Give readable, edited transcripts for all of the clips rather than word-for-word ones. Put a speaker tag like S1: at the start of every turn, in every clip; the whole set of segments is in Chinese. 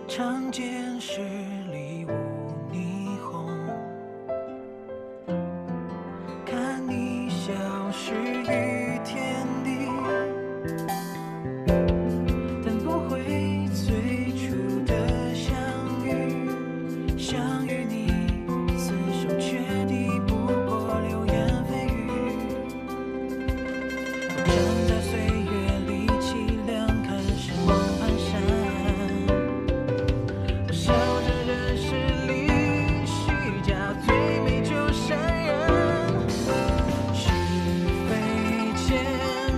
S1: 长见十里无霓虹，看你消失于天地，但不会最初的相遇。相遇你，厮守却敌不过流言蜚语。站在岁月里凄凉，看时光蹒跚。笑着人世里虚假，最美就闪人。是非千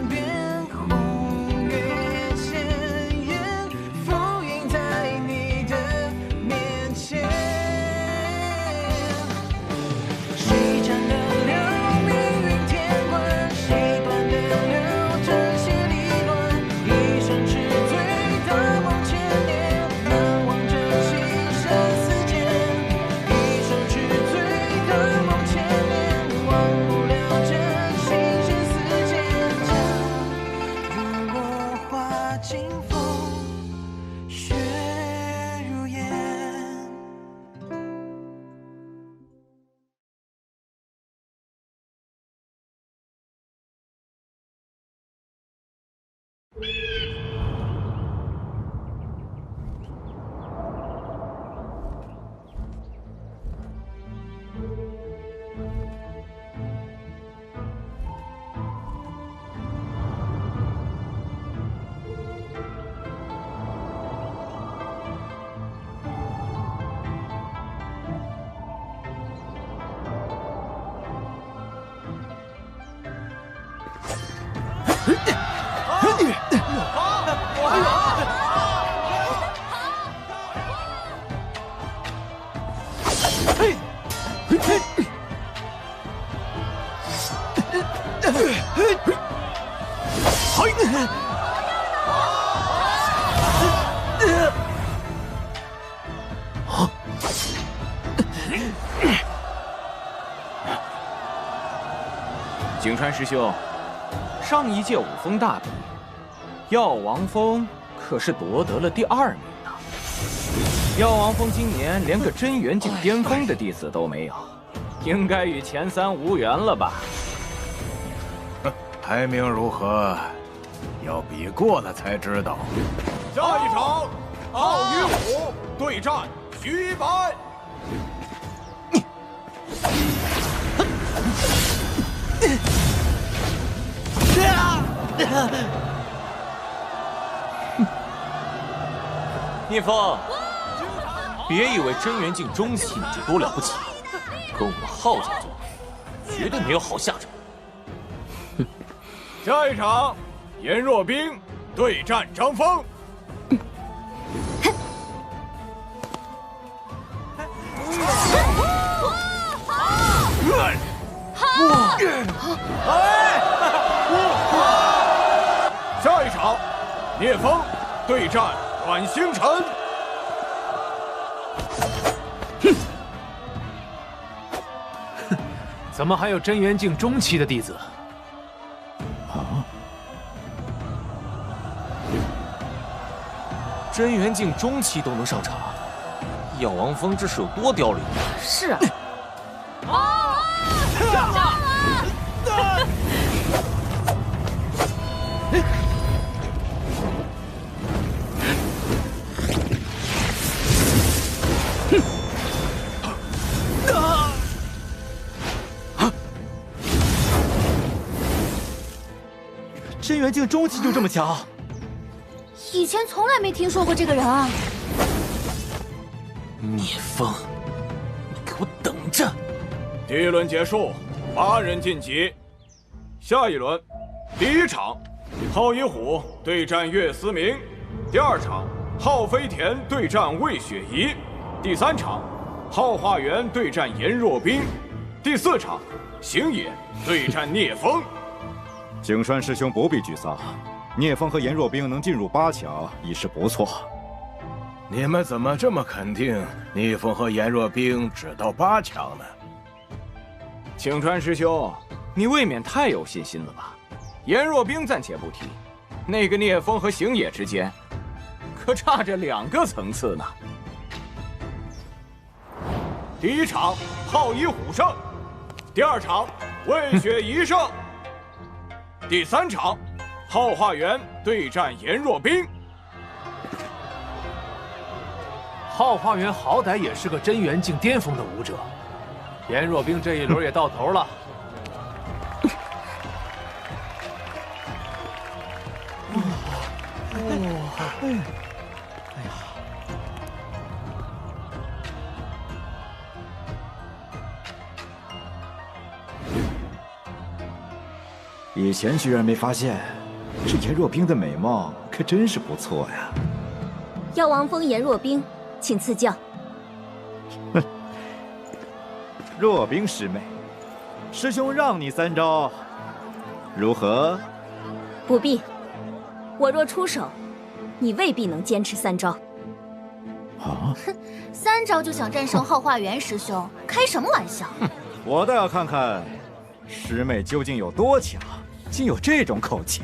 S1: 变，红月千言，浮影在你的面前。谁斩得了命运天关？谁断得了这些理论？一生痴醉大梦千年，难忘这青山似箭。一生痴醉大梦千年，忘不了这青山似箭。假如我化尽风，雪如烟。
S2: 景川师兄，上一届武风大比，药王峰可是夺得了第2名呢。药王峰今年连个真元境巅峰的弟子都没有，应该与前3无缘了吧？
S3: 排名如何？要比过了才知道。
S4: 下一场，奥与虎对战徐白。
S5: 聂风，别以为真元境中期你就多了不起，跟我们浩家做，绝对没有好下场。
S4: 下一场，颜若冰对战张峰。下一场，聂风对战阮星辰。
S6: 怎么还有真元境中期的弟子？
S5: 真元境中期都能上场，药王峰这是有多凋零？
S7: 是啊。
S8: 真元境中期就这么强？
S7: 以前从来没听说过这个人啊！
S5: 聂风，你给我等着！
S4: 第一轮结束，8人晋级。下一轮，第1场，浩一虎对战岳思明；第2场，浩飞田对战魏雪怡；第3场，浩化元对战颜若冰；第4场，星野对战聂风。
S9: 景川师兄不必沮丧，聂风和颜若冰能进入8强已是不错。
S3: 你们怎么这么肯定聂风和颜若冰只到8强呢？
S2: 景川师兄，你未免太有信心了吧？颜若冰暂且不提，那个聂风和星野之间，可差着2个层次呢。
S4: 第一场浩一虎胜，第2场魏雪宜胜，第3场浩化元对战颜若冰。
S6: 浩化元好歹也是个真元境巅峰的武者，颜若冰这一轮也到头了。
S9: 以前居然没发现，这颜若冰的美貌可真是不错呀。
S7: 药王峰颜若冰，请赐教。
S9: 若冰师妹，师兄让你3招，如何？
S7: 不必，我若出手，你未必能坚持3招。
S9: 啊
S7: ！3招就想战胜浩化元师兄，开什么玩笑？
S9: 我倒要看看师妹究竟有多强，竟有这种口气。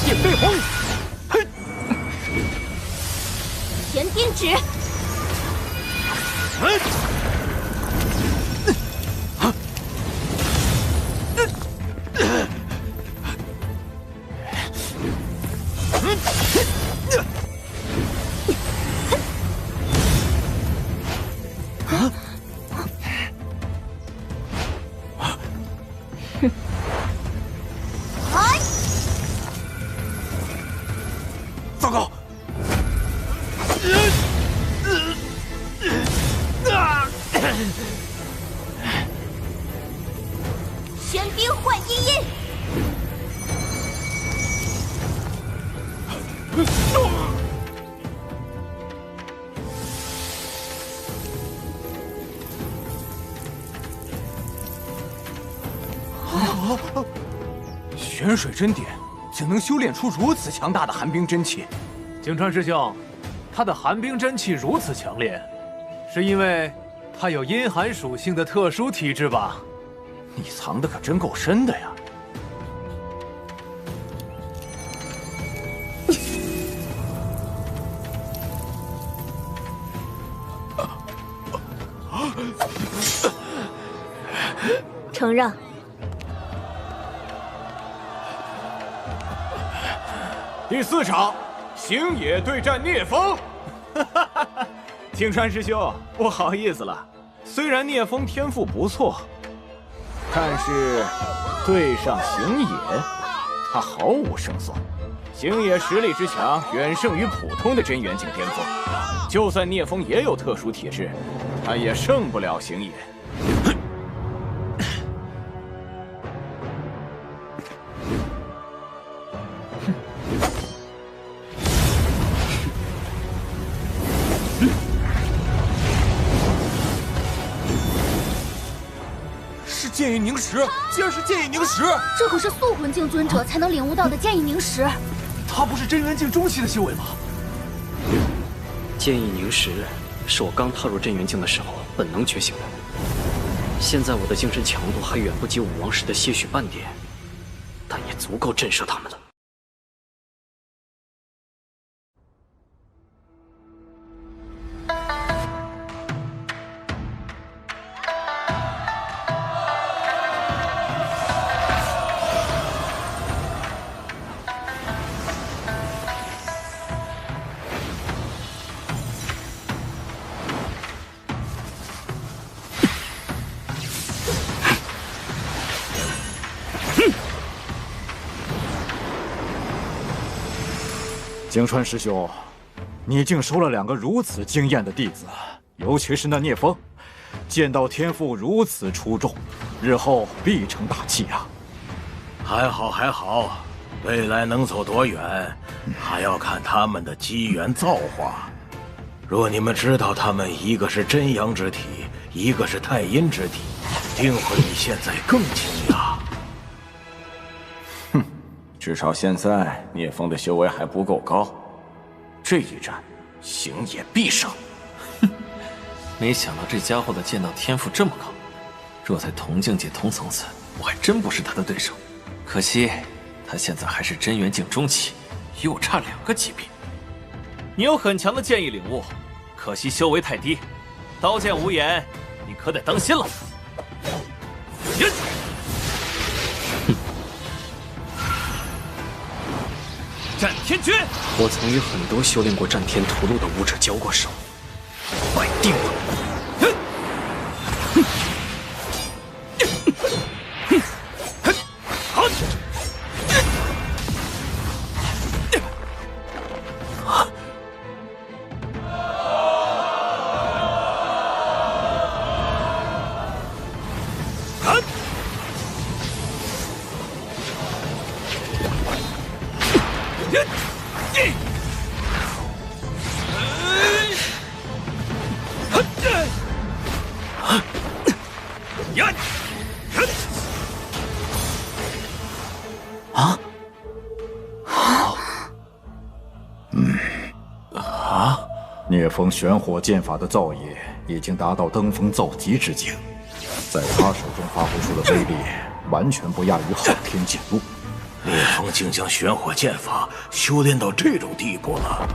S2: 剑飞鸿，
S7: 天颠指。
S2: 糟糕！
S7: 玄冰幻阴印。
S2: 玄水真典竟能修炼出如此强大的寒冰真气。
S6: 景川师兄，他的寒冰真气如此强烈，是因为他有阴寒属性的特殊体质吧？
S2: 你藏的可真够深的呀！
S7: 承让。
S4: 第4场，星野对战聂风。
S2: 景川师兄，不好意思了，虽然聂风天赋不错，但是对上星野，他毫无胜算。星野实力之强远胜于普通的真元境巅峰，就算聂风也有特殊体质，他也胜不了星野。
S5: 剑意凝石，竟然是剑意凝石！
S7: 这可是素魂境尊者才能领悟到的剑意凝石。
S6: 他不是真元境中期的修为吗？
S10: 剑意凝石是我刚踏入真元境的时候本能觉醒的，现在我的精神强度还远不及武王时的些许半点，但也足够震慑他们了。
S9: 景川师兄，你竟收了2个如此惊艳的弟子，尤其是那聂风，剑道天赋如此出众，日后必成大器啊！
S3: 还好还好，未来能走多远，还要看他们的机缘造化。若你们知道他们一个是真阳之体，一个是太阴之体，定会比现在更惊讶。
S2: 至少现在聂风的修为还不够高，这一战星野必胜。
S5: 没想到这家伙的剑道天赋这么高，若在同境界同层次，我还真不是他的对手。可惜，他现在还是真元境中期，与我差2个级别。你有很强的剑意领悟，可惜修为太低。刀剑无眼，你可得当心了。战天诀！
S10: 我曾与很多修炼过战天屠戮的武者交过手，败定了。
S9: 聂风玄火剑法的造诣已经达到登峰造极之境，在他手中发挥出的威力，完全不亚于昊天剑路。
S3: 聂风竟将玄火剑法修炼到这种地步了。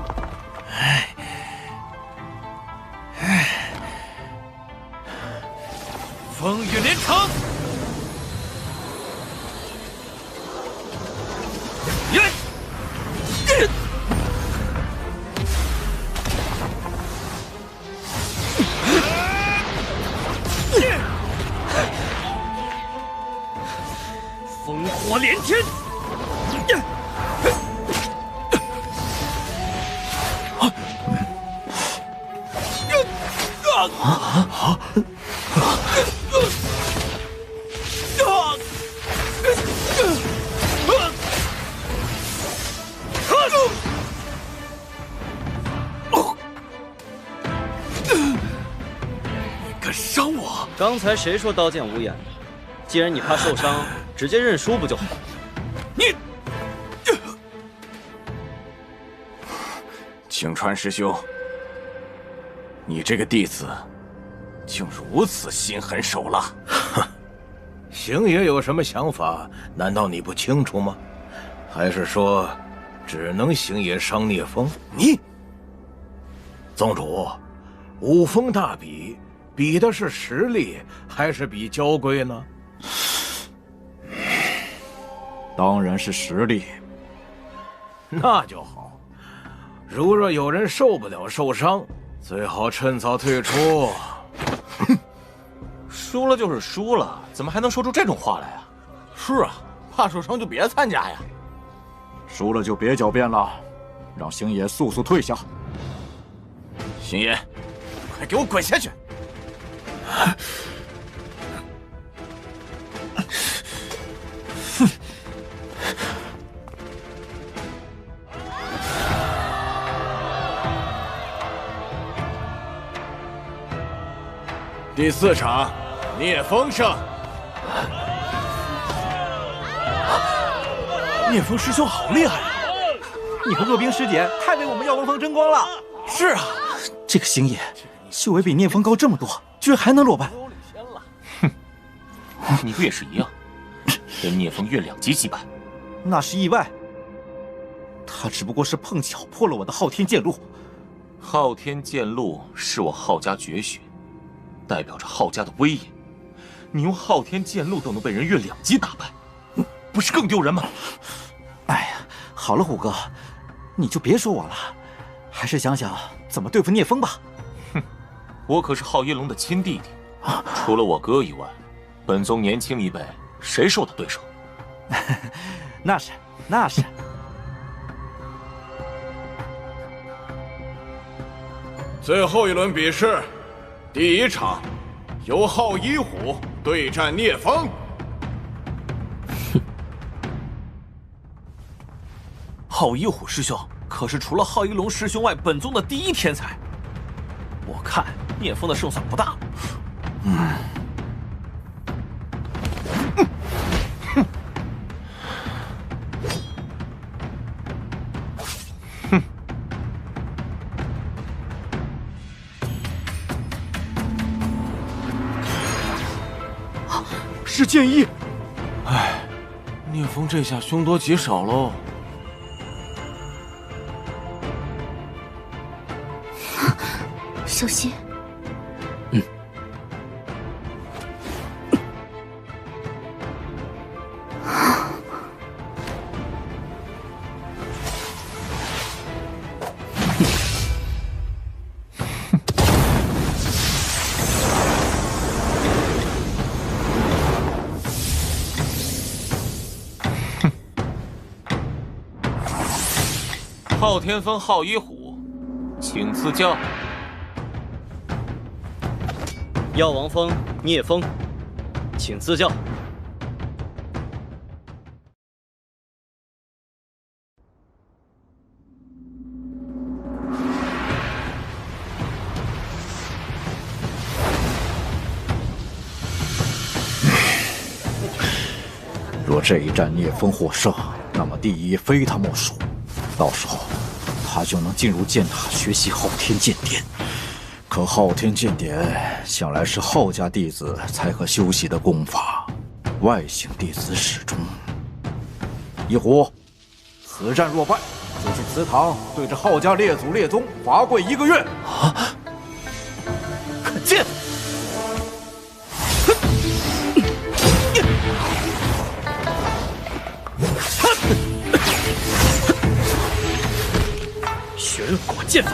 S5: 风雨连城，烽火连天。你敢伤我？
S10: 刚才谁说刀剑无眼？既然你怕受伤，直接认输不就好？
S5: 你，
S2: 青川师兄，你这个弟子竟如此心狠手辣！
S3: 哼，星爷有什么想法？难道你不清楚吗？还是说，只能星爷伤聂风？你，宗主，五峰大比，比的是实力，还是比娇贵呢？
S9: 当然是实力。
S3: 那就好。如若有人受不了受伤，最好趁早退出。
S5: 输了就是输了，怎么还能说出这种话来啊？
S2: 是啊，怕受伤就别参加呀。
S9: 输了就别狡辩了，让星爷速速退下。
S2: 星爷，快给我滚下去！
S4: 第4场，聂风胜。
S8: 聂风师兄好厉害啊！你和若冰师姐太为我们耀龙峰争光了。是啊，这个星爷修为比聂风高这么多，居然还能落败。
S5: 哼，你不也是一样，跟聂风越2级击败？
S8: 那是意外，他只不过是碰巧破了我的昊天剑路。
S5: 昊天剑路是我昊家绝学，代表着昊家的威严。你用昊天剑路都能被人越2级打败，不是更丢人吗？
S8: 哎呀，好了，虎哥，你就别说我了，还是想想怎么对付聂风吧。
S5: 哼，我可是昊一龙的亲弟弟，除了我哥以外，本宗年轻一辈谁是我的对手？
S8: 那是，那是。
S4: 最后一轮比试，第1场，由昊一虎对战聂风。
S5: 昊一虎师兄可是除了昊一龙师兄外，本宗的第1天才。我看聂风的胜算不大。
S9: 是剑意。
S4: 唉，聂风这下凶多吉少喽。
S7: 小心。
S2: 昊天峰昊一虎，请赐教。
S10: 药王峰聂风，请赐教。
S9: 若这一战聂风获胜，那么第一非他莫属。到时候，他就能进入剑塔学习昊天剑典。可昊天剑典向来是昊家弟子才可修习的功法，外姓弟子始终。一虎，此战若败，就去祠堂对着昊家列祖列宗罚跪1个月。
S5: 啊！可见。
S10: 玄果剑法，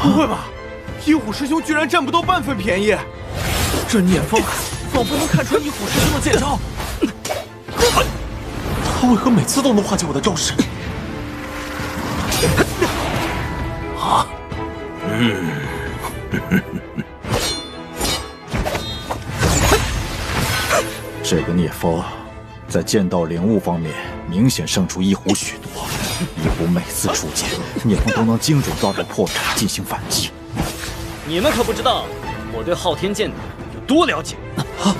S4: 不会吧，一虎师兄居然占不到半分便宜！
S5: 这聂风仿佛能看穿一虎师兄的剑招。他为何每次都能化解我的招式？啊！
S9: 这个聂风，在剑道领悟方面明显胜出一虎许多。一虎每次出剑，聂风都能精准抓住破绽进行反击。
S10: 你们可不知道我对昊天剑有多了解。啊！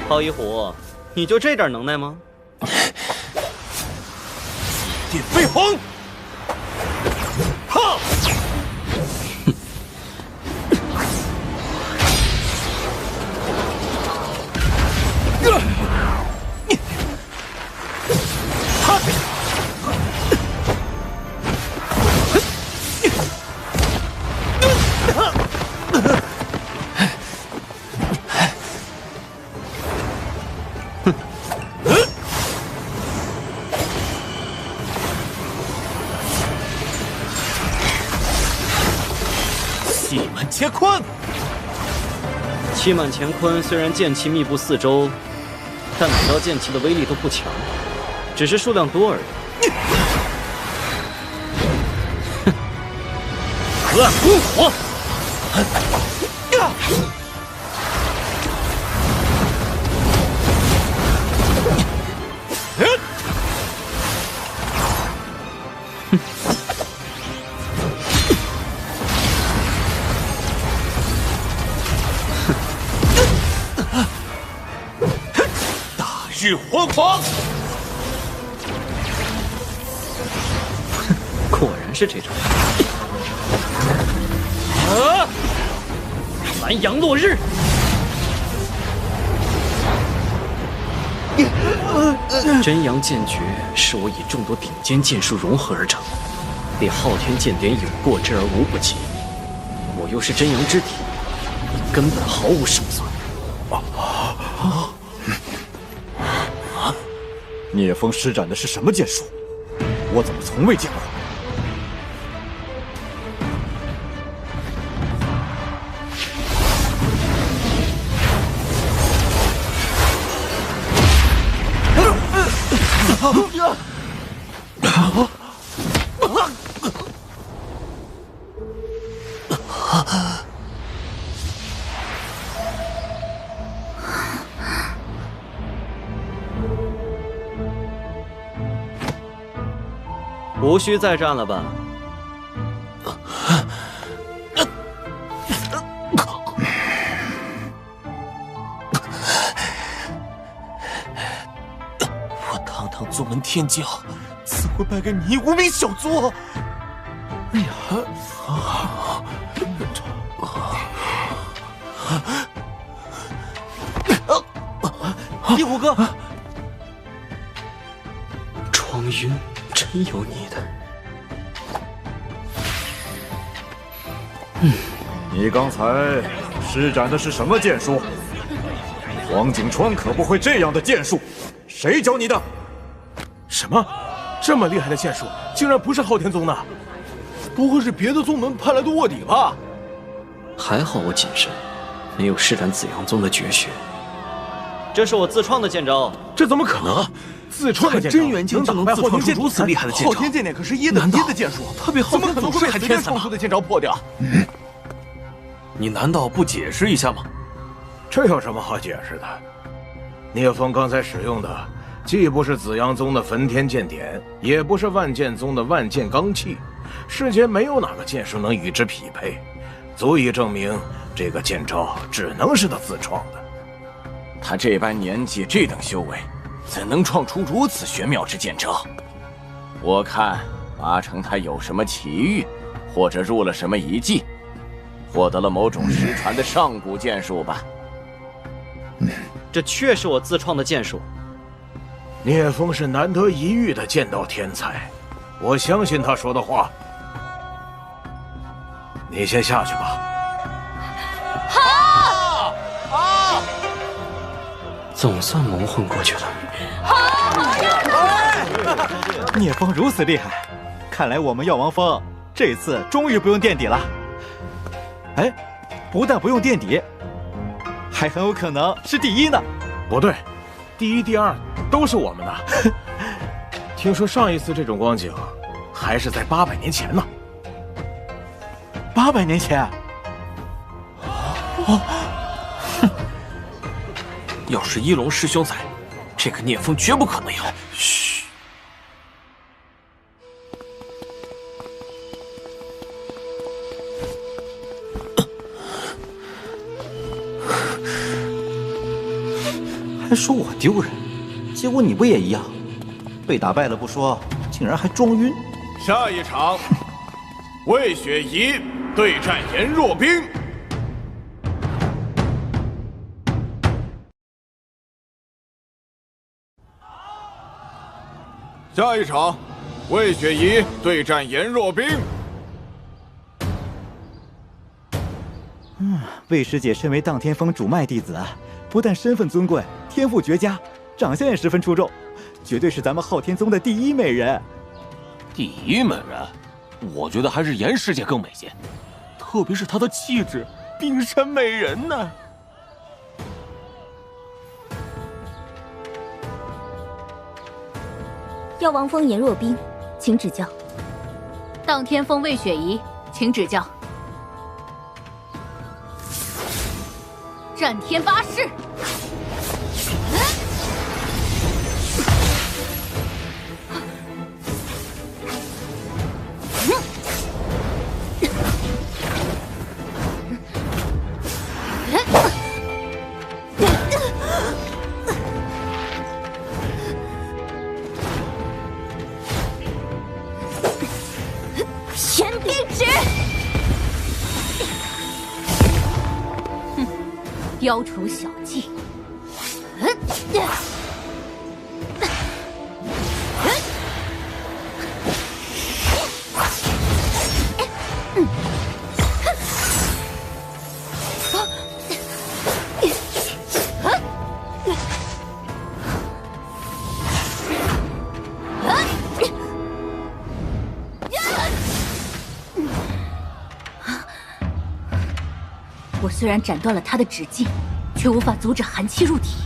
S10: 昊一虎，你就这点能耐吗？
S5: 电飞鸿！哈！气满乾坤！
S10: 气满乾坤虽然剑气密布四周，但每道剑气的威力都不强，只是数量多而已。河岸烽火！
S5: 大日火狂！
S10: 果然是这种。蓝阳落日！真阳剑诀是我以众多顶尖剑术融合而成，比昊天剑典有过之而无不及。我又是真阳之体，根本毫无胜算。
S9: 聂风施展的是什么剑术？我怎么从未见过？
S10: 无需再战了吧？
S8: 我堂堂宗门天骄，怎会败给你无名小卒？哎呀！一虎哥，
S10: 庄云，真有你的！
S9: 你刚才施展的是什么剑术？黄景川可不会这样的剑术，谁教你的？
S3: 什么？这么厉害的剑术，竟然不是昊天宗的？不会是别的宗门派来的卧底吧？
S10: 还好我谨慎，没有施展紫阳宗的绝学。这是我自创的剑招。
S3: 这怎么可能？自创的剑招，
S8: 真元境就能自创出如此厉害的剑招？昊天剑典可是一等一的剑术，
S5: 他比昊天
S8: 怎么可能会被随便创出的剑招破掉？
S5: 你难道不解释一下吗？
S3: 这有什么好解释的？聂风刚才使用的，既不是紫阳宗的焚天剑典，也不是万剑宗的万剑罡气，世间没有哪个剑术能与之匹配，足以证明这个剑招只能是他自创的。
S2: 他这般年纪，这等修为，怎能创出如此玄妙之剑招？我看八成他有什么奇遇，或者入了什么遗迹，获得了某种失传的上古剑术吧。
S10: 这确是我自创的剑术。
S3: 聂风是难得一遇的剑道天才，我相信他说的话。你先下去吧。
S10: 总算蒙混过去了。
S8: 聂风如此厉害，看来我们药王峰这次终于不用垫底了。哎，不但不用垫底，还很有可能是第一呢。
S3: 不对，第一、第二都是我们的。听说上一次这种光景，还是在800年前呢。
S8: 800年前？
S5: 要是一龙师兄在，这个聂风绝不可能有。嘘。
S8: 还说我丢人，结果你不也一样？被打败了不说，竟然还装晕。
S4: 下一场，魏雪怡对战颜若冰。下一场，魏雪怡对战颜若冰。
S8: 魏师姐身为荡天峰主脉弟子，不但身份尊贵，天赋绝佳，长相也十分出众，绝对是咱们昊天宗的第一美人。
S5: 第一美人，我觉得还是颜师姐更美见，特别是她的气质，冰山美人呢。
S7: 药王峰颜若冰，请指教。
S11: 荡天峰魏雪怡，请指教。战天八式。
S7: 玄冰指。
S11: 雕虫小技。
S7: 我虽然斩断了他的指劲，却无法阻止寒气入体。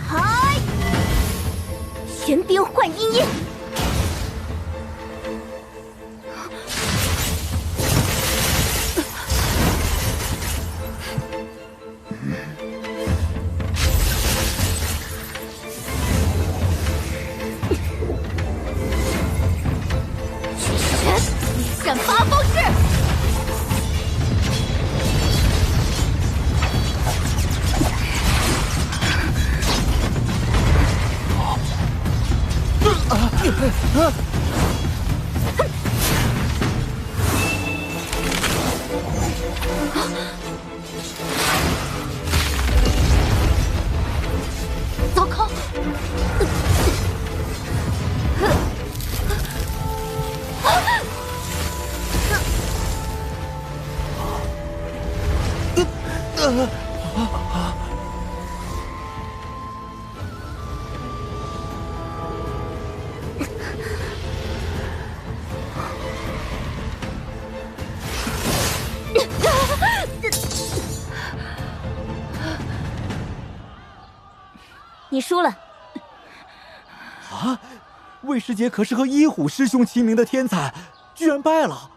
S7: 嗨！玄冰幻阴烟。
S11: 糟糕！
S7: 你输了。
S8: 啊！魏师姐可是和一虎师兄齐名的天才，居然败了。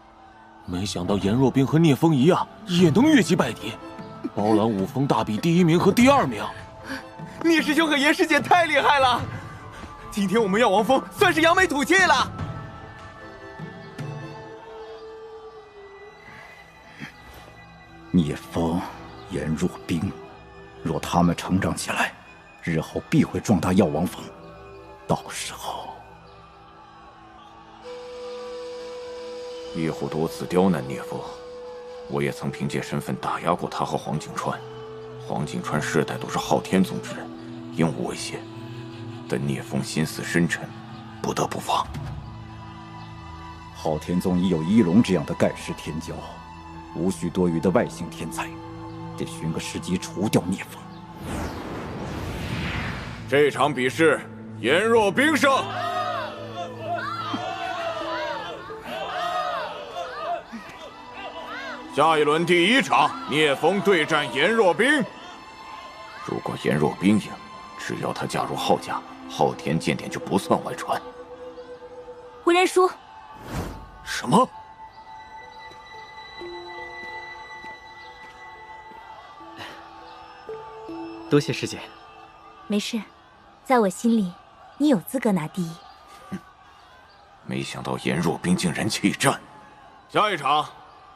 S3: 没想到颜若冰和聂风一样，也能越级败敌，包揽五峰大比第1名和第2名。
S2: 聂师兄和颜师姐太厉害了，今天我们药王峰算是扬眉吐气了。
S9: 聂风、颜若冰，若他们成长起来，日后必会壮大药王峰。到时候，
S2: 一虎多次刁难聂风，我也曾凭借身份打压过他和黄景川。黄景川世代都是昊天宗之人，应无威胁。但聂风心思深沉，不得不防。
S9: 昊天宗已有一龙这样的盖世天骄，无需多余的外星天才，得寻个时机除掉聂风。
S4: 这场比试，颜若冰胜。下一轮第1场，聂风对战颜若冰。
S2: 如果颜若冰赢，只要他加入昊家，昊天剑典就不算外传。
S7: 我认输。
S3: 什么？
S10: 多谢师姐。
S7: 没事，在我心里，你有资格拿第1。
S2: 没想到颜若冰竟然弃战。
S4: 下一场，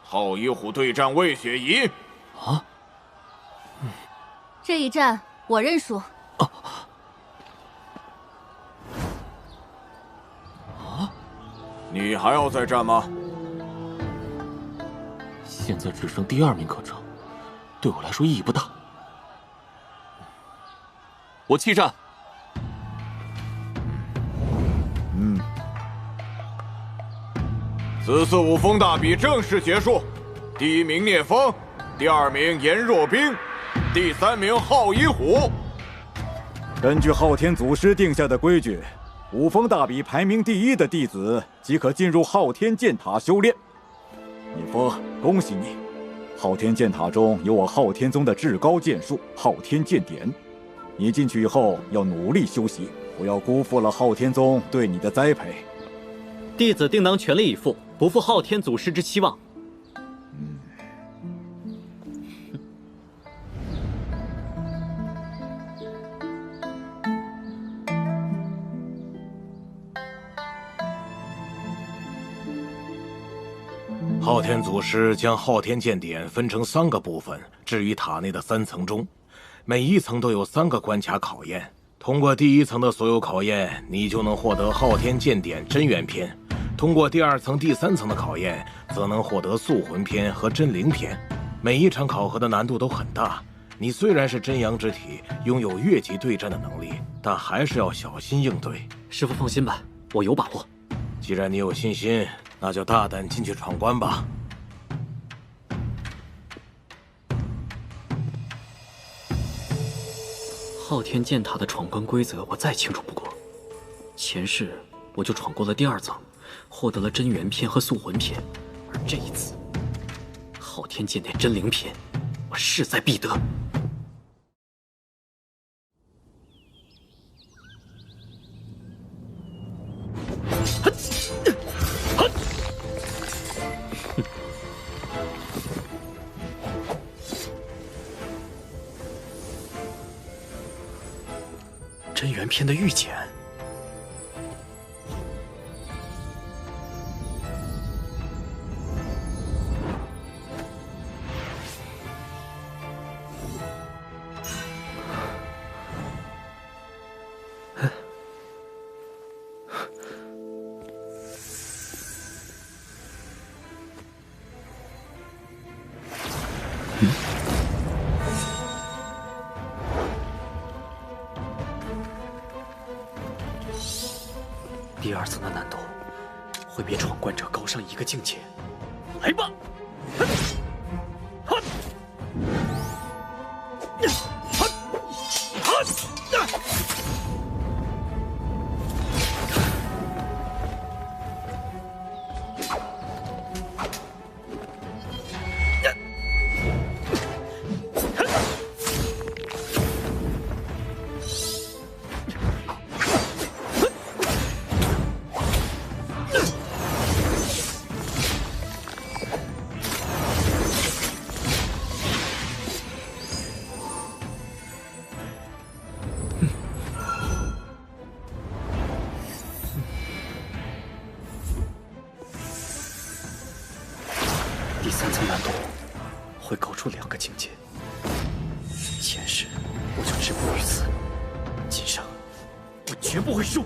S4: 昊一虎对战魏雪怡。
S3: 啊？
S11: 这一战我认输。
S4: 你还要再战吗？
S3: 现在只剩第2名可争，对我来说意义不大。我弃战。
S4: 此次五峰大比正式结束，第1名聂风，第2名颜若冰，第3名昊一虎。
S8: 根据昊天祖师定下的规矩，五峰大比排名第1的弟子即可进入昊天剑塔修炼。聂风，恭喜你！昊天剑塔中有我昊天宗的至高剑术昊天剑典，你进去以后要努力修习，不要辜负了昊天宗对你的栽培。
S10: 弟子定当全力以赴，不负昊天祖师之期望。
S3: 昊天祖师将昊天剑典分成3个部分，置于塔内的3层中，每一层都有3个关卡考验。通过第1层的所有考验，你就能获得昊天剑典真元篇；通过第2层、第3层的考验，则能获得塑魂篇和真灵篇。每一场考核的难度都很大。你虽然是真阳之体，拥有越级对战的能力，但还是要小心应对。
S10: 师父放心吧，我有把握。
S3: 既然你有信心，那就大胆进去闯关吧。
S10: 昊天剑塔的闯关规则我再清楚不过，前世我就闯过了第2层，获得了真元篇和塑魂篇，而这一次，昊天剑典真灵篇，我势在必得。真元篇的御简，第2层的难度会比闯关者高上1个境界。来吧！第3层难度会高出2个境界。前世我就止步于此，今生我绝不会输。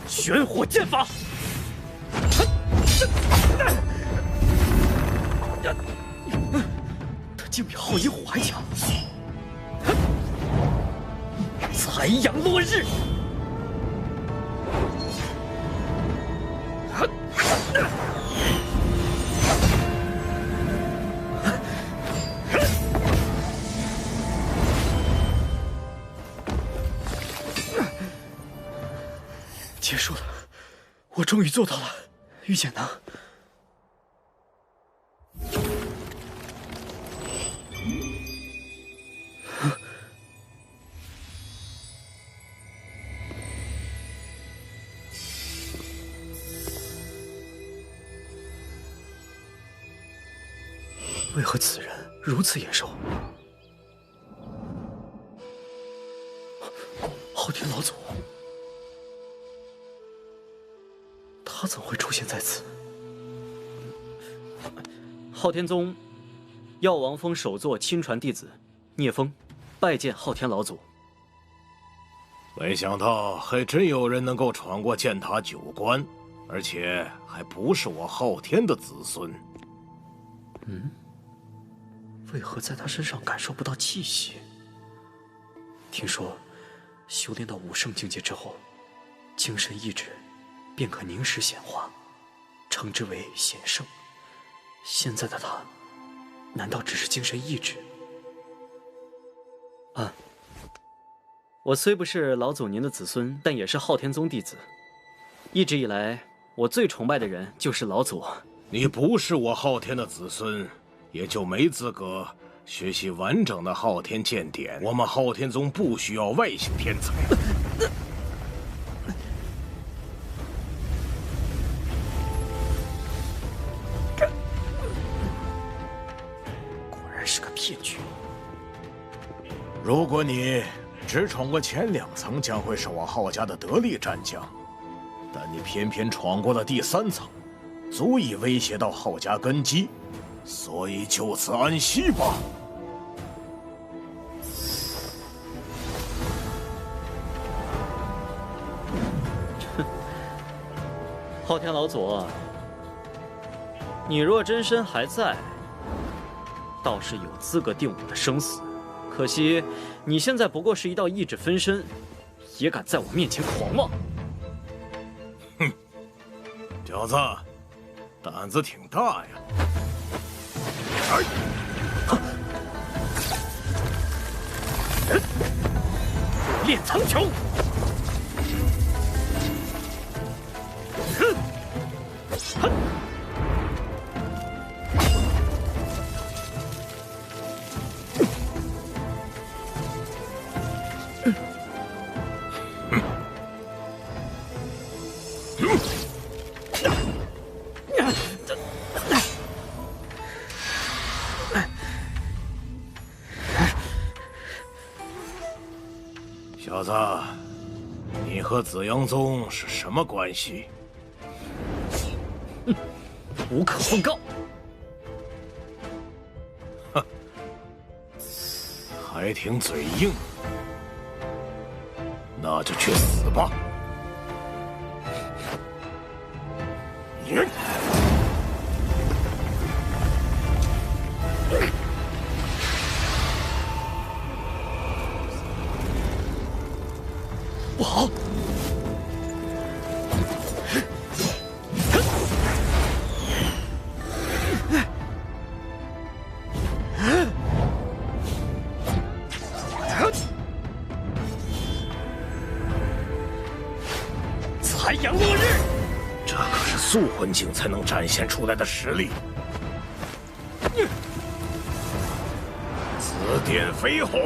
S10: 玄火剑法，他竟比皓一虎还强。残阳落日，结束了，我终于做到了，御剑能。为何此人如此眼熟？昊天老祖，他怎会出现在此？昊天宗药王峰首座亲传弟子聂风，拜见昊天老祖。
S3: 没想到还真有人能够闯过剑塔9关，而且还不是我昊天的子孙。
S10: 为何在他身上感受不到气息？听说，修炼到5圣境界之后，精神意志便可凝实显化，称之为显圣。现在的他，难道只是精神意志？我虽不是老祖您的子孙，但也是昊天宗弟子。一直以来，我最崇拜的人就是老祖。
S3: 你不是我昊天的子孙，也就没资格学习完整的昊天剑典。我们昊天宗不需要外星天才。
S10: 果然是个骗局。
S3: 如果你只闯过前2层，将会是我昊家的得力战将，但你偏偏闯过了第3层，足以威胁到昊家根基，所以就此安息吧。
S10: 昊天老祖，你若真身还在，倒是有资格定我的生死。可惜你现在不过是一道意志分身，也敢在我面前狂妄。
S3: 哼，小子，胆子挺大呀！
S10: 炼苍穹。
S3: 小子，你和紫阳宗是什么关系？
S10: 无可奉告。
S3: 哼，还挺嘴硬，那就去死吧！
S10: 不好！残阳落日，
S3: 这可是素魂境才能展现出来的实力。紫电飞鸿。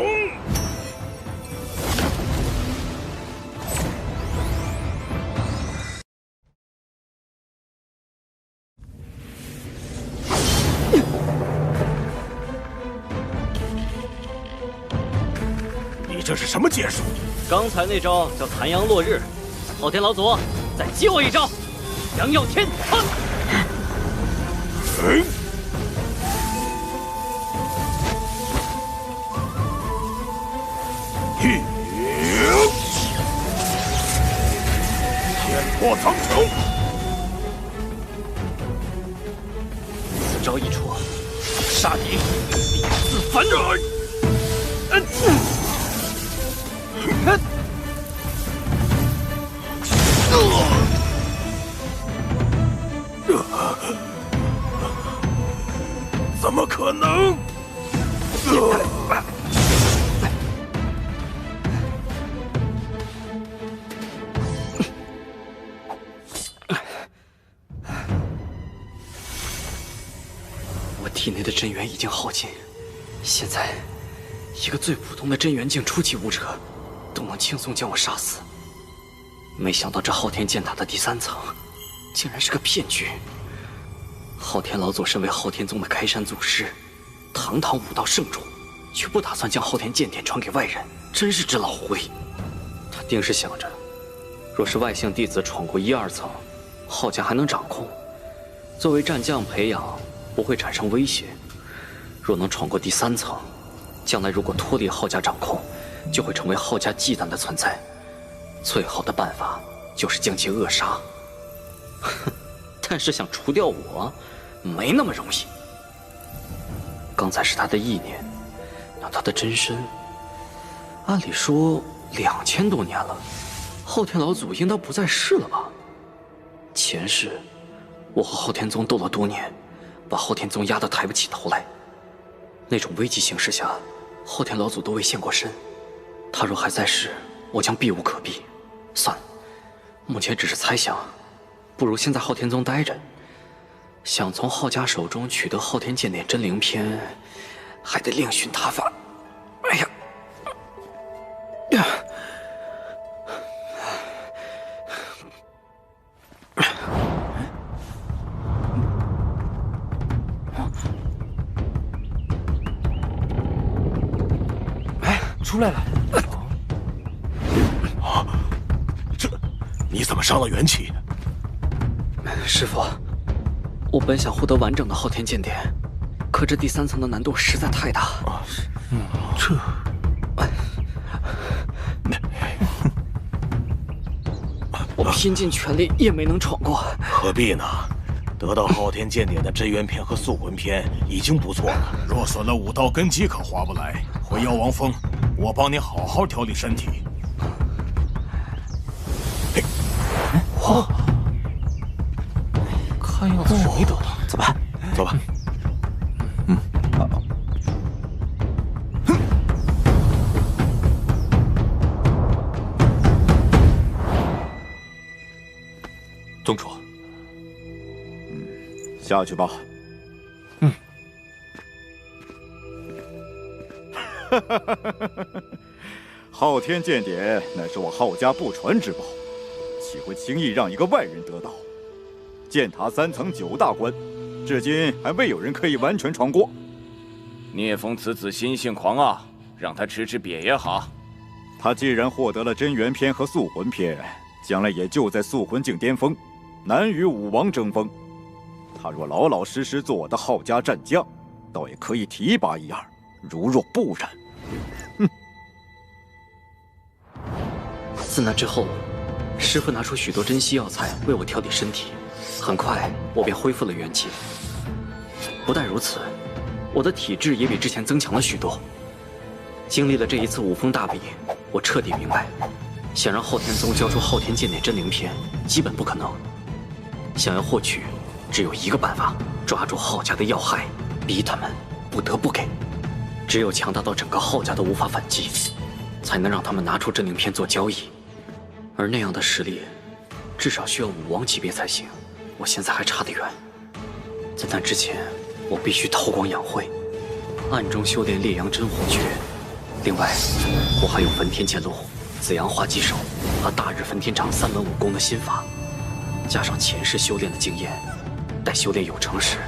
S3: 你这是什么解数？
S10: 刚才那招叫残阳落日。昊天老祖，再接我一招，阳耀天！
S3: 剑破苍穹！
S10: 此招一出，杀敌必自焚！
S3: 怎么可能？
S10: 我体内的真元已经耗尽，现在一个最普通的真元境初级武者都能轻松将我杀死。没想到这昊天剑塔的第3层竟然是个骗局。昊天老祖身为昊天宗的开山祖师，堂堂武道圣主，却不打算将昊天剑典传给外人，真是只老狐狸。他定是想着，若是外姓弟子闯过1、2层，昊家还能掌控，作为战将培养不会产生威胁；若能闯过第3层，将来如果脱离昊家掌控，就会成为昊家忌惮的存在。最好的办法就是将其扼杀。哼，但是想除掉我，没那么容易。刚才是他的意念，那他的真身，按理说2000多年了，昊天老祖应当不在世了吧？前世，我和昊天宗斗了多年，把昊天宗压得抬不起头来。那种危急形势下，昊天老祖都未现过身。他若还在世，我将避无可避。算了，目前只是猜想，不如先在昊天宗待着。想从昊家手中取得昊天剑典真灵篇，还得另寻他法。哎呀！
S6: 哎，出来了！
S3: 你怎么伤了元气？
S10: 师父，我本想获得完整的昊天剑典，可这第3层的难度实在太大。我拼尽全力也没能闯过。
S3: 何必呢？得到昊天剑典的真元篇和素魂篇已经不错了。若损了武道根基，可划不来。回妖王峰，我帮你好好调理身体。
S2: 哦，看样子是没得到。
S3: 走吧，走吧。
S2: 宗主，
S9: 下去吧。昊天剑典乃是我昊家不传之宝，岂会轻易让一个外人得到？剑塔3层9大关，至今还未有人可以完全闯过。
S2: 聂风此子心性狂傲，让他吃瘪也好。
S8: 他既然获得了真元篇和素魂篇，将来也就在素魂境巅峰，难与武王争锋。他若老老实实做我的浩家战将，倒也可以提拔一二。如若不然，哼！
S10: 自那之后，师父拿出许多珍稀药材为我调理身体，很快我便恢复了元气。不但如此，我的体质也比之前增强了许多。经历了这一次五峰大比，我彻底明白，想让昊天宗交出昊天剑典真灵篇，基本不可能。想要获取，只有一个办法：抓住昊家的要害，逼他们不得不给。只有强大到整个昊家都无法反击，才能让他们拿出真灵篇做交易。而那样的实力，至少需要武王级别才行。我现在还差得远。在那之前，我必须韬光养晦，暗中修炼烈阳真火诀。另外，我还有焚天剑路、紫阳花击手和大日焚天掌3门武功的心法，加上前世修炼的经验，待修炼有成时，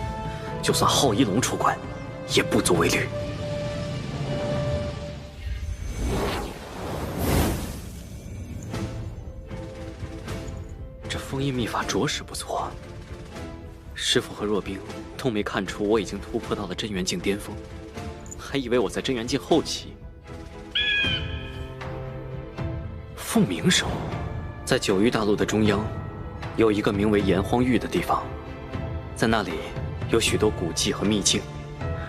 S10: 就算昊一龙出关，也不足为虑。这封印秘法着实不错。师父和若冰都没看出我已经突破到了真元境巅峰，还以为我在真元境后期。凤鸣手，在九域大陆的中央，有一个名为炎荒域的地方，在那里有许多古迹和秘境。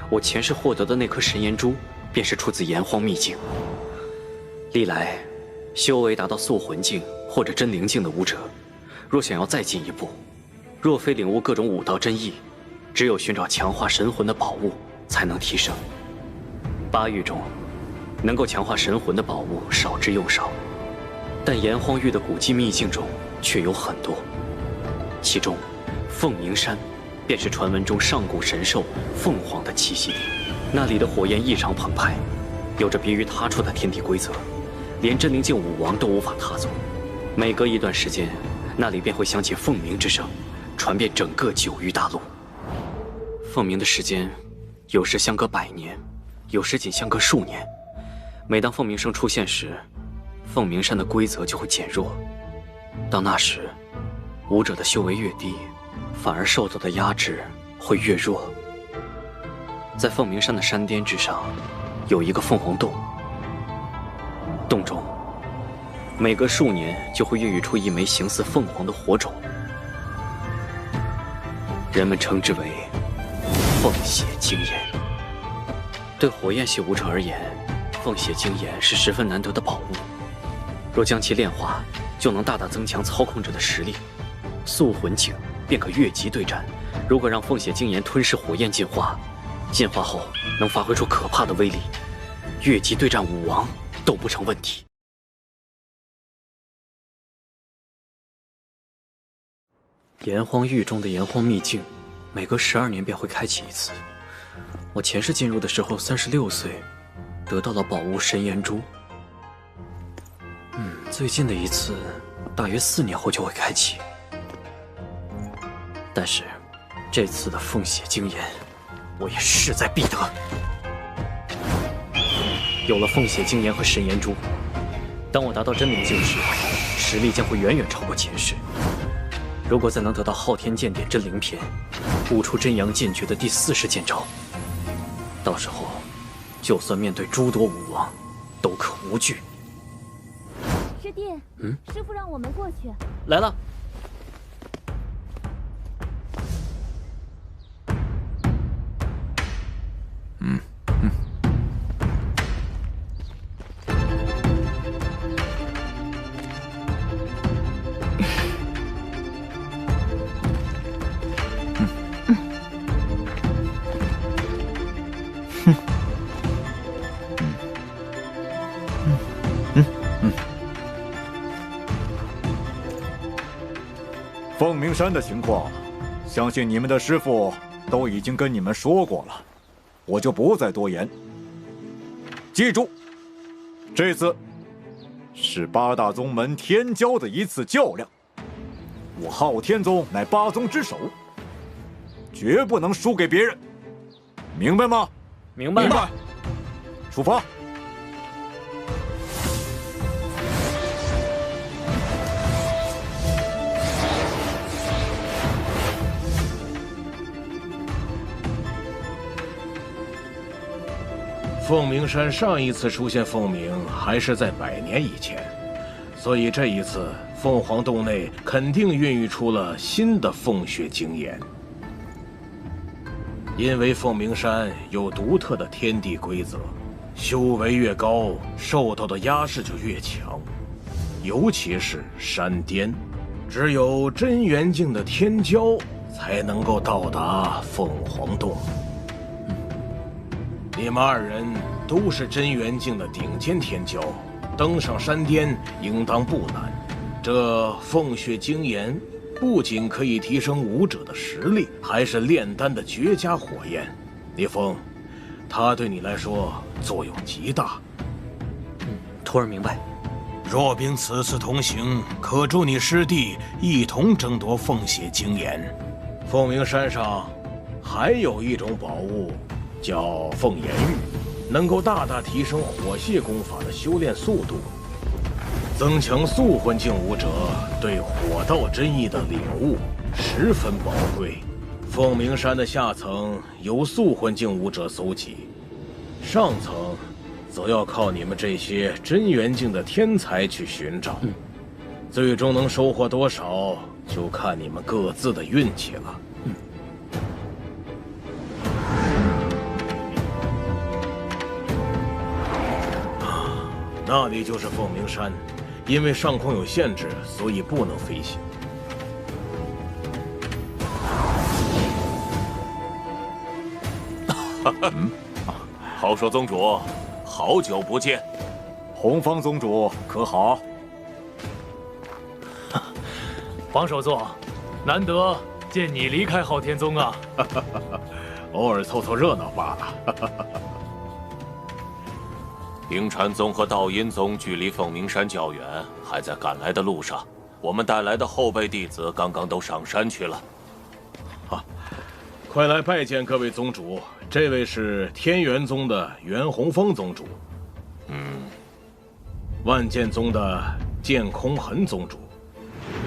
S10: 我前世获得的那颗神炎珠，便是出自炎荒秘境。历来，修为达到素魂境或者真灵境的武者，若想要再进一步，若非领悟各种武道真意，只有寻找强化神魂的宝物才能提升。8域中，能够强化神魂的宝物少之又少，但炎荒域的古迹秘境中却有很多。其中，凤鸣山便是传闻中上古神兽凤凰的栖息地。那里的火焰异常澎湃，有着别于他处的天地规则，连真灵境武王都无法踏足。每隔一段时间，那里便会响起凤鸣之声，传遍整个9域大陆。凤鸣的时间，有时相隔100年，有时仅相隔数年。每当凤鸣声出现时，凤鸣山的规则就会减弱。到那时，武者的修为越低，反而受到的压制会越弱。在凤鸣山的山巅之上，有一个凤凰洞，洞中每隔数年就会孕育出一枚形似凤凰的火种，人们称之为凤血精炎。对火焰系武者而言，凤血精炎是十分难得的宝物，若将其炼化，就能大大增强操控者的实力。素魂境便可越级对战，如果让凤血精炎吞噬火焰进化，进化后能发挥出可怕的威力，越级对战武王都不成问题。炎荒域中的炎荒秘境，每隔12年便会开启一次。我前世进入的时候36岁，得到了宝物神炎珠。最近的一次，大约4年后就会开启。但是，这次的凤血精炎，我也势在必得。有了凤血精炎和神炎珠，当我达到真灵境时，实力将会远远超过前世。如果再能得到昊天剑典真灵篇，悟出真阳剑诀的第4式剑招，到时候，就算面对诸多武王，都可无惧。
S7: 师弟，师父让我们过去。
S10: 来了。
S8: 凤鸣山的情况，相信你们的师父都已经跟你们说过了，我就不再多言。记住，这次是8大宗门天骄的一次较量，我昊天宗乃8宗之首，绝不能输给别人，明白吗？
S10: 明白。
S8: 出发。
S3: 凤鸣山上一次出现凤鸣还是在100年以前，所以这一次凤凰洞内肯定孕育出了新的凤血精岩。因为凤鸣山有独特的天地规则，修为越高，受到的压势就越强，尤其是山巅，只有真元境的天骄才能够到达凤凰洞。你们2人都是真元境的顶尖天骄，登上山巅应当不难。这凤血精岩不仅可以提升武者的实力，还是炼丹的绝佳火焰。聂风，它对你来说作用极大。
S10: 徒儿明白。
S3: 若冰此次同行，可助你师弟一同争夺凤血精岩。凤鸣山上还有一种宝物，叫凤炎玉，能够大大提升火系功法的修炼速度，增强素魂境武者对火道真意的领悟，十分宝贵。凤鸣山的下层由素魂境武者搜集，上层则要靠你们这些真元境的天才去寻找。最终能收获多少，就看你们各自的运气了。那里就是凤鸣山，因为上空有限制，所以不能飞行。
S12: 皓首宗主，好久不见。
S9: 洪方宗主可好？
S6: 黄首座，难得见你离开昊天宗啊！
S3: 偶尔凑凑热闹罢了。
S12: 灵禅宗和道阴宗距离凤鸣山较远，还在赶来的路上。我们带来的后辈弟子刚刚都上山去了。
S3: 快来拜见各位宗主。这位是天元宗的袁洪峰宗主，万剑宗的剑空痕宗主，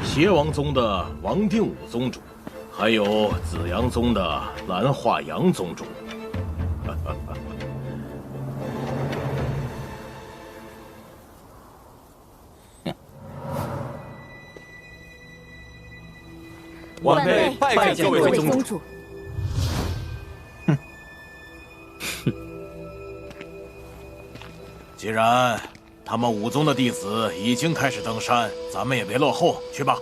S3: 邪王宗的王定武宗主，还有紫阳宗的蓝化阳宗主。
S7: 晚辈拜见各位宗主。
S3: 既然他们武宗的弟子已经开始登山，咱们也别落后，去吧。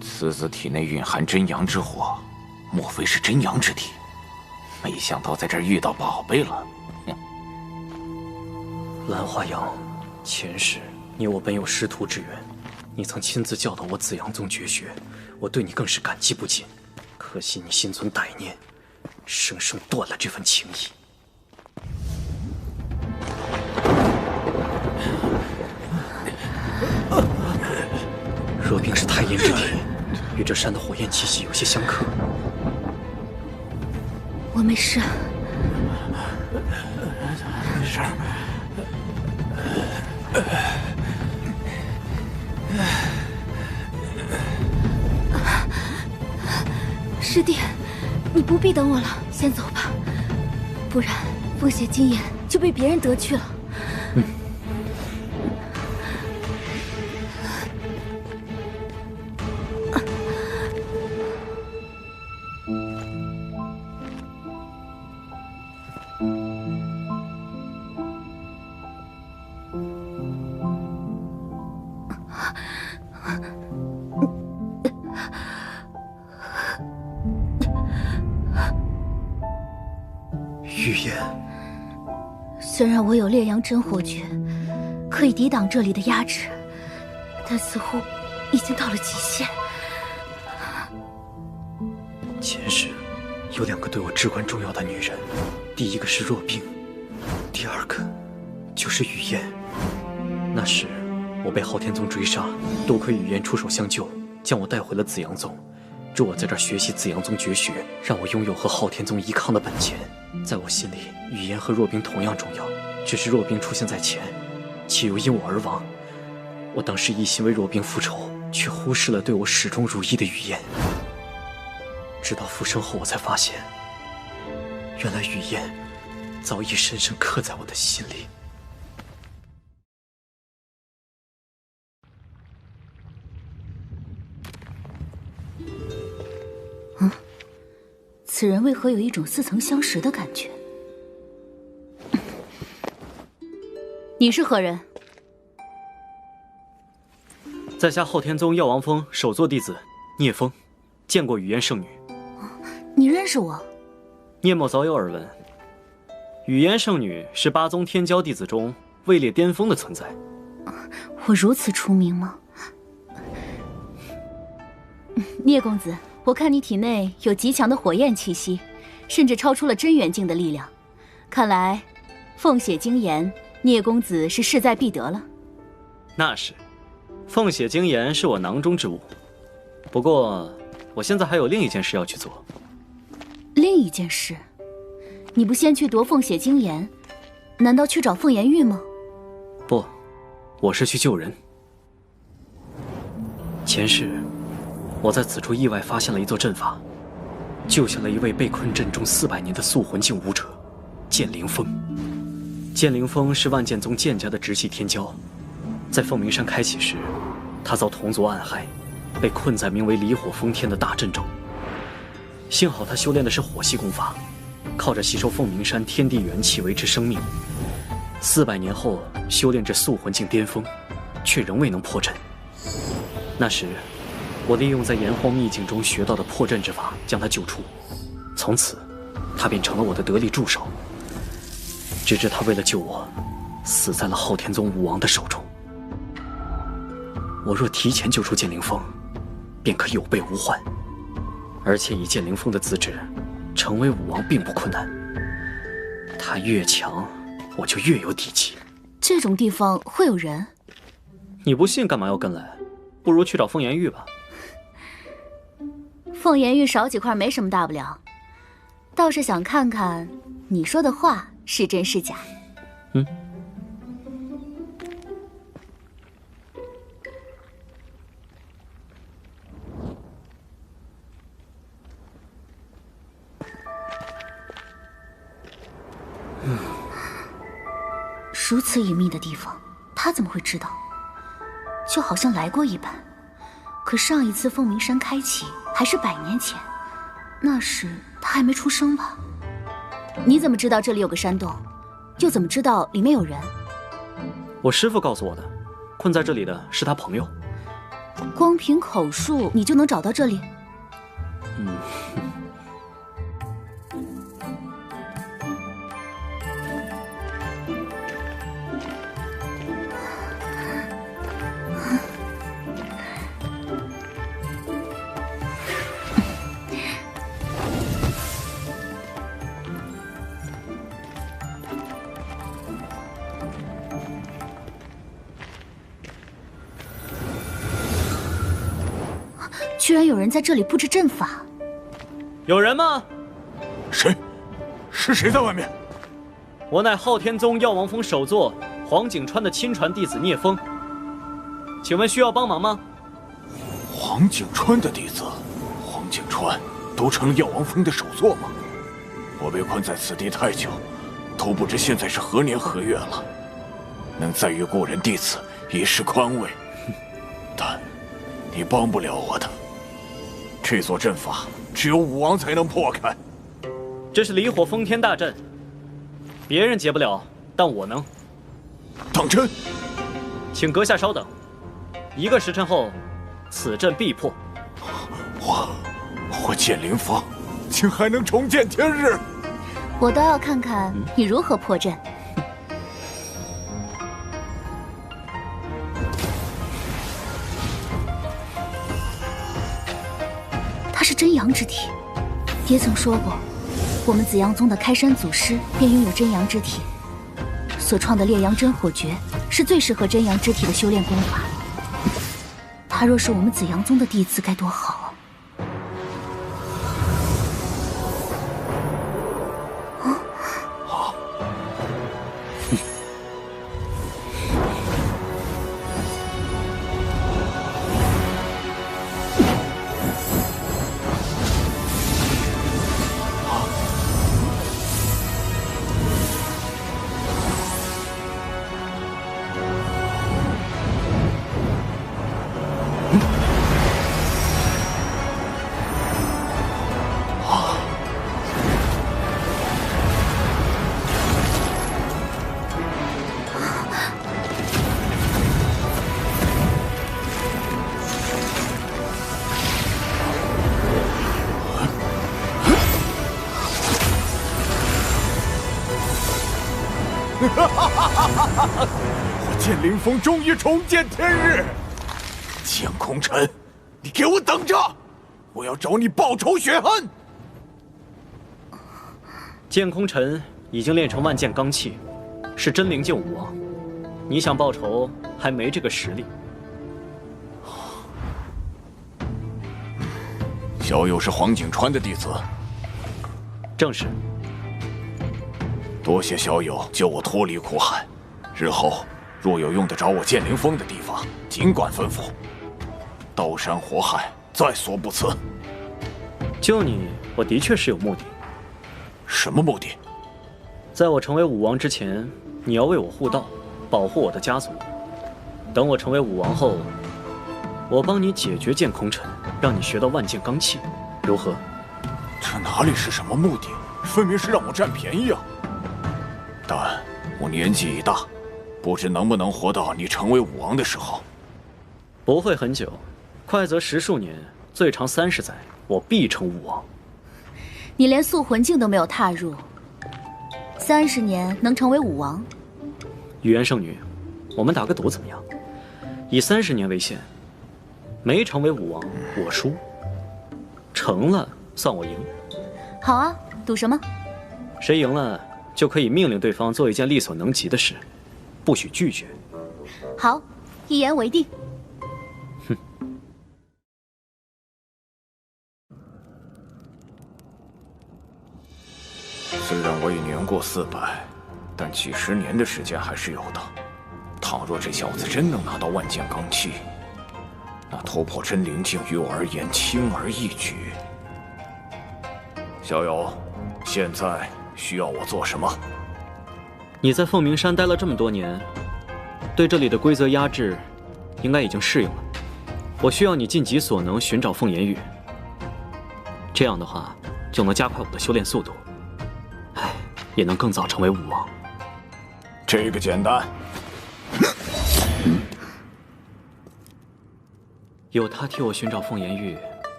S2: 此子体内蕴含真阳之火，莫非是真阳之体？没想到在这儿遇到宝贝了。
S10: 蓝花阳，前世你我本有师徒之缘，你曾亲自教导我紫阳宗绝学，我对你更是感激不尽。可惜你心存歹念，生生断了这份情谊。若冰是太阴之体，与这山的火焰气息有些相克。
S7: 我没事。
S2: 没事。
S7: 师弟，你不必等我了，先走吧，不然凤血精岩就被别人得去了。
S10: 预言，
S7: 虽然我有烈阳真火诀，可以抵挡这里的压制，但似乎已经到了极限。
S10: 前世有2个对我至关重要的女人，第一个是若冰，第2个就是雨嫣。那时我被昊天宗追杀，多亏雨嫣出手相救，将我带回了紫阳宗。助我在这儿学习紫阳宗绝学，让我拥有和昊天宗一抗的本钱。在我心里，雨嫣和若冰同样重要，只是若冰出现在前，且又因我而亡。我当时一心为若冰复仇，却忽视了对我始终如一的语言。直到复生后，我才发现，原来语言早已深深刻在我的心里。
S7: 此人为何有一种似曾相识的感觉？你是何人？
S10: 在下昊天宗药王峰首座弟子聂风，见过语言圣女。
S7: 你认识我？
S10: 聂某早有耳闻。语言圣女是八宗天骄弟子中位列巅峰的存在。
S7: 我如此出名吗？聂公子，我看你体内有极强的火焰气息，甚至超出了真元境的力量。看来，凤血精炎，聂公子是势在必得了。
S10: 那是，凤血精炎是我囊中之物。不过，我现在还有另一件事要去做。
S7: 另一件事？你不先去夺凤血精炎，难道去找凤颜玉吗？
S10: 不，我是去救人。前世，我在此处意外发现了一座阵法，救下了一位被困阵中400年的素魂境武者剑灵峰。剑灵峰是万剑宗剑家的直系天骄，在凤鸣山开启时，他遭同族暗害，被困在名为离火封天的大阵中。幸好他修炼的是火系功法，靠着吸收凤鸣山天地元气维持生命。400年后修炼至素魂境巅峰，却仍未能破阵。那时，我利用在炎黄秘境中学到的破阵之法将他救出，从此，他便成了我的得力助手。直至他为了救我，死在了昊天宗武王的手中。我若提前救出剑灵峰，便可有备无患。而且以剑灵峰的资质，成为武王并不困难。他越强，我就越有底气。
S7: 这种地方会有人？
S10: 你不信干嘛要跟来？不如去找凤颜玉吧。
S7: 凤颜玉少几块没什么大不了，倒是想看看你说的话是真是假。如此隐秘的地方，他怎么会知道？就好像来过一般。可上一次凤鸣山开启还是100年前，那时他还没出生吧？你怎么知道这里有个山洞？又怎么知道里面有人？
S10: 我师父告诉我的，困在这里的是他朋友。
S7: 光凭口述，你就能找到这里？居然有人在这里布置阵法！
S10: 有人吗？
S3: 谁？是谁在外面？
S10: 我乃昊天宗药王峰首座黄景川的亲传弟子聂风，请问需要帮忙吗？
S3: 黄景川的弟子，黄景川都成了药王峰的首座吗？我被困在此地太久，都不知现在是何年何月了。能再遇故人弟子，已是宽慰。但你帮不了我的。这座阵法只有武王才能破开。
S10: 这是离火封天大阵，别人解不了，但我能。
S3: 当真？
S10: 请阁下稍等，1个时辰后，此阵必破。
S3: 我剑灵峰，竟还能重见天日！
S7: 我倒要看看你如何破阵。他是真阳之体，爹曾说过，我们紫阳宗的开山祖师便拥有真阳之体，所创的烈阳真火诀是最适合真阳之体的修炼功法。他若是我们紫阳宗的弟子，该多好啊！
S4: 我剑灵峰终于重见天日！剑空尘，你给我等着！我要找你报仇雪恨！
S10: 剑空尘已经练成万剑罡气，是真灵境武王。你想报仇，还没这个实力。
S4: 小友是黄景川的弟子，
S10: 正是。
S4: 多谢小友救我脱离苦海。日后若有用得着我剑灵峰的地方，尽管吩咐。刀山火海，在所不辞。
S10: 救你，我的确是有目的。
S4: 什么目的？
S10: 在我成为武王之前，你要为我护道，保护我的家族。等我成为武王后，我帮你解决剑空尘，让你学到万剑罡气，如何？
S4: 这哪里是什么目的？分明是让我占便宜啊！但我年纪已大，不知能不能活到你成为武王的时候。
S10: 不会很久，快则10数年，最长30载，我必成武王。
S7: 你连塑魂境都没有踏入，30年能成为武王？
S10: 雨言圣女，我们打个赌怎么样？以30年为限，没成为武王我输，成了算我赢。
S7: 好啊，赌什么？
S10: 谁赢了就可以命令对方做一件力所能及的事，不许拒绝。
S7: 好，一言为定。
S4: 虽然我已年过400，但几十年的时间还是有的。倘若这小子真能拿到万剑罡气，那突破真灵境于我而言轻而易举。小友，现在需要我做什么？
S10: 你在凤鸣山待了这么多年，对这里的规则压制应该已经适应了。我需要你尽己所能寻找凤颜玉，这样的话就能加快我的修炼速度，也能更早成为武王。
S4: 这个简单。
S10: 有他替我寻找凤颜玉，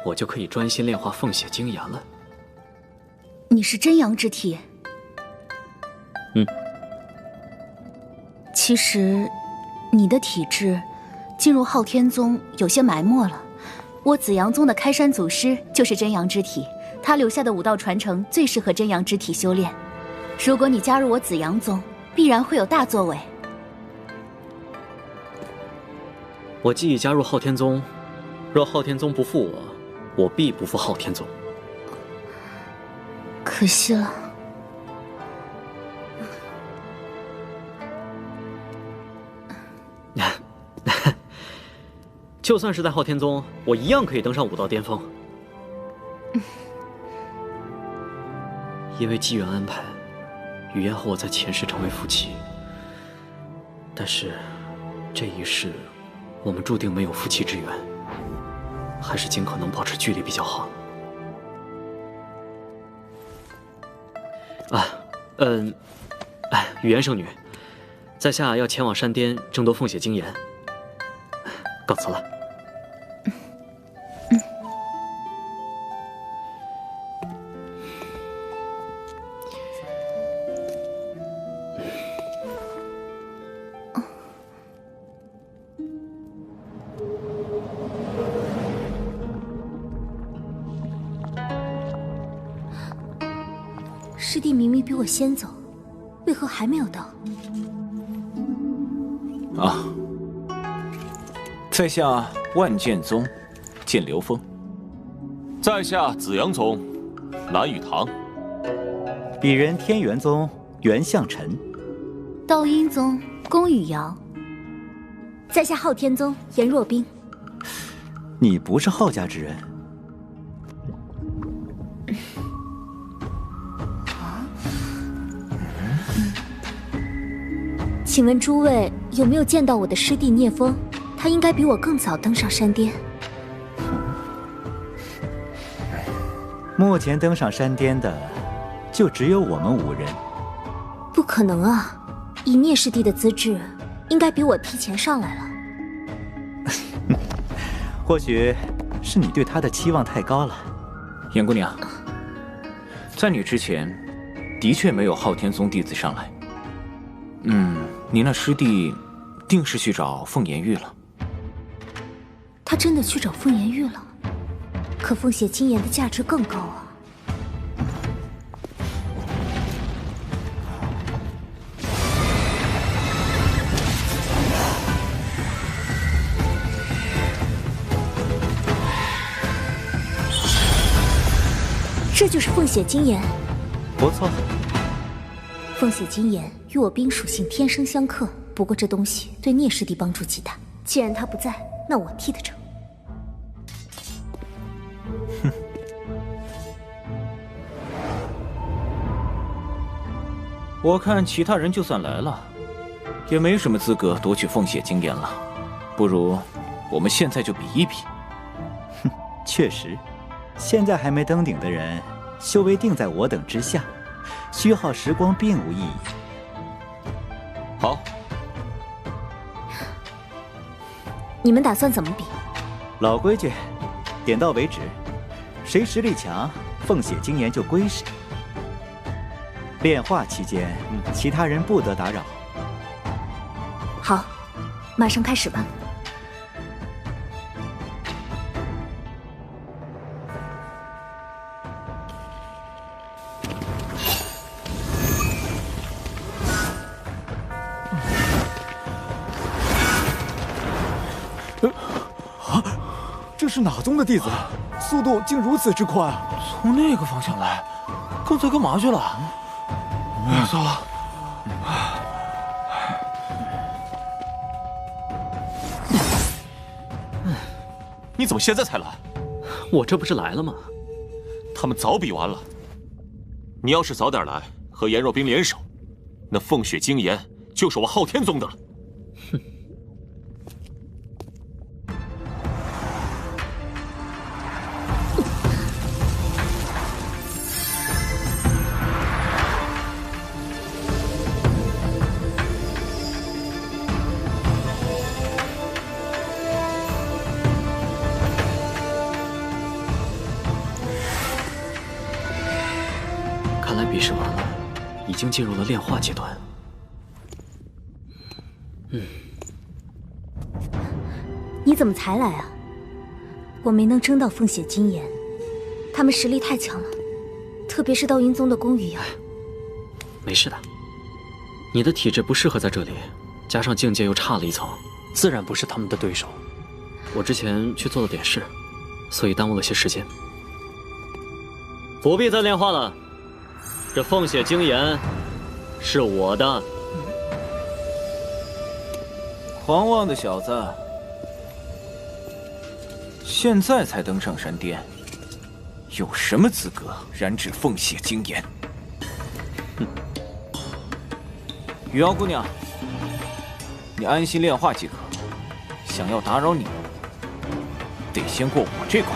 S10: 我就可以专心炼化凤血精炎了。
S7: 你是真阳之体？其实，你的体质进入昊天宗有些埋没了。我紫阳宗的开山祖师就是真阳之体，他留下的武道传承最适合真阳之体修炼。如果你加入我紫阳宗，必然会有大作为。
S10: 我既已加入昊天宗，若昊天宗不负我，我必不负昊天宗。
S7: 可惜了。
S10: 就算是在昊天宗，我一样可以登上武道巅峰。因为机缘安排，雨言和我在前世成为夫妻，但是这一世我们注定没有夫妻之缘，还是尽可能保持距离比较好。雨言圣女，在下要前往山巅争夺凤血精炎，告辞了。
S7: 师弟明明比我先走，为何还没有到？
S2: 在下万剑宗剑流峰，
S12: 在下紫阳宗蓝雨堂，
S8: 鄙人天元宗袁向晨，
S7: 道阴宗宫羽瑶，在下昊天宗颜若冰。
S8: 你不是昊家之人？
S7: 请问诸位有没有见到我的师弟聂风？他应该比我更早登上山巅。
S8: 目前登上山巅的，就只有我们5人。
S7: 不可能啊！以聂师弟的资质，应该比我提前上来了。
S8: 或许是你对他的期望太高了。
S2: 严姑娘，在你之前，的确没有昊天宗弟子上来。你那师弟定是去找凤颜玉了。
S7: 他真的去找凤颜玉了？可凤血金岩的价值更高啊！这就是凤血金岩，
S8: 不错。
S7: 凤血金岩与我冰属性天生相克，不过这东西对聂师弟帮助极大。既然他不在，那我替他争。
S2: 哼。我看其他人就算来了，也没什么资格夺取凤血金岩了。不如我们现在就比一比。
S8: 哼，确实。现在还没登顶的人，修为定在我等之下，虚耗时光并无意义。
S12: 好，
S7: 你们打算怎么比？
S8: 老规矩，点到为止，谁实力强，凤血金岩就归谁。炼化期间，其他人不得打扰。
S7: 好，马上开始吧。
S8: 这是哪宗的弟子？速度竟如此之快啊！
S2: 从那个方向来，刚才干嘛去了？糟了！
S5: 你怎么现在才来？
S10: 我这不是来了吗？
S5: 他们早比完了。你要是早点来，和颜若冰联手，那凤血晶岩就是我昊天宗的了。
S10: 哼。比试完了，已经进入了炼化阶段。
S7: 你怎么才来啊？我没能争到凤血金岩，他们实力太强了，特别是道阴宗的宫羽瑶。
S10: 没事的，你的体质不适合在这里，加上境界又差了一层，自然不是他们的对手。我之前去做了点事，所以耽误了些时间。不必再炼化了。这凤血晶岩是我的。
S2: 狂妄的小子，现在才登上山巅，有什么资格染指凤血晶岩？哼！雨瑶姑娘，你安心炼化即可。想要打扰你，得先过我这关。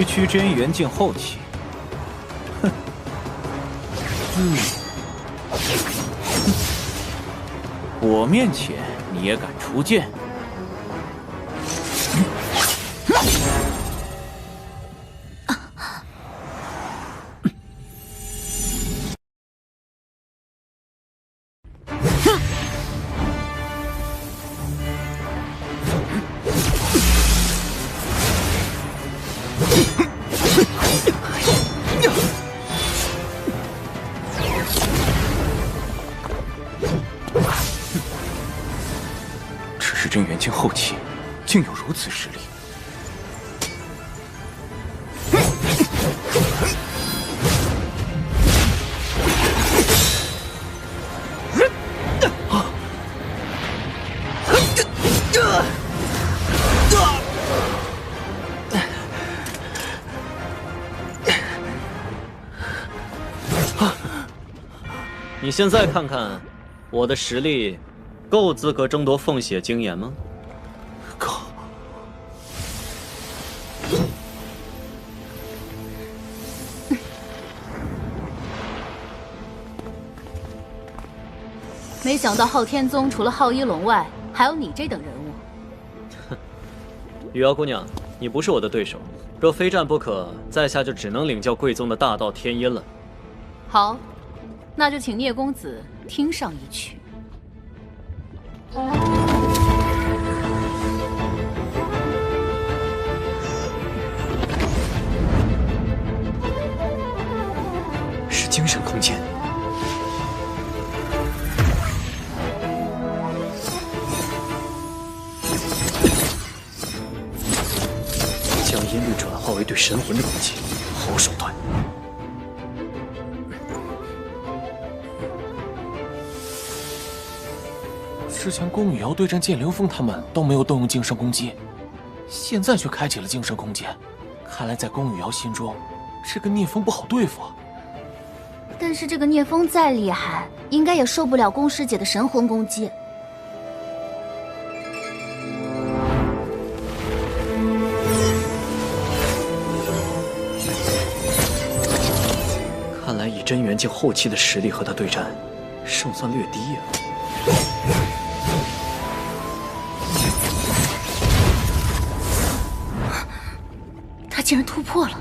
S2: 区真元境后期。我面前你也敢出剑？真元境后期，竟有如此实力。
S10: 你现在看看，我的实力。够资格争夺凤血晶岩吗？
S2: 够。
S11: 没想到昊天宗除了昊一龙外，还有你这等人物。
S10: 哼，雨瑶姑娘，你不是我的对手，若非战不可，在下就只能领教贵宗的大道天音了。
S11: 好，那就请聂公子听上一曲。
S10: 是精神空间。将音律转化为对神魂的攻击，好手段。
S12: 之前宫羽瑶对战剑流峰他们都没有动用精神攻击，现在却开启了精神空间。看来在宫羽瑶心中，这个聂风不好对付啊。
S7: 但是这个聂风再厉害，应该也受不了宫师姐的神魂攻击。
S10: 看来以真元境后期的实力和他对战，胜算略低呀。
S7: 他竟然突破了！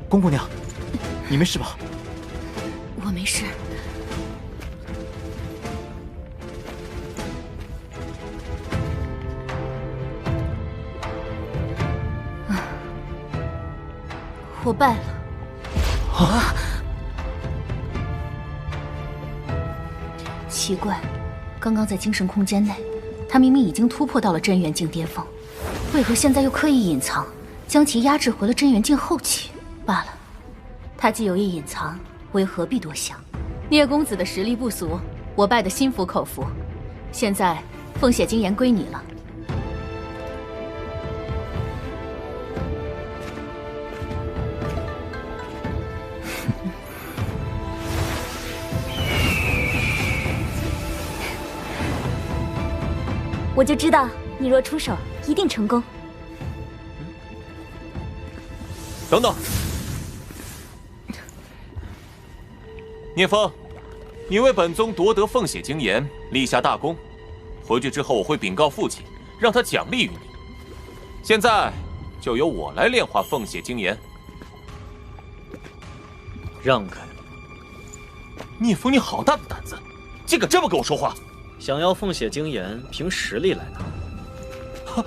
S8: 宫姑娘，你没事吧？
S7: 我没事。我败了。啊！奇怪，刚刚在精神空间内，他明明已经突破到了真元境巅峰，为何现在又刻意隐藏，将其压制回了真元境后期？罢了，他既有意隐藏，我又何必多想？
S11: 聂公子的实力不俗，我拜得心服口服。现在凤血精炎归你了。
S13: 我就知道，你若出手，一定成功。
S12: 等等，聂风，你为本宗夺得凤血精炎，立下大功。回去之后，我会禀告父亲，让他奖励于你。现在就由我来炼化凤血精炎。
S10: 让开！
S12: 聂风，你好大的胆子，竟敢这么跟我说话！
S10: 想要凤血精炎，凭实力来拿。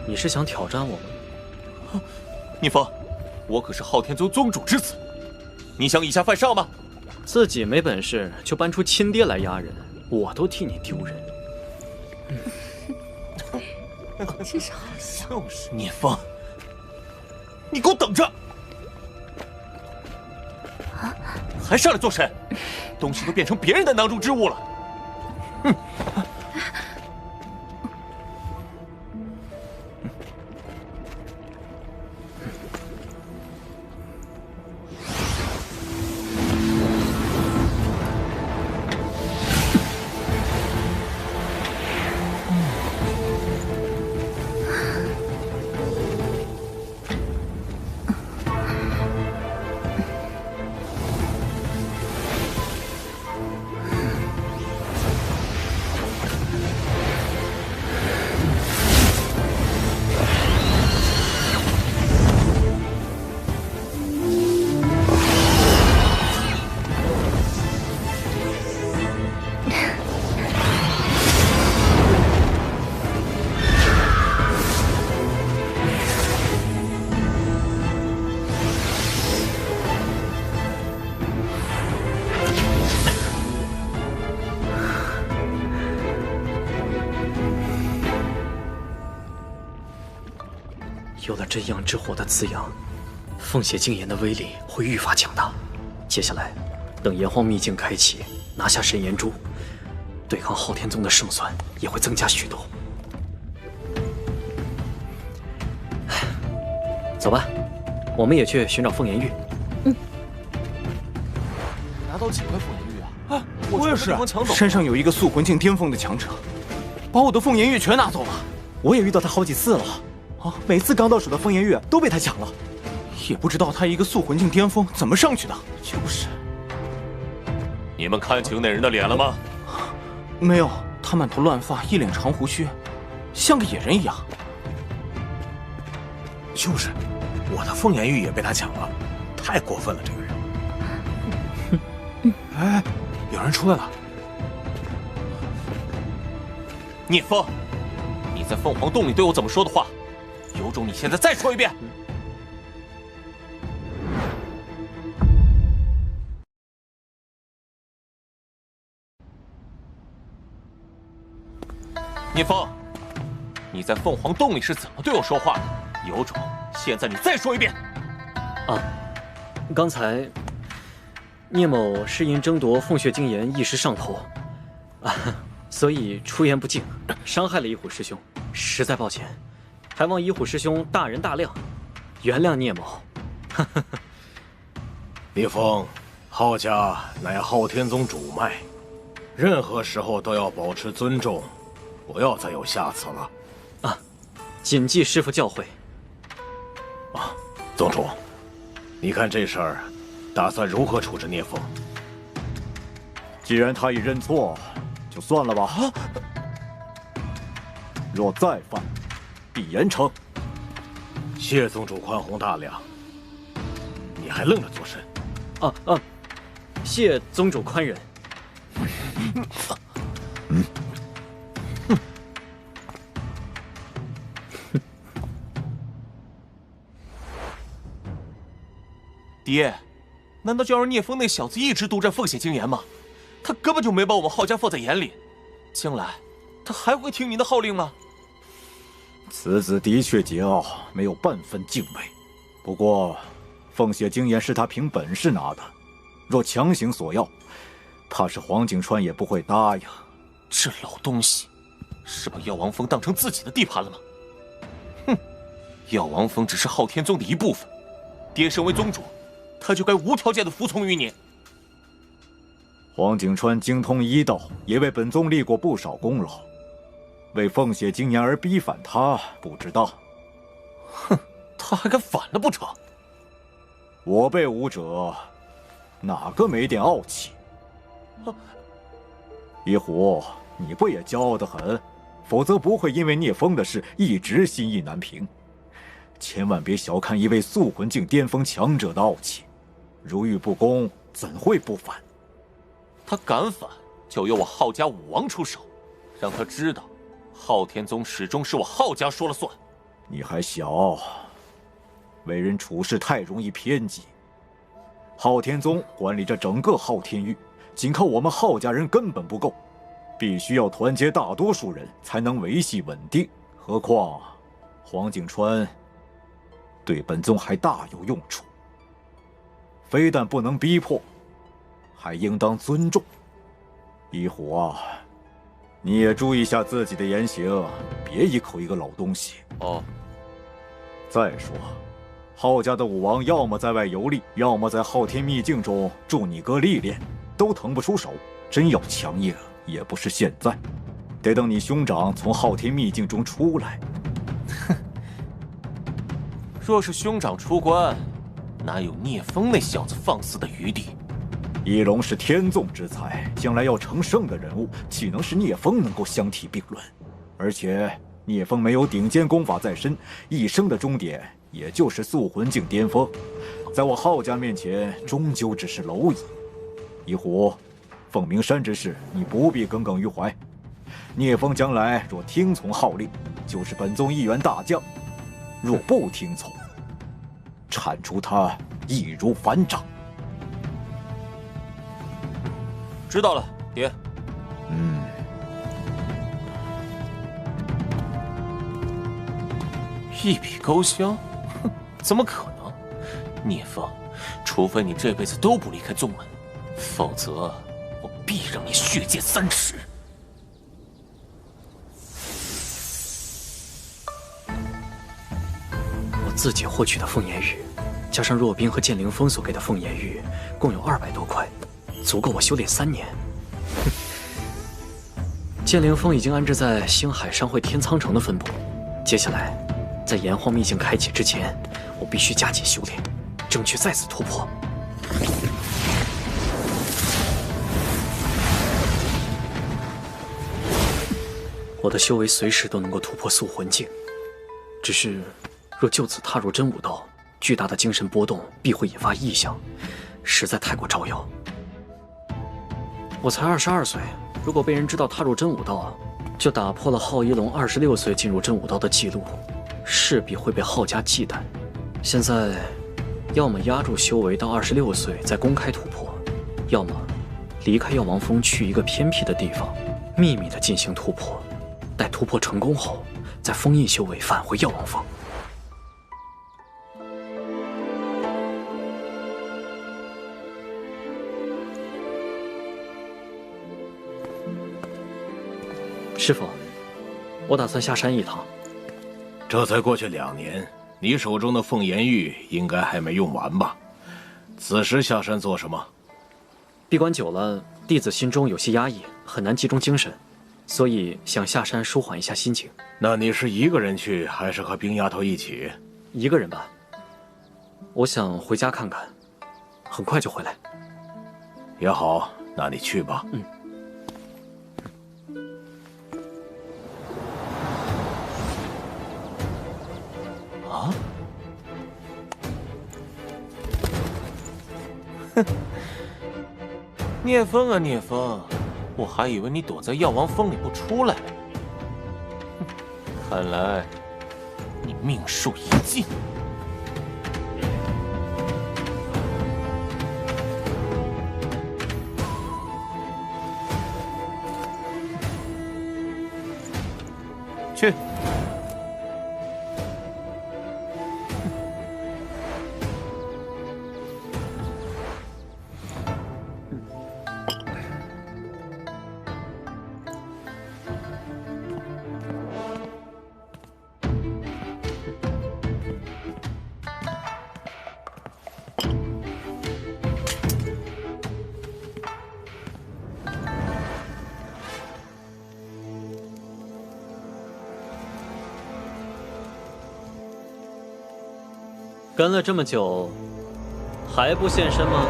S10: 你是想挑战我吗？
S12: 聂风，我可是昊天宗宗主之子，你想以下犯上吗？
S10: 自己没本事就搬出亲爹来压人，我都替你丢人。
S7: 真是好笑。
S12: 就是聂风，你给我等着！
S7: 啊！
S12: 还上来做甚？东西都变成别人的囊中之物了。哼！
S10: 有了真阳之火的滋养，凤血精炎的威力会愈发强大。接下来，等炎黄秘境开启，拿下神炎珠，对抗昊天宗的胜算也会增加许多。走吧，我们也去寻找凤颜玉。
S12: 拿到几块凤颜玉啊？啊，
S2: 我也是。
S12: 抢走。
S2: 山上有一个素魂境巅峰的强者，把我的凤颜玉全拿走了。
S8: 我也遇到他好几次了，每次刚到手的凤颜玉都被他抢了。
S2: 也不知道他一个素魂境巅峰怎么上去的。就是。
S12: 你们看清那人的脸了吗？
S2: 没有，他满头乱发，一脸长胡须，像个野人一样。
S3: 就是，我的凤颜玉也被他抢了，太过分了，这个人。
S2: 哎，有人出来了。
S12: 聂风，你在凤凰洞里对我怎么说的话？有种你现在再说一遍！聂风，你在凤凰洞里是怎么对我说话的？有种，现在你再说一遍！
S10: 啊，刚才聂某是因争夺凤血精岩一时上头，所以出言不敬，伤害了一虎师兄，实在抱歉，还望一虎师兄大人大量，原谅聂某。
S3: 聂风，浩家乃昊天宗主脉，任何时候都要保持尊重，不要再有下次了。
S10: 谨记师父教诲。
S3: 宗主，你看这事儿，打算如何处置聂风？
S9: 既然他已认错，就算了吧。若再犯，必严惩。
S3: 谢宗主宽宏大量，你还愣着做甚？
S10: 谢宗主宽仁。
S12: 爹，难道就要让聂风那小子一直独占凤血精岩吗？他根本就没把我们浩家放在眼里，将来他还会听您的号令吗？
S9: 此子的确桀骜，没有半分敬畏。不过，凤血精岩是他凭本事拿的，若强行索要，怕是黄景川也不会答应。
S12: 这老东西，是把药王峰当成自己的地盘了吗？哼，药王峰只是昊天宗的一部分，爹身为宗主，他就该无条件的服从于你。
S9: 黄景川精通医道，也为本宗立过不少功劳。为凤血精岩而逼反他，不知道。
S12: 哼，他还敢反了不成？
S9: 我辈武者，哪个没点傲气？一虎，你不也骄傲得很？否则不会因为聂风的事一直心意难平。千万别小看一位素魂境巅峰强者的傲气，如遇不公，怎会不反？
S12: 他敢反，就由我浩家武王出手，让他知道，昊天宗始终是我浩家说了算。
S9: 你还小，为人处事太容易偏激。昊天宗管理着整个昊天域，仅靠我们浩家人根本不够，必须要团结大多数人才能维系稳定。何况黄景川对本宗还大有用处，非但不能逼迫，还应当尊重。一虎啊，你也注意一下自己的言行，别一口一个老东西。再说，浩家的武王要么在外游历，要么在昊天秘境中助你哥历练，都腾不出手。真要强硬，也不是现在，得等你兄长从昊天秘境中出来。
S12: 哼，若是兄长出关，哪有聂风那小子放肆的余地？
S9: 翼龙是天纵之才，将来要成圣的人物，岂能是聂风能够相提并论？而且聂风没有顶尖功法在身，一生的终点也就是素魂境巅峰，在我浩家面前，终究只是蝼蚁。一虎，凤鸣山之事，你不必耿耿于怀。聂风将来若听从号令，就是本宗一员大将；若不听从，铲除他易如反掌。
S12: 知道了，爹。一笔勾销？哼，怎么可能？聂风，除非你这辈子都不离开宗门，否则我必让你血溅3尺。
S10: 我自己获取的凤炎玉，加上若冰和剑灵峰所给的凤炎玉，共有200多块，足够我修炼3年。剑灵峰已经安置在星海商会天苍城的分部，接下来，在炎黄秘境开启之前，我必须加紧修炼，争取再次突破。我的修为随时都能够突破素魂境，只是若就此踏入真武道，巨大的精神波动必会引发异象，实在太过招摇。我才22岁，如果被人知道踏入真武道，就打破了浩一龙26岁进入真武道的记录，势必会被浩家忌惮。现在，要么压住修为到26岁再公开突破，要么离开药王峰去一个偏僻的地方，秘密地进行突破。待突破成功后，再封印修为，返回药王峰。师傅，我打算下山一趟。
S3: 这才过去2年，你手中的凤炎玉应该还没用完吧？此时下山做什么？
S10: 闭关久了，弟子心中有些压抑，很难集中精神。所以想下山舒缓一下心情。
S3: 那你是一个人去，还是和冰丫头一起？
S10: 一个人吧。我想回家看看，很快就回来。
S3: 也好，那你去吧。
S12: 啊？哼，聂风啊，聂风。我还以为你躲在药王峰里不出来，看来你命数已尽。去。
S10: 跟了这么久，还不现身吗？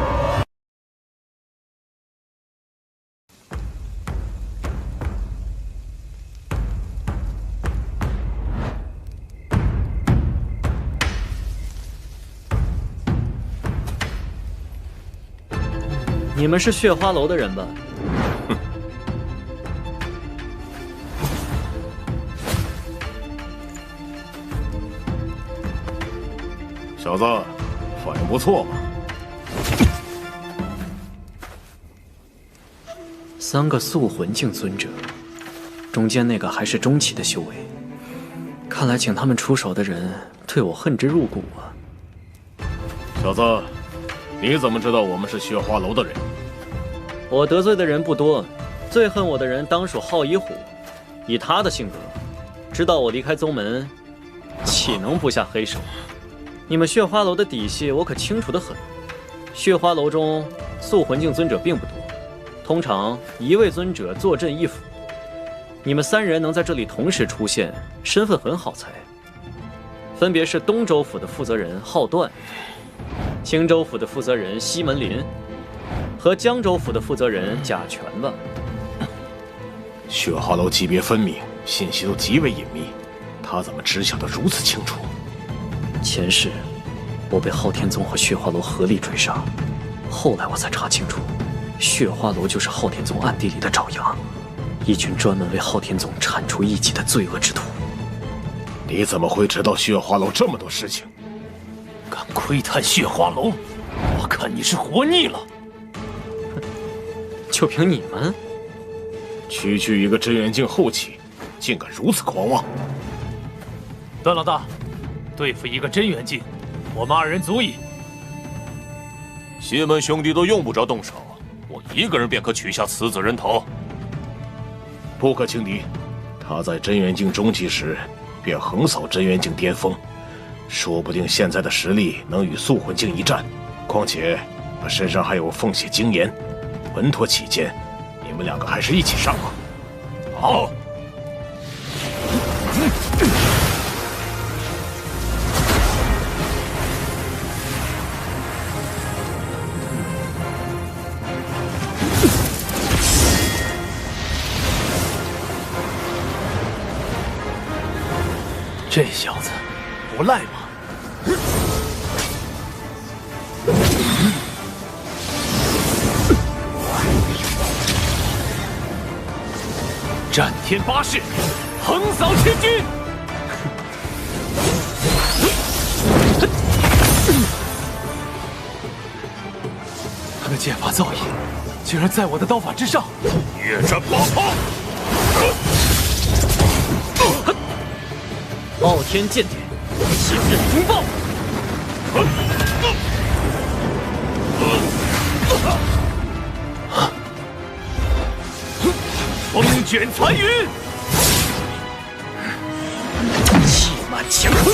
S10: 你们是血花楼的人吧？
S3: 小子，反应不错嘛。
S10: 3个素魂境尊者，中间那个还是中期的修为。看来请他们出手的人对我恨之入骨啊！
S3: 小子，你怎么知道我们是血花楼的人？
S10: 我得罪的人不多，最恨我的人当属浩一虎。以他的性格，知道我离开宗门，岂能不下黑手？你们血花楼的底细我可清楚得很。血花楼中素魂境尊者并不多，通常1位尊者坐镇一府。你们3人能在这里同时出现，身份很好才。分别是东州府的负责人浩段，青州府的负责人西门林，和江州府的负责人贾全吧。
S3: 血花楼级别分明，信息都极为隐秘，他怎么知晓得如此清楚？
S10: 前世，我被昊天宗和血花楼合力追杀，后来我才查清楚，血花楼就是昊天宗暗地里的爪牙，一群专门为昊天宗铲除异己的罪恶之徒。
S3: 你怎么会知道血花楼这么多事情？
S5: 敢窥探血花楼，我看你是活腻了。
S10: 就凭你们？
S3: 区区一个真元境后期，竟敢如此狂妄！
S6: 段老大，对付一个真元境，我们2人足矣。
S12: 西门兄弟都用不着动手，我一个人便可取下此子人头。
S3: 不可轻敌，他在真元境中期时便横扫真元境巅峰，说不定现在的实力能与素魂境一战。况且他身上还有凤血精炎，稳妥起见，你们两个还是一起上吧。好。
S6: 这小子不赖嘛！战天八式，横扫千军！他的剑法造诣，竟然在我的刀法之上！
S3: 越战八方！
S10: 傲天剑典，今日风暴！
S6: 风卷残云，
S10: 气满乾坤。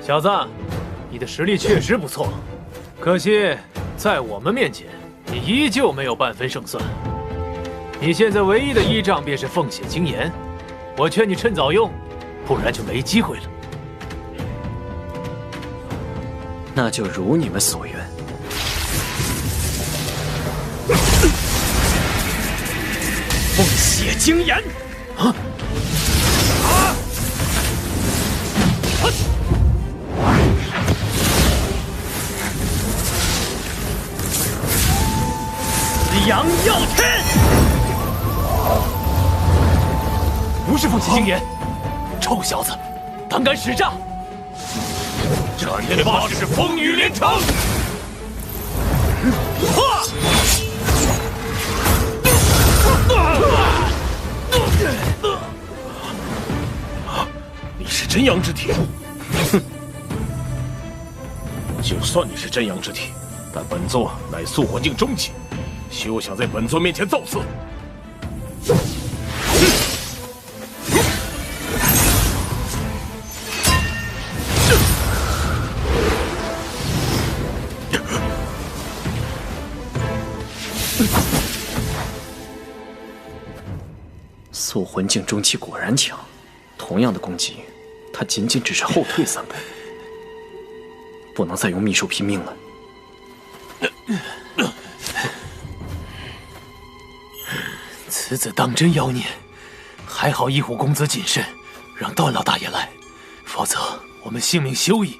S6: 小子，你的实力确实不错，可惜在我们面前，你依旧没有半分胜算。你现在唯一的依仗便是凤血精炎，我劝你趁早用，不然就没机会了。
S10: 那就如你们所愿。凤血精炎！啊！阳耀天，
S6: 不是凤血精炎！臭小子，胆敢使诈！
S3: 战天八式风雨连城！你是真阳之体？哼！就算你是真阳之体，但本座乃素魂境中期。休想在本座面前造次！
S10: 素魂境中期果然强，同样的攻击，他仅仅只是后退3步，不能再用秘术拼命了。
S6: 此子当真妖孽，还好一虎公子谨慎，让段老大爷来，否则我们性命休矣。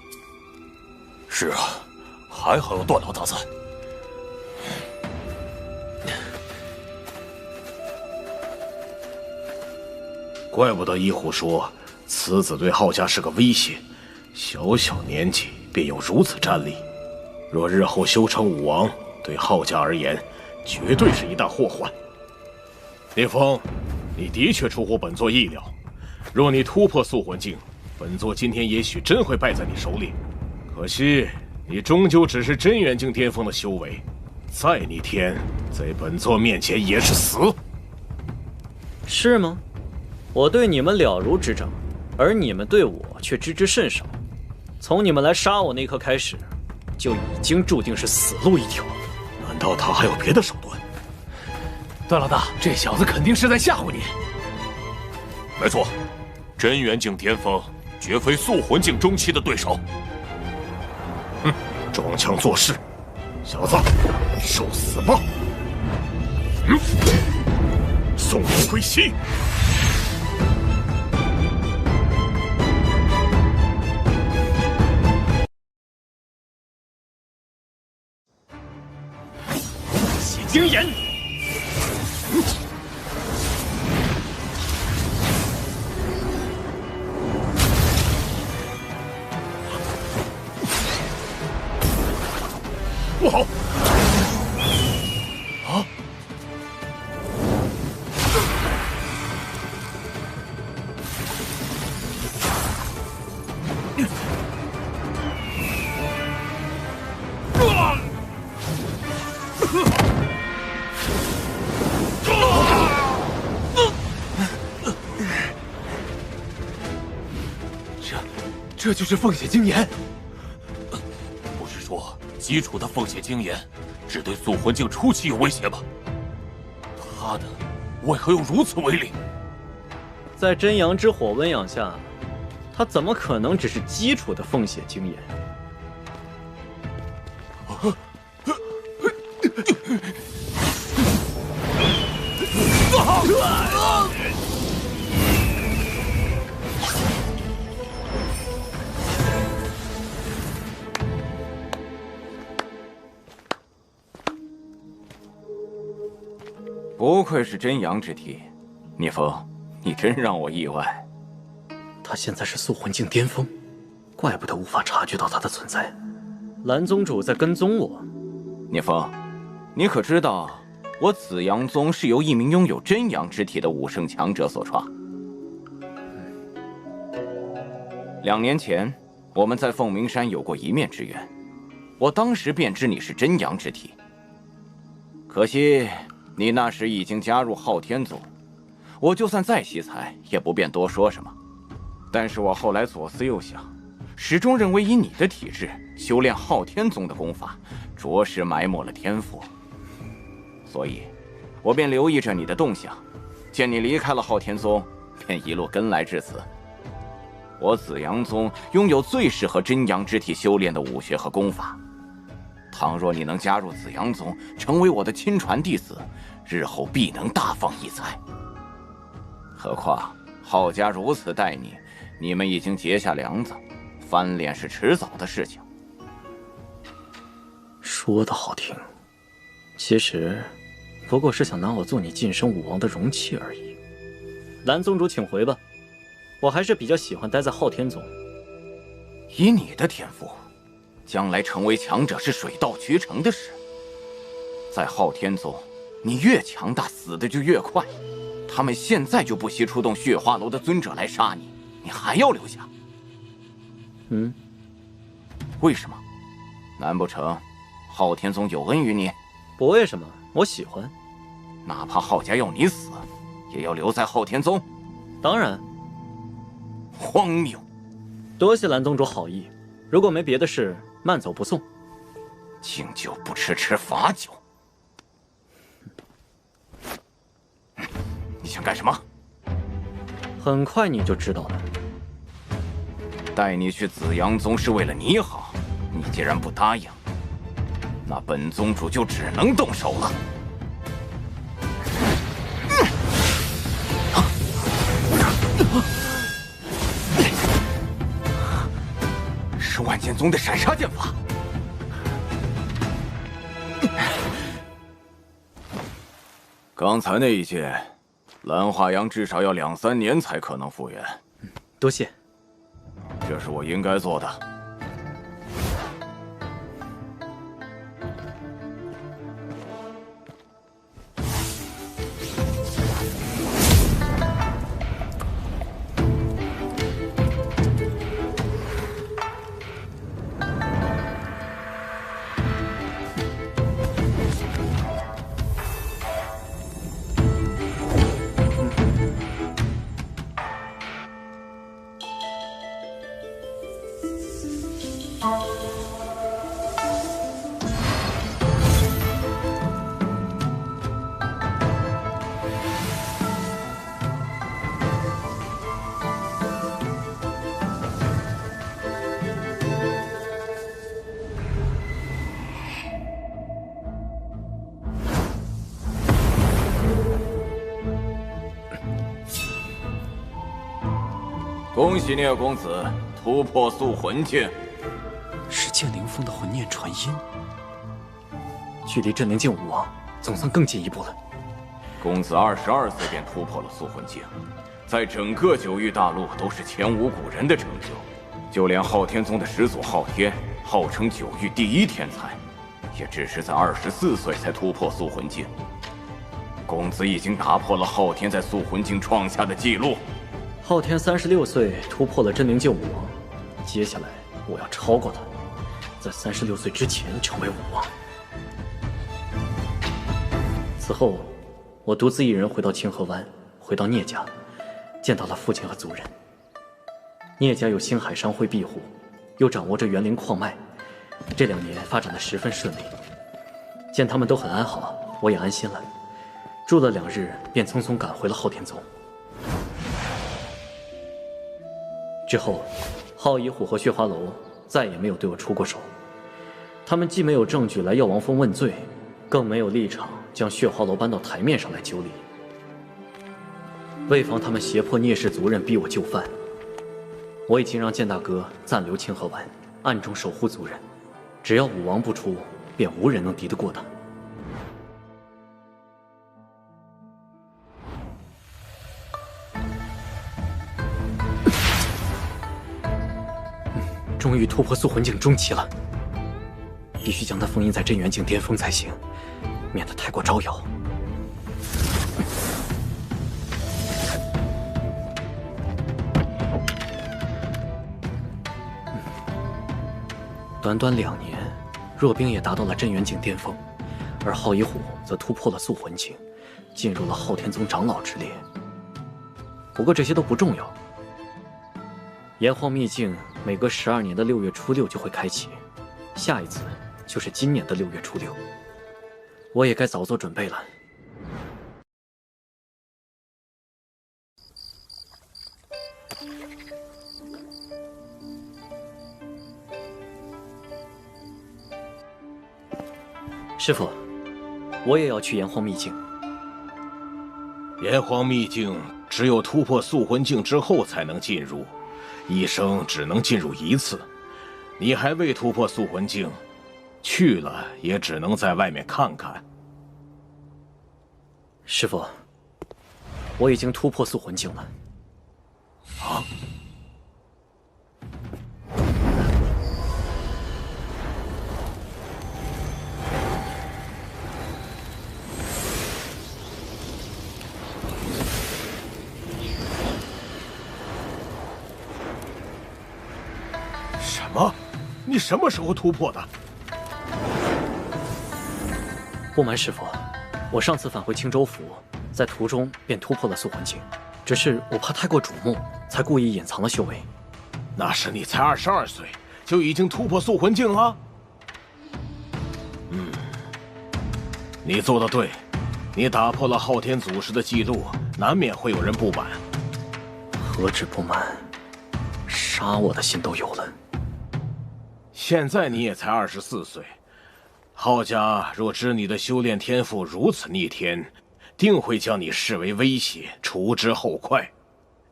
S3: 是啊，还好有段老大在。怪不得一虎说此子对浩家是个威胁，小小年纪便有如此战力，若日后修成武王，对浩家而言，绝对是一大祸患。聂风，你的确出乎本座意料。若你突破素魂境，本座今天也许真会败在你手里。可惜，你终究只是真元境巅峰的修为，再逆天，在本座面前也是死。
S10: 是吗？我对你们了如指掌，而你们对我却知之甚少。从你们来杀我那刻开始，就已经注定是死路一条。
S3: 难道他还有别的手段？
S6: 段老大，这小子肯定是在吓唬你。
S12: 没错，真元境巅峰绝非素魂境中期的对手。
S3: 哼，装腔作势，小子，受死吧！送你归西。
S10: 血精炎。
S6: 这就是凤血精炎。
S12: 不是说基础的凤血精炎只对塑魂境初期有威胁吗？他的为何又如此威力？
S10: 在真阳之火温养下，他怎么可能只是基础的凤血精炎？
S2: 不愧是真阳之体，聂风，你真让我意外。
S10: 他现在是塑魂境巅峰，怪不得无法察觉到他的存在。蓝宗主在跟踪我。
S2: 聂风，你可知道我紫阳宗是由一名拥有真阳之体的武圣强者所创？2年前，我们在凤鸣山有过一面之缘，我当时便知你是真阳之体。可惜你那时已经加入昊天宗，我就算再惜才，也不便多说什么。但是我后来左思右想，始终认为以你的体质，修炼昊天宗的功法，着实埋没了天赋。所以，我便留意着你的动向，见你离开了昊天宗，便一路跟来至此。我紫阳宗拥有最适合真阳之体修炼的武学和功法。倘若你能加入紫阳宗，成为我的亲传弟子，日后必能大放异彩。何况昊家如此待你，你们已经结下梁子，翻脸是迟早的事情。
S10: 说的好听，其实不过是想拿我做你晋升武王的容器而已。蓝宗主请回吧，我还是比较喜欢待在昊天宗。
S2: 以你的天赋，将来成为强者是水到渠成的事。在昊天宗，你越强大，死的就越快。他们现在就不惜出动血花楼的尊者来杀你，你还要留下？为什么？难不成昊天宗有恩于你？
S10: 不为什么，我喜欢。
S2: 哪怕昊家要你死，也要留在昊天宗？
S10: 当然。
S2: 荒谬！
S10: 多谢蓝宗主好意，如果没别的事，慢走不送。
S2: 敬酒不吃吃罚酒。你想干什么？
S10: 很快你就知道了。
S2: 带你去紫阳宗是为了你好，你既然不答应，那本宗主就只能动手了。是万剑宗的闪杀剑法。刚才那一剑，蓝华阳至少要2、3年才可能复原。
S10: 多谢。
S2: 这是我应该做的。恭喜聂公子突破塑魂境，
S10: 是剑灵峰的魂念传音，距离真灵境武王总算更进一步了。
S2: 公子22岁便突破了塑魂境，在整个九域大陆都是前无古人的成就，就连昊天宗的始祖昊天，号称九域第1天才，也只是在24岁才突破塑魂境。公子已经打破了昊天在塑魂境创下的纪录。
S10: 昊天36岁突破了真灵境武王，接下来我要超过他，在36岁之前成为武王。此后，我独自一人回到清河湾，回到聂家，见到了父亲和族人。聂家有星海商会庇护，又掌握着园林矿脉，这2年发展的十分顺利。见他们都很安好，我也安心了。住了2日，便匆匆赶回了昊天宗。之后，昊夷虎和血花楼再也没有对我出过手。他们既没有证据来药王峰问罪，更没有立场将血花楼搬到台面上来纠理。为防他们胁迫聂氏族人逼我就范，我已经让剑大哥暂留清河湾，暗中守护族人。只要武王不出，便无人能敌得过他。终于突破宿魂境中期了，必须将它封印在镇元境巅峰才行，免得太过招摇。短短2年，若冰也达到了镇元境巅峰，而昊夷虎则突破了宿魂境，进入了昊天宗长老之列。不过这些都不重要。炎黄秘境每隔12年的6月初6就会开启，下一次就是今年的6月初6。我也该早做准备了。师父，我也要去炎黄秘境。
S3: 炎黄秘境只有突破宿魂境之后才能进入，一生只能进入1次。你还未突破宿魂境，去了也只能在外面看看。
S10: 师父，我已经突破宿魂境了。
S3: 啊！什么？你什么时候突破的？
S10: 不瞒师父，我上次返回青州府，在途中便突破了宿魂境，只是我怕太过瞩目，才故意隐藏了修为。
S3: 那时你才22岁，就已经突破宿魂境了？你做得对，你打破了昊天祖师的记录，难免会有人不满。
S10: 何止不满，杀我的心都有了。
S3: 现在你也才24岁，昊家若知你的修炼天赋如此逆天，定会将你视为威胁，除之后快。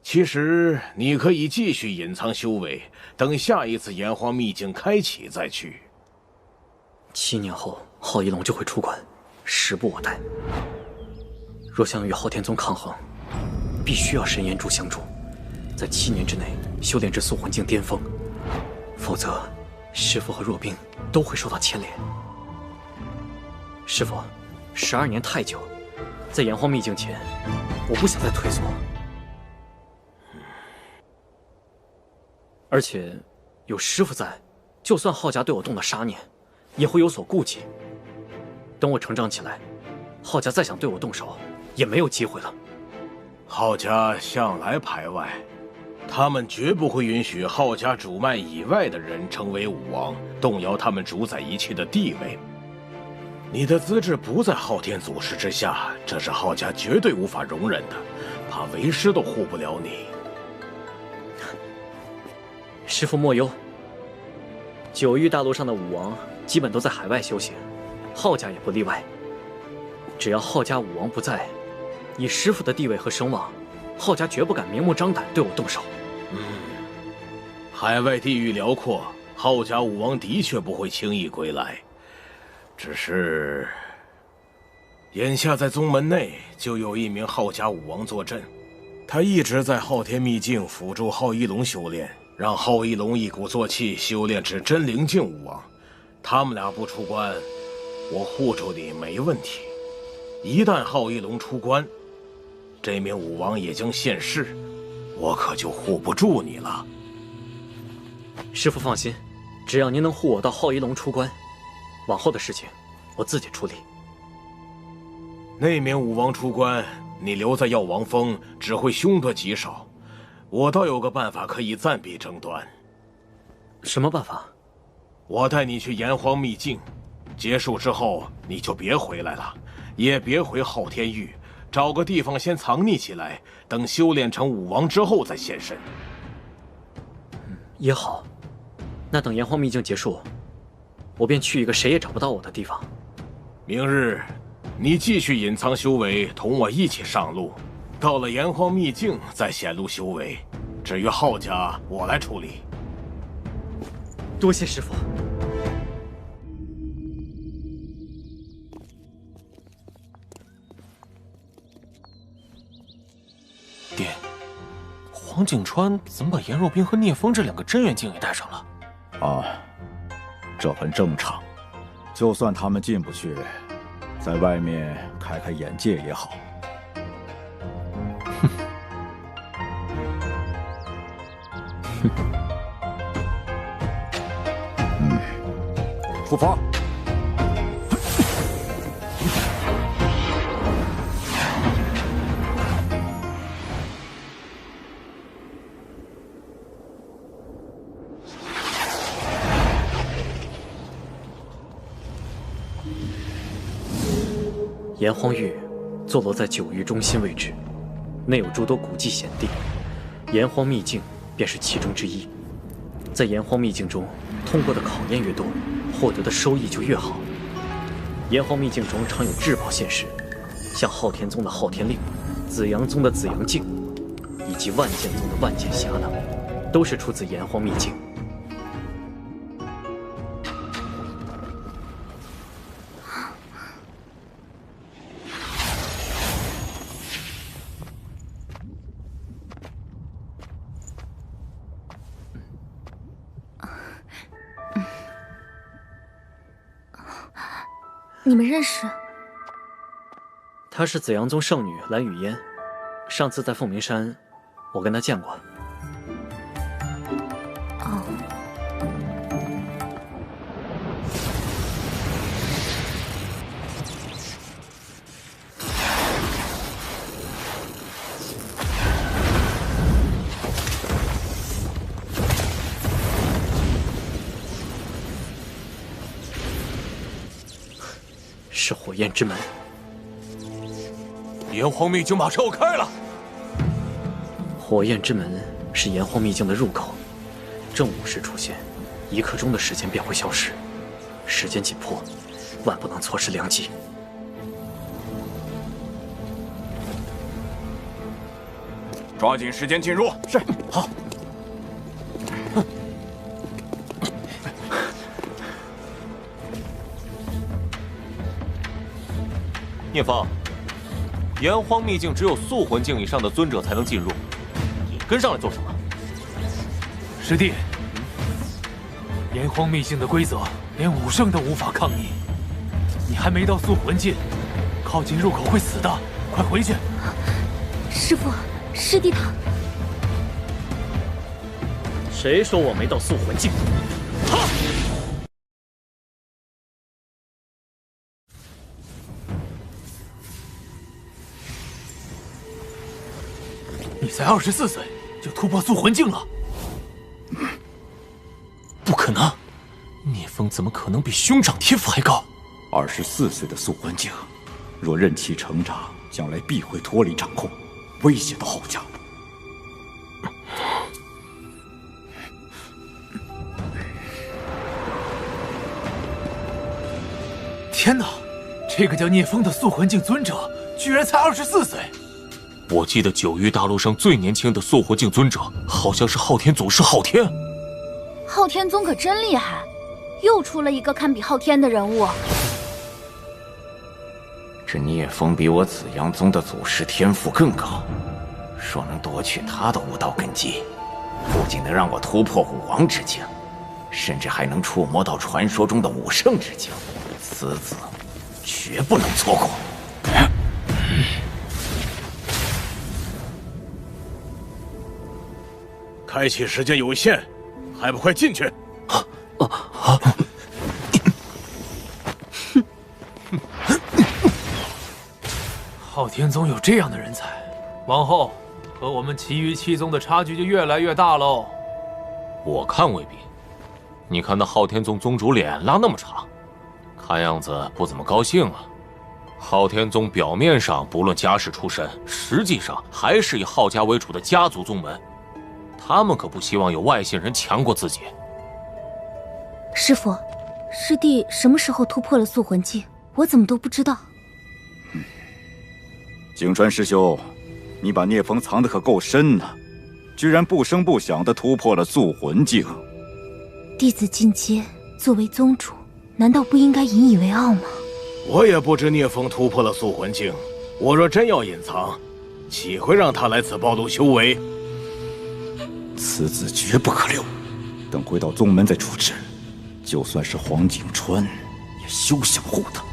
S3: 其实你可以继续隐藏修为，等下一次炎黄秘境开启再去。
S10: 7年后，昊夷龙就会出关，时不我待。若想与昊天宗抗衡，必须要神岩珠相助，在7年之内修炼至宿魂境巅峰，否则师父和若冰都会受到牵连。师父，12年太久，在炎黄秘境前，我不想再退缩。而且有师父在，就算昊家对我动了杀念，也会有所顾忌。等我成长起来，昊家再想对我动手，也没有机会了。
S3: 昊家向来排外，他们绝不会允许昊家主脉以外的人成为武王，动摇他们主宰一切的地位。你的资质不在昊天祖师之下，这是昊家绝对无法容忍的，怕为师都护不了你。
S10: 师父莫忧，9域大陆上的武王基本都在海外修行，昊家也不例外。只要昊家武王不在，以师父的地位和声望，昊家绝不敢明目张胆对我动手。
S3: 海外地域辽阔，昊家武王的确不会轻易归来。只是，眼下在宗门内就有一名昊家武王坐镇，他一直在昊天秘境辅助昊夷龙修炼，让昊夷龙一鼓作气修炼至真灵境武王。他们俩不出关，我护住你没问题。一旦昊夷龙出关，这名武王也将现世，我可就护不住你了。
S10: 师父放心，只要您能护我到昊夷龙出关，往后的事情我自己处理。
S3: 那名武王出关，你留在药王峰只会凶多吉少，我倒有个办法可以暂避争端。
S10: 什么办法？
S3: 我带你去炎黄秘境，结束之后你就别回来了，也别回昊天域，找个地方先藏匿起来，等修炼成武王之后再现身。
S10: 也好，那等炎黄秘境结束，我便去一个谁也找不到我的地方。
S3: 明日，你继续隐藏修为，同我一起上路。到了炎黄秘境再显露修为。至于浩家，我来处理。
S10: 多谢师父。
S12: 爹，黄景川怎么把颜若冰和聂风这2个真元境也带上了？
S9: 啊，这很正常。就算他们进不去，在外面开开眼界也好。出发！
S10: 炎黄域坐落在9域中心位置，内有诸多古迹险地，炎黄秘境便是其中之一。在炎黄秘境中，通过的考验越多，获得的收益就越好。炎黄秘境中常有至宝现世，像昊天宗的昊天令、紫阳宗的紫阳镜，以及万剑宗的万剑匣等，都是出自炎黄秘境。
S7: 你们认识？
S10: 她是紫阳宗圣女蓝雨嫣，上次在凤鸣山，我跟她见过。
S7: 哦，
S10: 是火焰之门。
S12: 炎黄秘境马上要开了。
S10: 火焰之门是炎黄秘境的入口，正午时出现，1刻钟的时间便会消失。时间紧迫，万不能错失良机。
S4: 抓紧时间进入。
S8: 是，好。
S12: 聂风，炎黄秘境只有素魂境以上的尊者才能进入，你跟上来做什么？
S6: 师弟，炎黄秘境的规则连武圣都无法抗逆，你还没到素魂境，靠近入口会死的，快回去！
S7: 师父，师弟他……
S10: 谁说我没到素魂境？哈！
S6: 你才24岁就突破素魂境了？不可能！
S12: 聂风怎么可能比兄长天赋还高
S9: ？24岁的素魂境，若任其成长，将来必会脱离掌控，威胁到浩家。
S6: 天哪，这个叫聂风的素魂境尊者，居然才24岁！
S12: 我记得9域大陆上最年轻的素魂境尊者，好像是昊天祖师昊天。
S7: 昊天宗可真厉害，又出了一个堪比昊天的人物。
S2: 这聂风比我紫阳宗的祖师天赋更高，若能夺取他的武道根基，不仅能让我突破武王之境，甚至还能触摸到传说中的武圣之境。此子绝不能错过。
S3: 开启时间有限，还不快进去！
S6: 昊天宗有这样的人才，往后和我们其余7宗的差距就越来越大喽。
S12: 我看未必。你看那昊天宗宗主脸拉那么长，看样子不怎么高兴啊。昊天宗表面上不论家世出身，实际上还是以昊家为主的家族宗门。他们可不希望有外姓人强过自己。
S13: 师父，师弟什么时候突破了塑魂境？我怎么都不知道。
S9: 景川师兄，你把聂风藏得可够深呢，居然不声不响地突破了塑魂境。
S13: 弟子进阶，作为宗主，难道不应该引以为傲吗？
S3: 我也不知聂风突破了塑魂境，我若真要隐藏，岂会让他来此暴露修为？
S9: 此子绝不可留，等回到宗门再处置。就算是黄景川，也休想护他。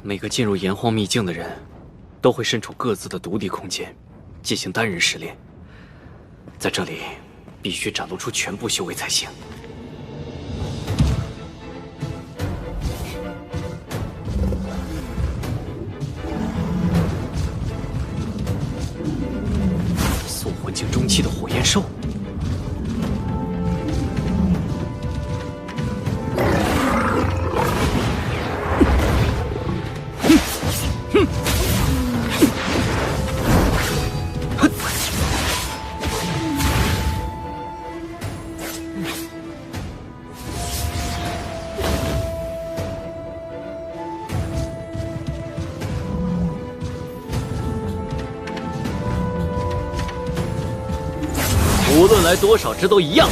S10: 每个进入炎荒秘境的人，都会身处各自的独立空间，进行单人试炼。在这里，必须展露出全部修为才行。塑魂境中期的火焰兽。无论来多少只都一样。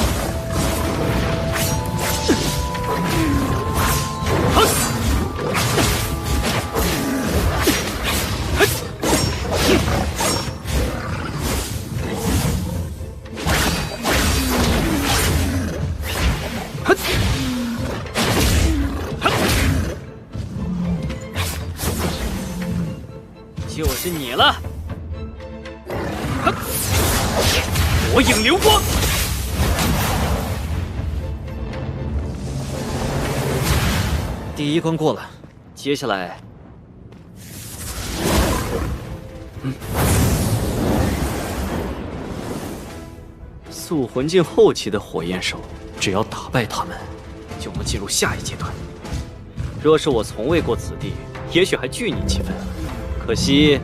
S10: 就是你了。火影流光，第一关过了，接下来，塑魂境后期的火焰兽，只要打败他们，就能进入下一阶段。若是我从未过此地，也许还惧你几分，可惜，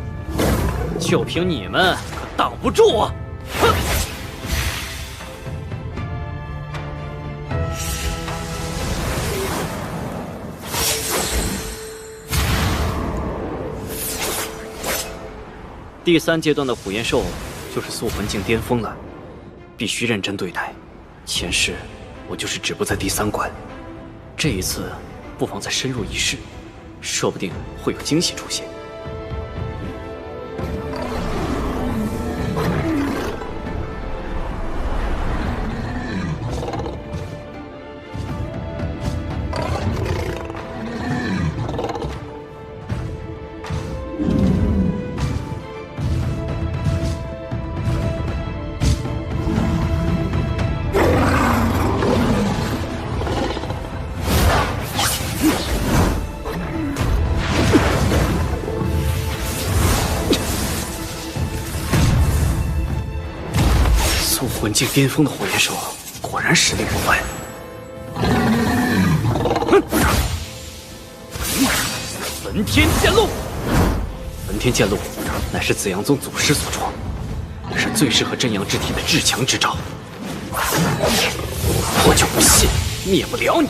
S10: 就凭你们可挡不住我。哼！第3阶段的火焰兽就是塑魂境巅峰了，必须认真对待。前世我就是止步在第3关，这一次不妨再深入一试，说不定会有惊喜出现。魂境巅峰的火焰兽，果然实力不凡。焚天剑路，焚天剑路乃是紫阳宗祖师所创，是最适合真阳之体的至强之招。我就不信灭不了你。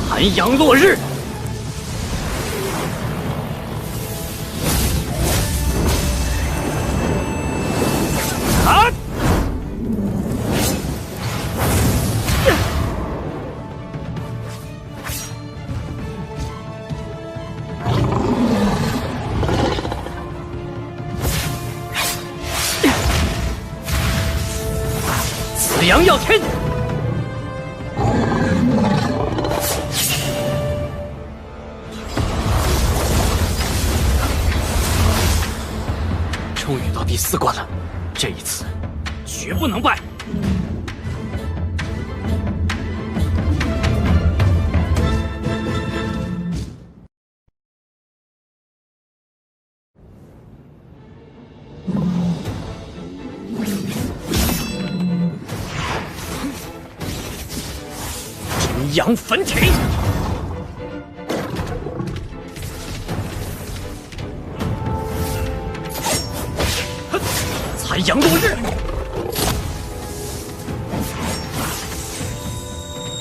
S10: 残阳落日，啊！紫阳耀天。终于到第4关了，这一次绝不能败。真阳焚体。残阳落日，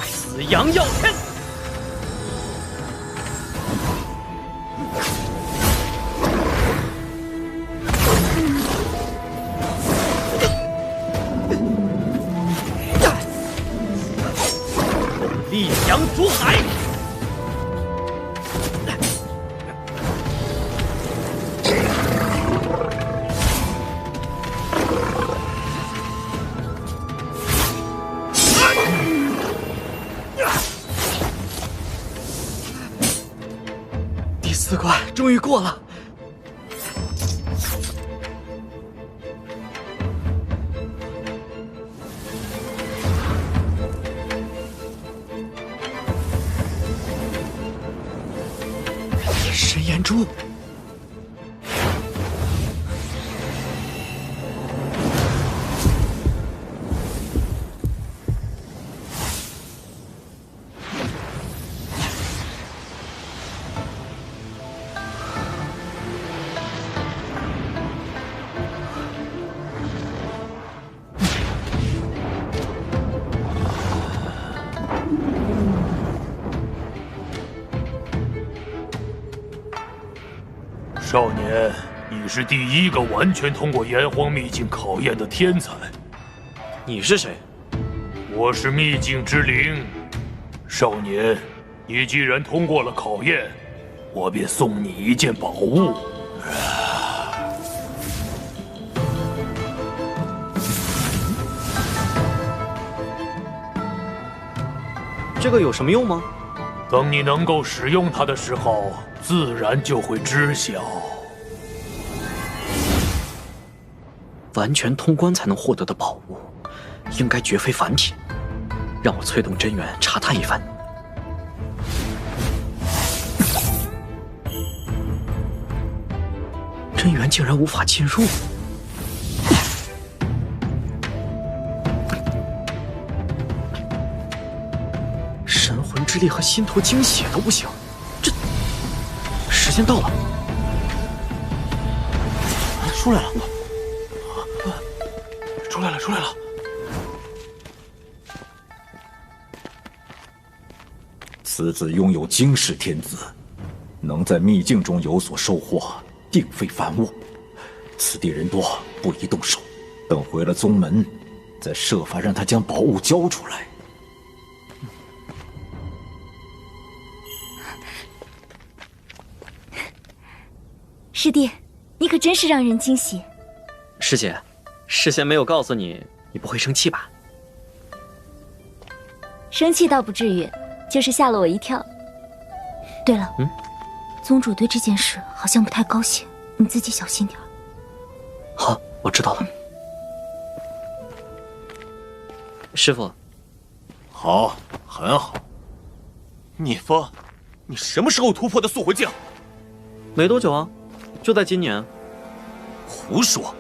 S10: 紫阳耀天，烈阳逐海。4关终于过了，神眼珠。
S6: 少年，你是第1个完全通过炎黄秘境考验的天才。
S10: 你是谁？
S6: 我是秘境之灵。少年，你既然通过了考验，我便送你一件宝物。
S10: 这个有什么用吗？
S6: 等你能够使用它的时候，自然就会知晓。
S10: 完全通关才能获得的宝物，应该绝非凡品。让我催动真元查探一番。真元竟然无法进入。神魂之力和心头精血都不行，这时间到了。
S8: 出来了，
S10: 出来了！
S9: 此子拥有惊世天资，能在秘境中有所收获，定非凡物。此地人多，不宜动手。等回了宗门，再设法让他将宝物交出来。
S13: 师弟，你可真是让人惊喜。
S10: 师姐，事先没有告诉你，你不会生气吧？
S13: 生气倒不至于，就是吓了我一跳。对了，宗主对这件事好像不太高兴，你自己小心点。
S10: 好，我知道了。师傅，
S3: 好，很好。
S12: 聂风，你什么时候突破的塑魂境？
S10: 没多久啊，就在今年。
S12: 胡说！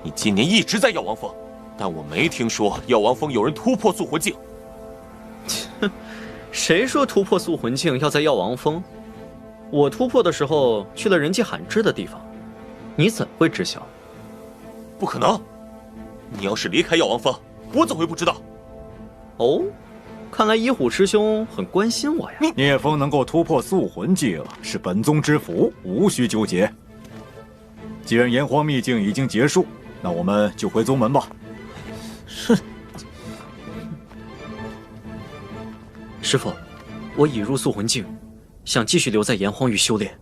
S12: 你今年一直在药王峰，但我没听说药王峰有人突破塑魂境。
S10: 谁说突破塑魂境要在药王峰？我突破的时候去了人迹罕至的地方，你怎会知晓？
S12: 不可能！你要是离开药王峰，我怎会不知道？
S10: 哦，看来一虎师兄很关心我呀。
S9: 聂风能够突破塑魂境是本宗之福，无需纠结。既然炎黄秘境已经结束，那我们就回宗门吧。
S10: 是。师父，我已入塑魂境，想继续留在炎黄域修炼。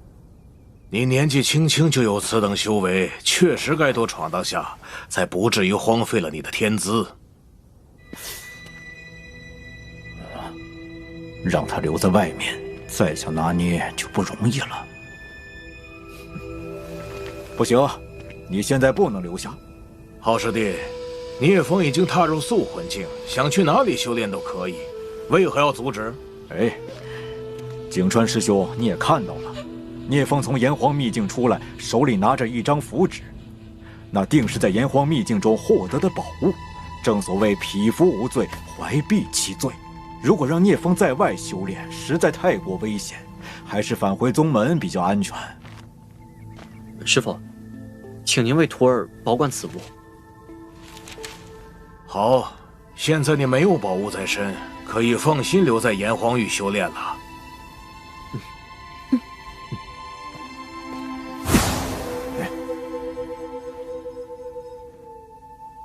S3: 你年纪轻轻就有此等修为，确实该多闯荡下，才不至于荒废了你的天资。
S9: 让他留在外面，再想拿捏就不容易了。不行，你现在不能留下。
S3: 好师弟，聂风已经踏入素魂境，想去哪里修炼都可以，为何要阻止？
S9: 哎，景川师兄，你也看到了，聂风从炎黄秘境出来，手里拿着一张符纸，那定是在炎黄秘境中获得的宝物。正所谓匹夫无罪，怀璧其罪。如果让聂风在外修炼，实在太过危险，还是返回宗门比较安全。
S10: 师傅，请您为徒儿保管此物。
S3: 好，现在你没有宝物在身，可以放心留在炎黄域修炼了。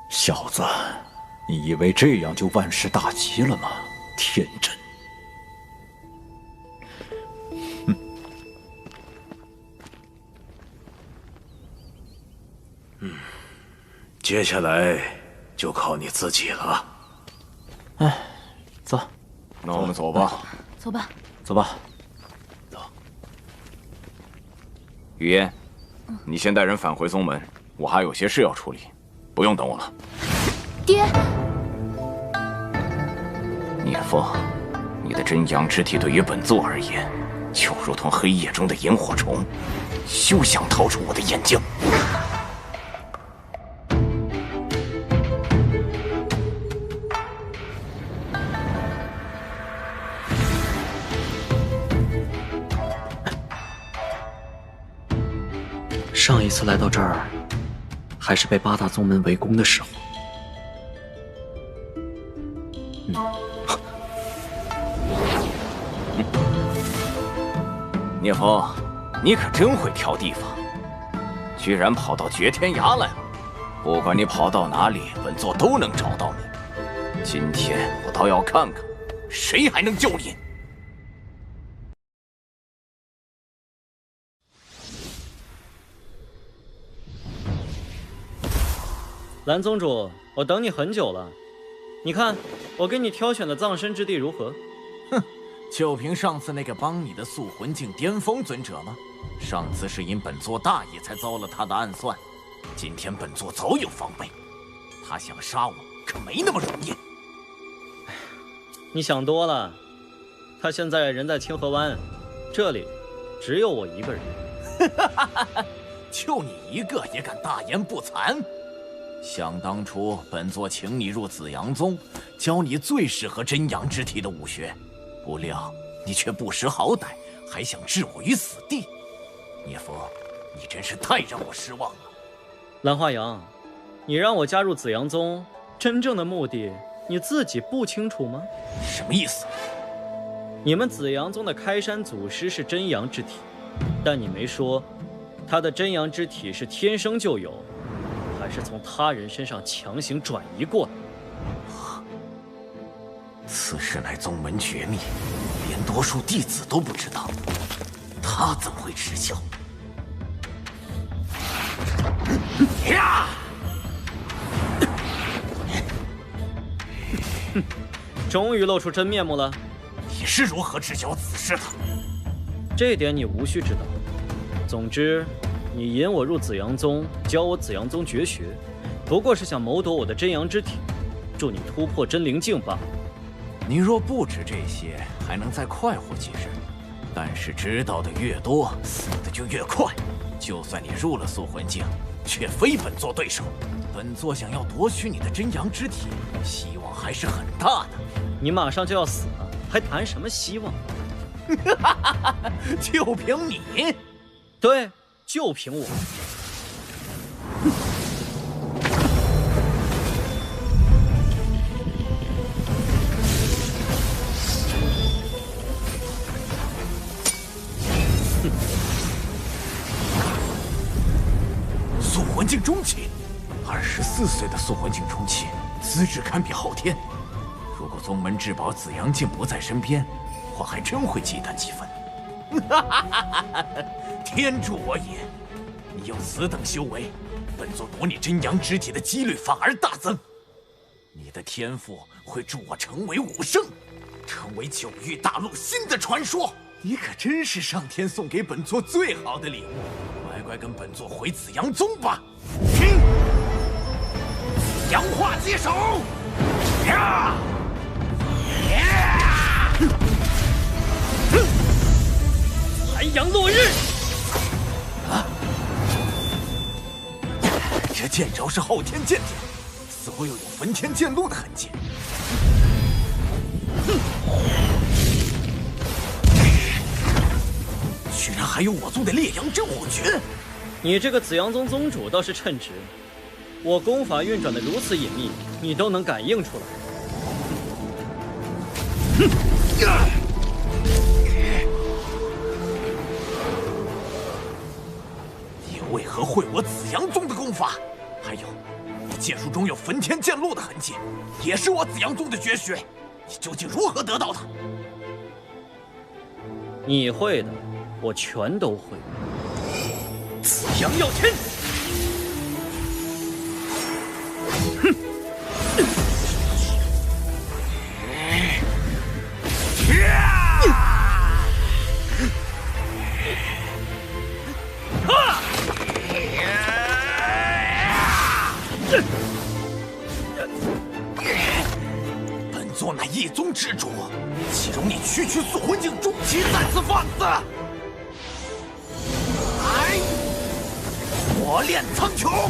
S9: 小子，你以为这样就万事大吉了吗？天真！
S3: 接下来就靠你自己了。
S8: 哎，走，
S4: 那我们走吧。
S11: 走吧。
S8: 走吧。
S4: 走。雨嫣，你先带人返回宗门，我还有些事要处理，不用等我了。
S11: 爹。
S2: 聂风，你的真阳之体对于本座而言，就如同黑夜中的萤火虫，休想逃出我的眼睛。
S10: 上一次来到这儿，还是被八大宗门围攻的时候。
S2: 聂风，你可真会挑地方，居然跑到绝天崖来了。不管你跑到哪里，本座都能找到你。今天我倒要看看，谁还能救你。
S10: 蓝宗主，我等你很久了。你看，我给你挑选的葬身之地如何？
S2: 哼，就凭上次那个帮你的塑魂境巅峰尊者吗？上次是因本座大意才遭了他的暗算，今天本座早有防备。他想杀我，可没那么容易。
S10: 你想多了，他现在人在清河湾，这里只有我一个人。
S2: 就你一个也敢大言不惭？想当初，本座请你入紫阳宗，教你最适合真阳之体的武学，不料你却不识好歹，还想置我于死地。聂风，你真是太让我失望了。
S10: 蓝花阳，你让我加入紫阳宗，真正的目的你自己不清楚吗？
S2: 什么意思？
S10: 你们紫阳宗的开山祖师是真阳之体，但你没说，他的真阳之体是天生就有，还是从他人身上强行转移过来？
S2: 此事乃宗门绝密，连多数弟子都不知道，他怎么会知晓？呀！
S10: 终于露出真面目了。
S2: 你是如何知晓此事的？
S10: 这点你无需知道。总之，你引我入紫阳宗，教我紫阳宗绝学，不过是想谋夺我的真阳之体，助你突破真灵境罢了。
S2: 你若不知这些，还能再快活几日。但是知道的越多，死的就越快。就算你入了塑魂境，却非本座对手。本座想要夺取你的真阳之体，希望还是很大的。
S10: 你马上就要死了，还谈什么希望？
S2: 就凭你？
S10: 对，就凭我。
S2: 塑魂境中期，24岁的塑魂境中期，资质堪比昊天。如果宗门至宝紫阳镜不在身边，我还真会忌惮几分。天助我也！你有此等修为，本座夺你真阳之体的几率反而大增。你的天赋会助我成为武圣，
S14: 成为九域大陆新的传说。你可真是上天送给本座最好的礼物，乖乖跟本座回紫阳宗吧。紫阳化接手，呀！
S10: 寒阳落日。
S14: 这剑招是昊天剑典，似乎又有焚天剑路的痕迹。居然还有我宗的烈阳真火诀！
S10: 你这个紫阳宗宗主倒是称职，我功法运转的如此隐秘，你都能感应出来。
S14: 你为何会我紫阳宗的功法？还有，你剑术中有焚天剑路的痕迹，也是我紫阳宗的绝学。你究竟如何得到的？
S10: 你会的，我全都会。
S14: 紫阳耀天！哼！本座乃一宗之主，岂容你区区塑魂境中期再次放肆！来，火炼苍穹！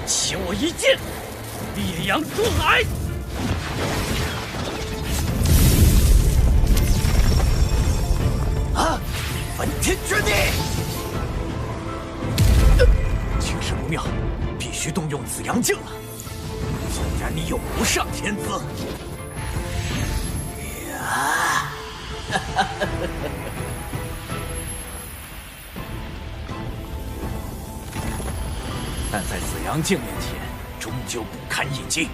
S10: 请我一剑，烈阳出海！
S14: 啊！焚天绝地！情势不妙，必须动用紫阳镜了。纵然你有无上天资，但在紫阳镜面前，终究不堪一击。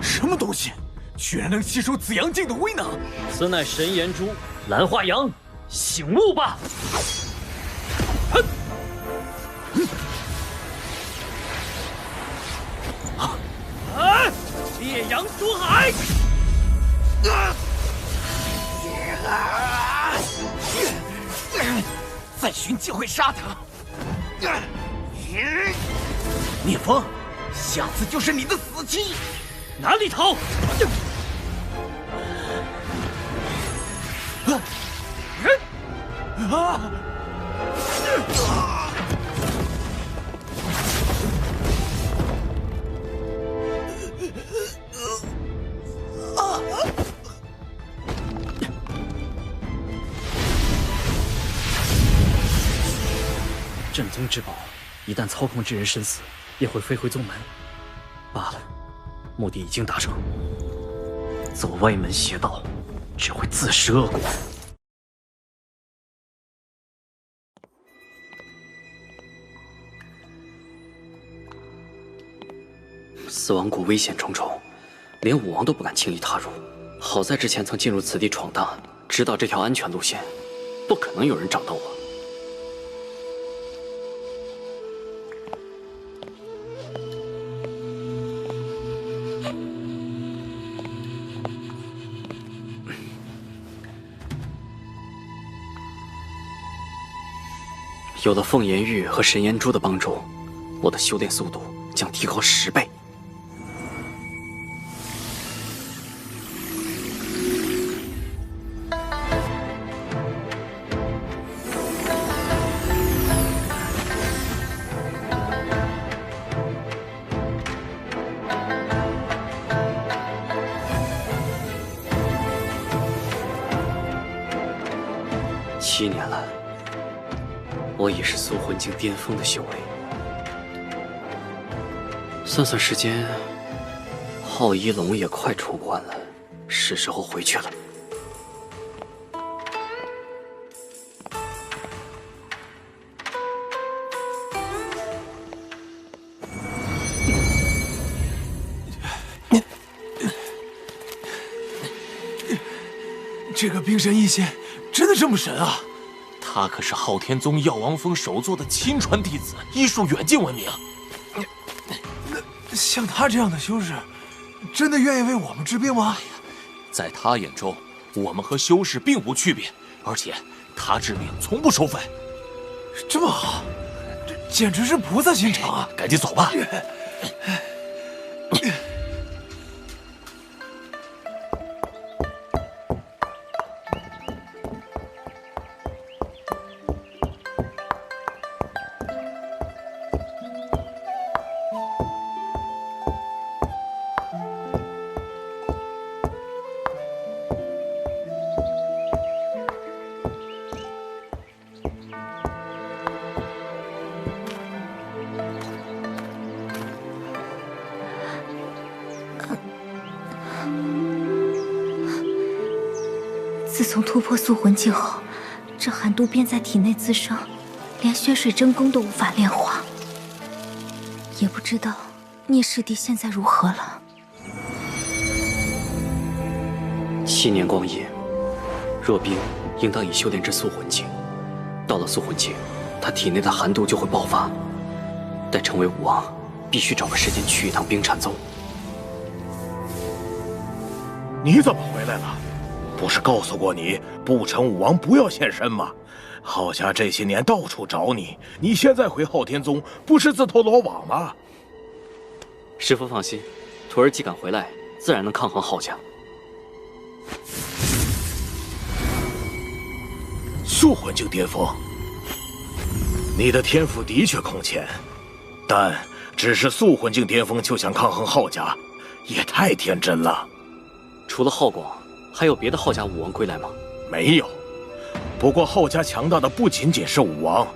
S14: 什么东西，居然能吸收紫阳镜的威能？
S10: 此乃神炎珠，蓝化阳，醒悟吧！烈阳出海！
S14: 再寻机会杀他！聂风，下次就是你的死期！
S10: 哪里逃？镇宗之宝，一旦操控之人身死，也会飞回宗门。罢了，目的已经达成。走歪门邪道，只会自食恶果。死亡谷危险重重，连武王都不敢轻易踏入。好在之前曾进入此地闯荡，知道这条安全路线，不可能有人找到我。有了凤炎玉和神炎珠的帮助，我的修炼速度将提高10倍。7年了，我已是速魂境巅峰的修为。算算时间，浩一龙也快出关了，是时候回去了。
S14: 这个冰神一仙真的这么神啊？
S12: 他可是昊天宗药王峰首座的亲传弟子，医术远近闻名。
S14: 那像他这样的修士，真的愿意为我们治病吗？
S12: 在他眼中，我们和修士并无区别，而且他治病从不收费。
S14: 这么好，这简直是菩萨心肠啊！
S12: 赶紧走吧。
S7: 自从突破速魂境后，这寒毒便在体内滋生，连血水真功都无法炼化。也不知道聂师弟现在如何了。
S10: 7年光阴，若冰应当已修炼至速魂境。到了速魂境，他体内的寒毒就会爆发。待成为武王，必须找个时间去一趟冰禅宗。
S3: 你怎么回来了？不是告诉过你不成武王不要现身吗？浩家这些年到处找你，你现在回昊天宗不是自投罗网吗？
S10: 师父放心，徒儿既敢回来，自然能抗衡浩家。
S3: 速魂境巅峰，你的天赋的确空前，但只是速魂境巅峰就想抗衡浩家，也太天真了。
S10: 除了浩广，还有别的浩家武王归来吗？
S3: 没有。不过浩家强大的不仅仅是武王，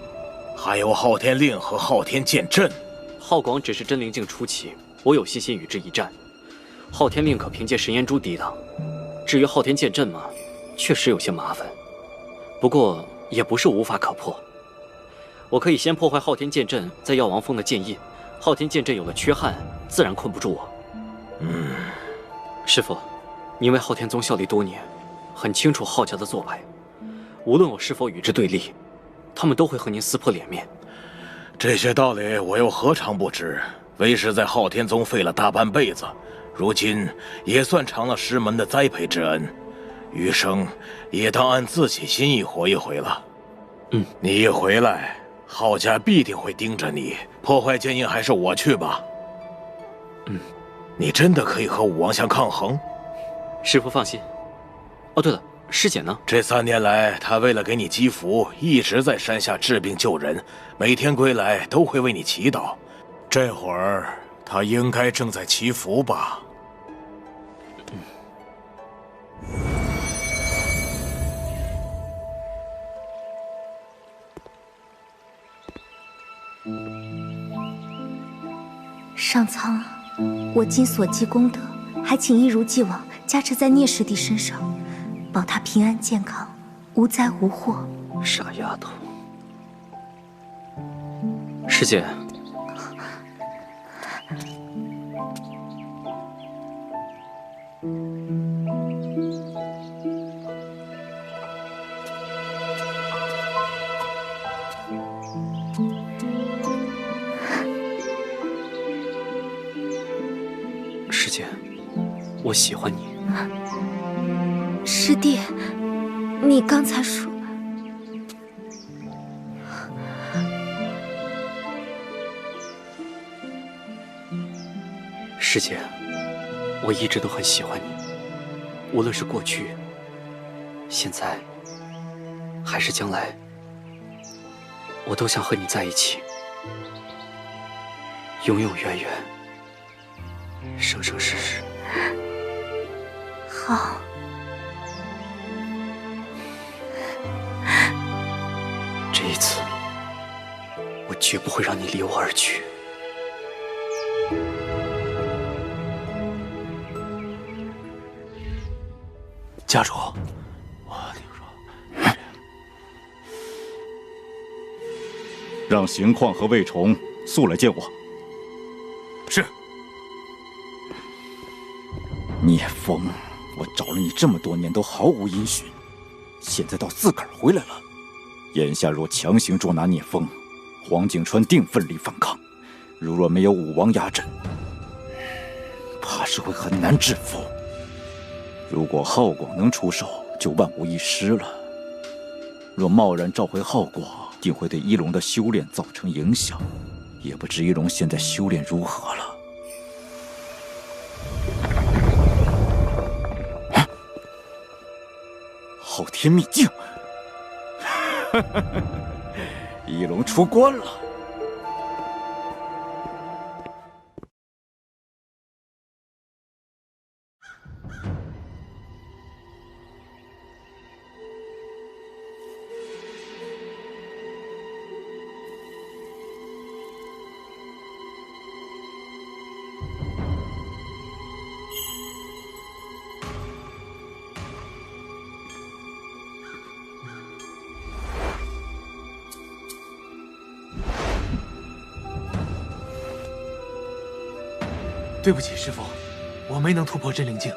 S3: 还有昊天令和昊天剑阵。
S10: 浩广只是真灵境初期，我有信心与之一战。昊天令可凭借神炎珠抵挡，至于昊天剑阵嘛，确实有些麻烦。不过也不是无法可破。我可以先破坏昊天剑阵在药王峰的剑印，昊天剑阵有了缺憾，自然困不住我。师父，您为昊天宗效力多年，很清楚浩家的做派。无论我是否与之对立，他们都会和您撕破脸面。
S3: 这些道理我又何尝不知？为师在昊天宗费了大半辈子，如今也算偿了师门的栽培之恩，余生也当按自己心意活一回了。你一回来，浩家必定会盯着你。破坏剑印还是我去吧。你真的可以和武王相抗衡？
S10: 师父放心。哦，对了，师姐呢？
S3: 这3年来，她为了给你积福，一直在山下治病救人，每天归来都会为你祈祷。这会儿，她应该正在祈福吧？
S7: 上苍，我今所积功德，还请一如既往加持在聂师弟身上，保他平安健康，无灾无祸。
S10: 傻丫头，师姐，师姐，我喜欢你。
S7: 师弟，你刚才说……
S10: 师姐，我一直都很喜欢你，无论是过去、现在，还是将来，我都想和你在一起，永永远远，生生世世。
S7: 好。
S10: 绝不会让你离我而去。
S6: 家主，我听说，
S9: 让邢旷和魏崇速来见我。
S6: 是。
S9: 聂风，我找了你这么多年都毫无音讯，现在倒自个儿回来了。眼下若强行捉拿聂风，黄景川定奋力反抗。若没有武王压阵，怕是会很难制服。如果浩广能出手，就万无一失了。若贸然召回浩广，定会对一龙的修炼造成影响。也不知一龙现在修炼如何了。昊天秘境，一龙出关了。
S6: 对不起，师傅，我没能突破真灵境。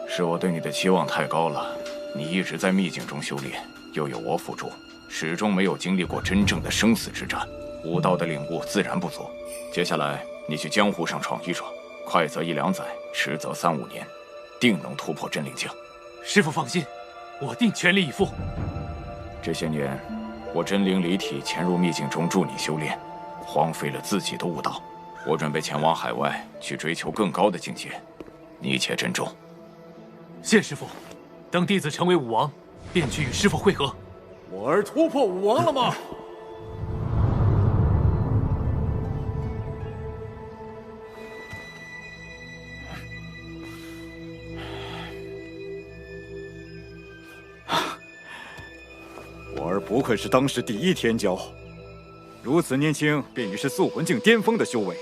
S3: 是我对你的期望太高了。你一直在秘境中修炼，又有我辅助，始终没有经历过真正的生死之战，武道的领悟自然不足。接下来你去江湖上闯一闯，快则1-2载，迟则3-5年，定能突破真灵境。
S6: 师傅放心，我定全力以赴。
S3: 这些年，我真灵离体潜入秘境中助你修炼，荒废了自己的武道。我准备前往海外去追求更高的境界，你且珍重。
S6: 谢师傅，等弟子成为武王，便去与师傅会合。
S14: 我儿突破武王了吗？
S9: 我儿不愧是当时第1天骄，如此年轻便已是塑魂境巅峰的修为。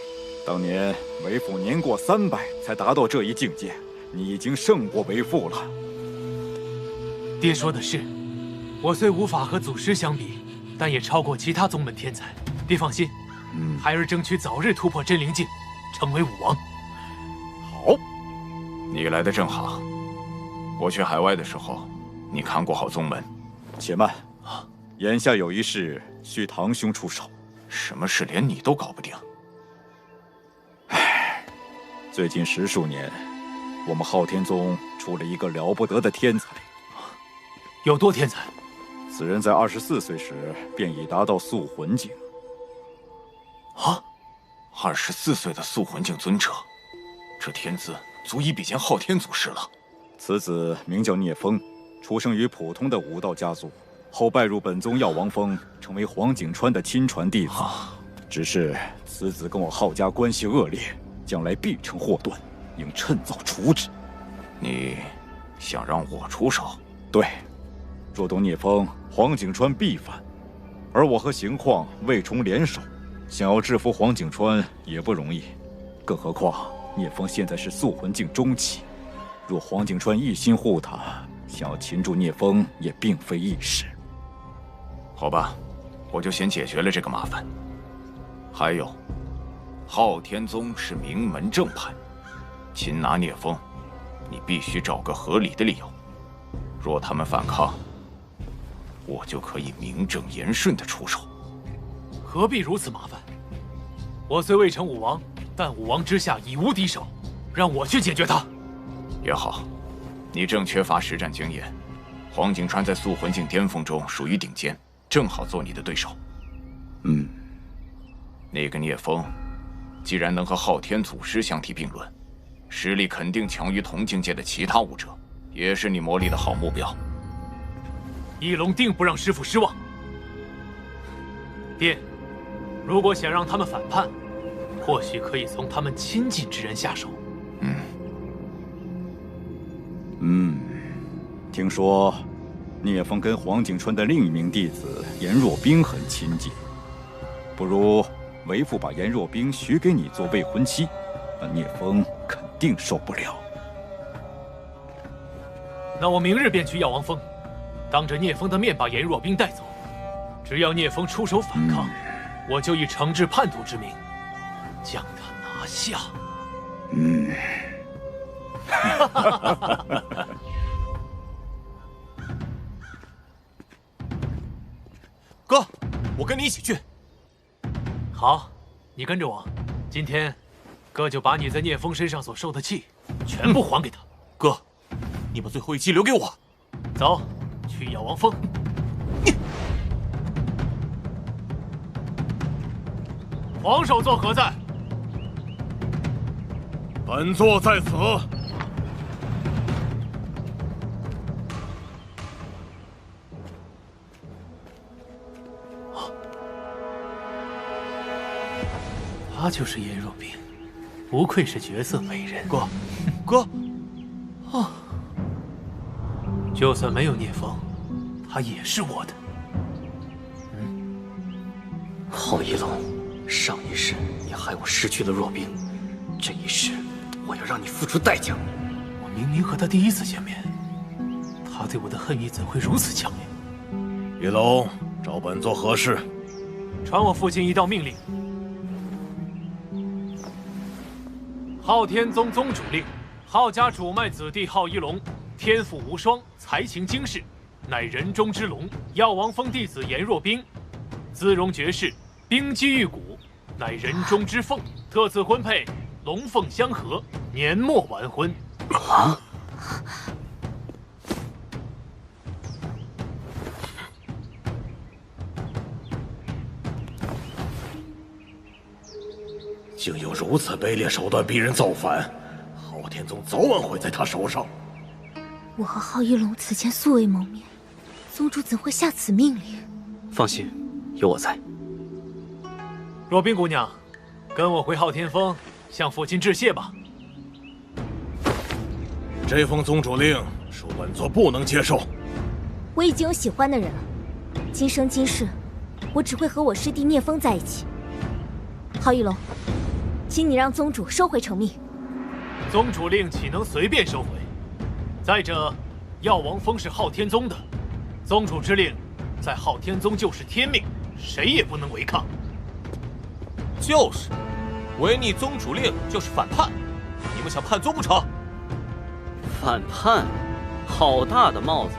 S9: 当年为父年过300才达到这一境界，你已经胜过为父了。
S6: 爹说的是，我虽无法和祖师相比，但也超过其他宗门天才。爹放心，孩儿争取早日突破真灵境，成为武王。
S3: 好，你来的正好。我去海外的时候，你看过好宗门。
S9: 且慢，眼下有一事需堂兄出手。
S3: 什么事连你都搞不定？
S9: 最近10数年，我们昊天宗出了一个了不得的天才。
S6: 有多天才？
S9: 此人在24岁时便已达到塑魂境。
S3: 啊，24岁的塑魂境尊者，这天资足以比肩昊天祖师了。
S9: 此子名叫聂风，出生于普通的武道家族，后拜入本宗药王峰，成为黄景川的亲传弟子。只是此子跟我昊家关系恶劣，将来必成祸端，应趁早除之。
S3: 你想让我出手？
S9: 对，若动聂风，黄景川必反，而我和邢旷、魏崇联手，想要制服黄景川也不容易。更何况聂风现在是塑魂境中期，若黄景川一心护他，想要擒住聂风也并非易事。
S3: 好吧，我就先解决了这个麻烦。还有，昊天宗是名门正派，擒拿聂风，你必须找个合理的理由。若他们反抗，我就可以名正言顺地出手。
S6: 何必如此麻烦？我虽未成武王，但武王之下已无敌手，让我去解决他。
S3: 也好，你正缺乏实战经验，黄景川在塑魂境巅峰中属于顶尖，正好做你的对手。那个聂风，既然能和昊天祖师相提并论，实力肯定强于同境界的其他武者，也是你磨砺的好目标。
S6: 一龙定不让师父失望。爹，如果想让他们反叛，或许可以从他们亲近之人下手。
S9: 听说聂风跟黄景川的另一名弟子颜若冰很亲近，不如为父把颜若冰许给你做未婚妻，那聂风肯定受不了。
S6: 那我明日便去药王峰，当着聂风的面把颜若冰带走。只要聂风出手反抗，我就以惩治叛徒之名将他拿下。
S12: 哥，我跟你一起去。
S6: 好，你跟着我。今天，哥就把你在聂风身上所受的气全部还给他。
S12: 哥，你把最后一击留给我。
S6: 走，去药王峰。皇首座何在？
S3: 本座在此。
S6: 他就是颜若冰，不愧是绝色美人。
S12: 哥，
S6: 就算没有聂风，他也是我的。
S10: 浩一龙，上一世你害我失去了若冰，这一世我要让你付出代价。
S6: 我明明和他第一次见面，他对我的恨意怎会如此强烈？
S3: 玉龙，找本座何事？
S6: 传我父亲一道命令。昊天宗宗主令：昊家主脉子弟昊一龙，天赋无双，才情惊世，乃人中之龙。药王峰弟子颜若冰，姿容绝世，冰肌玉骨，乃人中之凤。特此婚配，龙凤相合，年末完婚。
S10: 啊！
S3: 竟有如此卑劣手段逼人造反，昊天宗早晚会在他手上。
S13: 我和昊一龙此前素未谋面，宗主怎会下此命令？
S10: 放心，有我在。
S6: 若冰姑娘，跟我回昊天峰，向父亲致谢吧。
S3: 这封宗主令，恕本座不能接受。
S13: 我已经有喜欢的人了，今生今世，我只会和我师弟聂风在一起。昊一龙，请你让宗主收回成命。
S6: 宗主令岂能随便收回？再者，药王峰是昊天宗的，宗主之令，在昊天宗就是天命，谁也不能违抗。
S12: 就是，违逆宗主令就是反叛，你们想叛宗不成？
S10: 反叛，好大的帽子！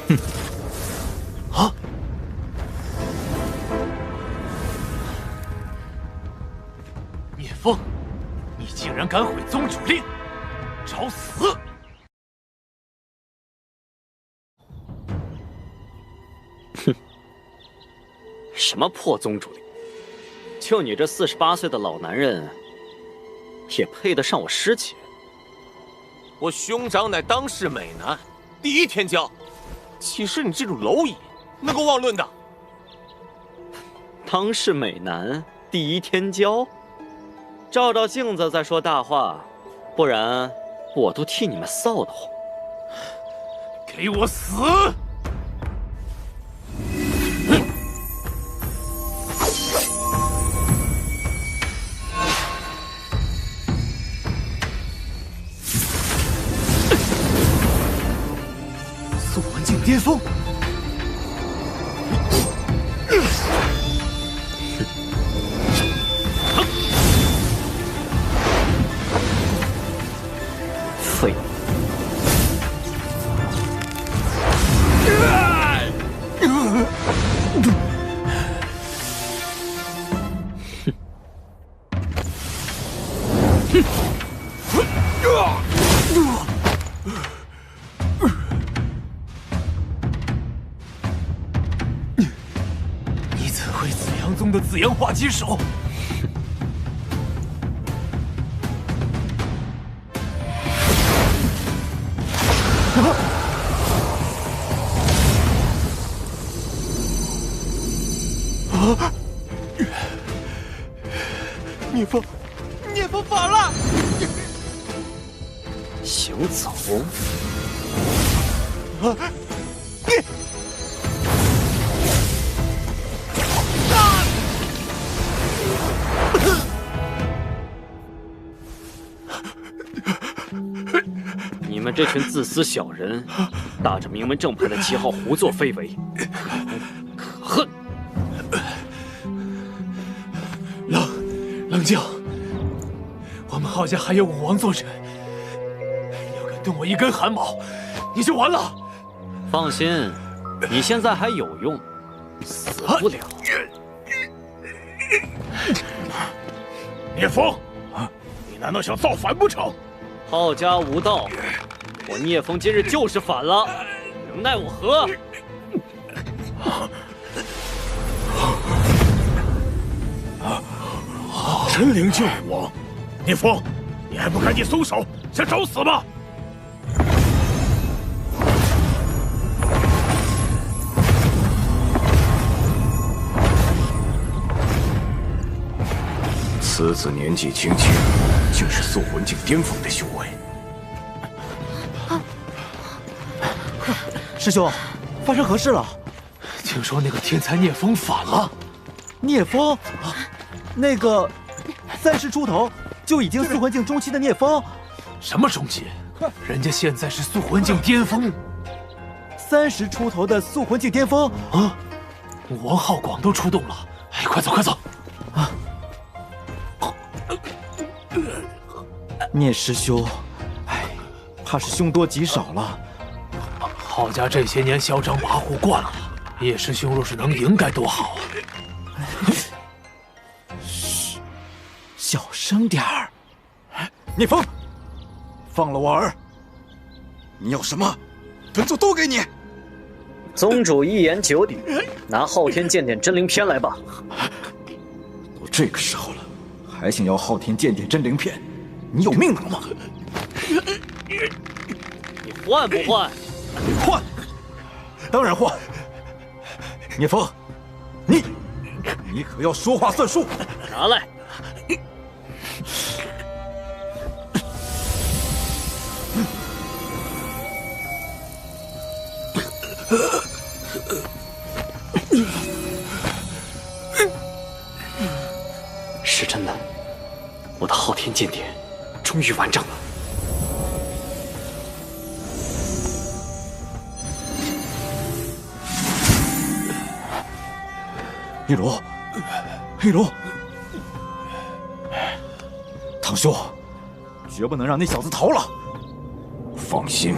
S6: 哼！啊！聂风，你竟然敢毁宗主令，找死！
S10: 哼！什么破宗主令？就你这48岁的老男人，也配得上我师姐？
S12: 我兄长乃当世美男，第一天骄，岂是你这种蝼蚁能够妄论的？
S10: 当世美男，第一天骄？照照镜子再说大话，不然我都替你们臊得慌。
S6: 给我死！
S14: 素还境巅峰。
S10: 废物！
S6: 你怎会紫阳宗的紫阳化接手？
S14: 聂风反了！
S10: 行走！们这群自私小人，打着名门正派的旗号胡作非为，可恨！
S6: 冷静，我们浩家还有武王坐镇，要敢动我一根汗毛，你就完了。
S10: 放心，你现在还有用，死不了。
S14: 聂风，你难道想造反不成？
S10: 浩家无道，我聂风今日就是反了，能奈我何？
S14: 真灵救我！聂风，你还不赶紧松手，想找死吗？
S4: 此子年纪轻轻，竟是塑魂境巅峰的修为。
S8: 师兄，发生何事了？
S6: 听说那个天才聂风反了。
S8: 聂风，那个30出头就已经塑魂境中期的聂风，
S6: 什么中期？人家现在是塑魂境巅峰。
S8: 30出头的塑魂境巅峰
S6: 啊！王浩广都出动了，哎，快走快走！啊！
S8: 聂师兄，哎，怕是凶多吉少了。
S6: 浩家这些年嚣张跋扈惯了，聂师兄若是能赢，该多好啊！
S8: 嘘，小声点儿。聂风，放了我儿。
S15: 你要什么，本座都给你。
S10: 宗主一言九鼎，拿昊天剑典真灵篇来吧。
S9: 都这个时候了，还想要昊天剑典真灵篇？你有命拿吗？
S10: 你换不换？
S8: 换，当然换。聂风，你可要说话算数。
S10: 拿来。是真的，我的昊天剑典终于完整了。
S8: 一卢，一卢，堂兄，绝不能让那小子逃了。
S4: 放心。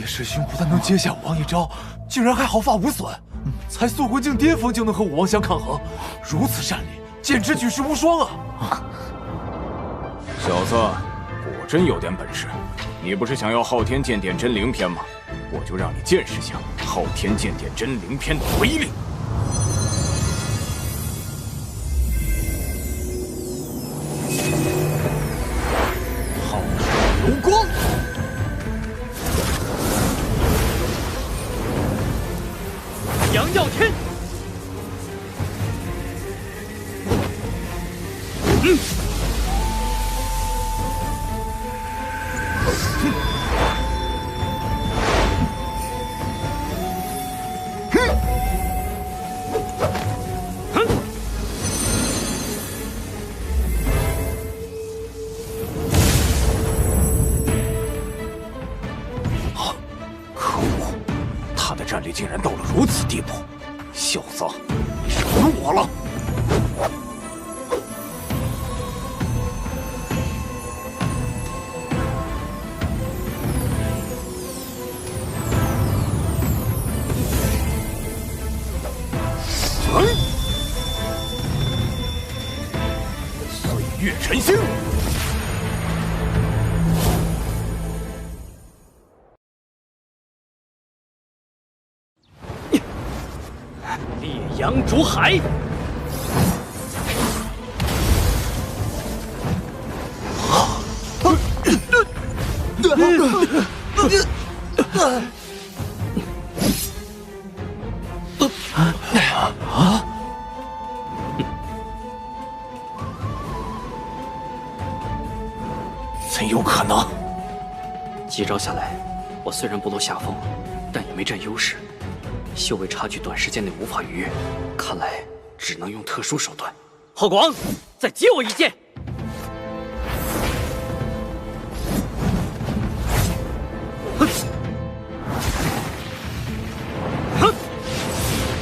S6: 师兄不但能接下武王一招，竟然还毫发无损。才塑魂境巅峰就能和武王相抗衡，如此战力，简直举世无双啊！
S4: 小子，果真有点本事。你不是想要昊天剑典真灵篇吗？我就让你见识下昊天剑典真灵篇的威力。
S14: 昊天流光。
S10: 阳耀天，
S4: 可恶，他的战力竟然到了如此地步。小子，你惹了我了！岁月晨星。
S10: 烈阳烛海。
S14: 怎有可能？
S10: 几招下来，我虽然不落下风，但也没占优势，修为差距短时间内无法逾越，看来只能用特殊手段。浩广，再接我一剑！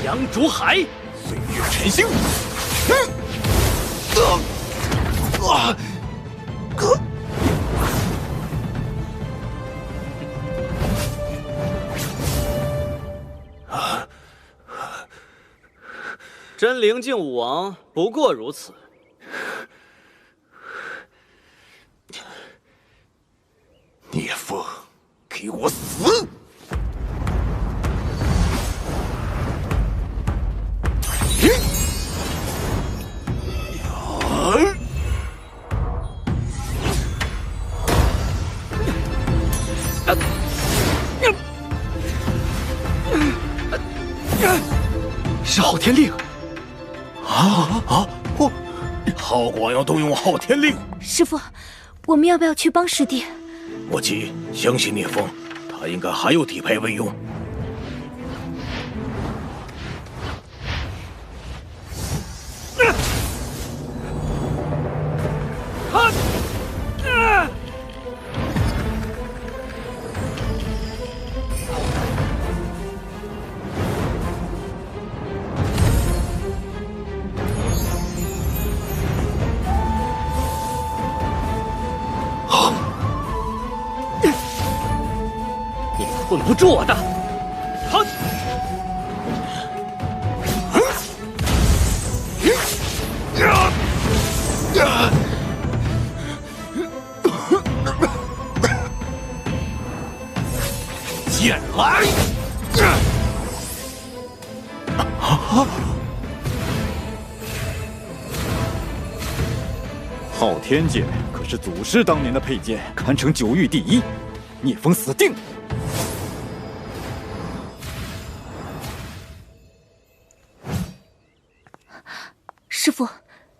S10: 阳烛海，
S14: 岁月晨星。
S10: 真灵境武王不过如此。
S14: 聂风，给我死！
S8: 是昊天令。
S3: 浩广要动用昊天令。
S13: 师父，我们要不要去帮师弟？
S3: 莫急，相信聂风，他应该还有底牌未用。
S10: 困不住我的！好！
S14: 剑来！
S8: 昊天剑可是祖师当年的佩剑，堪称九域第一。聂风死定！
S13: 师父，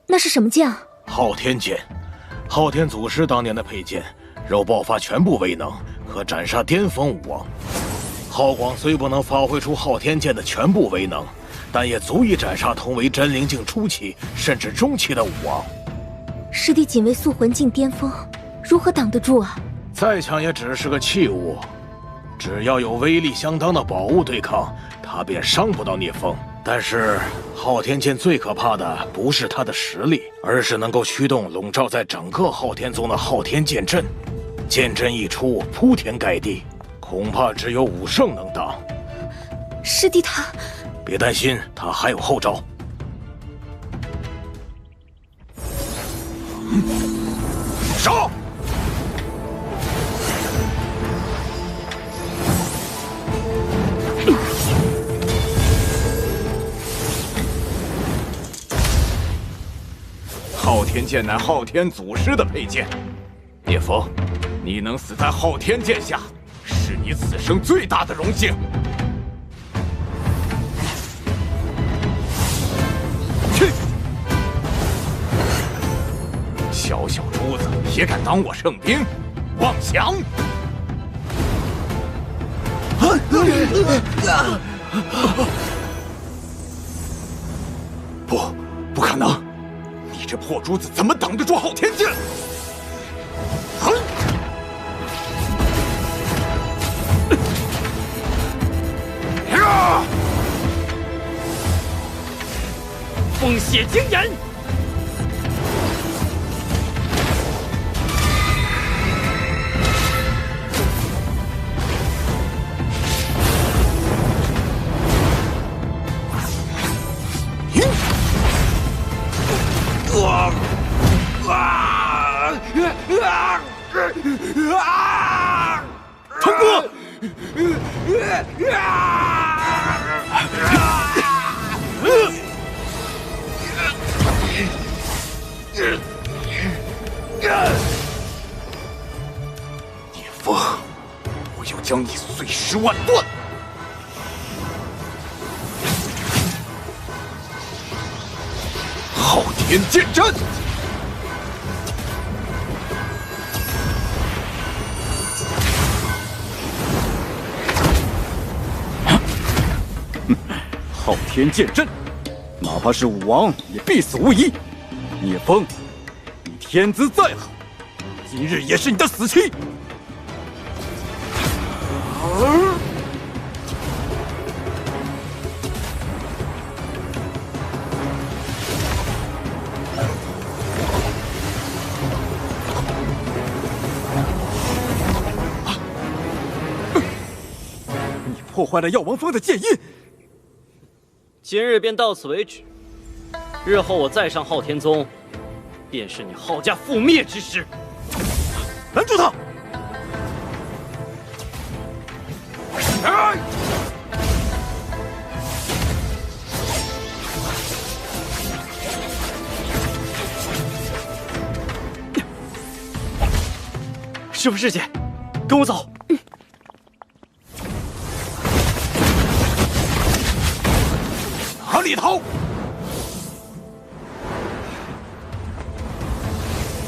S13: 那是什么剑啊？
S3: 昊天剑，昊天祖师当年的佩剑，若爆发全部威能，可斩杀巅峰武王。浩广虽不能发挥出昊天剑的全部威能，但也足以斩杀同为真灵境初期甚至中期的武王。
S13: 师弟仅为塑魂境巅峰，如何挡得住啊？
S3: 再强也只是个器物，只要有威力相当的宝物对抗，他便伤不到聂风。但是昊天剑最可怕的不是他的实力，而是能够驱动笼罩在整个昊天宗的昊天剑阵。剑阵一出，铺天盖地，恐怕只有武圣能挡。
S13: 师弟他……
S3: 别担心，他还有后招。
S14: 杀！
S4: 昊天剑乃昊天祖师的佩剑，聂风，你能死在昊天剑下，是你此生最大的荣幸。去！小小珠子也敢挡我圣兵，妄想！不可能！你这破珠子怎么挡得住昊天剑？
S10: 风血精眼！
S14: 通过！
S15: 聂风，我要将你碎尸万段！昊天剑阵！昊天剑阵，哪怕是武王也必死无疑。聂风，你天资再好，今日也是你的死期。你破坏了药王峰的剑印。
S10: 今日便到此为止，日后我再上昊天宗，便是你昊家覆灭之时。
S15: 拦住他！
S10: 师父师姐，跟我走。
S15: 哪里逃？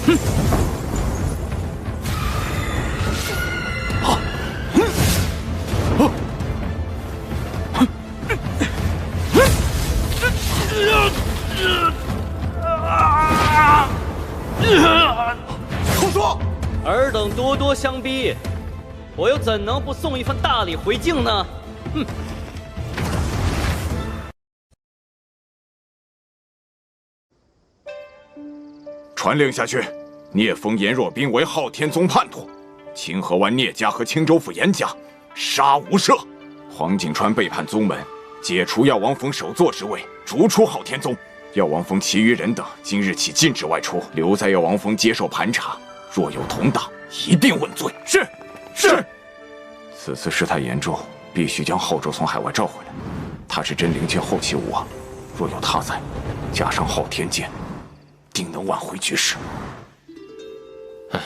S15: 哼！
S10: 空说，尔等咄咄相逼，我又怎能不送一份大礼回敬呢？哼！
S4: 传令下去，聂风、颜若冰为昊天宗叛徒，清河湾聂家和青州府颜家杀无赦。黄景川背叛宗门，解除药王峰首座之位，逐出昊天宗。药王峰其余人等今日起禁止外出，留在药王峰接受盘查。若有同党，一并问罪。是。此次事态严重，必须将后周从海外召回来。他是真灵界后期武王，若有他在，加上昊天剑，定能挽回局势。
S3: 唉，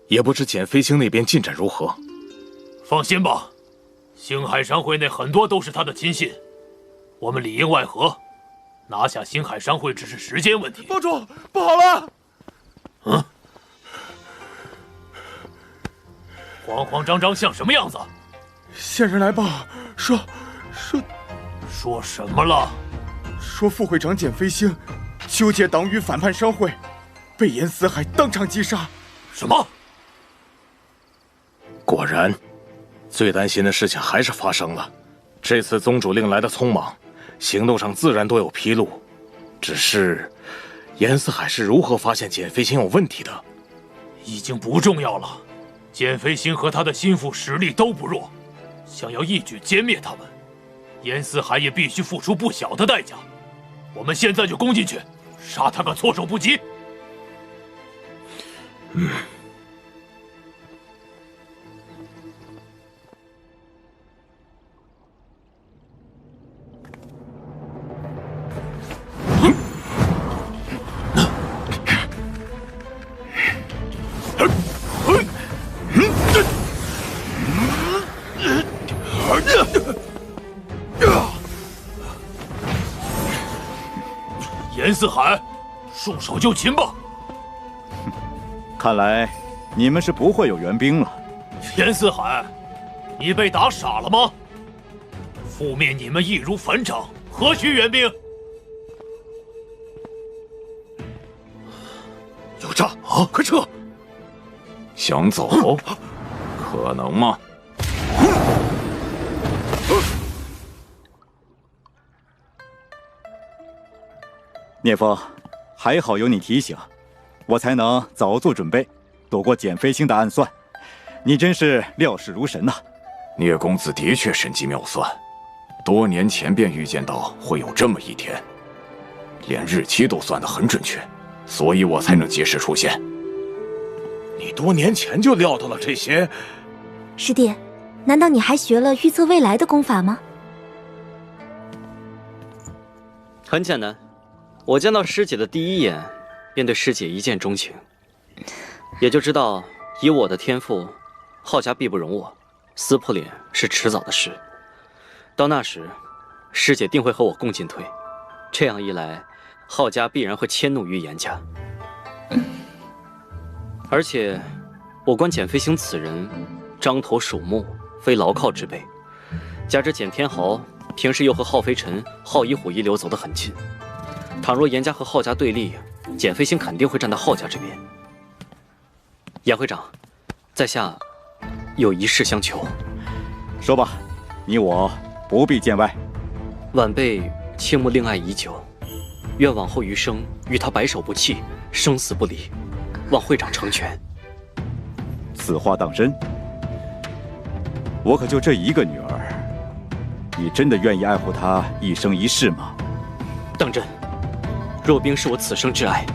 S3: 也不知简飞星那边进展如何。
S6: 放心吧，星海商会内很多都是他的亲信，我们里应外合，拿下星海商会只是时间问题。
S15: 帮主，不好了！
S6: 嗯？慌慌张张像什么样子？
S15: 线人来报，说
S6: 什么了？
S15: 说副会长简飞星纠结党羽反叛商会，被严四海当场击杀。
S6: 什么？
S3: 果然，最担心的事情还是发生了。这次宗主令来的匆忙，行动上自然多有纰漏。只是，严四海是如何发现简飞星有问题的？
S6: 已经不重要了。简飞星和他的心腹实力都不弱，想要一举歼灭他们，严四海也必须付出不小的代价。我们现在就攻进去，杀他个措手不及。严四海，束手就擒吧！
S15: 看来你们是不会有援兵了。
S6: 严四海，你被打傻了吗？覆灭你们易如反掌，何须援兵？
S3: 有诈啊！快撤！
S4: 想走？可能吗？
S15: 聂风，还好有你提醒，我才能早做准备，躲过简飞星的暗算。你真是料事如神呐！
S4: 聂公子的确神机妙算，多年前便预见到会有这么一天，连日期都算得很准确，所以我才能及时出现。
S3: 你多年前就料到了这些？
S13: 师弟，难道你还学了预测未来的功法吗？
S10: 很简单，我见到师姐的第一眼，便对师姐一见钟情。也就知道以我的天赋，浩家必不容我，撕破脸是迟早的事。到那时，师姐定会和我共进退。这样一来，浩家必然会迁怒于严家。而且，我观简飞行此人，獐头鼠目，非牢靠之辈。加之简天豪平时又和浩飞尘、浩一虎一流走得很近，倘若严家和浩家对立，简飞行肯定会站到浩家这边。严会长，在下有一事相求。
S15: 说吧，你我不必见外。
S10: 晚辈倾慕令爱已久，愿往后余生与她白首不弃，生死不离。望会长成全。
S15: 此话当真？我可就这一个女儿，你真的愿意爱护她一生一世吗？
S10: 当真。若冰是我此生挚爱，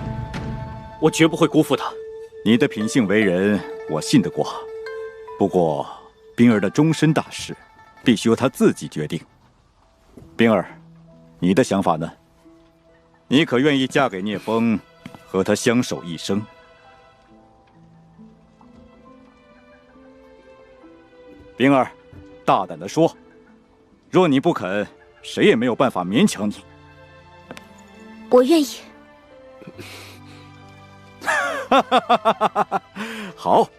S10: 我绝不会辜负她。
S15: 你的品性为人，我信得过。不过，冰儿的终身大事，必须由她自己决定。冰儿，你的想法呢？你可愿意嫁给聂风，和他相守一生？冰儿，大胆地说，若你不肯，谁也没有办法勉强你。
S13: 我愿意。
S15: 好，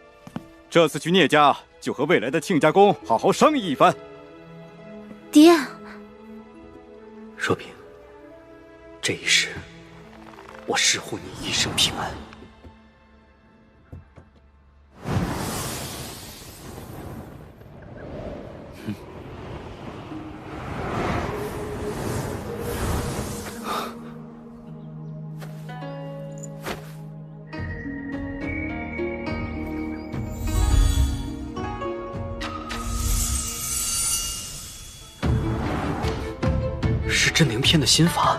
S15: 这次去聂家，就和未来的亲家公好好商议一番。
S13: 爹，
S10: 若冰，这一世，我誓护你一生平安。是真灵篇的心法。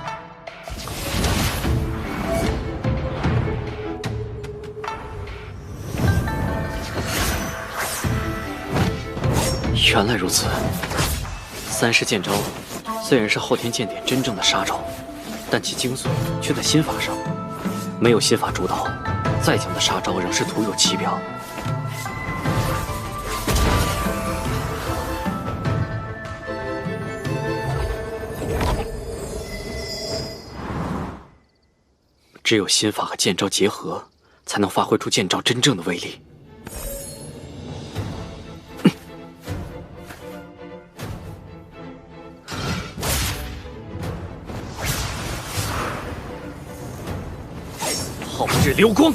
S10: 原来如此，三式剑招虽然是昊天剑典真正的杀招，但其精髓却在心法上。没有心法主导，再强的杀招仍是徒有其表。只有心法和剑招结合，才能发挥出剑招真正的威力。皓日流光，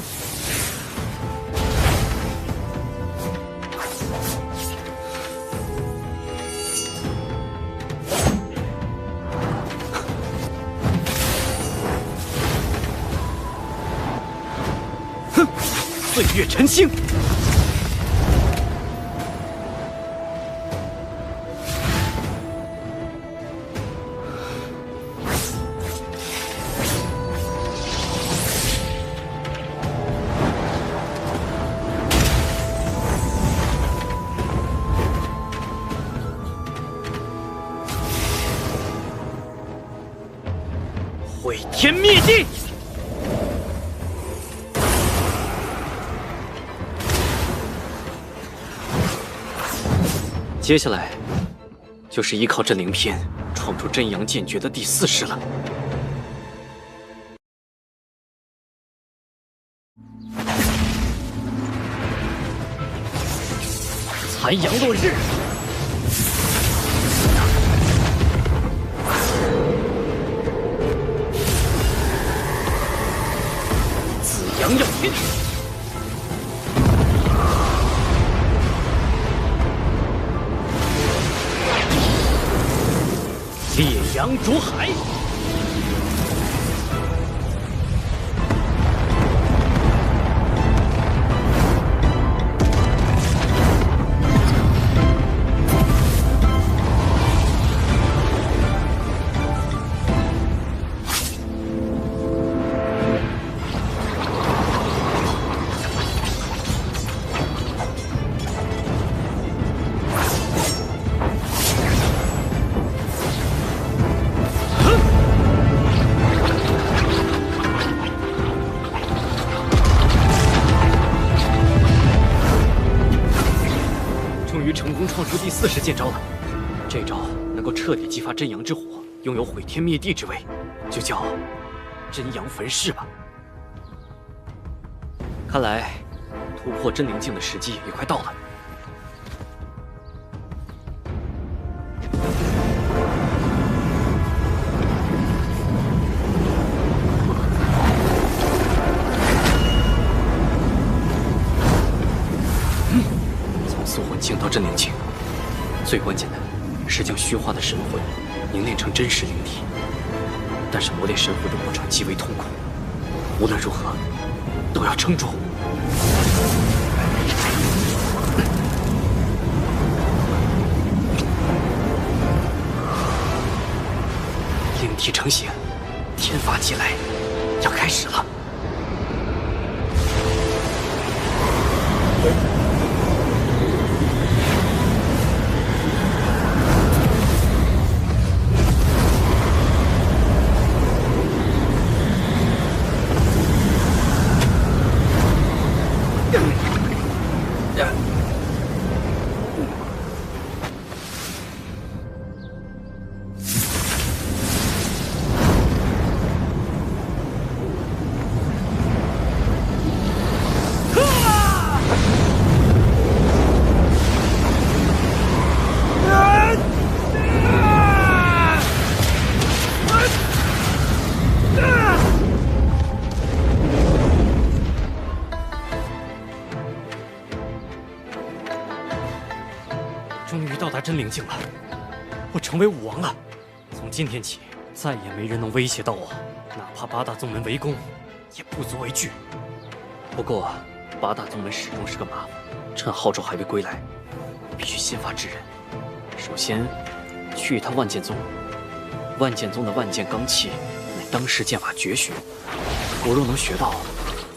S10: 哼，岁月晨星。毁天灭地！接下来，就是依靠真灵篇创出真阳剑诀的第4式了。残阳落日。阳耀天，烈阳逐海，出第40剑招了。这招能够彻底激发真阳之火，拥有毁天灭地之威，就叫真阳焚噬吧。看来突破真灵境的时机也快到了。从速魂境到真灵境，最关键的是将虚化的神魂凝练成真实灵体。但是磨练神魂的过程极为痛苦，无论如何都要撑住。灵体成型，天罚即来，要开始了。终于到达真灵境了，我成为武王了。从今天起，再也没人能威胁到我，哪怕8大宗门围攻，也不足为惧。不过，8大宗门始终是个麻烦。趁号召还未归来，必须先发制人。首先，去一趟万剑宗。万剑宗的万剑罡气乃当世剑法绝学，我若能学到，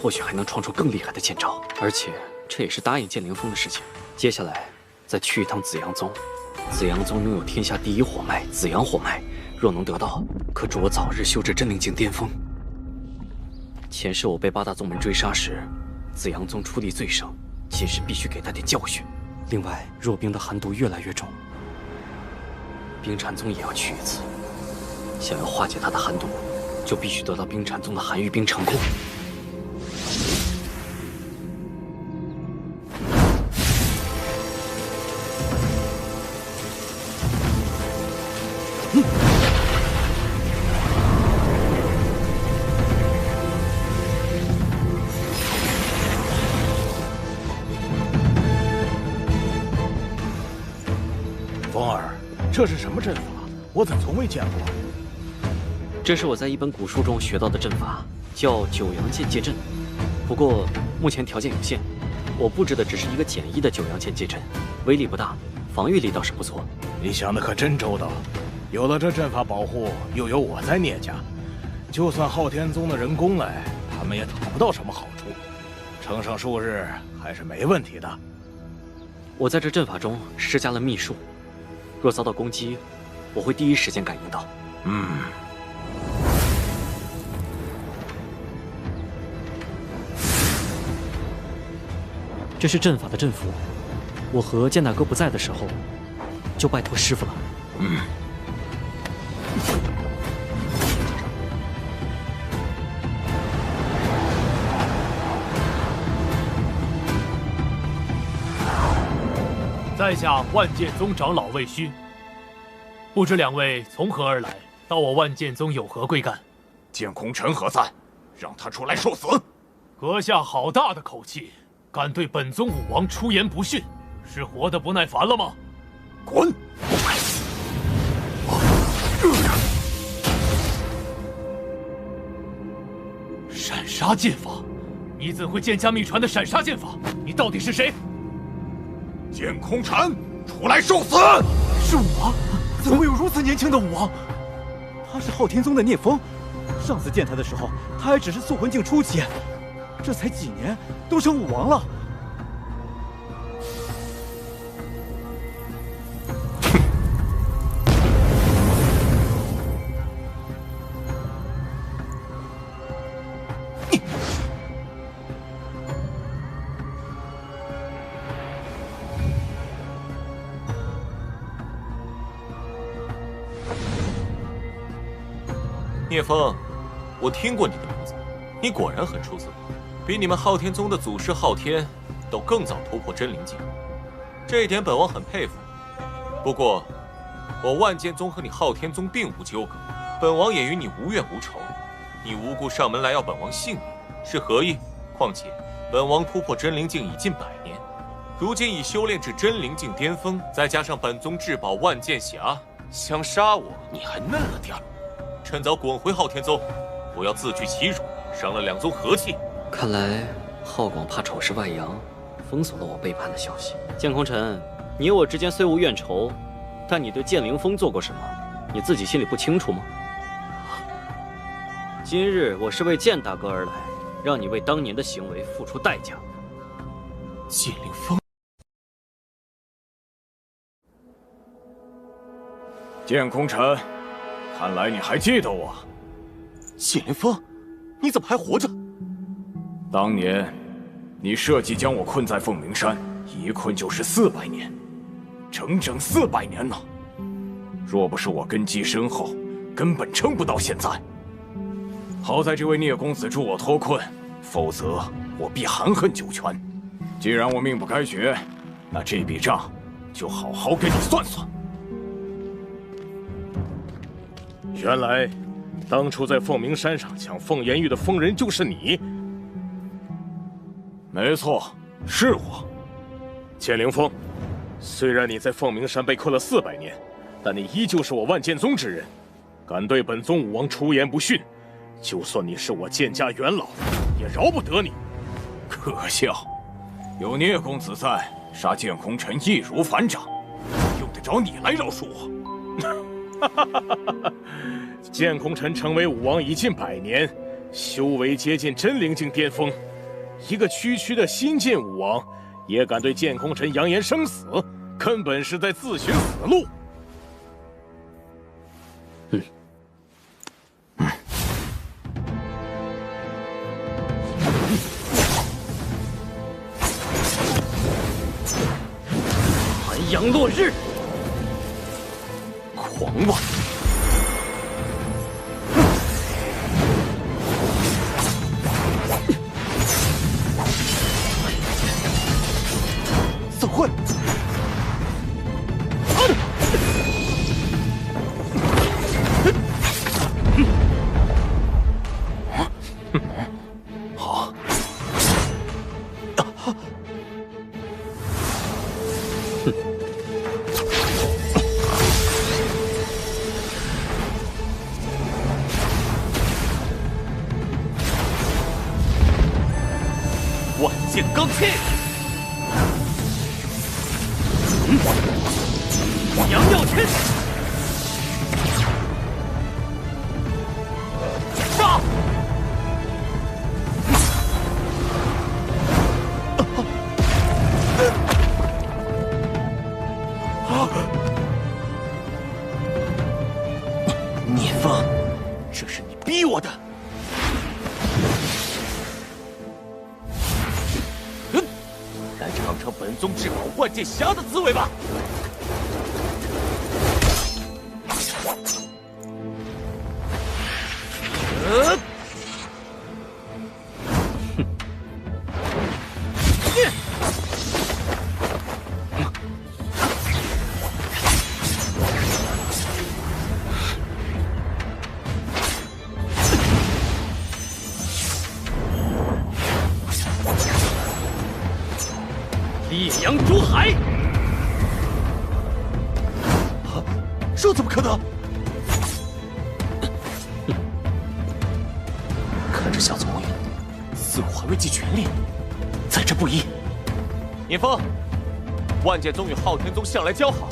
S10: 或许还能创出更厉害的剑招。而且这也是答应剑灵峰的事情。接下来再去一趟紫阳宗。紫阳宗拥有天下第1火脉紫阳火脉，若能得到，可助我早日修至真灵境巅峰。前世我被8大宗门追杀时，紫阳宗出力最盛，今日必须给他点教训。另外，若冰的寒毒越来越重，冰禅宗也要去一次。想要化解他的寒毒，就必须得到冰禅宗的寒玉冰成功。
S3: 风儿，这是什么阵法？我怎从未见过？
S10: 这是我在一本古书中学到的阵法，叫九阳剑界阵。不过目前条件有限，我布置的只是一个简易的九阳剑界阵，威力不大，防御力倒是不错。
S3: 你想的可真周到，有了这阵法保护，又有我在聂家，就算昊天宗的人攻来，他们也讨不到什么好处。撑上数日还是没问题的。
S10: 我在这阵法中施加了秘术，若遭到攻击，我会第一时间感应到。这是阵法的阵符，我和剑大哥不在的时候，就拜托师傅了。
S6: 在下万剑宗长老魏虚，不知2位从何而来，到我万剑宗有何贵干？
S4: 剑空尘何在？让他出来受死！
S6: 阁下好大的口气，敢对本宗武王出言不逊，是活得不耐烦了吗？
S4: 滚！
S6: 闪杀剑法，你怎会剑家秘传的闪杀剑法？你到底是谁？
S4: 剑空禅，出来受死！
S8: 是武王？怎么会有如此年轻的武王？他是昊天宗的聂风，上次见他的时候，他还只是速魂境初期，这才几年，都升武王了。
S12: 聂风，我听过你的名字，你果然很出色，比你们昊天宗的祖师昊天都更早突破真灵境，这一点本王很佩服。不过，我万剑宗和你昊天宗并无纠葛，本王也与你无怨无仇。你无故上门来要本王性命，是何意？况且，本王突破真灵境已近100年，如今已修炼至真灵境巅峰，再加上本宗至宝万剑匣，想杀我你还嫩了点儿。趁早滚回昊天宗，不要自取其辱，伤了两宗和气。
S10: 看来浩广怕丑事外扬，封锁了我背叛的消息。剑空尘，你我之间虽无怨仇，但你对剑灵峰做过什么，你自己心里不清楚吗？今日我是为剑大哥而来，让你为当年的行为付出代价。
S12: 剑灵峰，
S4: 剑空尘，看来你还记得我。
S12: 剑灵峰，你怎么还活着？
S4: 当年，你设计将我困在凤鸣山，一困就是400年，整整400年呢。若不是我根基深厚，根本撑不到现在。好在这位聂公子助我脱困，否则我必含恨九泉。既然我命不该绝，那这笔账就好好跟你算算。
S3: 原来，当初在凤鸣山上抢凤颜玉的疯人就是你。
S4: 没错，是我。
S3: 剑灵峰，虽然你在凤鸣山被困了400年，但你依旧是我万剑宗之人，敢对本宗武王出言不逊，就算你是我剑家元老，也饶不得你。
S4: 可笑，有聂公子在，杀剑空尘易如反掌，用得着你来饶恕我？
S3: 剑空尘成为武王已近100年，修为接近真灵境巅峰，一个区区的新晋武王，也敢对剑空尘扬言生死，根本是在自寻死路。
S10: 寒阳落日，
S12: 狂妄！
S14: 走混！
S12: 好。万剑罡气，
S10: 阳耀天，
S12: 杀！
S14: 聂风，这是你逼我的。
S12: 来尝尝本宗至宝万剑匣的滋味吧！
S10: 烈阳竹海，
S14: 这怎么可能？
S12: 看这小子模样，似乎还未尽全力，在这不宜。聂风，万剑宗与昊天宗向来交好，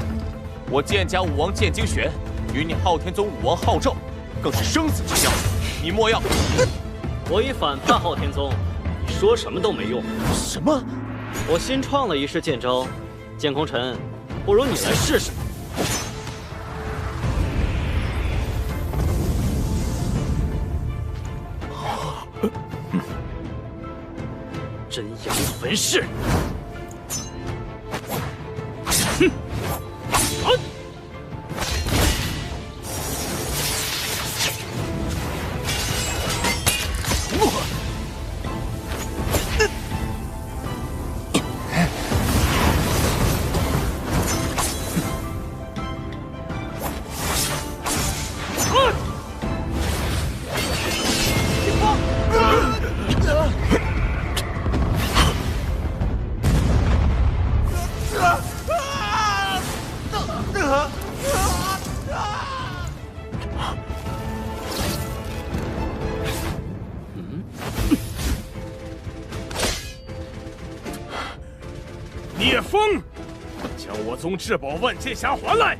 S12: 我剑家武王剑精玄与你昊天宗武王昊纣更是生死之交，你莫要！
S10: 我已反叛昊天宗，你说什么都没用。
S14: 什么？
S10: 我新创了一式剑招，剑空尘，不如你来试试。真阳焚噬。哼！
S16: 聂风，将我宗至宝万剑匣还来！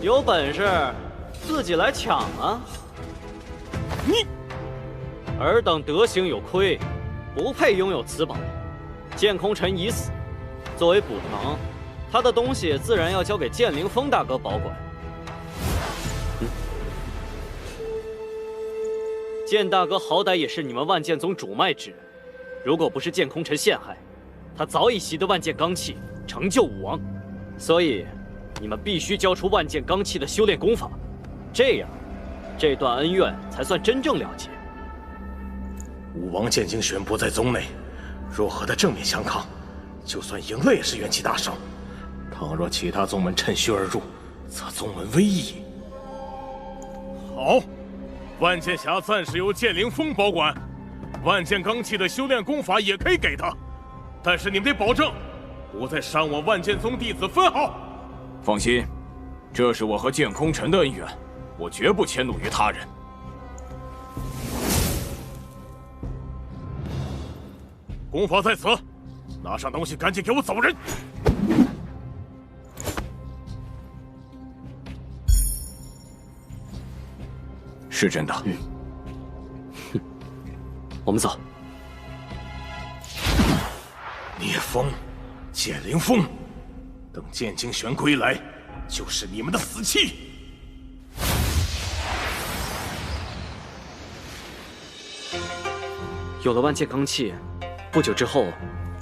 S10: 有本事自己来抢啊！
S16: 你
S10: 尔等德行有亏，不配拥有此宝。剑空尘已死，作为补偿，他的东西自然要交给剑灵风大哥保管。剑大哥好歹也是你们万剑宗主脉之人，如果不是剑空尘陷害，他早已习得万剑罡气，成就武王。所以，你们必须交出万剑罡气的修炼功法，这样，这段恩怨才算真正了结。
S3: 武王剑精玄不在宗内，若和他正面相抗，就算赢了也是元气大伤。倘若其他宗门趁虚而入，则宗门危矣。
S16: 好，万剑匣暂时由剑灵风保管，万剑罡气的修炼功法也可以给他，但是你们得保证，不再伤我万剑宗弟子分毫。
S4: 放心，这是我和剑空尘的恩怨，我绝不迁怒于他人。
S16: 功法在此，拿上东西，赶紧给我走人！
S4: 是真的。
S10: 我们走。
S3: 聂风、剑灵风，等剑精玄归来，就是你们的死期。
S10: 有了万剑罡气，不久之后，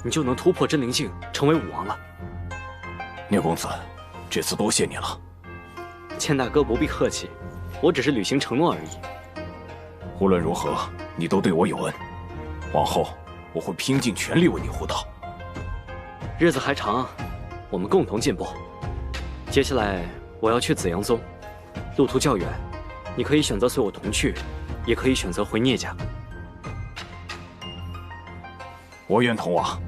S10: 你就能突破真灵境，成为武王了。
S4: 聂公子，这次多谢你了。
S10: 剑大哥不必客气，我只是履行承诺而已。
S4: 无论如何，你都对我有恩，往后我会拼尽全力为你护道。
S10: 日子还长，我们共同进步。接下来我要去紫阳宗，路途较远，你可以选择随我同去，也可以选择回聂家。
S4: 我愿同往。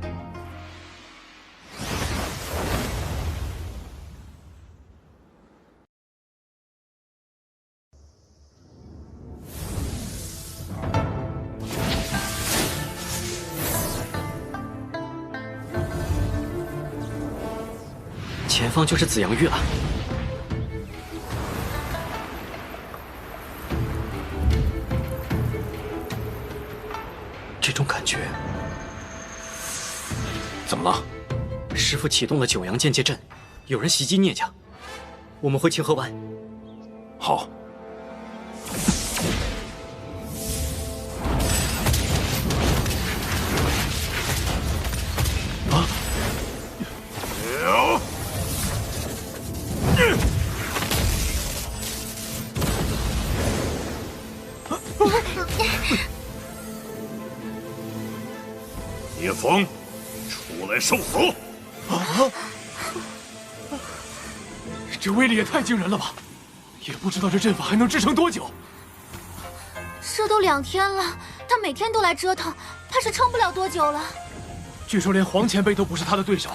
S10: 前方就是紫阳域了。这种感觉。
S4: 怎么了？
S10: 师父启动了九阳剑界阵，有人袭击聂家，我们回清河湾。
S4: 好。
S16: 聂风，出来受死！
S6: 这威力也太惊人了吧！也不知道这阵法还能支撑多久。
S7: 这都2天了，他每天都来折腾，怕是撑不了多久了。
S6: 据说连黄前辈都不是他的对手，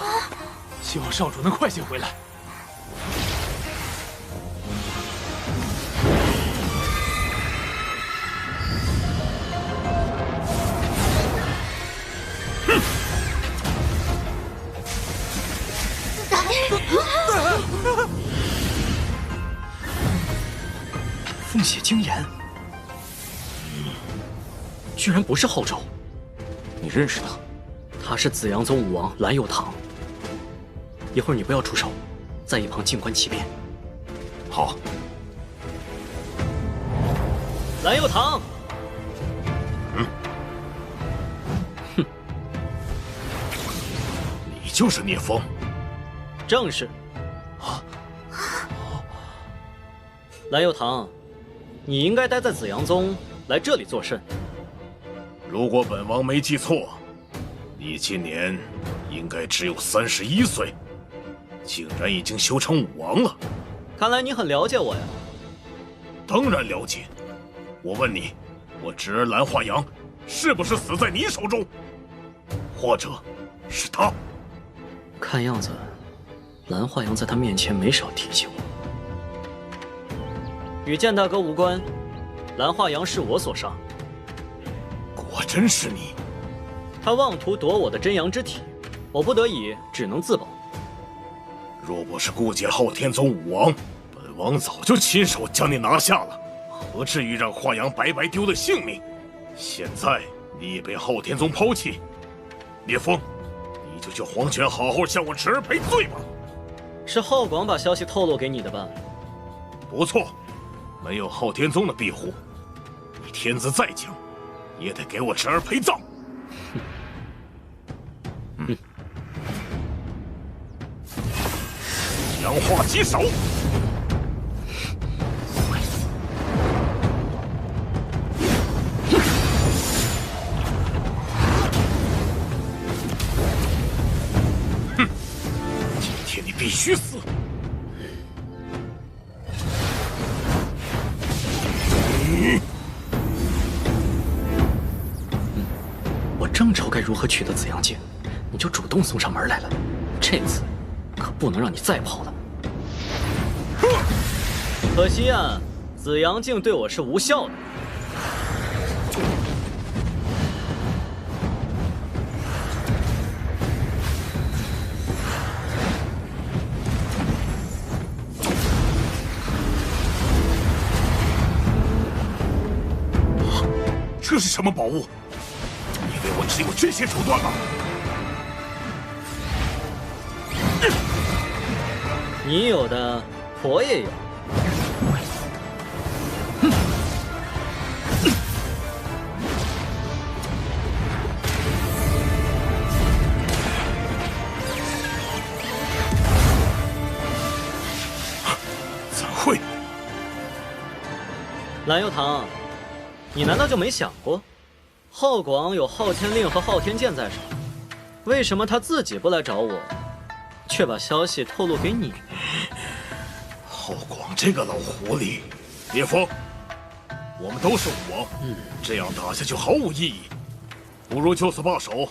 S6: 希望少主能快些回来。
S10: 凤血精炎，居然不是后周。
S4: 你认识他？
S10: 他是紫阳宗武王蓝佑堂。一会儿你不要出手，在一旁静观其变。
S4: 好。
S10: 蓝佑堂。
S16: 你就是聂风？
S10: 正是。蓝佑堂，你应该待在紫阳宗，来这里作甚？
S16: 如果本王没记错，你今年应该只有31岁，竟然已经修成武王了。
S10: 看来你很了解我呀。
S16: 当然了解。我问你，我侄儿蓝化阳是不是死在你手中？或者是他？
S10: 看样子，蓝化阳在他面前没少提起我。与剑大哥无关，蓝化阳是我所杀。
S14: 果真是你！
S10: 他妄图夺我的真阳之体，我不得已只能自保。
S14: 若不是顾忌昊天宗武王，本王早就亲手将你拿下了，何至于让华阳白白丢了性命？现在你也被昊天宗抛弃，聂风，你就去黄泉好好向我侄儿赔罪吧。
S10: 是浩广把消息透露给你的吧？
S14: 不错，没有昊天宗的庇护，你天资再强，也得给我侄儿陪葬。阳化棘手。哼，今天你必须死！
S10: 我正愁该如何取得紫阳镜，你就主动送上门来了。这次可不能让你再跑了。可惜啊，紫阳镜对我是无效的。
S14: 这是什么宝物？你以为我只有这些手段吗？
S10: 你有的，我也有。
S14: 怎会？
S10: 蓝幽堂，你难道就没想过，浩广有昊天令和昊天剑在手，为什么他自己不来找我，却把消息透露给你？
S14: 浩广这个老狐狸，聂风，我们都是武王，这样打下去毫无意义，不如就此罢手，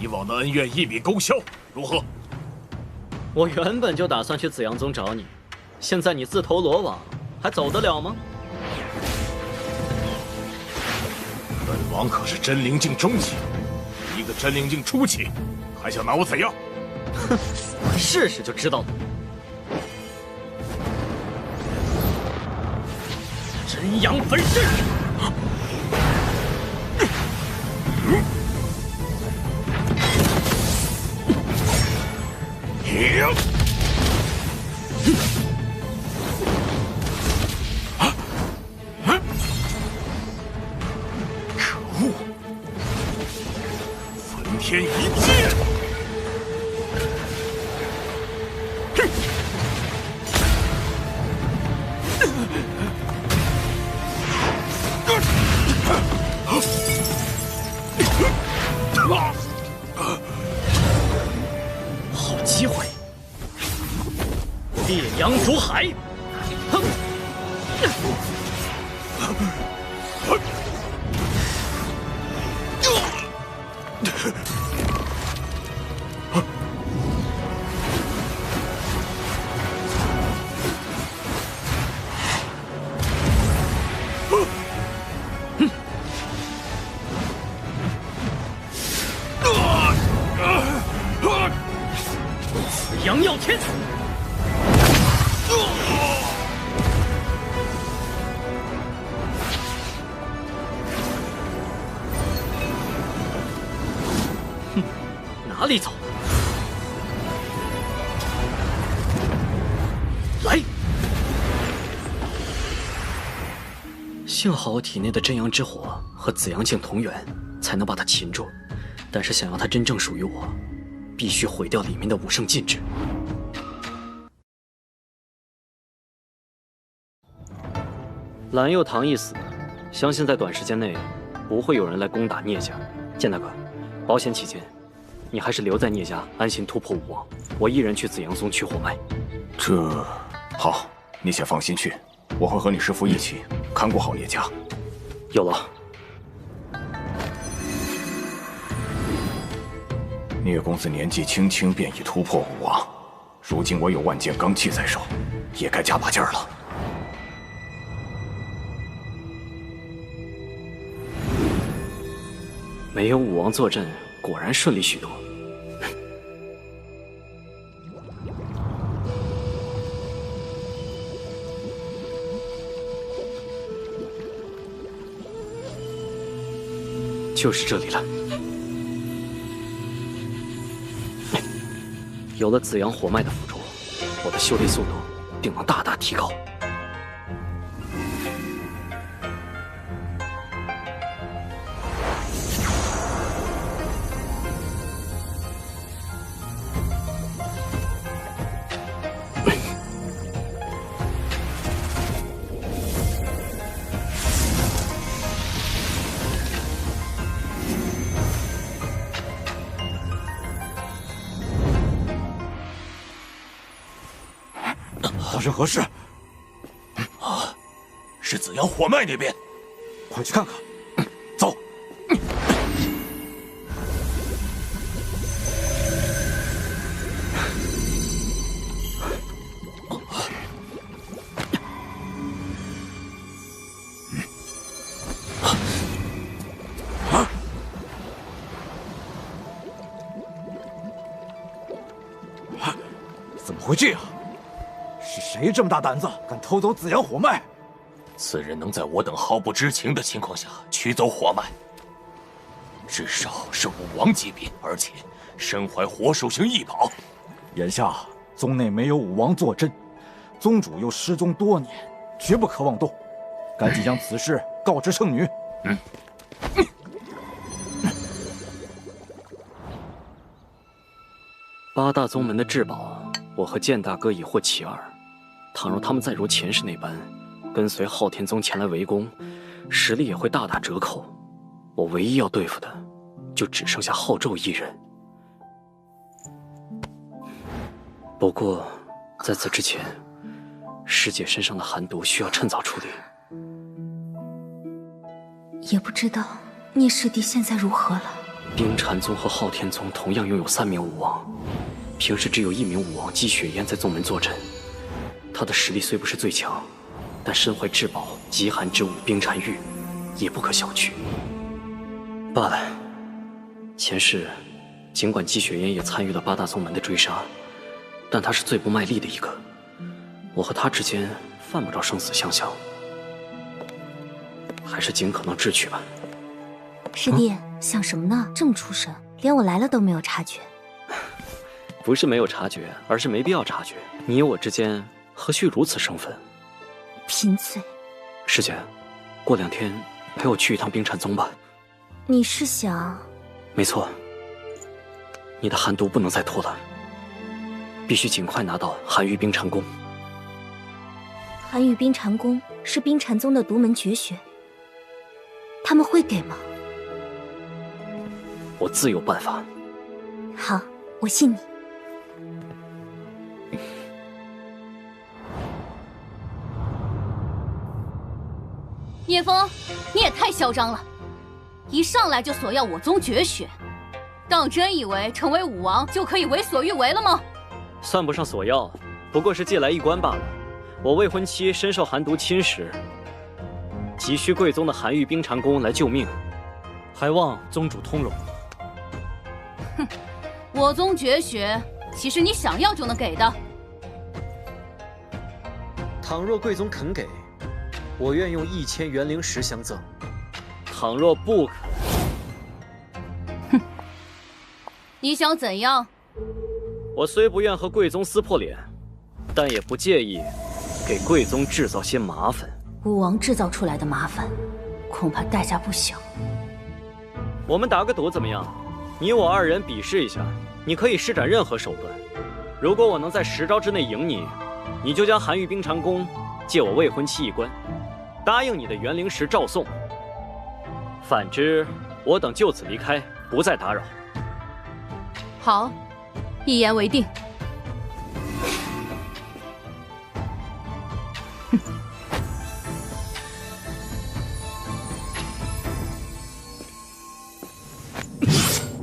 S14: 以往的恩怨一笔勾销，如何？
S10: 我原本就打算去紫阳宗找你，现在你自投罗网，还走得了吗？
S14: 本王可是真灵境中期，一个真灵境初期，还想拿我怎样？
S10: 哼，试试就知道了。真阳分身！
S14: 可恶！焚天一剑！
S10: 好机会！烈阳逐海！哼！阳耀天！哼，哪里走？来！幸好我体内的真阳之火和紫阳镜同源，才能把它擒住。但是想要它真正属于我，必须毁掉里面的武圣禁制。蓝佑堂一死，相信在短时间内不会有人来攻打聂家。剑大哥，保险起见，你还是留在聂家安心突破武王，我一人去紫阳宗取火脉。
S2: 这好，你先放心去，我会和你师父一起看顾好聂家。
S10: 有了。
S2: 聂公子年纪轻轻便已突破武王，如今我有万剑罡气在手，也该加把劲儿了。
S10: 没有武王坐镇，果然顺利许多。就是这里了。有了紫阳火脉的辅助，我的修炼速度定能大大提高。
S9: 发生何事？
S3: 啊，是紫阳火脉那边，
S9: 快去看看。走。怎么会这样？是谁这么大胆子，敢偷走紫阳火脉？
S3: 此人能在我等毫不知情的情况下取走火脉，至少是武王级别，而且身怀火属性异宝。
S9: 眼下宗内没有武王坐镇，宗主又失踪多年，绝不可妄动。赶紧将此事告知圣女。
S10: 八大宗门的至宝，我和剑大哥已获其二。倘若他们再如前世那般，跟随昊天宗前来围攻，实力也会大打折扣。我唯一要对付的，就只剩下昊纣一人。不过，在此之前，师姐身上的寒毒需要趁早处理。
S7: 也不知道聂师弟现在如何了。
S10: 冰禅宗和昊天宗同样拥有3名武王，平时只有1名武王姬雪烟在宗门坐镇。他的实力虽不是最强，但身怀至宝极寒之舞冰禅玉，也不可小觑。罢了，前世尽管姬雪烟也参与了8大宗门的追杀，但他是最不卖力的一个。我和他之间犯不着生死相向，还是尽可能智取吧。
S13: 师弟，想什么呢？这么出神，连我来了都没有察觉。
S10: 不是没有察觉，而是没必要察觉。你我之间何须如此生分？
S13: 贫嘴。
S10: 师姐，过2天陪我去一趟冰禅宗吧。
S13: 你是想？
S10: 没错，你的寒毒不能再拖了，必须尽快拿到寒玉冰禅功。
S13: 寒玉冰禅功是冰禅宗的独门绝学，他们会给吗？
S10: 我自有办法。
S13: 好，我信你。
S11: 聂风，你也太嚣张了！一上来就索要我宗绝学，当真以为成为武王就可以为所欲为了吗？
S10: 算不上索要，不过是借来一关罢了。我未婚妻深受寒毒侵蚀，急需贵宗的寒玉冰禅功来救命，还望宗主通融。
S11: 哼，我宗绝学岂是你想要就能给的？
S10: 倘若贵宗肯给，我愿用1000元灵石相赠。倘若不肯，
S11: 哼，你想怎样？
S10: 我虽不愿和贵宗撕破脸，但也不介意给贵宗制造些麻烦。
S7: 武王制造出来的麻烦，恐怕代价不小。
S10: 我们打个赌怎么样？你我2人比试一下，你可以施展任何手段。如果我能在10招之内赢你，你就将寒玉冰禅功借我未婚妻一关，答应你的元灵石照送。反之，我等就此离开，不再打扰。
S11: 好，一言为定。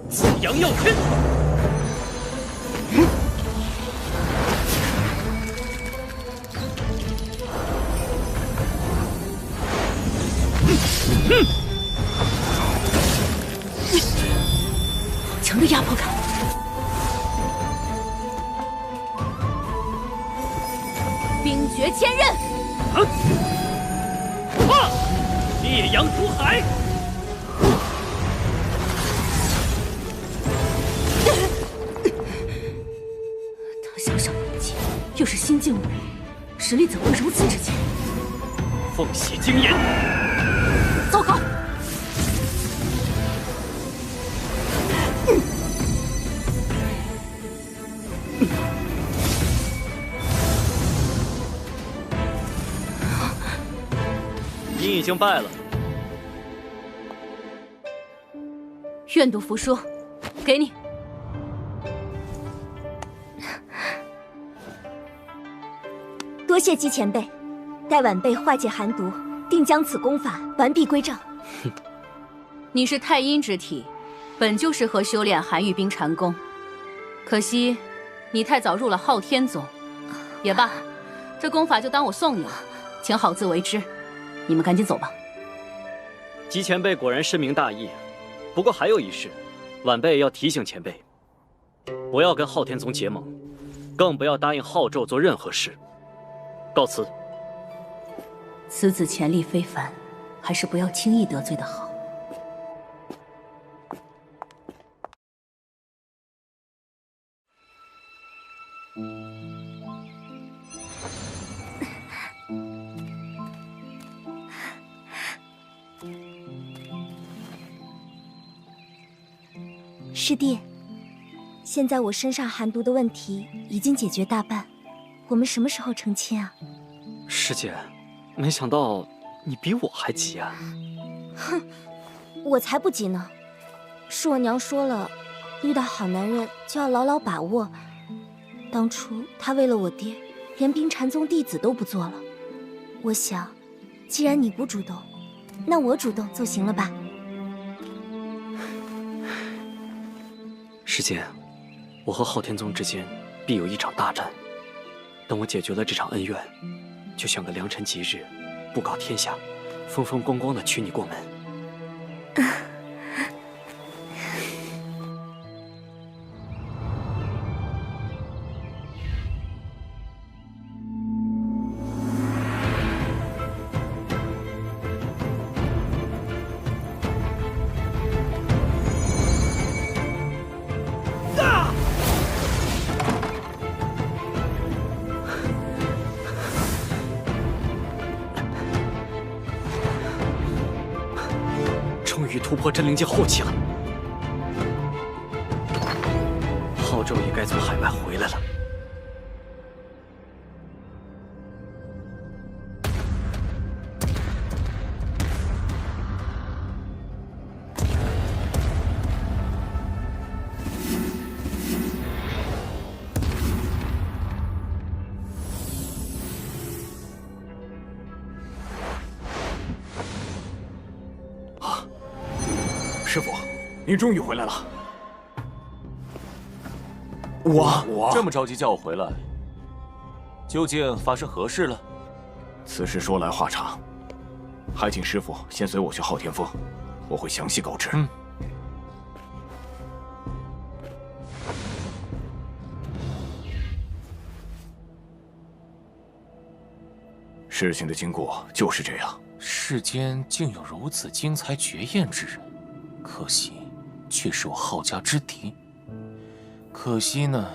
S10: 紫阳耀天。
S7: 个压迫感。
S11: 冰绝千仞，
S10: 烈阳毒海。
S7: 他小小年纪，又是新晋武王，实力怎会如此之强？
S10: 凤血精炎，
S7: 糟糕！
S10: 你已经败了。
S11: 愿赌服输，给你。
S13: 多谢姬前辈，待晚辈化解寒毒，定将此功法完璧归赵。
S11: 你是太阴之体，本就适合修炼寒玉冰禅功，可惜你太早入了昊天宗。也罢，这功法就当我送你了，请好自为之。你们赶紧走吧。
S10: 姬前辈果然深明大义，不过还有一事，晚辈要提醒前辈，不要跟昊天宗结盟，更不要答应昊纣做任何事。告辞。
S11: 此子潜力非凡，还是不要轻易得罪的好。
S13: 师弟，现在我身上寒毒的问题已经解决大半，我们什么时候成亲啊？
S10: 师姐，没想到你比我还急啊！
S13: 哼，我才不急呢。是我娘说了，遇到好男人就要牢牢把握。当初她为了我爹，连冰禅宗弟子都不做了。我想，既然你不主动，那我主动就行了吧？
S10: 师姐，我和昊天宗之间必有一场大战。等我解决了这场恩怨，就选个良辰吉日，布告天下，风风光光的娶你过门。终于突破真灵境后期了，昊纣也该从海外回来了。
S4: 师傅，你终于回来了。
S12: 我这么着急叫我回来，究竟发生何事了？
S4: 此事说来话长，还请师傅先随我去昊天峰，我会详细告知。事情的经过就是这样。
S12: 世间竟有如此惊才绝艳之人，可惜却是我昊家之敌。可惜呢，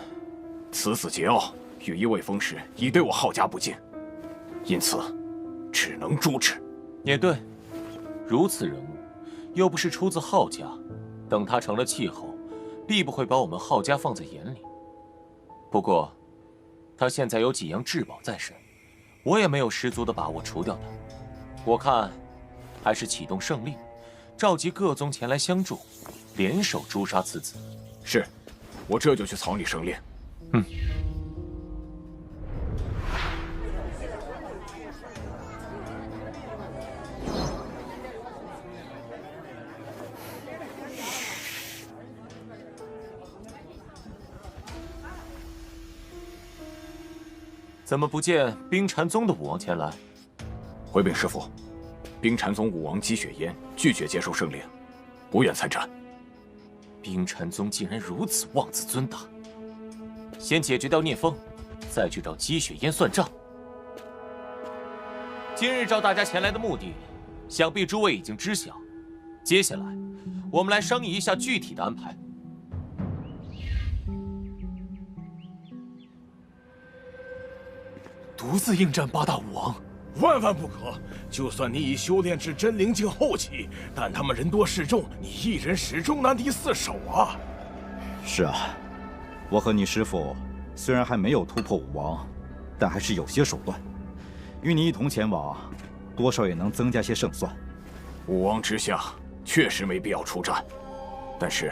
S4: 此子桀骜，与一位封氏已对我昊家不敬，因此只能诛之。
S12: 也对，如此人物，又不是出自昊家，等他成了气候，必不会把我们昊家放在眼里。不过，他现在有几样至宝在身，我也没有十足的把握除掉他。我看，还是启动圣令，召集各宗前来相助，联手诛杀此子。
S4: 是，我这就去草拟圣令。
S12: 怎么不见冰禅宗的武王前来？
S4: 回禀师父，冰禅宗武王姬雪烟拒绝接受圣令，不愿参战。
S12: 冰禅宗竟然如此妄自尊大。先解决掉聂风，再去找姬雪烟算账。今日召大家前来的目的，想必诸位已经知晓。接下来，我们来商议一下具体的安排。
S6: 独自应战八大武王，
S14: 万万不可！就算你已修炼至真灵境后期，但他们人多势众，你一人始终难敌四手啊！
S15: 是啊，我和你师父虽然还没有突破武王，但还是有些手段。与你一同前往，多少也能增加些胜算。
S4: 武王之下确实没必要出战，但是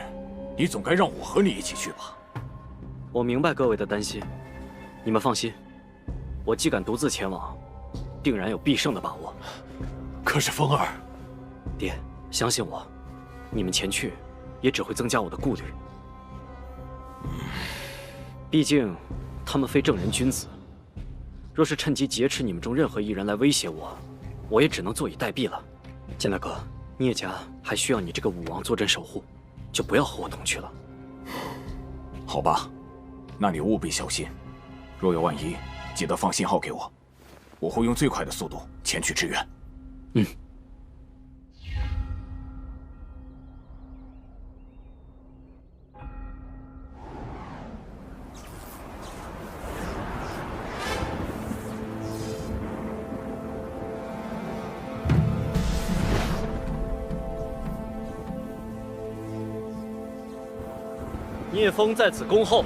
S4: 你总该让我和你一起去吧？
S10: 我明白各位的担心，你们放心，我既敢独自前往，定然有必胜的把握。
S6: 可是风儿，
S10: 爹，相信我，你们前去也只会增加我的顾虑。毕竟他们非正人君子，若是趁机劫持你们中任何一人来威胁我，我也只能坐以待毙了。剑大哥，聂家还需要你这个武王坐镇守护，就不要和我同去了。
S4: 好吧，那你务必小心，若有万一，记得放信号给我，我会用最快的速度前去支援。
S10: 嗯。聂风在此恭候。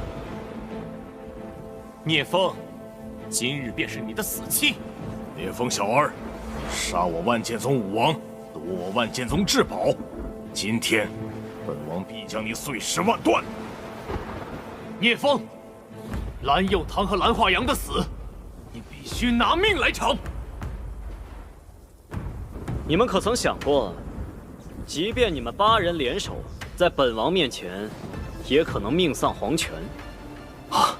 S12: 聂风，今日便是你的死期。
S14: 聂风小儿，杀我万剑宗武王，夺我万剑宗至宝，今天本王必将你碎尸万段。
S6: 聂风，蓝佑堂和蓝化阳的死，你必须拿命来偿。
S10: 你们可曾想过，即便你们8人联手，在本王面前，也可能命丧黄泉。
S6: 啊！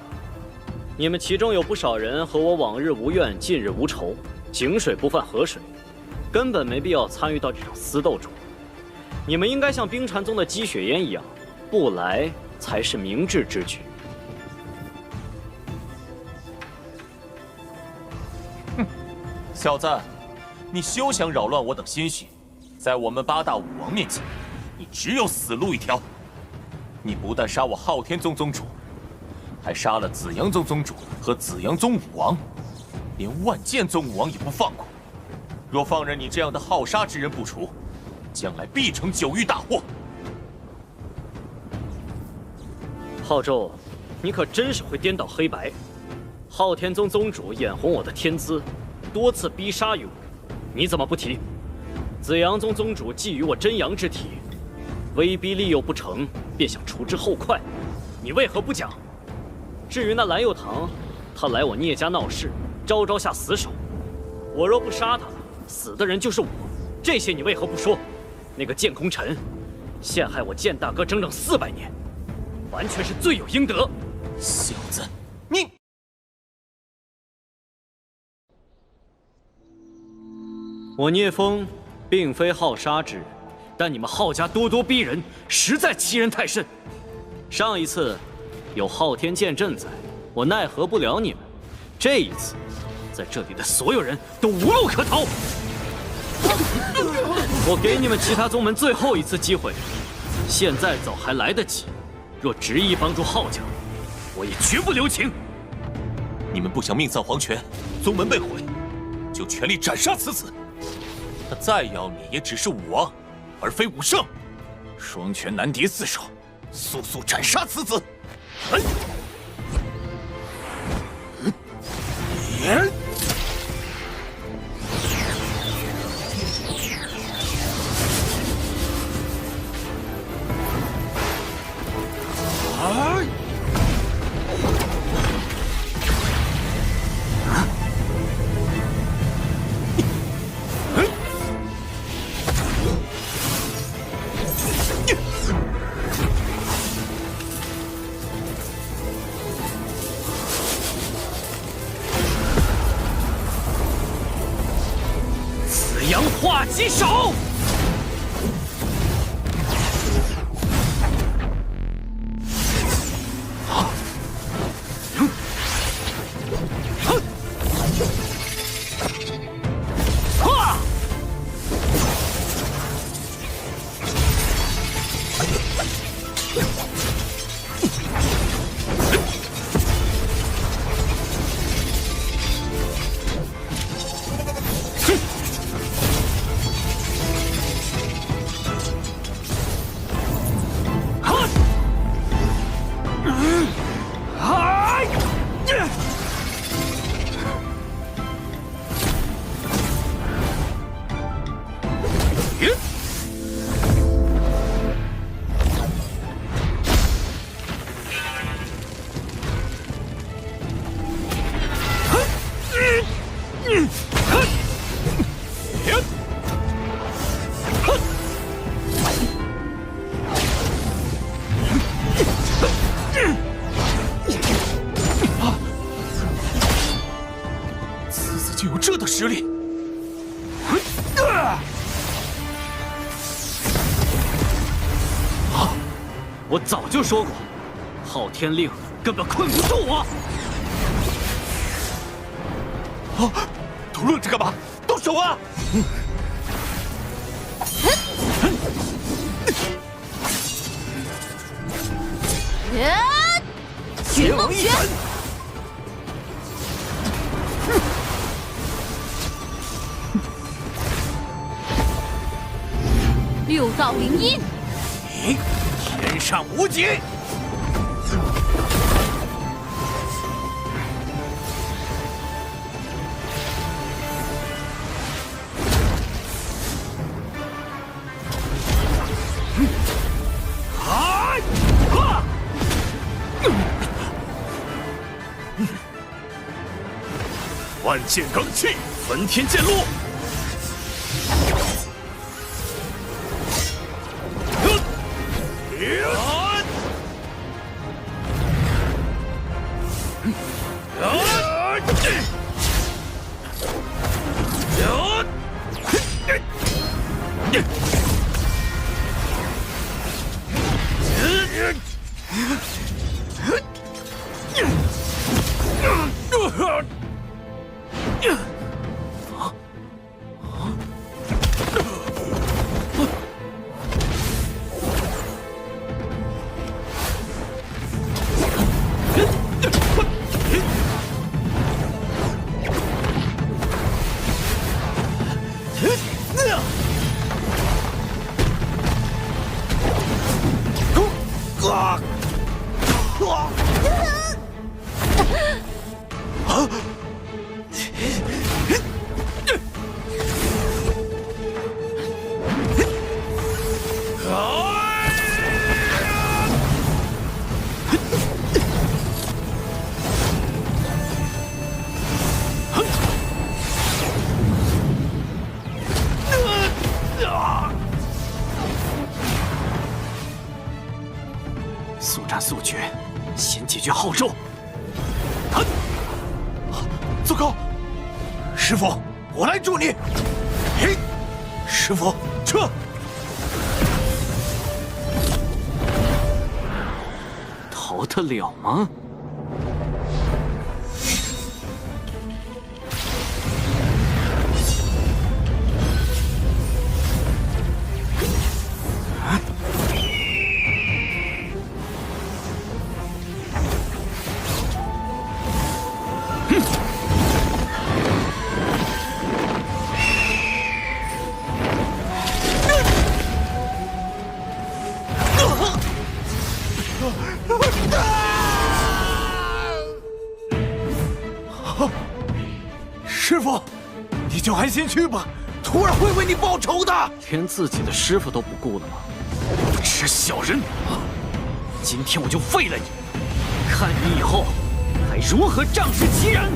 S10: 你们其中有不少人和我往日无怨，近日无仇，井水不犯河水，根本没必要参与到这场私斗中。你们应该像冰禅宗的姬雪烟一样，不来才是明智之举。
S12: 哼，小子，你休想扰乱我等心绪，在我们8大武王面前，你只有死路一条。你不但杀我昊天宗宗主，还杀了紫阳宗宗主和紫阳宗武王，连万剑宗武王也不放过。若放任你这样的好杀之人不除，将来必成9域大祸。
S10: 浩宙，你可真是会颠倒黑白。昊天宗宗主眼红我的天资，多次逼杀于我，你怎么不提？紫阳宗宗主觊觎我真阳之体，威逼利诱不成，便想除之后快，你为何不讲？至于那蓝佑堂，他来我聂家闹事，招下死手，我若不杀他，死的人就是我，这些你为何不说？那个剑空尘，陷害我剑大哥整整400年，完全是罪有应得。
S12: 小子，你……
S10: 我聂风并非好杀之人，但你们浩家咄咄逼人，实在欺人太甚。上一次有昊天剑阵在，我奈何不了你们；这一次，在这里的所有人都无路可逃。我给你们其他宗门最后一次机会，现在走还来得及。若执意帮助浩家，我也绝不留情。
S12: 你们不想命丧黄泉，宗门被毁，就全力斩杀此子。他再要你，也只是武王，而非武圣。双拳难敌4手，速速斩杀此子！
S10: 紫阳化击手！
S5: 此子就有这等实力！
S10: 我早就说过，昊天令根本困不住我。
S5: 都愣着干嘛？动手啊！
S11: 寻梦拳！六道灵音！
S5: 天上无极！
S16: 万剑罡气，
S5: 焚天剑路。
S10: 速战速决，先解决浩宙。
S5: 糟糕！师傅，我来助你。嘿，师傅，撤！
S10: 逃得了吗？
S5: 师傅，你就安心去吧，徒儿会为你报仇的。
S10: 连自己的师傅都不顾了吗？无耻小人！今天我就废了你，看你以后还如何仗势欺人！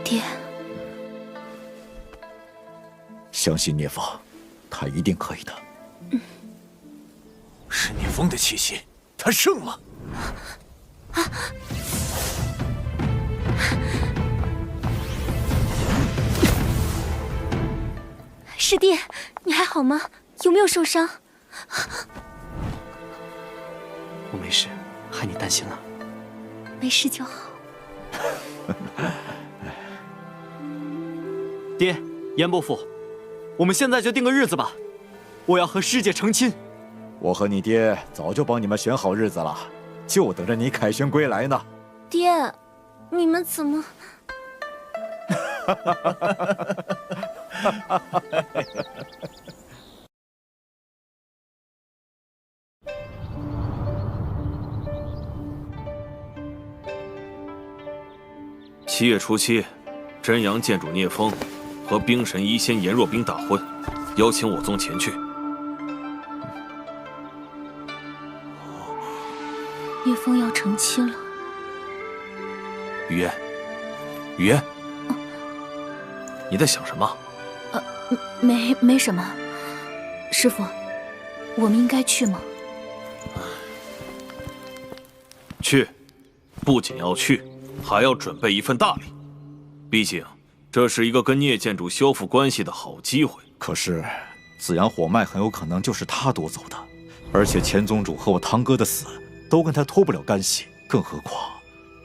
S7: 爹，
S9: 相信聂风，他一定可以的。
S5: 是聂风的气息，他胜了。
S13: 师弟，你还好吗？有没有受伤？
S10: 我没事，害你担心了。
S13: 没事就好。
S10: 爹，严伯父，我们现在就定个日子吧，我要和师姐成亲。
S9: 我和你爹早就帮你们选好日子了，就等着你凯旋归来呢。
S13: 爹，你们怎么？7
S5: 月初7，真阳剑主聂风和冰神一仙颜若冰大婚，邀请我宗前去。
S7: 叶枫要成亲了。
S5: 雨烟，雨烟，你在想什么？
S7: 没什么。师傅，我们应该去吗？
S5: 去，不仅要去，还要准备一份大礼。毕竟，这是一个跟聂建主修复关系的好机会。
S9: 可是，紫阳火脉很有可能就是他夺走的，而且前宗主和我堂哥的死都跟他脱不了干系。更何况，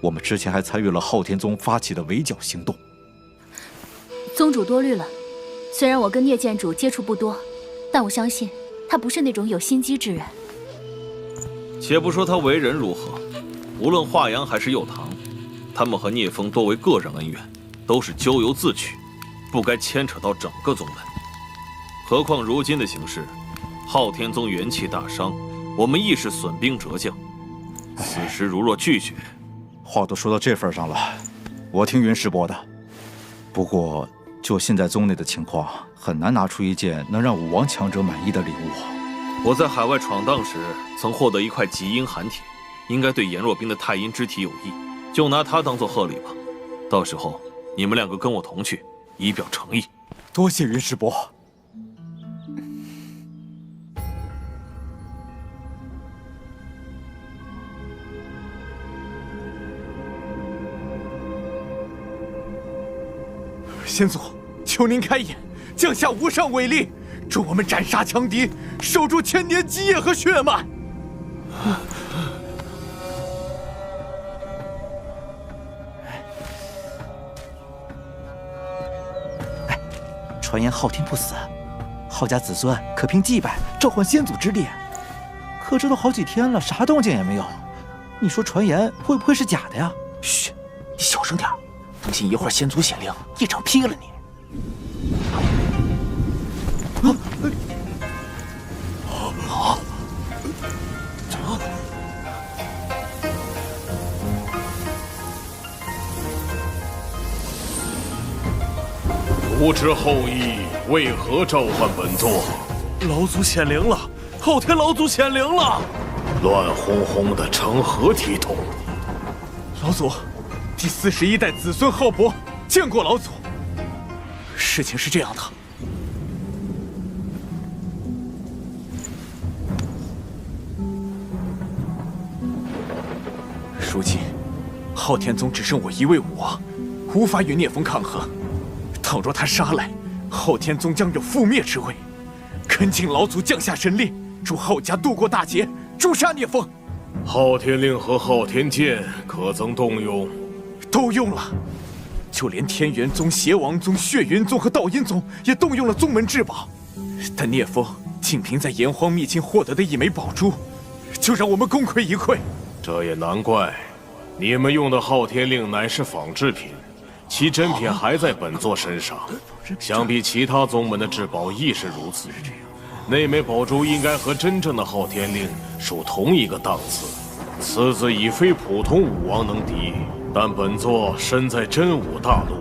S9: 我们之前还参与了昊天宗发起的围剿行动。
S7: 宗主多虑了。虽然我跟聂建主接触不多，但我相信他不是那种有心机之人。
S5: 且不说他为人如何，无论华阳还是右堂，他们和聂风多为个人恩怨，都是咎由自取，不该牵扯到整个宗门。何况如今的形势，昊天宗元气大伤，我们亦是损兵折将。此时如若拒绝，
S9: 话都说到这份上了，我听云师伯的。不过，就现在宗内的情况，很难拿出一件能让武王强者满意的礼物。
S5: 我在海外闯荡时，曾获得一块极阴寒铁，应该对颜若冰的太阴之体有益，就拿它当做贺礼吧。到时候你们两个跟我同去，以表诚意。
S9: 多谢云师伯。
S8: 先祖，求您开眼，降下无上伟力，助我们斩杀强敌，守住千年基业和血脉。传言昊天不死，昊家子孙可凭祭拜召唤先祖之力。可这都好几天了，啥动静也没有。你说传言会不会是假的呀？嘘，你小声点，当心一会儿先祖显灵，一掌劈了你。
S16: 不知后羿为何召唤本座？
S5: 老祖显灵了！昊天老祖显灵了！
S16: 乱哄哄的，成何体统？
S8: 老祖，第41代子孙浩博见过老祖。事情是这样的，如今昊天宗只剩我一位武王，无法与聂风抗衡。倘若他杀来，昊天宗将有覆灭之危。恳请老祖降下神力，助昊家渡过大劫，诛杀聂风。
S16: 昊天令和昊天剑可曾动用？
S8: 都用了，就连天元宗、邪王宗、血云宗和道阴宗也动用了宗门至宝。但聂风仅凭在炎黄秘境获得的一枚宝珠，就让我们功亏一篑。
S16: 这也难怪，你们用的昊天令乃是仿制品。其真品还在本座身上，想必其他宗门的至宝亦是如此。那枚宝珠应该和真正的昊天令属同一个档次，此子已非普通武王能敌。但本座身在真武大陆，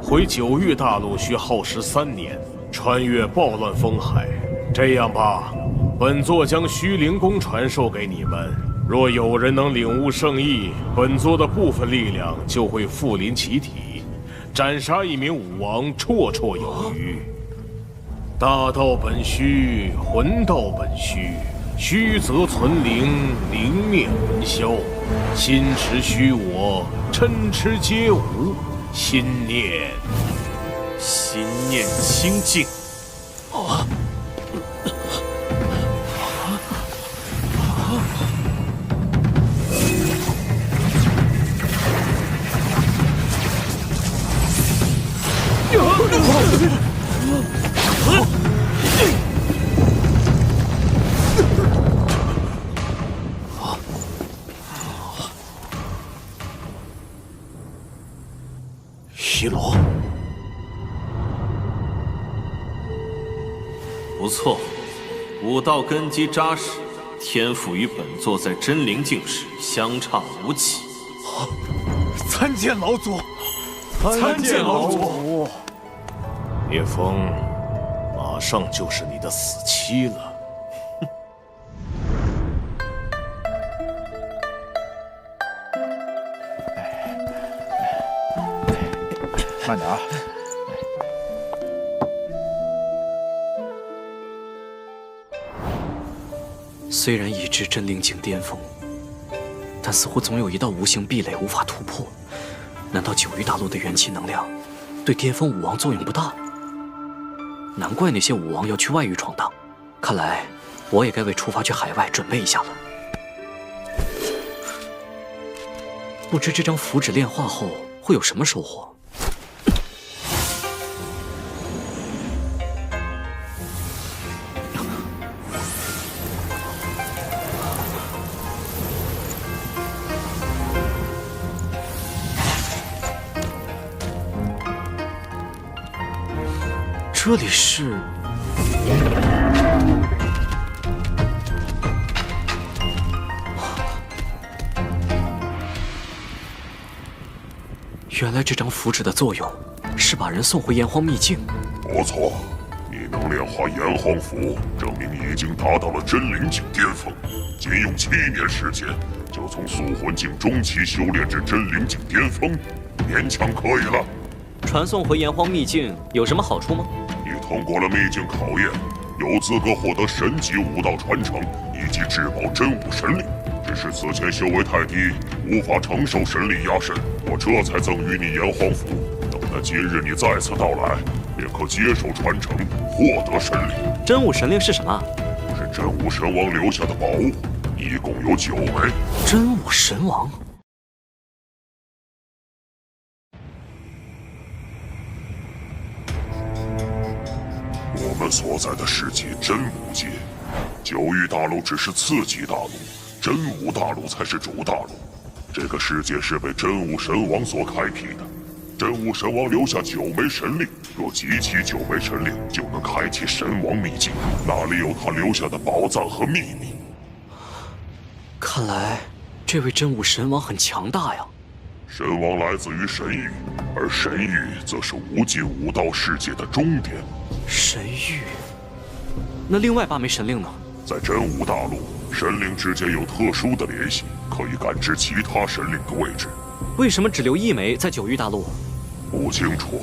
S16: 回九域大陆需耗时3年，穿越暴乱风海。这样吧，本座将虚灵功传授给你们。若有人能领悟圣意，本座的部分力量就会附临其体。斩杀一名武王绰绰有余。大道本虚，魂道本虚，虚则存灵，灵灭魂消。心持虚我，嗔痴皆无。心念清净。
S8: 一罗，
S5: 不错，武道根基扎实，天赋与本座在真灵境时相差无几。
S8: 参见老祖，参见老祖。
S16: 聂风，马
S14: 马上就是你的死期了。
S15: 慢点啊！
S10: 虽然已至真灵境巅峰，但似乎总有一道无形壁垒无法突破。难道九域大陆的元气能量对巅峰武王作用不大？难怪那些武王要去外域闯荡。看来我也该为出发去海外准备一下了。不知这张符纸炼化后会有什么收获？这里是……原来这张符纸的作用是把人送回炎黄秘境。
S17: 不错，你能炼化炎黄符，证明你已经达到了真灵境巅峰。仅用7年时间，就从宿魂境中期修炼至真灵境巅峰，勉强可以了。
S10: 传送回炎黄秘境有什么好处吗？
S17: 你通过了秘境考验，有资格获得神级武道传承以及至宝真武神力。只是此前修为太低，无法承受神力压身，我这才赠予你炎黄符。等待今日你再次到来，便可接受传承，获得神力。
S10: 真武神令是什么？
S17: 是真武神王留下的宝物，一共有9枚。
S10: 真武神王。
S17: 我们所在的世界真武界，9域大陆只是次级大陆，真武大陆才是主大陆。这个世界是被真武神王所开辟的，真武神王留下9枚神令，若集齐9枚神令，就能开启神王秘境，那里有他留下的宝藏和秘密。
S10: 看来这位真武神王很强大呀。
S17: 神王来自于神域，而神域则是无尽武道世界的终点。
S10: 神域？那另外8枚神令呢？
S17: 在真武大陆，神灵之间有特殊的联系，可以感知其他神灵的位置。
S10: 为什么只留1枚在9域大陆？
S17: 不清楚。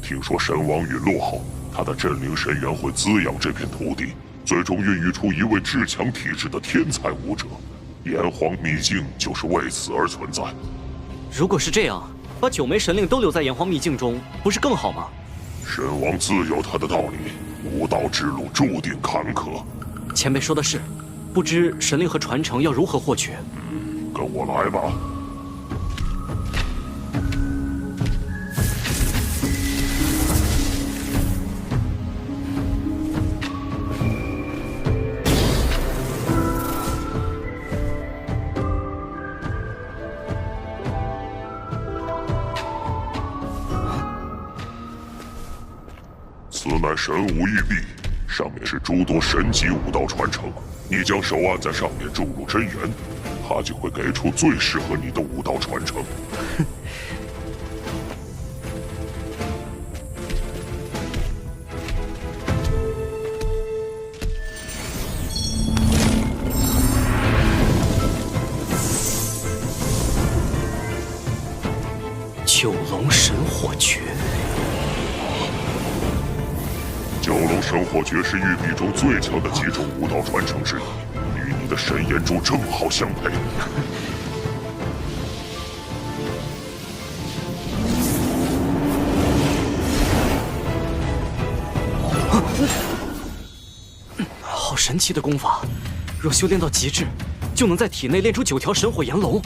S17: 听说神王陨落后，他的真灵神元会滋养这片土地，最终孕育出一位至强体质的天才武者。炎黄秘境就是为此而存在。
S10: 如果是这样，把9枚神令都留在炎黄秘境中，不是更好吗？
S17: 神王自有他的道理，武道之路注定坎坷。
S10: 前辈说的是，不知神令和传承要如何获取？
S17: 跟我来吧。此乃神武玉璧，上面是诸多神级武道传承。你将手按在上面，注入真元，它就会给出最适合你的武道传承。
S10: 九龙神火诀。
S17: 九龙神火诀是玉璧中最强的几种武道传承之一，与你的神炎珠正好相配。
S10: 好神奇的功法，若修炼到极致，就能在体内炼出9条神火炎龙。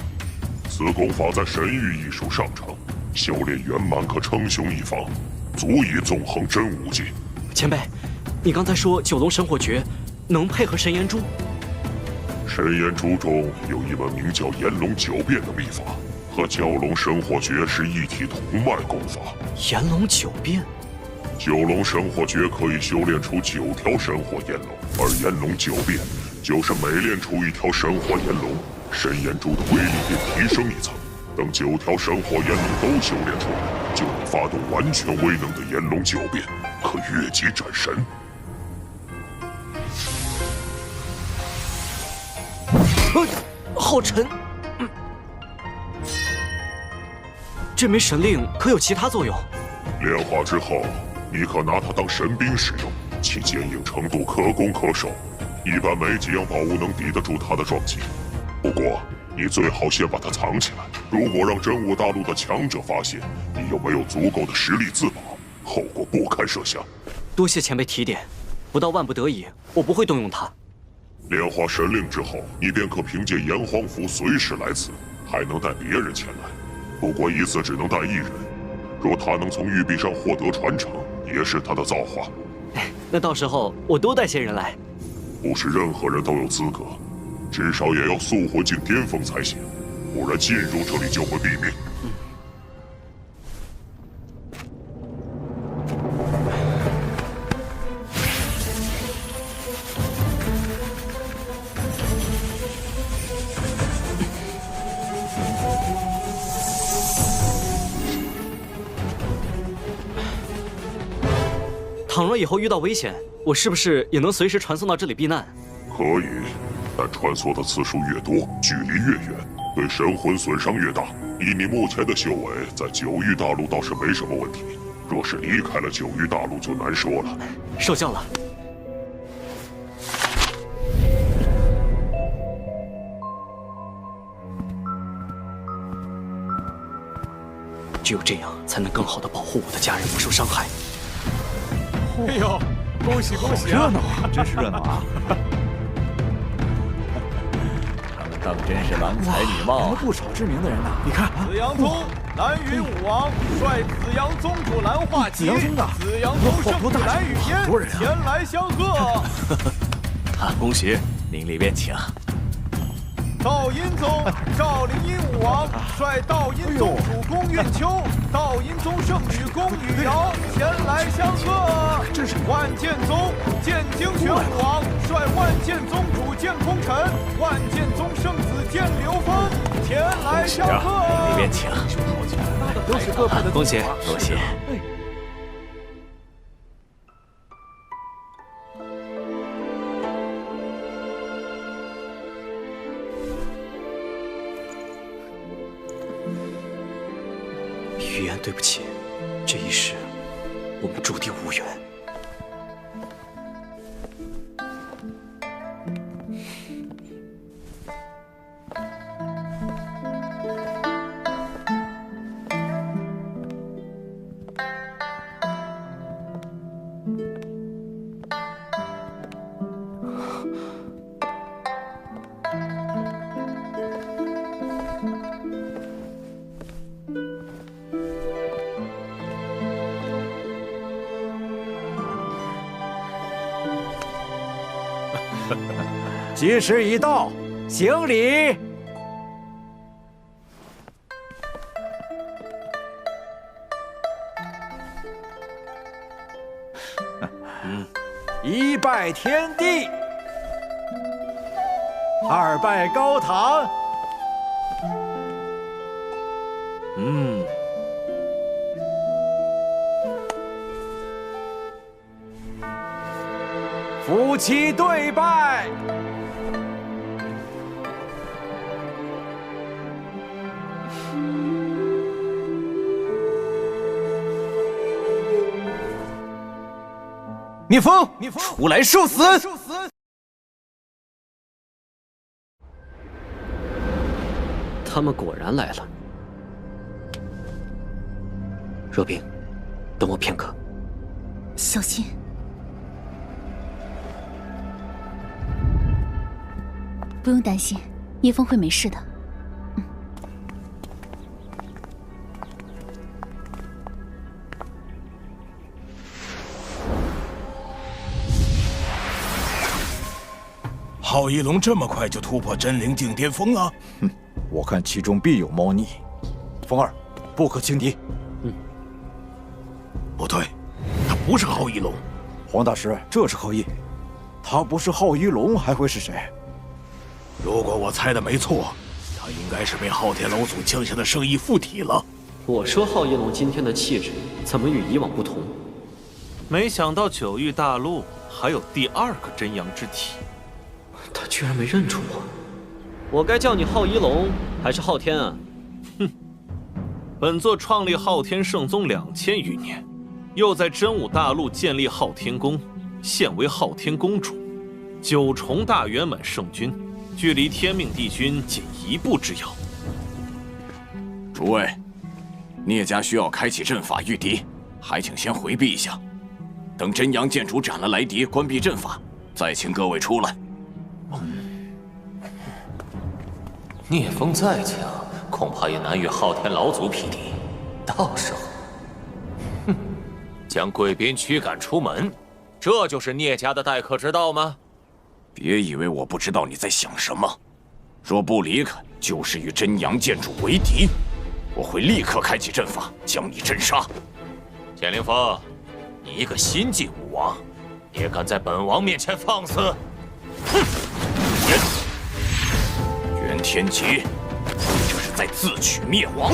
S17: 此功法在神域艺术上乘，修炼圆满可称雄一方，足以纵横真武界。
S10: 前辈，你刚才说九龙神火诀能配合神炎珠？
S17: 神炎珠中有一门名叫炎龙9变的秘法，和蛟龙神火诀是一体同脉功法。
S10: 炎龙9变，
S17: 九龙神火诀可以修炼出9条神火炎龙，而炎龙9变就是每练出1条神火炎龙，神炎珠的威力便提升一层。等9条神火炎龙都修炼出来，就能发动完全威能的炎龙9变，可越级斩神。
S10: 好沉。这枚神令可有其他作用？
S17: 炼化之后，你可拿它当神兵使用，其坚硬程度可攻可守，一般没几样宝物能抵得住它的撞击。不过，你最好先把它藏起来。如果让真武大陆的强者发现，你又没有足够的实力自保，后果不堪设想。
S10: 多谢前辈提点，不到万不得已，我不会动用它。
S17: 炼化神令之后，你便可凭借炎黄符随时来此，还能带别人前来。不过一次只能带一人，若他能从玉璧上获得传承，也是他的造化。
S10: 那到时候我多带些人来。
S17: 不是任何人都有资格，至少也要速魂境巅峰才行，不然进入这里就会毙命。
S10: 倘若以后遇到危险，我是不是也能随时传送到这里避难？
S17: 可以，但穿梭的次数越多，距离越远，对神魂损伤越大。以你目前的修为，在九域大陆倒是没什么问题。若是离开了九域大陆，就难说了。
S10: 受教了。只有这样，才能更好的保护我的家人不受伤害。
S4: 哎呦，恭喜恭喜
S8: 啊！热闹啊，真是热闹啊！
S9: 他们当真是郎才女貌，
S8: 来了不少知名的人呐。你看，
S4: 紫阳宗南云武王率紫阳宗主蓝化旗，紫阳宗圣主蓝雨嫣前来相贺。
S12: 恭喜，您里边请。
S4: 道阴宗赵灵阴武王率道阴宗主公运秋、道阴宗圣女公女瑶前来相贺。万剑宗剑精玄武王率万剑宗主剑空尘、万剑宗圣子剑流风前来相贺。
S12: 里边请。
S4: 都是各派的
S12: 恭喜恭喜。
S10: 玉言，对不起，这一世我们注定无缘。
S9: 吉时已到，行礼。一拜天地，二拜高堂。夫妻对拜。
S2: 聂风，出来受死！
S10: 他们果然来了。若冰，等我片刻。
S7: 小心。不用担心，聂风会没事的。
S14: 浩一龙这么快就突破真灵境巅峰了？
S9: 哼，我看其中必有猫腻。风儿，不可轻敌。
S14: 不对，他不是浩一龙。
S9: 黄大师，这是何意？他不是浩一龙，还会是谁？
S14: 如果我猜的没错，他应该是被昊天老祖降下的圣意附体了。
S10: 我说浩一龙今天的气质怎么与以往不同？
S12: 没想到九域大陆还有第二个真阳之体。
S10: 他居然没认出我。我该叫你浩一龙还是浩天啊？
S5: 哼，本座创立昊天圣宗2000余年，又在真武大陆建立昊天宫，现为昊天公主，9重大圆满圣君，距离天命帝君仅1步之遥。
S2: 诸位，聂家需要开启阵法御敌，还请先回避一下，等真阳剑主斩了来敌，关闭阵法，再请各位出来。
S12: 聂风再强，恐怕也难与昊天老祖匹敌。到时候，哼，将贵宾驱赶出门，这就是聂家的待客之道吗？
S2: 别以为我不知道你在想什么。若不离开，就是与真阳剑主为敌。我会立刻开启阵法，将你镇杀。
S12: 剑灵峰，你一个新晋武王，也敢在本王面前放肆？
S2: 哼！袁天劫，这是在自取灭亡。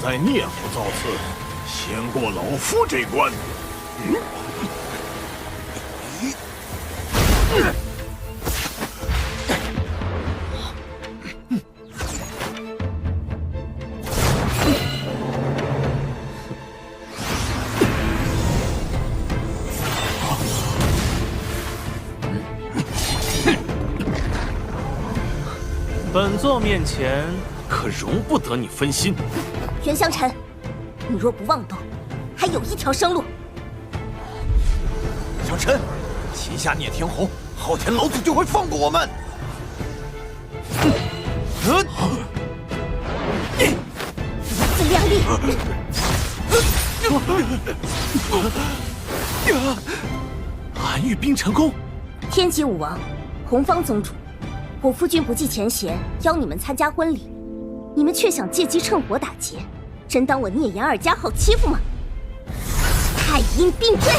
S14: 在聂府造次，先过老夫这关。
S5: 本座面前可容不得你分心。
S13: 袁湘尘，你若不妄动，还有一条生路。
S2: 小陈，旗下聂天侯，昊天老祖就会放过我们。
S13: 自量力！
S5: 韩愈冰辰宫，
S13: 天极武王，洪方宗主，我夫君不计前嫌，邀你们参加婚礼。你们却想借机趁火打劫，真当我聂言二家好欺负吗？太阴并追！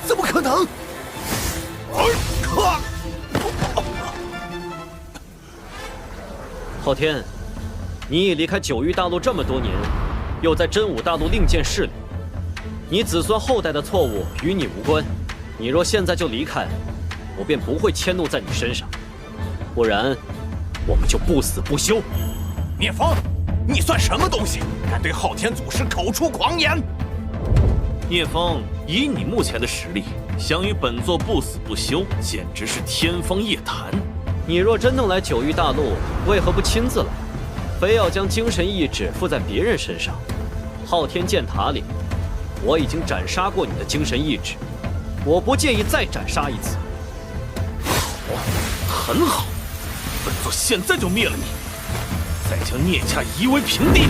S2: 怎么可能？
S10: 昊天，你已离开九域大陆这么多年，又在真武大陆另建势力，你子孙后代的错误与你无关。你若现在就离开，我便不会迁怒在你身上，不然我们就不死不休。
S2: 聂风，你算什么东西？敢对昊天祖师口出狂言！
S5: 聂风，以你目前的实力，想与本座不死不休，简直是天方夜谭。
S10: 你若真能来九域大陆，为何不亲自来？非要将精神意志附在别人身上？昊天剑塔里，我已经斩杀过你的精神意志，我不介意再斩杀一次。
S5: 好，很好，本座现在就灭了你，再将聂家夷为平地。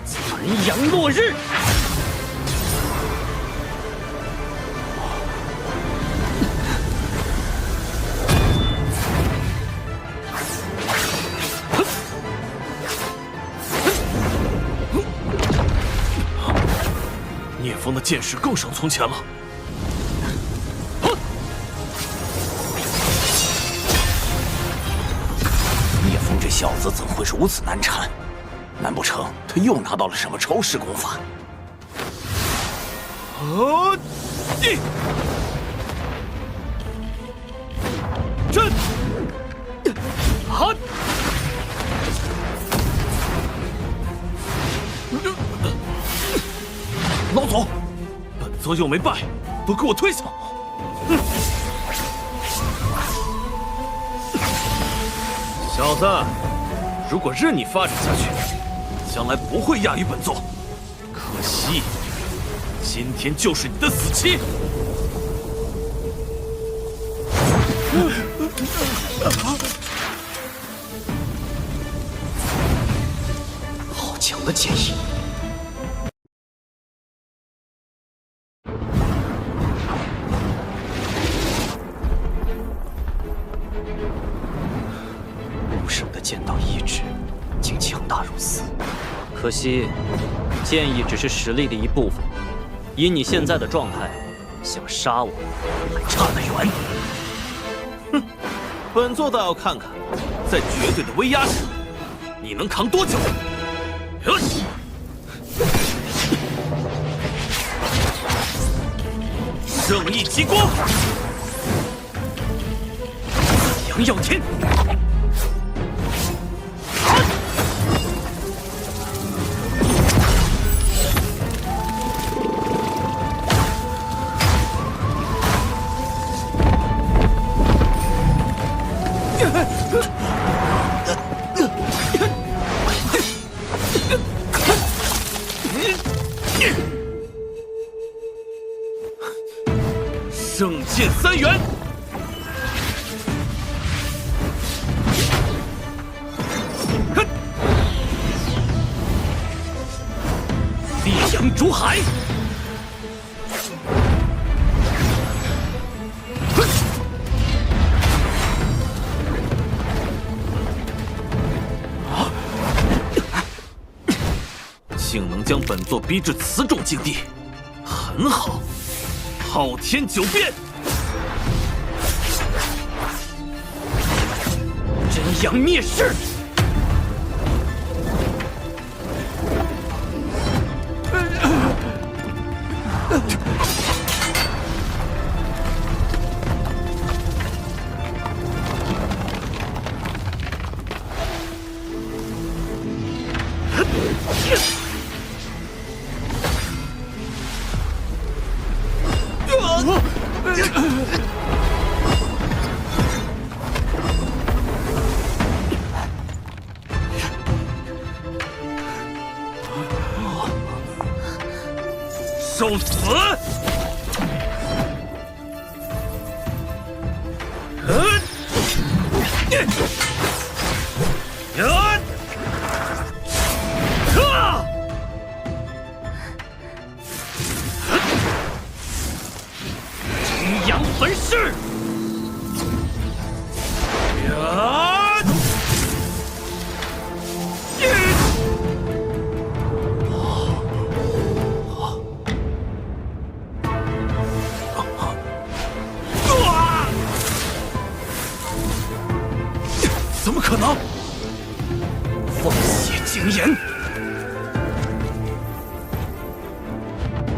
S10: 残阳落日。
S5: 风的剑势更胜从前了。
S18: 聂风这小子怎会如此难缠？难不成他又拿到了什么超世功法？
S5: 震！好！老总，本座又没败，都给我退下！小子，如果任你发展下去，将来不会亚于本座。可惜，今天就是你的死期！
S10: 好强的剑意！无声的剑道意志，竟强大如此。可惜，剑意只是实力的一部分。以你现在的状态，想杀我，还差得远。
S5: 哼，本座倒要看看，在绝对的威压下，你能扛多久？正义极光，阳耀天。圣剑三元，烈阳逐海，竟能将本座逼至此种境地，很好。昊天九变，真阳灭世。受死！真阳焚世！怎么可能？凤血精炎！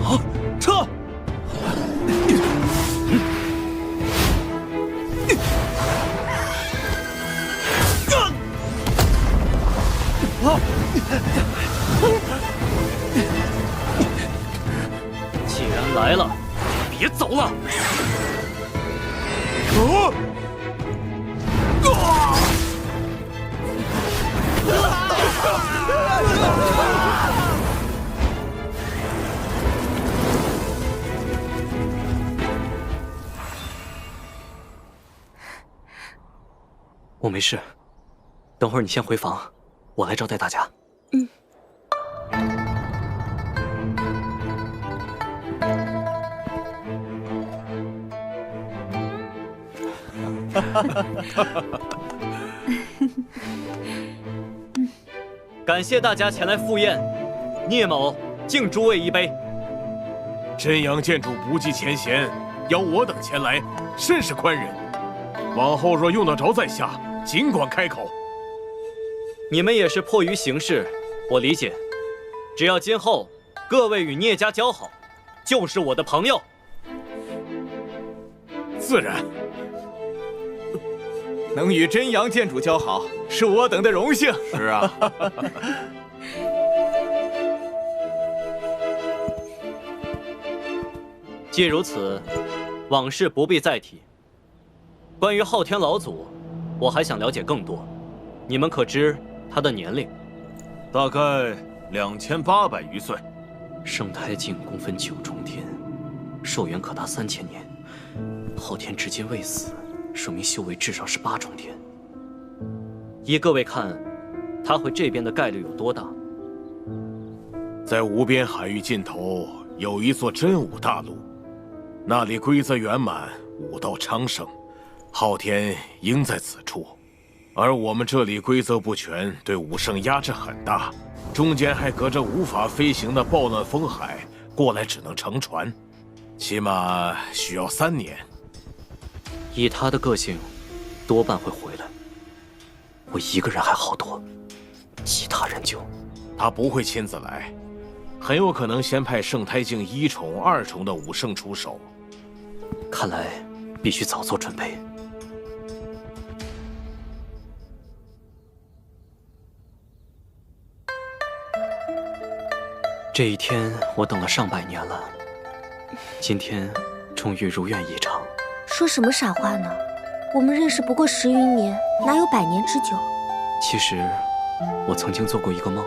S5: 啊，撤！
S10: 既然来了，别走了！我没事，等会儿你先回房，我来招待大家。
S13: 嗯。
S10: 感谢大家前来赴宴，聂某敬诸位一杯。
S16: 真阳剑主不计前嫌，邀我等前来，甚是宽仁。往后若用得着在下，尽管开口。
S10: 你们也是迫于形势，我理解。只要今后各位与聂家交好，就是我的朋友。
S16: 自然。
S2: 能与真阳剑主交好，是我等的荣幸。
S12: 是啊。
S10: 既如此，往事不必再提。关于昊天老祖，我还想了解更多。你们可知他的年龄？
S12: 大概2800余岁。
S10: 圣胎境共分9重天，寿元可达3000年。昊天至今未死，说明修为至少是8重天。依各位看，他回这边的概率有多大？
S16: 在无边海域尽头有一座真武大陆。那里规则圆满，武道昌盛，昊天应在此处。而我们这里规则不全，对武圣压制很大，中间还隔着无法飞行的暴乱风海，过来只能乘船，起码需要3年。
S10: 以他的个性，多半会回来。我一个人还好多，其他人就……
S16: 他不会亲自来，很有可能先派圣胎境1重、2重的武圣出手。
S10: 看来必须早做准备。这一天我等了上百年了，今天终于如愿以偿。
S13: 说什么傻话呢？我们认识不过10余年，哪有100年之久？
S10: 其实，我曾经做过一个梦，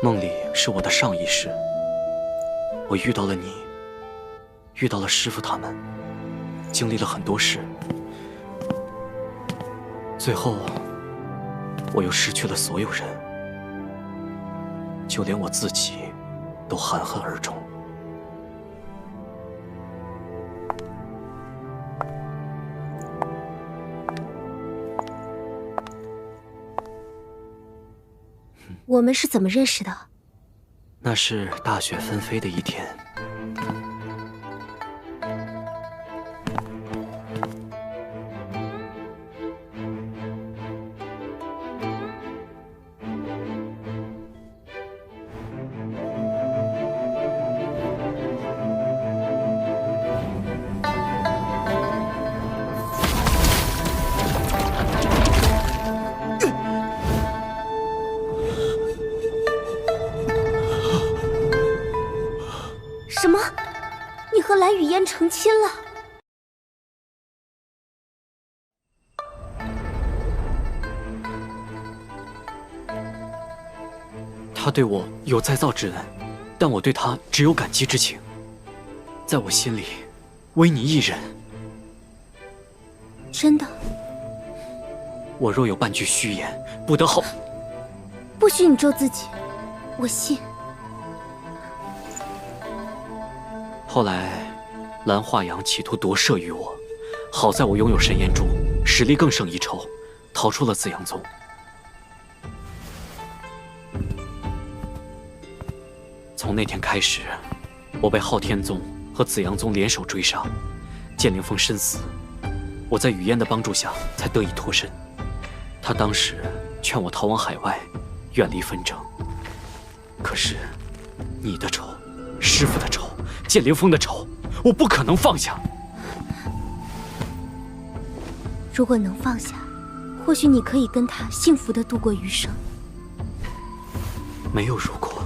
S10: 梦里是我的上一世，我遇到了你，遇到了师父他们，经历了很多事，最后，我又失去了所有人，就连我自己都含恨而终。
S13: 我们是怎么认识的？
S10: 那是大雪纷飞的一天。
S13: 什么？你和蓝雨嫣成亲了？
S10: 他对我有再造之恩，但我对他只有感激之情。在我心里，唯你一人。
S13: 真的？
S10: 我若有半句虚言，不得好。
S13: 不许你咒自己，我信。
S10: 后来，蓝化阳企图夺舍于我，好在我拥有神炎珠，实力更胜一筹，逃出了紫阳宗。从那天开始，我被昊天宗和紫阳宗联手追杀，剑灵峰身死，我在雨嫣的帮助下才得以脱身。他当时劝我逃往海外，远离纷争。可是，你的仇，师父的仇，剑灵峰的仇，我不可能放下。
S13: 如果能放下，或许你可以跟他幸福地度过余生。
S10: 没有如果，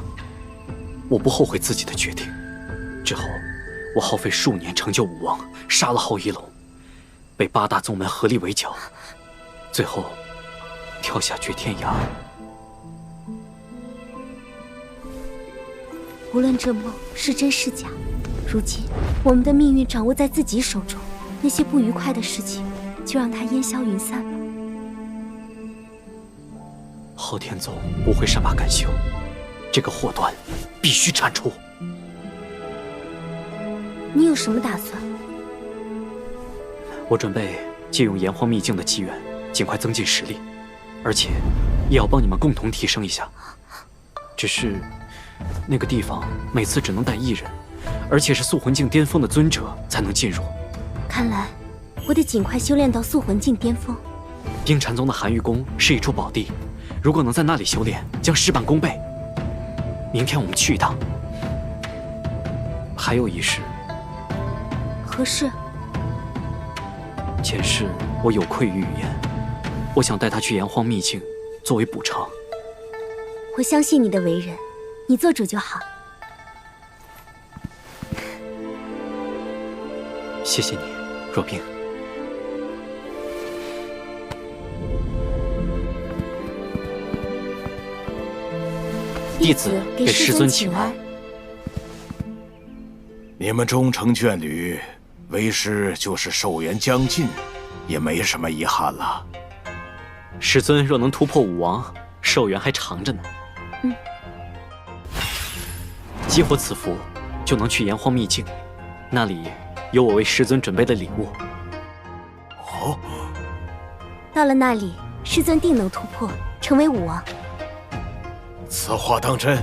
S10: 我不后悔自己的决定。之后，我耗费数年成就武王，杀了昊一龙，被8大宗门合力围剿，最后跳下绝天崖。
S13: 无论这梦是真是假，如今我们的命运掌握在自己手中，那些不愉快的事情，就让它烟消云散吧。
S10: 昊天宗不会善罢甘休，这个祸端必须铲除。
S13: 你有什么打算？
S10: 我准备借用炎黄秘境的机缘，尽快增进实力，而且也要帮你们共同提升一下。只是那个地方每次只能带1人，而且是塑魂境巅峰的尊者才能进入。
S13: 看来我得尽快修炼到塑魂境巅峰。
S10: 冰禅宗的寒玉宫是一处宝地，如果能在那里修炼，将事半功倍。明天我们去一趟。还有一事。
S13: 何事？
S10: 前世我有愧于语言，我想带他去炎荒秘境，作为补偿。
S13: 我相信你的为人，你做主就好。
S10: 谢谢你，若冰。弟子给师尊请安。
S3: 你们终成眷侣，为师就是寿元将近，也没什么遗憾了。
S10: 师尊若能突破武王，寿元还长着呢。激活此符，就能去炎荒秘境，那里有我为师尊准备的礼物。
S3: 哦，
S13: 到了那里，师尊定能突破，成为武王。
S3: 此话当真？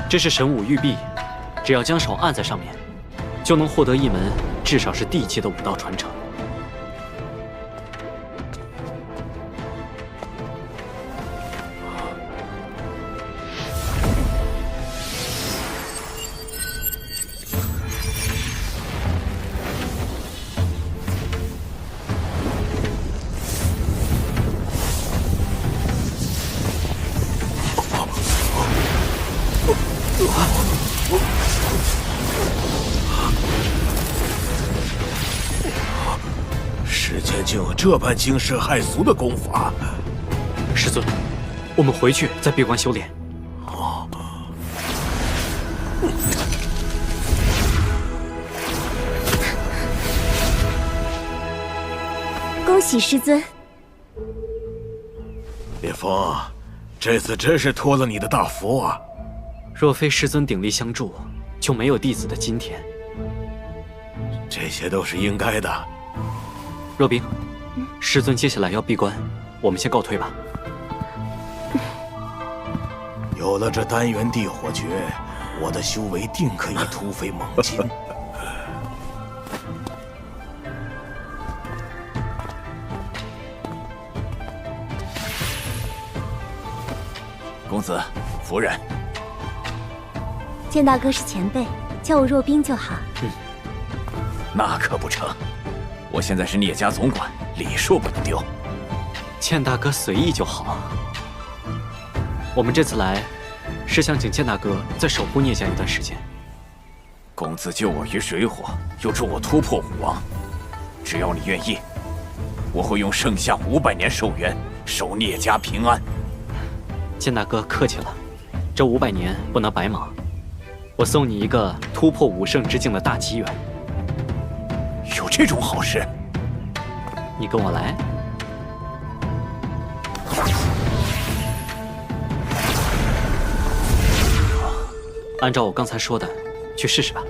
S10: 这是神武玉璧，只要将手按在上面，就能获得一门至少是地阶的武道传承。
S3: 世间竟有这般惊世骇俗的功法！
S10: 师尊，我们回去再闭关修炼。
S13: 恭喜师尊！
S3: 烈风，这次真是托了你的大福啊！
S10: 若非师尊鼎力相助，就没有弟子的今天。
S3: 这些都是应该的。
S10: 若冰，师尊接下来要闭关，我们先告退吧。
S3: 有了这丹元地火诀，我的修为定可以突飞猛进。
S18: 公子，夫人。
S13: 剑大哥是前辈，叫我若冰就好。
S18: 那可不成，我现在是聂家总管，礼数不能丢。
S10: 剑大哥随意就好。我们这次来，是想请剑大哥再守护聂家一段时间。
S18: 公子救我于水火，又助我突破武王，只要你愿意，我会用剩下500年寿元守聂家平安。
S10: 剑大哥客气了，这500年不能白忙。我送你一个突破武圣之境的大机缘。
S18: 有这种好事？
S10: 你跟我来。按照我刚才说的，去试试吧。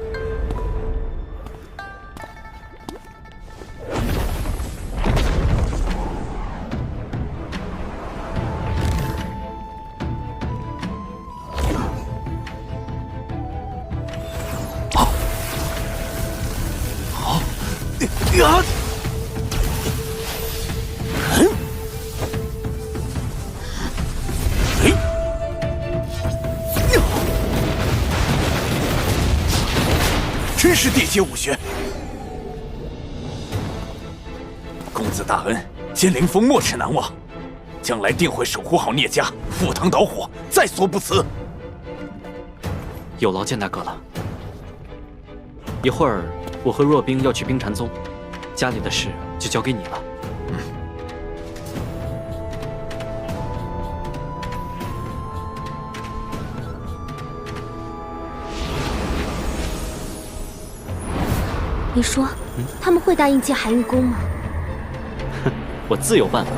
S18: 真是地阶武学，公子大恩，剑灵峰没齿难忘，将来定会守护好聂家，赴汤蹈火，在所不辞。
S10: 有劳剑大哥了。一会儿我和若冰要去冰禅宗，家里的事就交给你了。
S13: 你说，他们会答应借寒玉宫吗？
S10: 哼，我自有办法。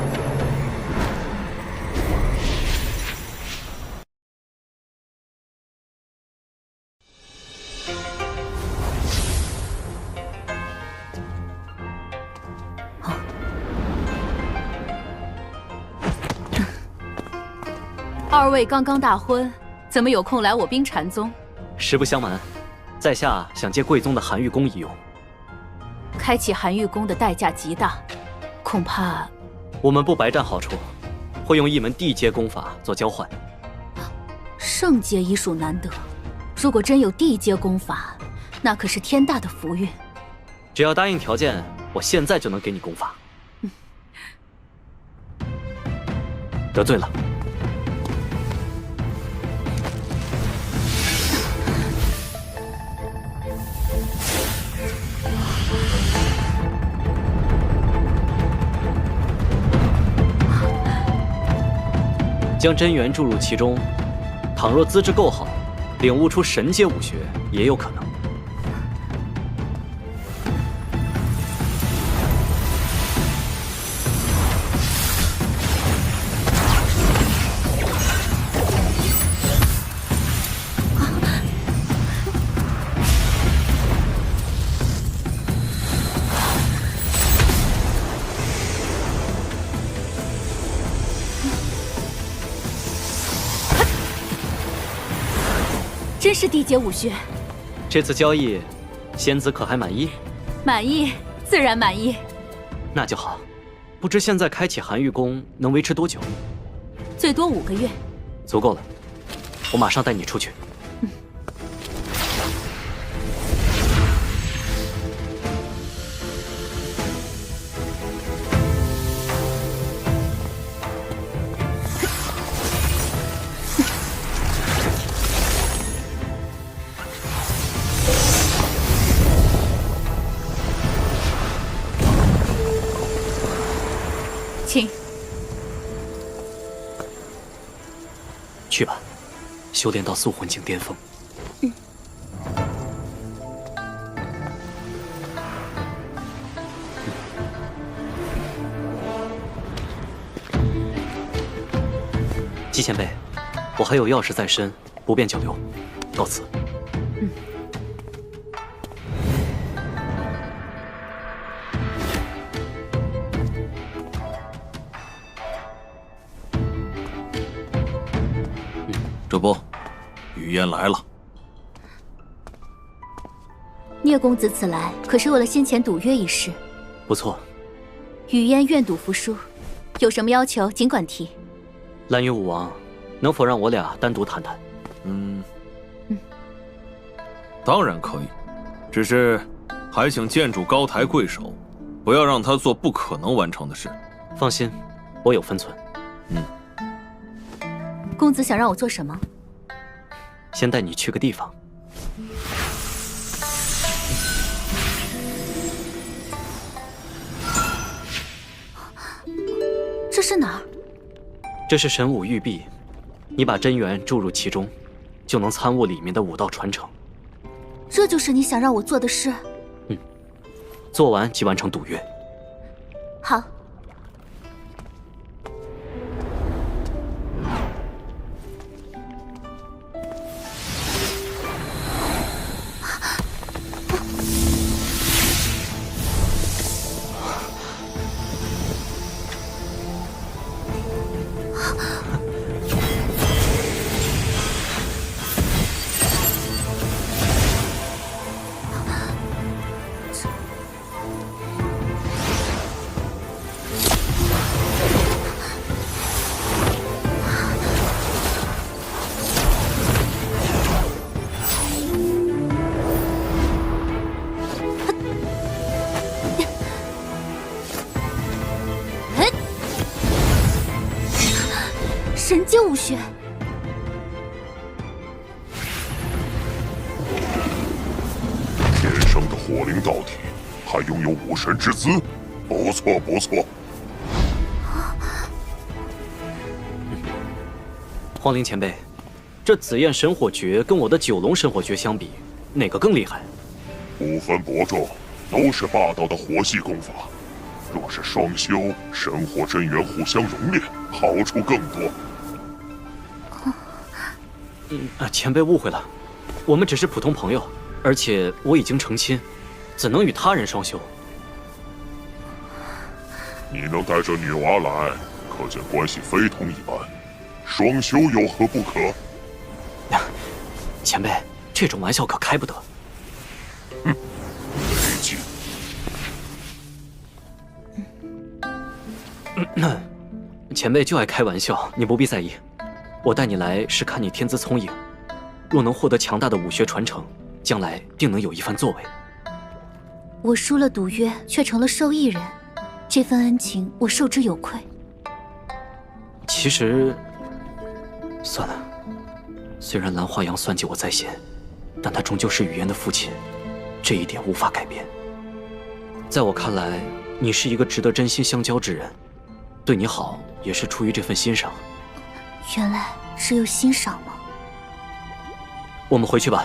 S11: 二位刚刚大婚，怎么有空来我冰禅宗？
S10: 实不相瞒，在下想借贵宗的寒玉宫一用。
S11: 开启寒玉宫的代价极大，恐怕
S10: 我们不白占好处，会用一门地阶功法做交换。
S11: 圣阶已属难得，如果真有地阶功法，那可是天大的福运。
S10: 只要答应条件，我现在就能给你功法。得罪了。将真元注入其中，倘若资质够好，领悟出神阶武学也有可能。
S11: 真是地阶武学。
S10: 这次交易，仙子可还满意？
S11: 满意，自然满意。
S10: 那就好。不知现在开启寒玉宫能维持多久？
S11: 最多5个月。
S10: 足够了，我马上带你出去。
S11: 请
S10: 去吧，修炼到速魂境巅峰。姬前辈，我还有要事在身，不便久留，告辞。
S12: 主簿，雨嫣来了。
S7: 聂公子此来，可是为了先前赌约一事？
S10: 不错。
S7: 雨嫣愿赌服输，有什么要求尽管提。
S10: 蓝云武王，能否让我俩单独谈谈？
S12: 当然可以，只是还请剑主高抬贵手，不要让他做不可能完成的事。
S10: 放心，我有分寸。
S7: 公子想让我做什么？
S10: 先带你去个地方。
S7: 这是哪儿？
S10: 这是神武玉璧，你把真元注入其中，就能参悟里面的武道传承。
S7: 这就是你想让我做的事？
S10: 做完即完成赌约。
S7: 好。神阶武学，
S17: 天生的火灵道体，还拥有武神之姿，不错不错。
S10: 荒灵前辈，这紫焰神火诀跟我的九龙神火诀相比，哪个更厉害？
S17: 不分伯仲，都是霸道的火系功法。若是双修，神火真元互相熔炼，好处更多。
S10: 前辈误会了，我们只是普通朋友，而且我已经成亲，怎能与他人双修？
S17: 你能带着女娃来，可见关系非同一般。双修有何不可？
S10: 前辈，这种玩笑可开不得。
S17: 没劲。
S10: 前辈就爱开玩笑，你不必在意。我带你来是看你天资聪颖，若能获得强大的武学传承，将来定能有一番作为。
S7: 我输了赌约，却成了受益人，这份恩情我受之有愧。
S10: 其实，算了。虽然蓝花阳算计我在先，但他终究是语言的父亲，这一点无法改变。在我看来，你是一个值得真心相交之人，对你好也是出于这份欣赏。
S7: 原来只有欣赏吗？
S10: 我们回去吧。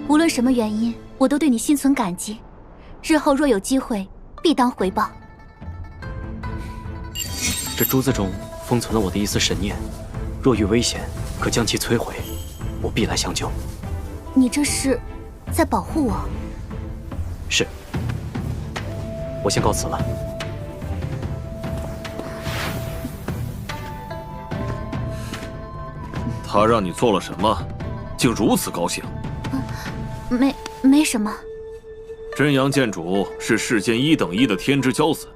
S7: 无论什么原因，我都对你心存感激。日后若有机会，必当回报。
S10: 这珠子中封存了我的一丝神念，若遇危险，可将其摧毁，我必来相救。
S7: 你这是在保护我？
S10: 是。我先告辞了。
S5: 他让你做了什么，竟如此高兴？
S7: 没什么。
S5: 真阳剑主是世间1等1的天之骄子，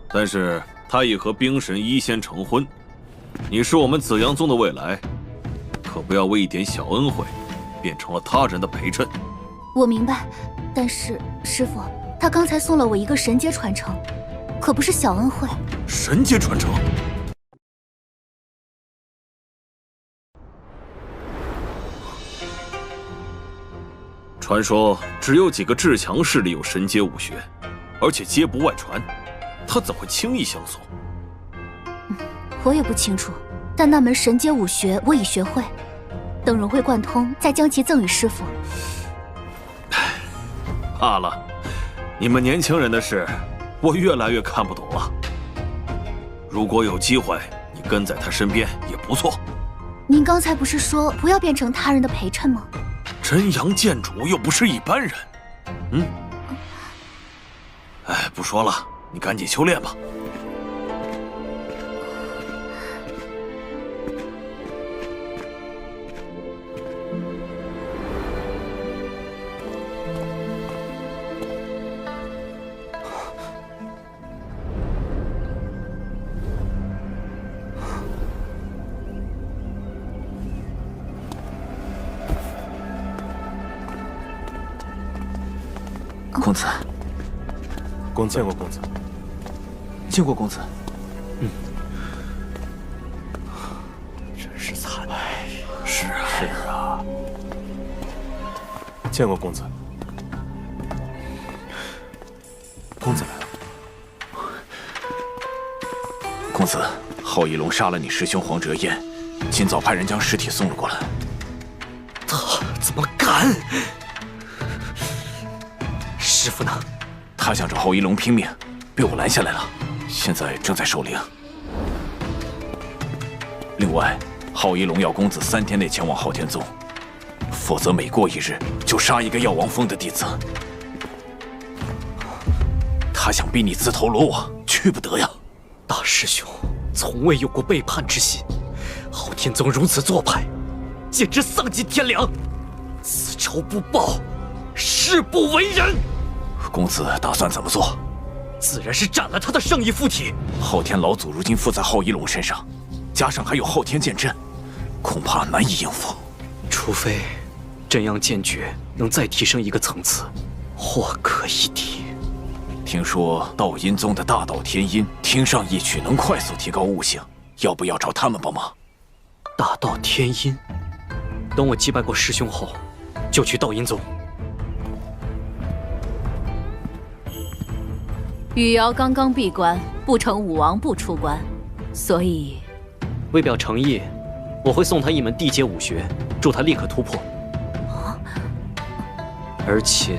S5: 但是他已和冰神一仙成婚。你是我们紫阳宗的未来，可不要为一点小恩惠，变成了他人的陪衬。
S7: 我明白，但是师父，他刚才送了我一个神阶传承，可不是小恩惠。
S5: 神阶传承？传说只有几个至强势力有神阶武学，而且皆不外传，他怎会轻易相送？
S7: 我也不清楚，但那门神阶武学我已学会，等融会贯通，再将其赠与师父。
S5: 罢了，你们年轻人的事，我越来越看不懂了。如果有机会，你跟在他身边也不错。
S7: 您刚才不是说不要变成他人的陪衬吗？
S5: 真阳剑主又不是一般人，哎，不说了，你赶紧修炼吧。
S8: 公子，
S3: 见过公子，
S8: 见过公子。
S3: 真是惨。是啊，见过公子。公子来了。
S18: 公子，浩一龙杀了你师兄黄哲彦，今早派人将尸体送了过来。
S10: 他怎么敢？师父呢？
S18: 他想找浩一龙拼命，被我拦下来了，现在正在守灵。另外，浩一龙要公子3天内前往昊天宗，否则每过1日就杀一个药王峰的弟子。他想逼你自投罗网，去不得呀！
S10: 大师兄从未有过背叛之心，昊天宗如此做派，简直丧尽天良。此仇不报，誓不为人。
S18: 公子打算怎么做？
S10: 自然是斩了他的圣意附体。
S18: 昊天老祖如今附在浩一龙身上，加上还有昊天剑阵，恐怕难以应付。
S10: 除非真阳剑诀能再提升一个层次，或可一提。
S18: 听说道阴宗的大道天音听上一曲能快速提高悟性，要不要找他们帮忙？
S10: 大道天音，等我击败过师兄后，就去道阴宗。
S11: 雨瑶刚刚闭关，不成武王不出关，所以
S10: 为表诚意，我会送他一门地阶武学，助他立刻突破。而且，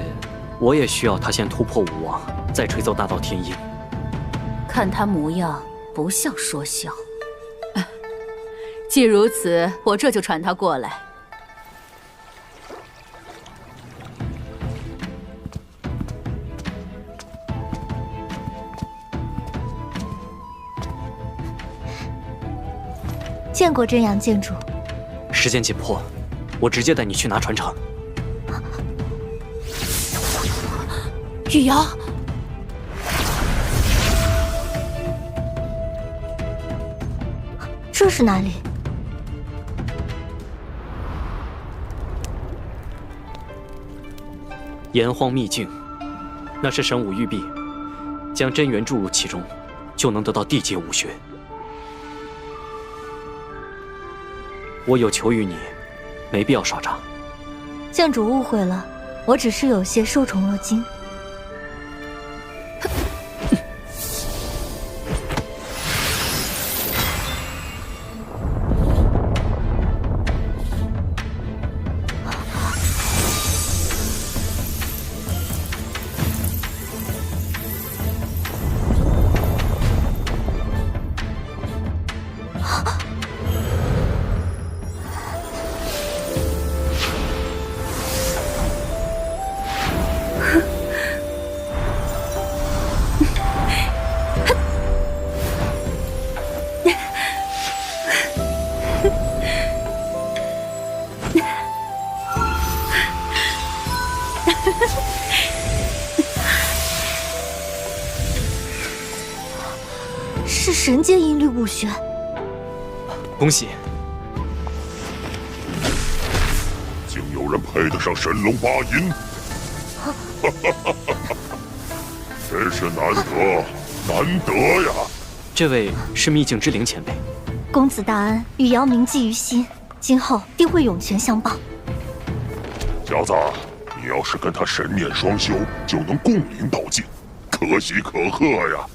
S10: 我也需要他先突破武王，再吹奏大道天音。
S11: 看他模样，不像说笑。既如此，我这就传他过来。
S13: 见过真阳剑主。
S10: 时间紧迫，我直接带你去拿传承。
S13: 雨瑶，这是哪里？
S10: 炎荒秘境，那是神武玉璧，将真元注入其中，就能得到地阶武学。我有求于你，没必要耍诈。
S13: 剑主误会了，我只是有些受宠若惊。是神阶音律武学。
S10: 恭喜！
S17: 竟有人配得上神龙八音，真是难得难得呀！
S10: 这位是秘境之灵前辈。
S13: 公子大恩，雨瑶铭记于心，今后定会涌泉相报。
S17: 小子，你要是跟他神念双修，就能共领道境，可喜可贺呀！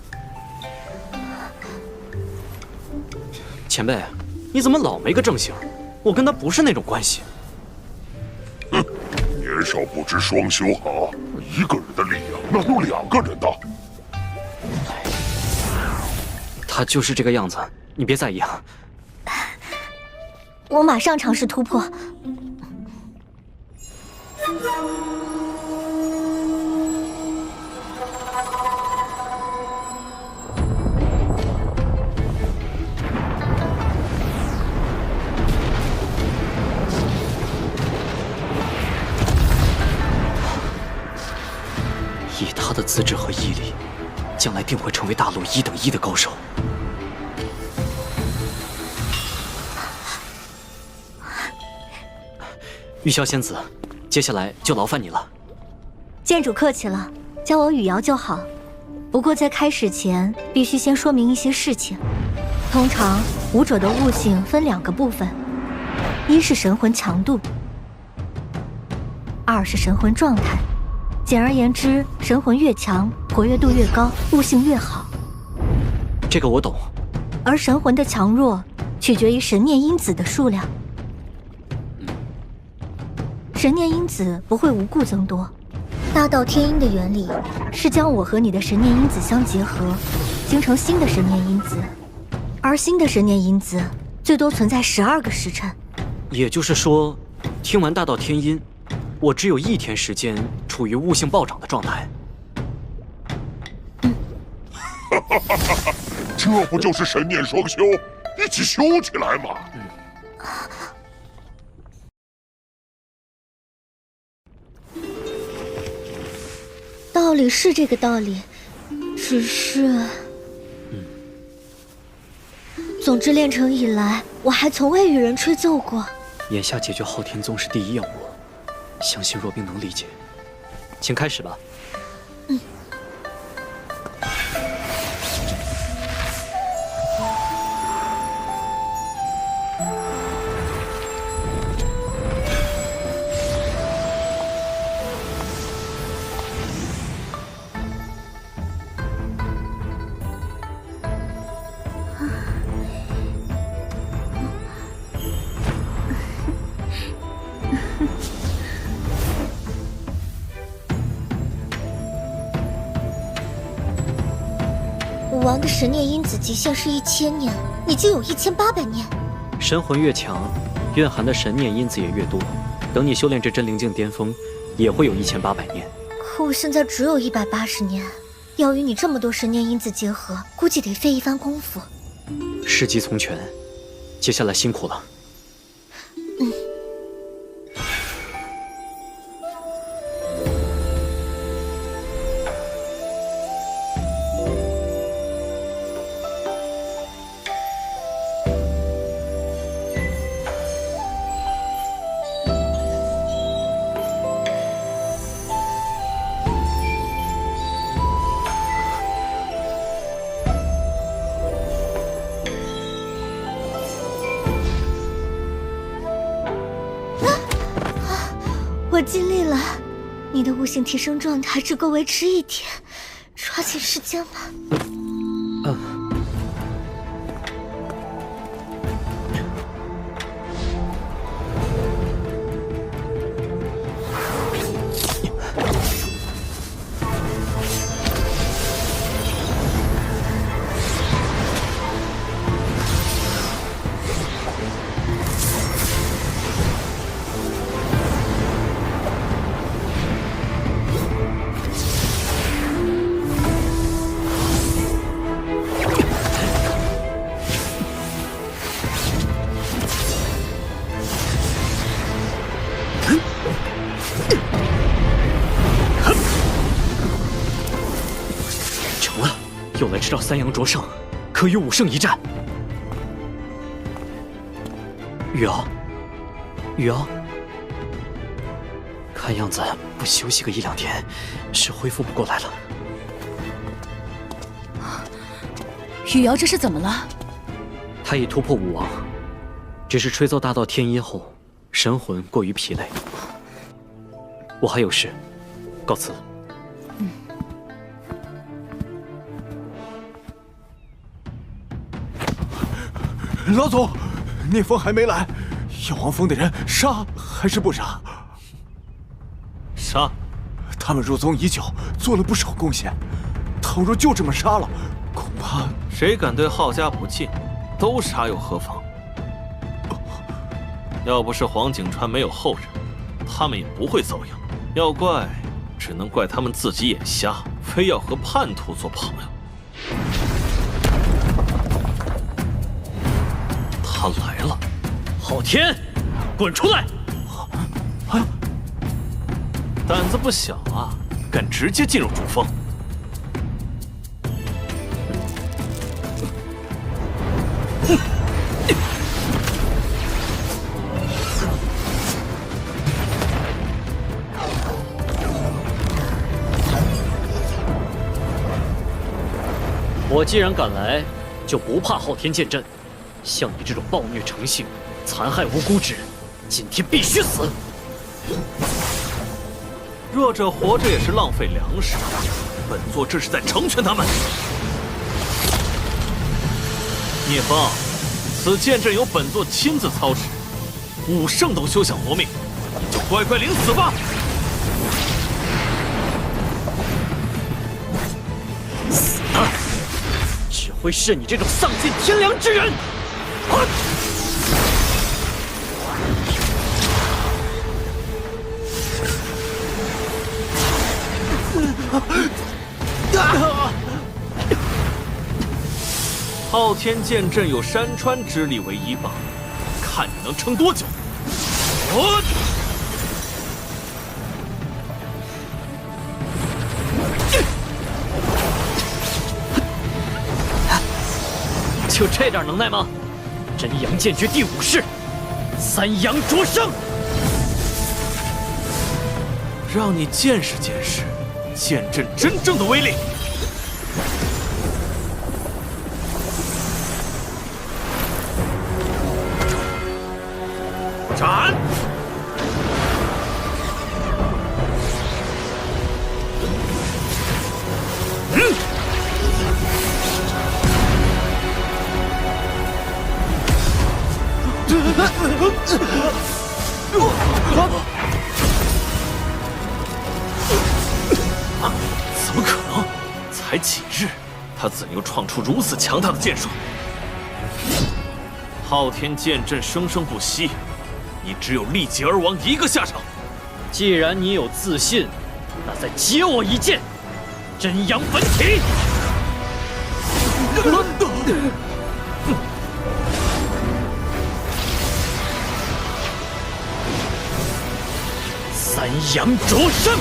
S10: 前辈，你怎么老没个正形？我跟他不是那种关系。
S17: 哼，年少不知双修好，一个人的力量哪有两个人的？
S10: 他就是这个样子，你别在意啊。
S13: 我马上尝试突破。
S10: 以他的资质和毅力，将来定会成为大陆1等1的高手。玉箫仙子，接下来就劳烦你了。
S13: 剑主客气了，叫我雨瑶就好。不过在开始前，必须先说明一些事情。通常武者的悟性分2个部分，一是神魂强度，2是神魂状态。简而言之，神魂越强，活跃度越高，悟性越好。
S10: 这个我懂。
S13: 而神魂的强弱取决于神念因子的数量。神念因子不会无故增多。大道天音的原理是将我和你的神念因子相结合，形成新的神念因子。而新的神念因子最多存在12个时辰。
S10: 也就是说，听完大道天音，我只有1天时间处于悟性暴涨的状态。
S17: 这不就是神念双修？一起修起来嘛！
S13: 道理是这个道理，只是……总之，练成以来，我还从未与人吹奏过。
S10: 眼下解决昊天宗是第一要务，相信若冰能理解。请开始吧。
S13: 武王的神念因子极限是1000年，你就有1800年。
S10: 神魂越强，蕴含的神念因子也越多。等你修炼至真灵境巅峰，也会有1800年。
S13: 可我现在只有180年，要与你这么多神念因子结合，估计得费一番功夫。
S10: 时机从权，接下来辛苦了。
S13: 我尽力了，你的悟性提升状态只够维持1天，抓紧时间吧。又来这招三阳灼胜，可与武圣一战。雨瑶，雨瑶，看样子不休息个1、2天，是恢复不过来了。
S11: 雨瑶这是怎么了？
S10: 他已突破武王，只是吹奏大道天音后，神魂过于疲累。我还有事，告辞。
S4: 老总，聂风还没来，药王峰的人杀还是不杀？
S5: 杀！
S4: 他们入宗已久，做了不少贡献。倘若就这么杀了，恐怕
S5: 谁敢对浩家不敬，都杀又何妨？要不是黄景川没有后人，他们也不会遭殃。要怪，只能怪他们自己眼瞎，非要和叛徒做朋友。他来了，
S10: 昊天，滚出来！
S5: 胆子不小啊，敢直接进入主峰。
S10: 我既然敢来，就不怕昊天剑阵。像你这种暴虐成性、残害无辜之人，今天必须死！
S5: 弱者活着也是浪费粮食，本座这是在成全他们。聂风，此剑阵由本座亲自操持，武圣都休想活命，你就乖乖领死吧！
S10: 死了，只会是你这种丧尽天良之人！
S5: 昊天剑阵有山川之力为依傍，看你能撑多久！
S10: 就这点能耐吗？真阳剑诀第5式，三阳灼胜，
S5: 让你见识见识剑阵真正的威力。斩！怎么可能？才几日，他怎又创出如此强大的剑术？昊天剑阵生生不息，你只有立即而亡一个下场。
S10: 既然你有自信，那再接我一剑，真阳本体！三阳灼身！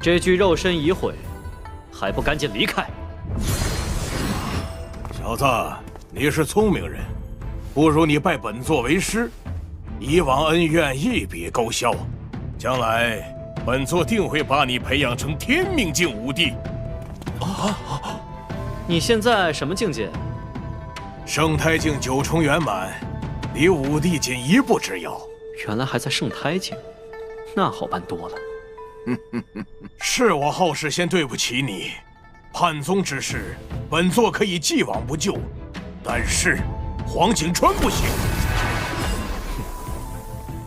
S10: 这具肉身已毁，还不赶紧离开！
S14: 小子，你是聪明人，不如你拜本座为师，以往恩怨一笔勾销。将来本座定会把你培养成天命境武帝。
S10: 你现在什么境界？
S14: 圣胎境9重圆满，离武帝仅一步之遥。
S10: 原来还在圣胎境，那好办多了。
S14: 是我后世先对不起你，叛宗之事，本座可以既往不咎，但是黄景川不行。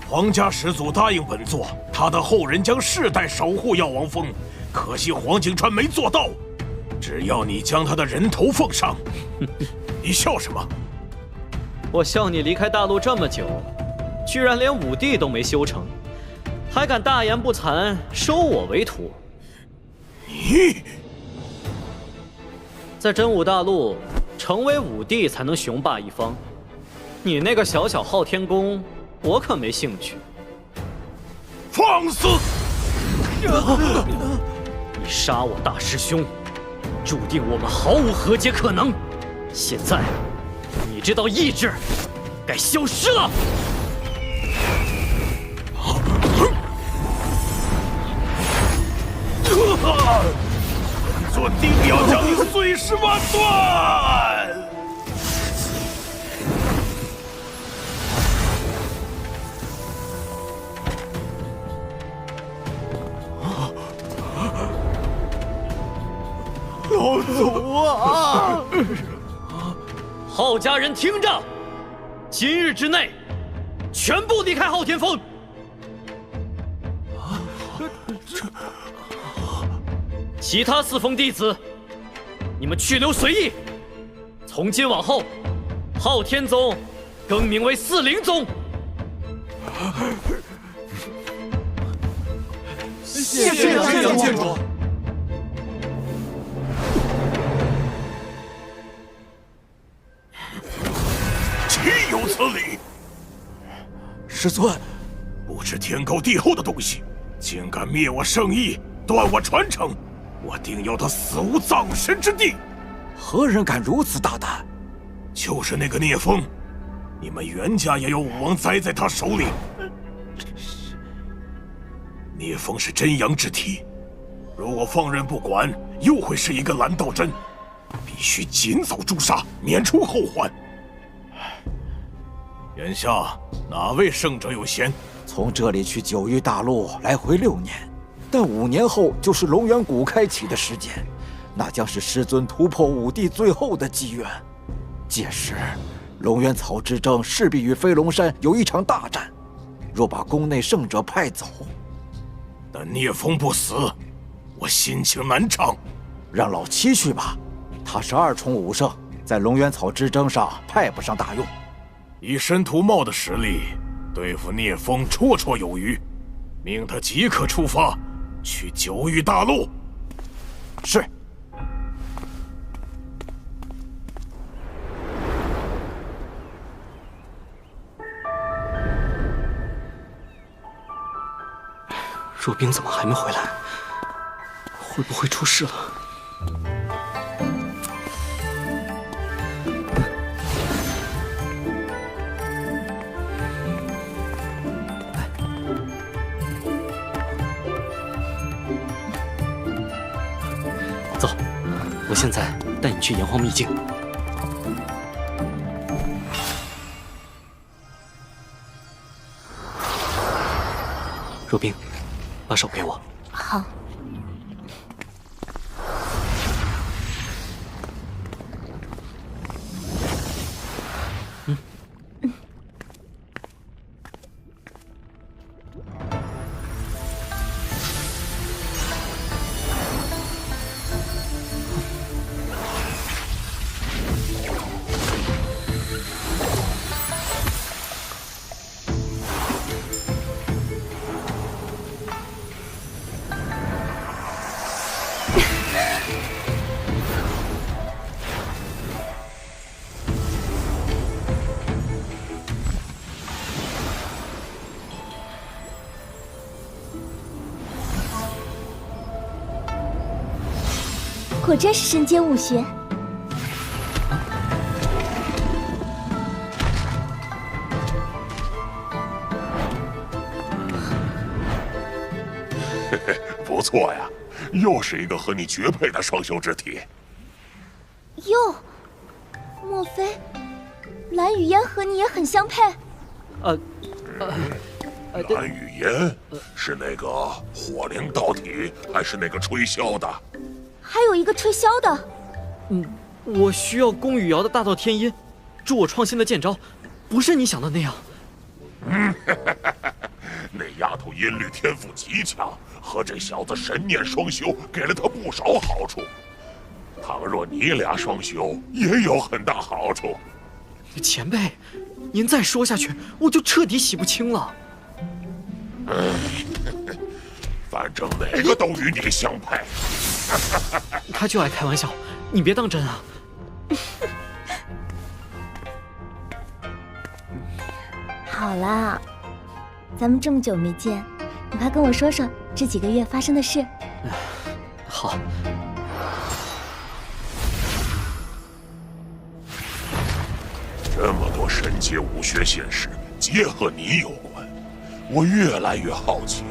S14: 皇家始祖答应本座，他的后人将世代守护药王峰，可惜黄景川没做到。只要你将他的人头奉上，你笑什么？
S10: 我笑你离开大陆这么久，居然连武帝都没修成，还敢大言不惭收我为徒。
S14: 你
S10: 在真武大陆，成为武帝才能雄霸一方。你那个小小昊天宫，我可没兴趣。
S14: 放肆！
S10: 你杀我大师兄，注定我们毫无和解可能。现在，你这道意志该消失了。
S14: 本座定要将你碎尸万段！
S1: 老祖啊！
S10: 昊家人听着，今日之内，全部离开昊天峰。其他4峰弟子，你们去留随意。从今往后，昊天宗更名为4灵宗。
S1: 谢谢真阳剑主。
S14: 岂有此理！师尊，不知天高地厚的东西，竟敢灭我圣意，断我传承！我定要他死无葬身之地！
S9: 何人敢如此大胆？
S14: 就是那个聂风，你们袁家也有武王栽在他手里。聂风是真阳之体，如果放任不管，又会是一个蓝道真，必须尽早诛杀，免除后患。眼下哪位圣者有嫌？
S9: 从这里去九域大陆来回6年。但5年后就是龙元谷开启的时间，那将是师尊突破武帝最后的机缘。届时，龙元草之争势必与飞龙山有一场大战。若把宫内圣者派走，
S14: 但聂风不死，我心情难长。
S9: 让老七去吧，他是2重武圣，在龙元草之争上派不上大用。
S14: 以申屠茂的实力，对付聂风绰绰有余。命他即刻出发。去九域大陆。
S9: 是。
S10: 若冰怎么还没回来？会不会出事了？走，我现在带你去炎黄秘境。若冰，把手给我。
S7: 好。
S13: 果真是身兼武学。
S17: 嘿嘿，不错呀，又是一个和你绝配的双修之体。
S13: 哟，莫非蓝雨嫣和你也很相配？
S17: 蓝雨嫣是那个火灵道体，还是那个吹箫的？
S13: 还有一个吹箫的。
S10: 我需要宫羽瑶的大道天音，助我创新的剑招，不是你想的那样。
S17: 那丫头音律天赋极强，和这小子神念双修给了他不少好处。倘若你俩双修，也有很大好处。
S10: 前辈，您再说下去，我就彻底洗不清了。
S17: 反正哪个都与你相配。
S10: 他就爱开玩笑，你别当真啊。
S13: 好啦，咱们这么久没见，你快跟我说说这几个月发生的事。
S10: 好。
S17: 这么多神阶武学现实，皆和你有关，我越来越好奇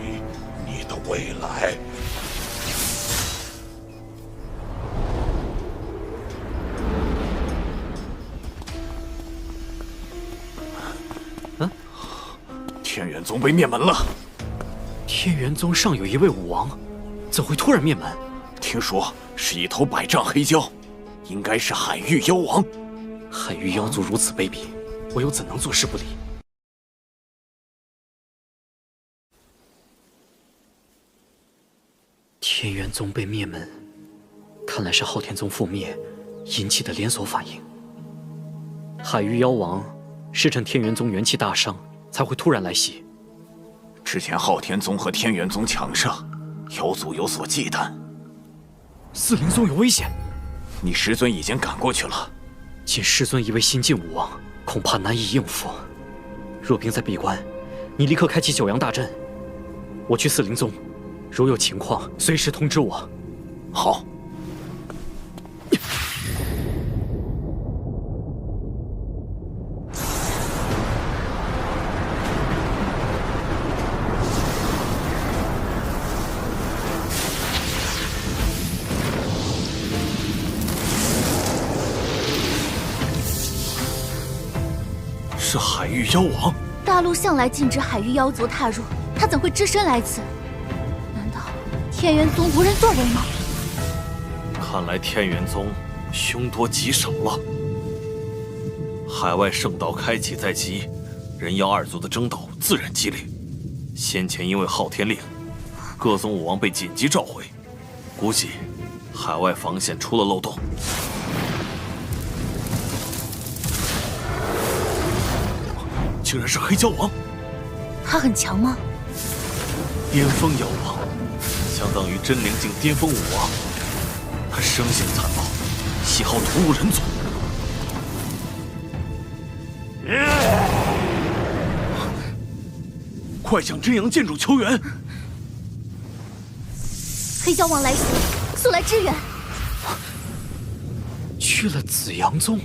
S17: 你的未来。
S18: 天元宗被灭门了。
S10: 天元宗上有一位武王，怎会突然灭门？
S18: 听说是一头百丈黑蛟，应该是海域妖王。
S10: 海域妖族如此卑鄙，我又怎能坐视不理？天元宗被灭门，看来是昊天宗覆灭引起的连锁反应。海域妖王是趁天元宗元气大伤，才会突然来袭。
S18: 之前昊天宗和天元宗强盛，妖族有所忌惮。
S10: 四灵宗有危险，
S18: 你师尊已经赶过去了。
S10: 仅师尊一位新晋武王，恐怕难以应付。若冰在闭关，你立刻开启九阳大阵。我去四灵宗，如有情况，随时通知我。
S18: 好。
S5: 是海域妖王。
S7: 大陆向来禁止海域妖族踏入，他怎会只身来此？难道天元宗无人作为吗？
S5: 看来天元宗凶多吉少了。海外圣道开启在即，人妖二族的争斗自然激烈。先前因为昊天令，各宗武王被紧急召回，估计海外防线出了漏洞。竟然是黑蛟王，
S7: 他很强吗？
S5: 巅峰妖王，相当于真灵境巅峰武王。他生性残暴，喜好屠戮人族。快向真阳剑主求援！
S7: 黑妖王来袭，速来支援！
S5: 去了紫阳宗。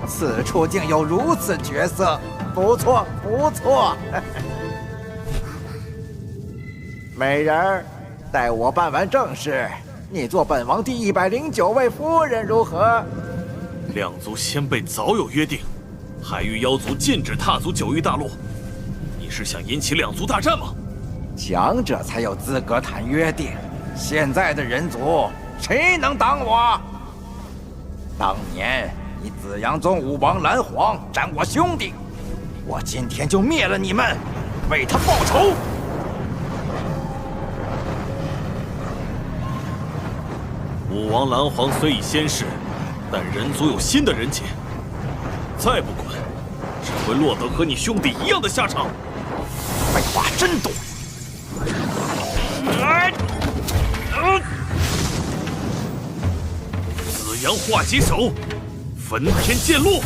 S19: 此处竟有如此角色，不错不错。美人儿，待我办完正事，你做本王第109位夫人如何？
S16: 两族先辈早有约定，海域妖族禁止踏足九域大陆。你是想引起两族大战吗？
S19: 强者才有资格谈约定，现在的人族谁能挡我？当年你紫阳宗武王蓝皇斩我兄弟，我今天就灭了你们，为他报仇。
S16: 武王蓝皇虽已仙逝，但人族有新的人杰，再不管，只会落得和你兄弟一样的下场。
S19: 废话真多。
S16: 紫阳化戟手，焚天剑落。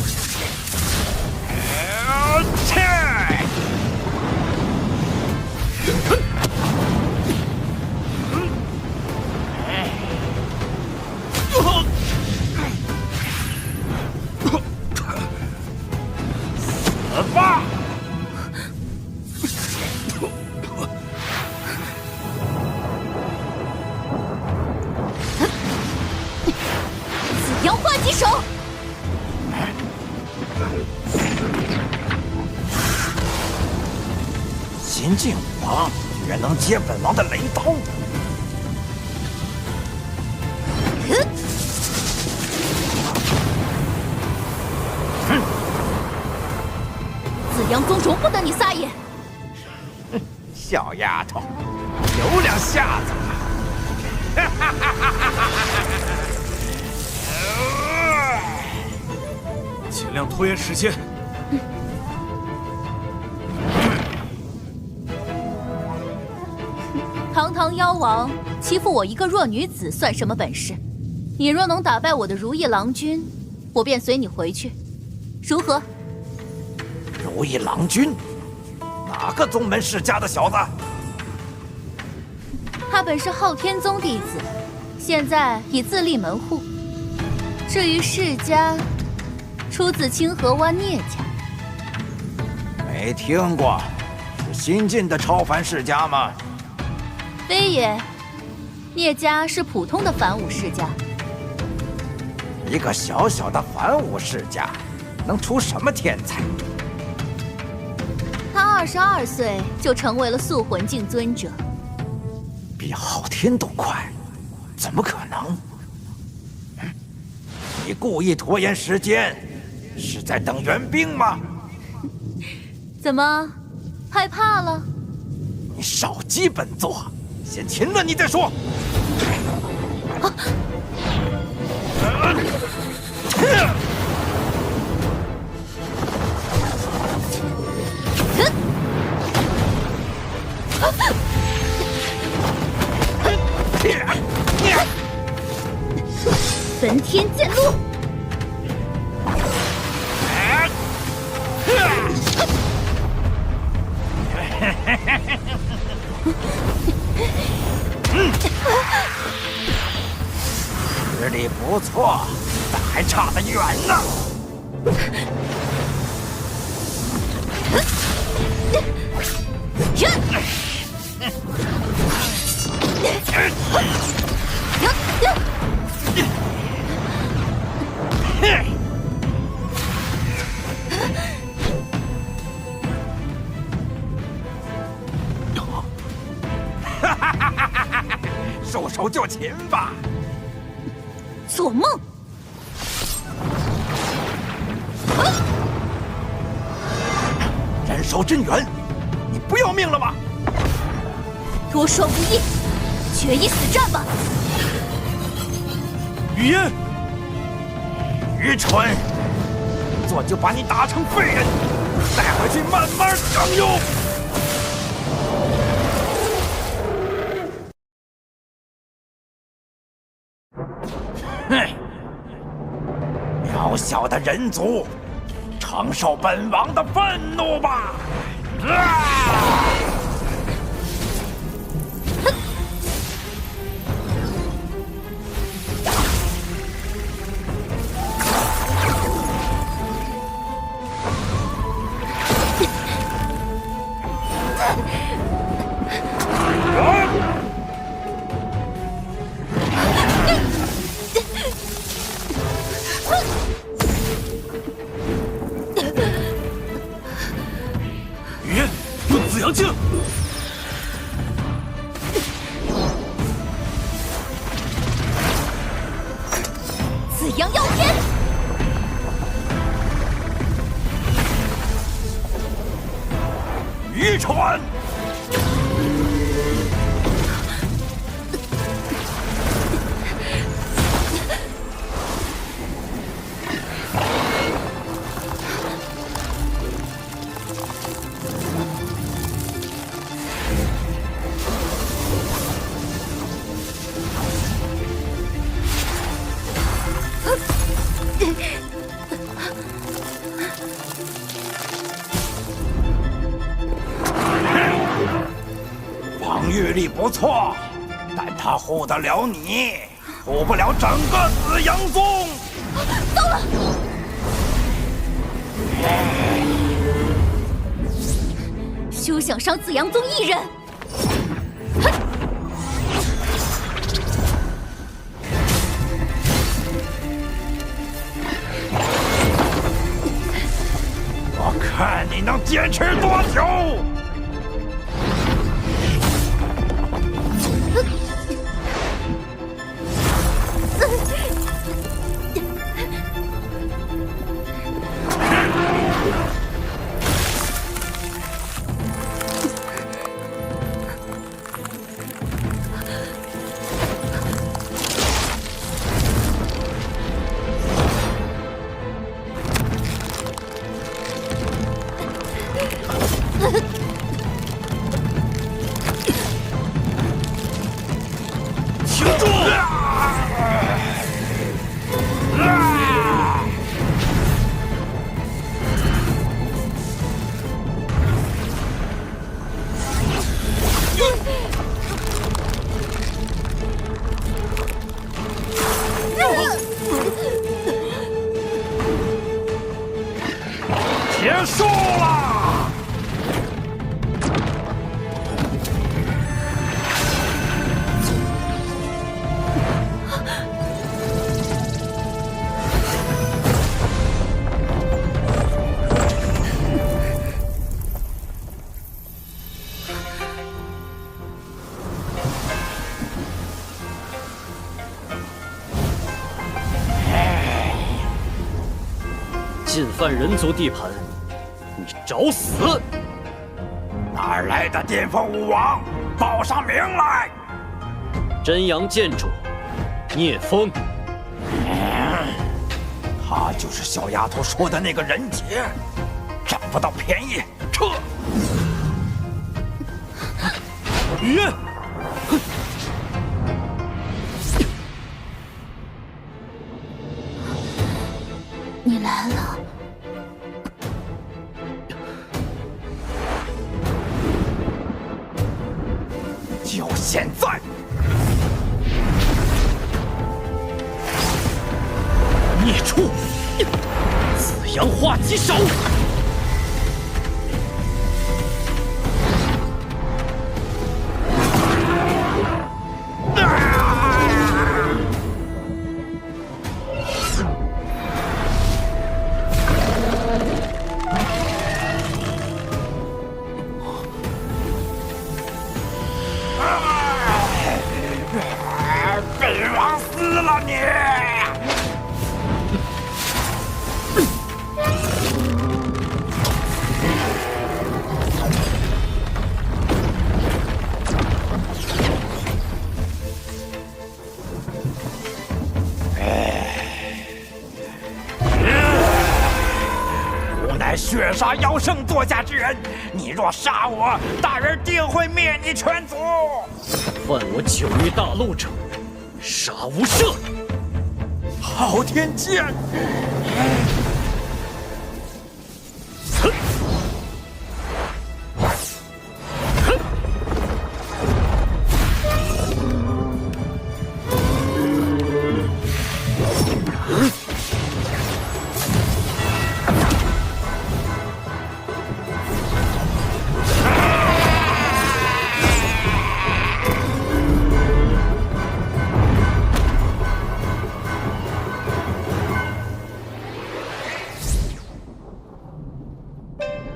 S19: 死吧！
S7: 紫阳化戟手，
S19: 新晋武王居然能接本王的雷刀！
S7: 紫阳宗容不得你撒野！
S19: 小丫头，有两下子！
S16: 尽量拖延时间。
S11: 堂堂妖王欺负我一个弱女子，算什么本事？你若能打败我的如意郎君，我便随你回去，如何？
S19: 如意郎君，哪个宗门世家的小子？
S11: 他本是昊天宗弟子，现在已自立门户。至于世家，出自清河湾聂家。
S19: 没听过，是新晋的超凡世家吗？
S11: 非也，聂家是普通的凡武世家。
S19: 一个小小的凡武世家，能出什么天才？
S11: 他22岁就成为了塑魂境尊者，
S19: 比昊天都快，怎么可能？你故意拖延时间，是在等援兵吗？
S11: 怎么，害怕了？
S19: 你少激本座，先擒了你再说。
S7: 焚天剑落！
S19: 实力不错，但还差得远呢。束手就擒吧！
S7: 做梦！
S19: 人手真元，你不要命了吗？
S7: 多说无益，决一死战吧！
S16: 雨烟，
S19: 愚蠢！作就把你打成废人，带回去慢慢享用。哼，渺小的人族，承受本王的愤怒吧！
S16: 雨燕，用紫阳镜。
S13: 紫阳耀天。
S19: 渔船。防御力不错，但他护得了你，护不了整个紫阳宗。
S13: 糟了！休想伤紫阳宗一人！
S19: 我看你能坚持多久！
S16: 停住！
S19: 结束了。
S10: 进犯人族地盘，你找死！
S19: 哪来的巅峰武王？报上名来！
S10: 真阳剑主聂风。
S19: 他就是小丫头说的那个人杰，占不到便宜，撤！
S16: 雨燕，
S7: 你来了。
S19: 就现在！
S10: 孽畜！紫阳化棘手！
S19: 本王死了你！来血杀妖圣座下之人，你若杀我，大人定会灭你全族。
S10: 犯我九域大陆者，杀无赦。
S19: 昊天剑！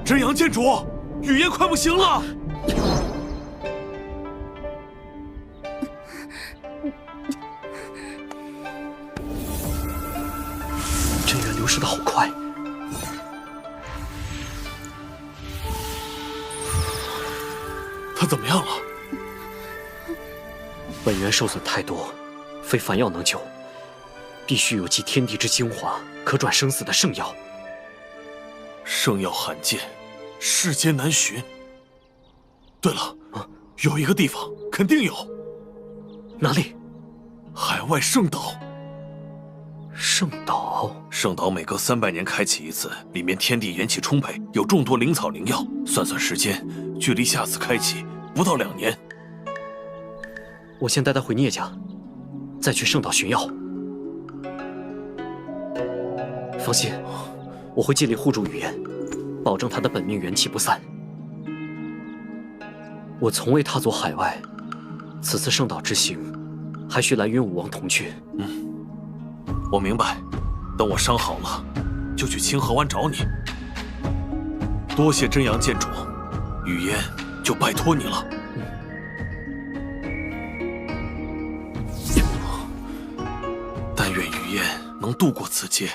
S5: 真阳剑主，雨嫣快不行了！
S10: 真元流失的好快，
S5: 他怎么样了？
S10: 本源受损太多，非凡药能救，必须有集天地之精华，可转生死的圣药。
S5: 圣药罕见，世间难寻。对了，有一个地方肯定有。
S10: 哪里？
S5: 海外圣岛。
S10: 圣岛？
S5: 圣岛每隔300年开启一次，里面天地元气充沛，有众多灵草灵药。算算时间，距离下次开启不到2年。
S10: 我先带他回聂家，再去圣岛寻药。放心，我会尽力护住雨嫣，保证她的本命元气不散。我从未踏足海外，此次圣岛之行，还需蓝云武王同去。
S5: 我明白。等我伤好了，就去清河湾找你。多谢真阳剑主，雨嫣就拜托你了。但愿雨嫣能度过此劫。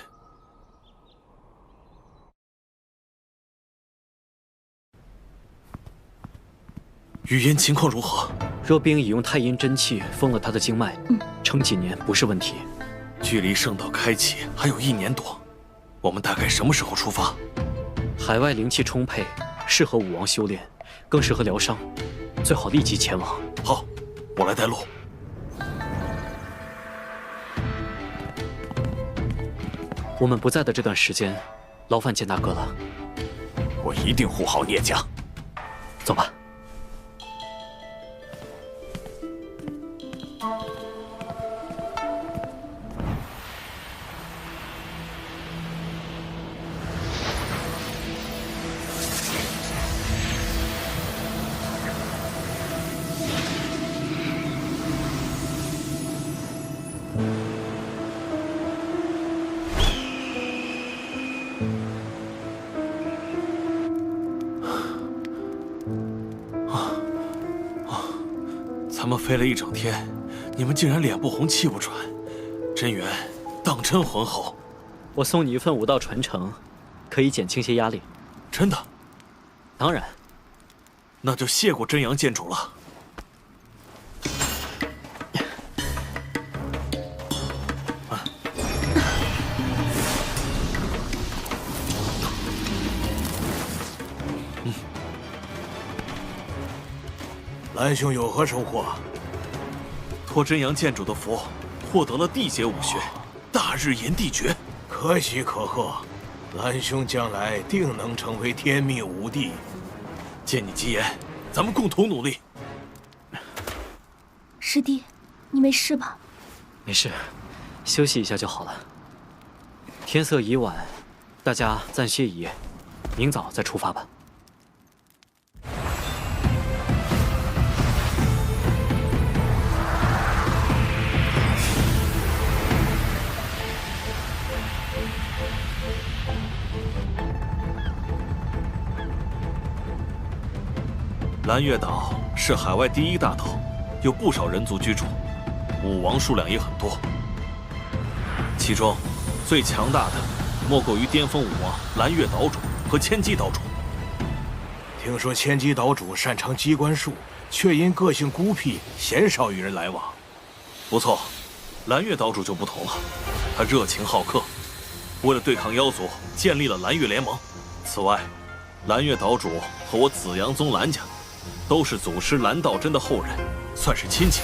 S5: 雨嫣情况如何？
S10: 若冰已用太阴真气封了她的经脉，撑几年不是问题。
S5: 距离圣岛开启还有1年多，我们大概什么时候出发？
S10: 海外灵气充沛，适合武王修炼，更适合疗伤，最好立即前往。
S5: 好，我来带路。
S10: 我们不在的这段时间，劳烦剑大哥了。
S18: 我一定护好聂家。
S10: 走吧。
S5: 咱们飞了一整天，你们竟然脸不红气不喘，真元当真浑厚。
S10: 我送你一份武道传承，可以减轻些压力。
S5: 真的？
S10: 当然。
S5: 那就谢过真阳剑主了。
S3: 蓝兄有何收获？
S5: 托真阳剑主的福，获得了地阶武学大日炎帝诀，
S3: 可喜可贺。蓝兄将来定能成为天命武帝。
S5: 借你吉言，咱们共同努力。
S7: 师弟，你没事吧？
S10: 没事，休息一下就好了。天色已晚，大家暂歇一夜，明早再出发吧。
S5: 蓝月岛是海外第1大岛，有不少人族居住，武王数量也很多。其中最强大的莫过于巅峰武王蓝月岛主和千机岛主。
S3: 听说千机岛主擅长机关术，却因个性孤僻，鲜少与人来往。
S5: 不错，蓝月岛主就不同了，他热情好客，为了对抗妖族，建立了蓝月联盟。此外，蓝月岛主和我紫阳宗蓝家，都是祖师蓝道真的后人，算是亲戚。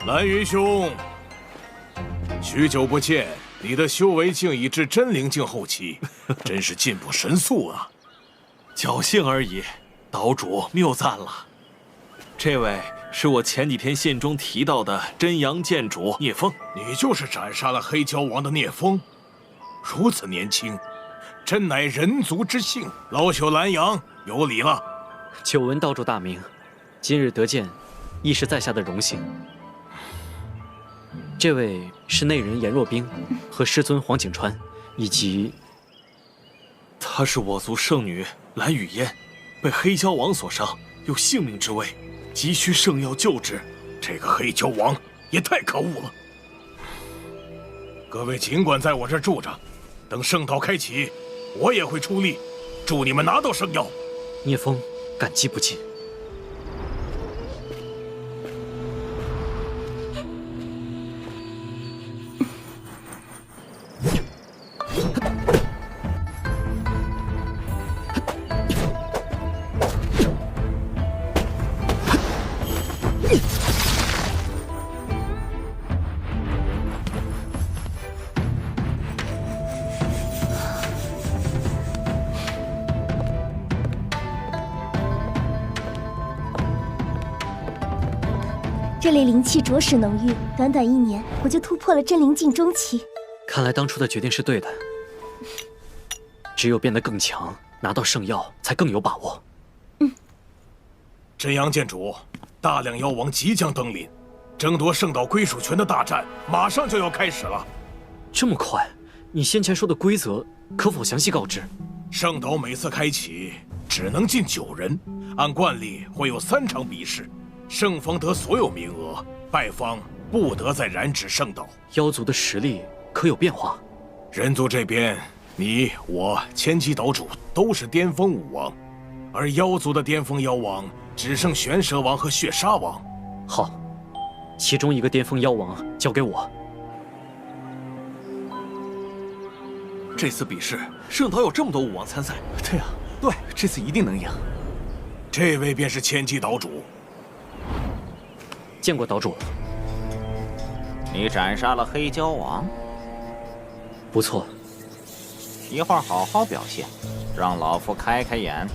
S16: 蓝云兄，许久不见，你的修为竟已至真灵境后期，真是进步神速啊！
S5: 侥幸而已，岛主谬赞了。这位是我前几天信中提到的真阳剑主聂风。
S16: 你就是斩杀了黑蛟王的聂风，如此年轻，真乃人族之幸。老朽蓝阳有礼了。
S10: 久闻道主大名，今日得见，亦是在下的荣幸。这位是内人颜若冰和师尊黄景川，以及
S5: 她是我族圣女蓝雨嫣，被黑蛟王所伤，有性命之危，急需圣药救治。
S16: 这个黑蛟王也太可恶了！各位尽管在我这儿住着，等圣道开启，我也会出力，助你们拿到圣药。
S10: 聂风感激不尽。
S13: 这类灵气着实能遇，短短1年，我就突破了真灵境中期。
S10: 看来当初的决定是对的，只有变得更强，拿到圣药才更有把握。
S16: 真阳剑主，大量妖王即将登临，争夺圣岛归属权的大战马上就要开始了。
S10: 这么快？你先前说的规则可否详细告知？
S16: 圣岛每次开启只能进9人，按惯例会有3场比试。胜方得所有名额，败方不得再染指圣岛。
S10: 妖族的实力可有变化？
S16: 人族这边，你我千机岛主都是巅峰武王，而妖族的巅峰妖王只剩玄蛇王和血杀王。
S10: 好，其中一个巅峰妖王交给我。
S5: 这次比试，圣岛有这么多武王参赛。
S2: 对啊，对，这次一定能赢。
S16: 这位便是千机岛主。
S10: 见过岛主。
S2: 你斩杀了黑蛟王，
S10: 不错。
S2: 一会儿好好表现，让老夫开开眼。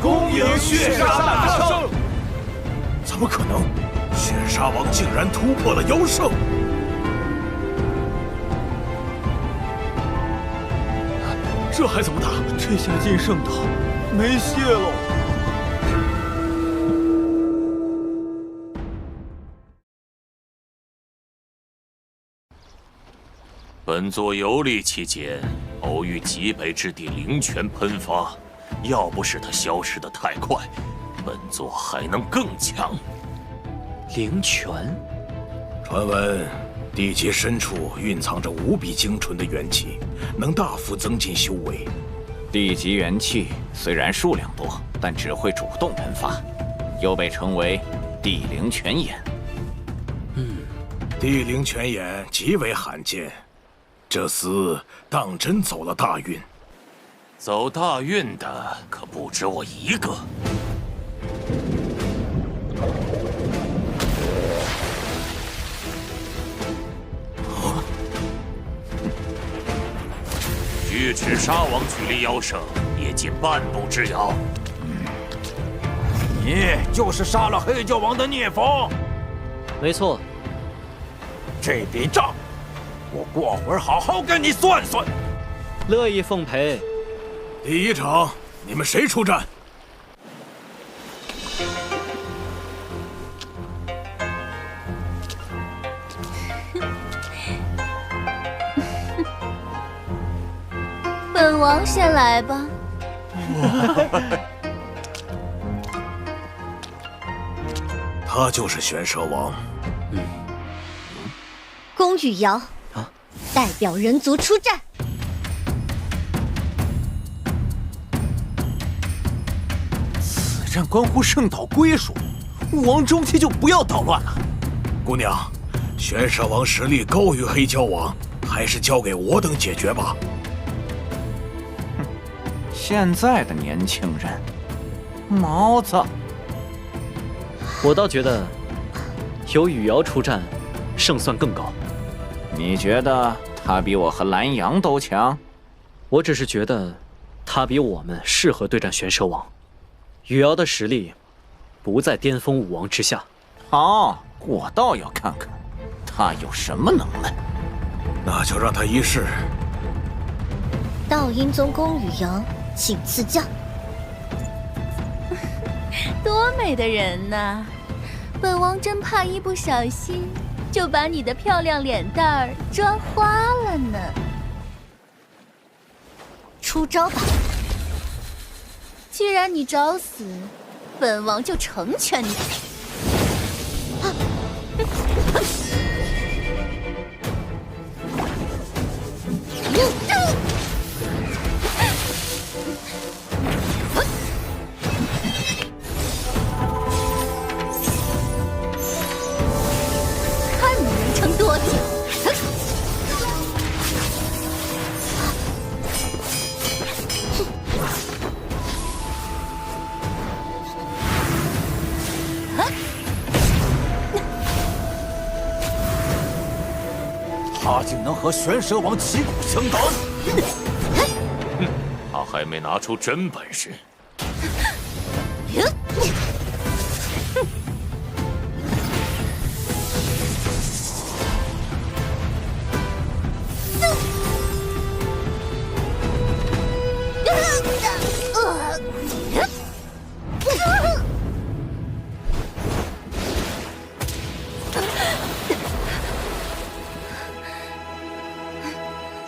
S16: 恭迎血杀大圣！怎么可能？血杀王竟然突破了妖圣！
S5: 这还怎么打？
S8: 这下进圣岛没戏喽！
S12: 本座游历期间，偶遇极北之地灵泉喷发，要不是它消失得太快，本座还能更强。
S10: 灵泉，
S16: 传闻地极深处蕴藏着无比精纯的元气，能大幅增进修为。
S2: 地极元气虽然数量多，但只会主动喷发，又被称为地灵泉眼。
S16: 地灵泉眼极为罕见，这厮当真走了大运。
S12: 走大运的可不止我一个。
S18: 血池沙王距离妖圣也仅半步之遥。
S19: 你就是杀了黑教王的聂风？
S10: 没错。
S19: 这笔账，我过会儿好好跟你算算。
S10: 乐意奉陪。
S14: 第一场，你们谁出战？
S7: 本王先来吧。
S14: 他就是玄蛇王。
S13: 宫羽瑶代表人族出战。
S3: 此战关乎圣岛归属，武王中期就不要捣乱了。
S14: 姑娘，玄蛇王实力高于黑蛟王，还是交给我等解决吧。
S2: 现在的年轻人，毛子。
S10: 我倒觉得，有羽瑶出战，胜算更高。
S2: 你觉得他比我和蓝阳都强？
S10: 我只是觉得，他比我们适合对战玄蛇王。羽瑶的实力，不在巅峰武王之下。
S2: 好，我倒要看看，他有什么能耐。
S14: 那就让他一试。
S13: 道阴宗宫羽瑶，请赐教。
S7: 多美的人呐！本王真怕一不小心就把你的漂亮脸蛋儿抓花了呢。
S13: 出招吧！
S7: 既然你找死，本王就成全你。看你能撑多久！
S19: 他竟能和玄蛇王旗鼓相当！
S18: 他还没拿出真本事。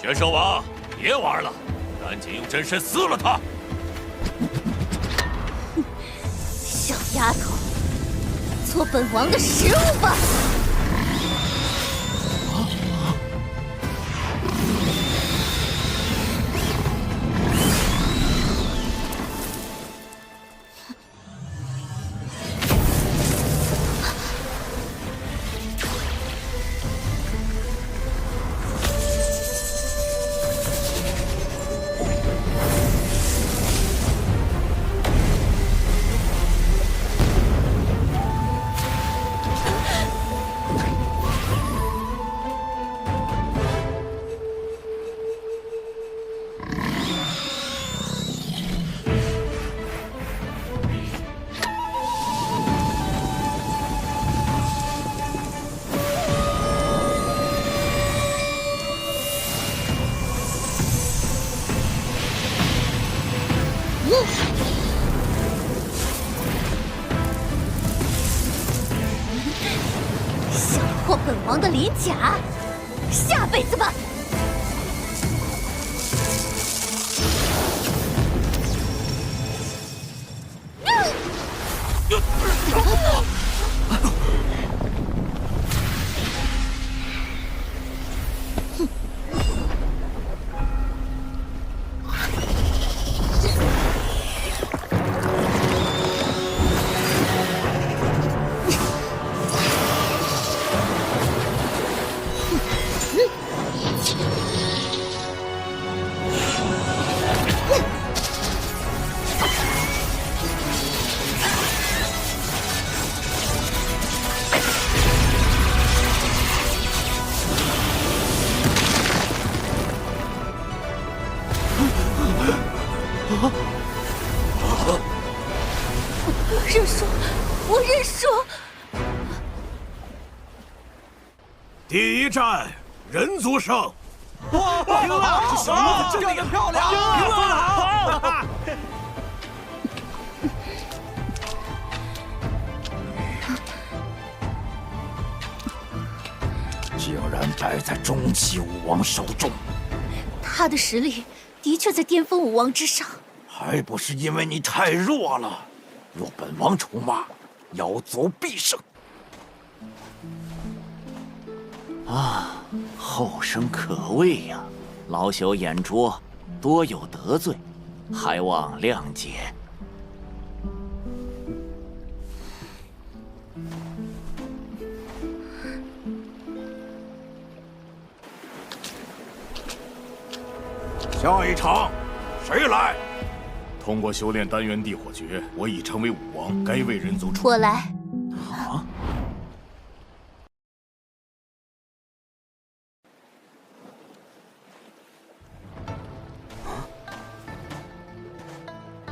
S18: 玄蛇王，别玩了，赶紧用真身撕了他！
S7: 小丫头，做本王的食物吧！想破本王的鳞甲，下辈子吧！我认输，我认输。
S14: 第一战，人族胜！
S1: 哇！赢了！这小子真的漂亮！赢了！
S9: 竟然败在中期武王手中。
S7: 他的实力的确在巅峰武王之上，
S9: 还不是因为你太弱了。若本王出马，妖族必胜。
S18: 啊，后生可畏呀！老朽眼拙，多有得罪，还望谅解。
S19: 下一场，谁来？
S16: 通过修炼丹元地火诀，我已成为武王，该为人族出。
S7: 我来。
S18: 啊！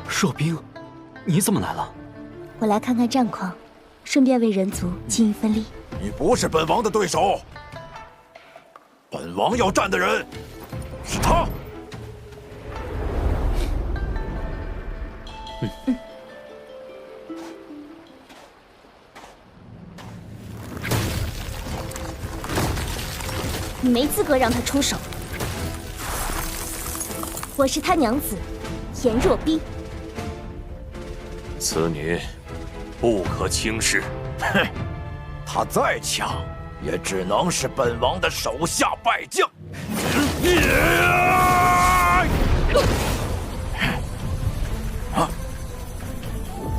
S10: 硕冰，你怎么来了？
S13: 我来看看战况，顺便为人族尽一份力。
S19: 你不是本王的对手，本王要战的人是他。
S13: 你没资格让他出手。我是他娘子，颜若冰。
S5: 此女不可轻视。
S19: 哼，他再强，也只能是本王的手下败将。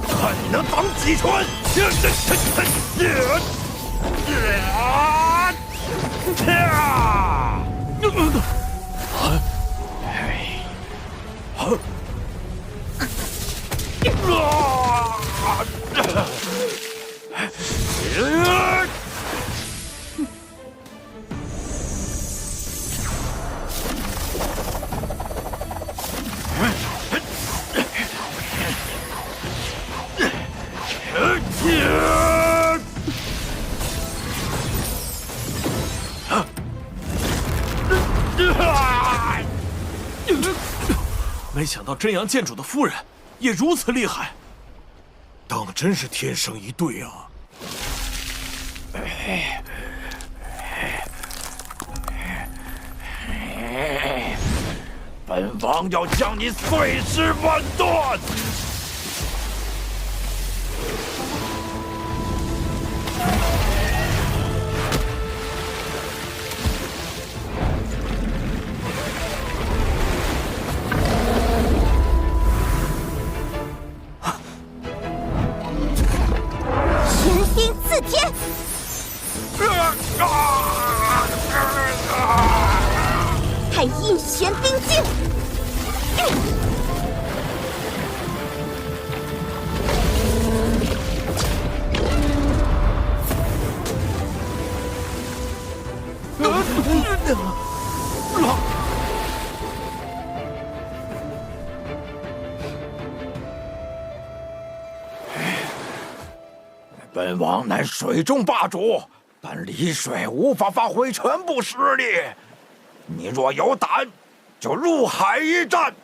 S19: 看你能挡几拳！
S5: 没想到真阳剑主的夫人也如此厉害，
S14: 当真是天生一对啊！
S19: 本王要将你碎尸万段！
S13: 玄冰刺天！太阴玄冰镜！
S19: 本王乃水中霸主，但离水无法发挥全部实力。你若有胆，就入海一战。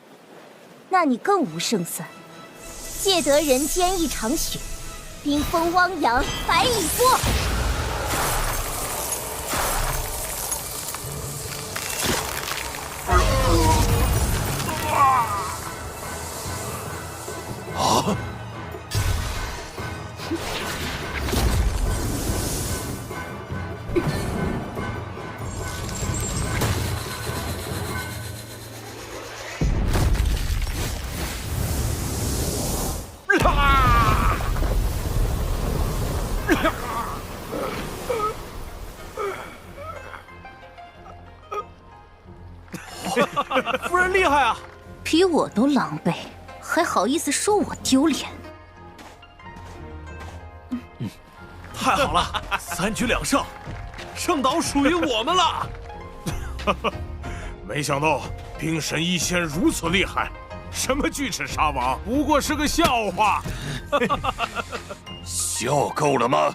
S13: 那你更无胜算。借得人间一场雪，冰封汪洋百里波。
S19: 啊！
S2: 夫人厉害啊！
S7: 比我都狼狈，还好意思说我丢脸？
S5: 太好了，3局2胜，圣岛属于我们了。
S16: 没想到冰神一仙如此厉害，什么巨齿鲨王不过是个笑话。
S3: 笑够了吗？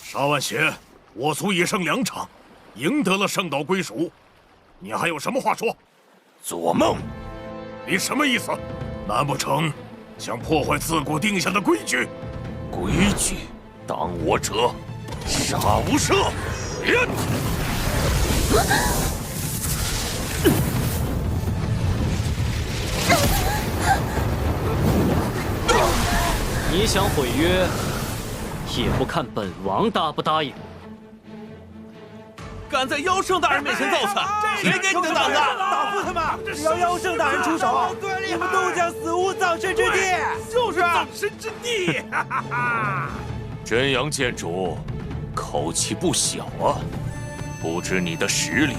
S16: 沙万雪，我族已胜2场，赢得了圣岛归属，你还有什么话说？
S3: 做梦！
S16: 你什么意思？难不成想破坏自古定下的规矩？
S3: 规矩，当我者杀无赦！
S10: 你想毁约，也不看本王答不答应。
S5: 敢在妖圣大人面前造次，谁给你的胆子？
S1: 打服他们！只要妖圣大人出手，你们都将死无葬身之地。
S16: 就是葬身之地！
S3: 真阳剑主，口气不小啊！不知你的实力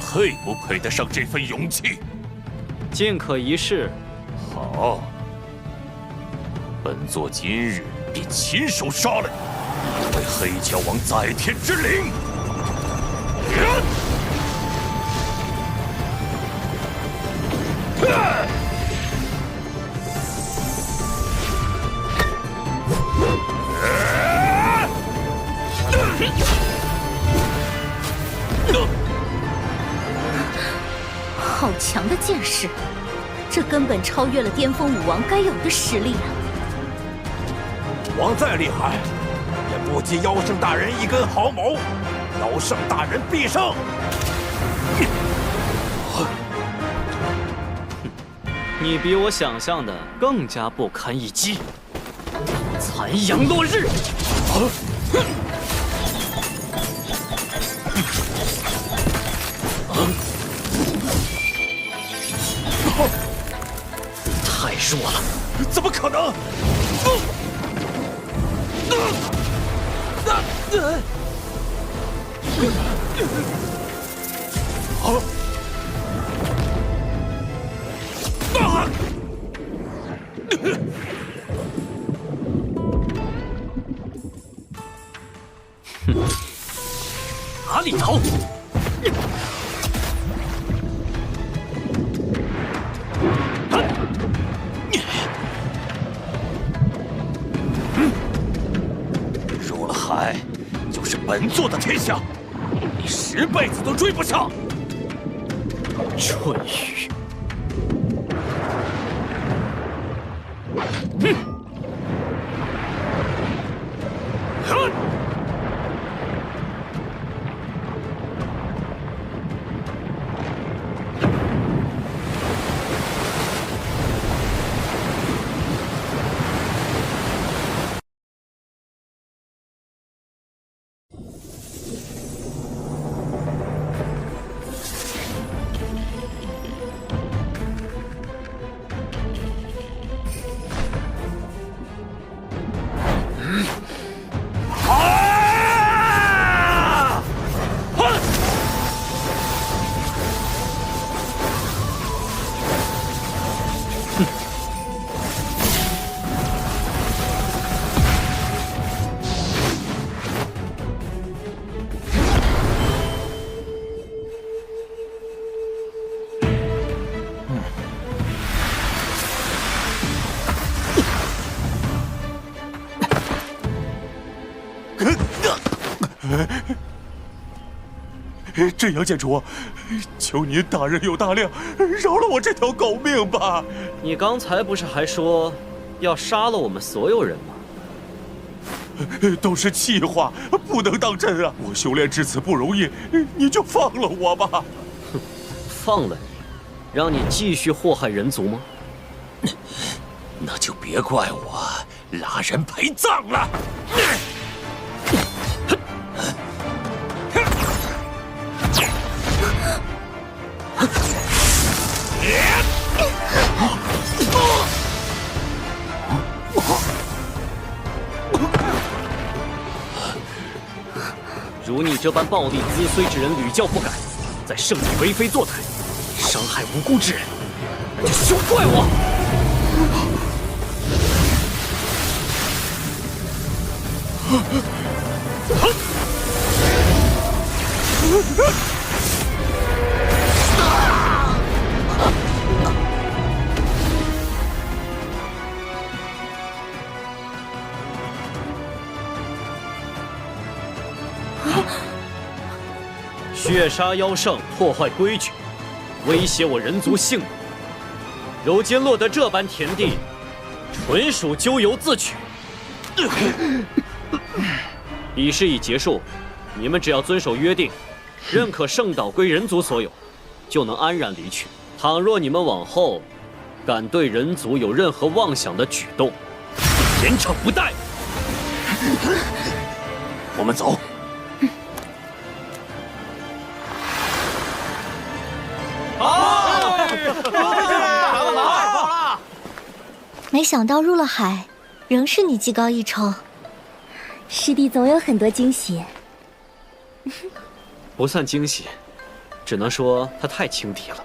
S3: 配不配得上这份勇气？
S10: 剑可一试。
S3: 好，本座今日必亲手杀了你，为黑蛟王在天之灵！
S7: 好强的剑势，这根本超越了巅峰武王该有的实力啊！
S19: 王再厉害，也不及妖圣大人一根毫毛。妖圣大人必胜！
S10: 你比我想象的更加不堪一击。残阳落日！太弱了，
S3: 怎么可能？
S10: 哪里逃？
S3: 入了海，就是本座的天下，你10辈子都追不上。
S10: 蠢鱼！
S3: 真阳剑主，求您大人有大量，饶了我这条狗命吧！
S10: 你刚才不是还说要杀了我们所有人吗？
S3: 都是气话，不能当真啊！我修炼至此不容易，你就放了我吧。
S10: 哼，放了你，让你继续祸害人族吗？
S3: 那就别怪我拉人陪葬了。
S10: 如你这般暴戾资虽之人屡教不改，在圣地为非作歹，伤害无辜之人，就休怪我！血杀妖圣，破坏规矩，威胁我人族性命。如今落得这般田地，纯属咎由自取。比试已结束，你们只要遵守约定，认可圣岛归人族所有，就能安然离去。倘若你们往后敢对人族有任何妄想的举动，严惩不贷。
S18: 我们走。
S13: 没想到入了海，仍是你技高一筹。师弟总有很多惊喜。
S10: 不算惊喜，只能说他太轻敌了，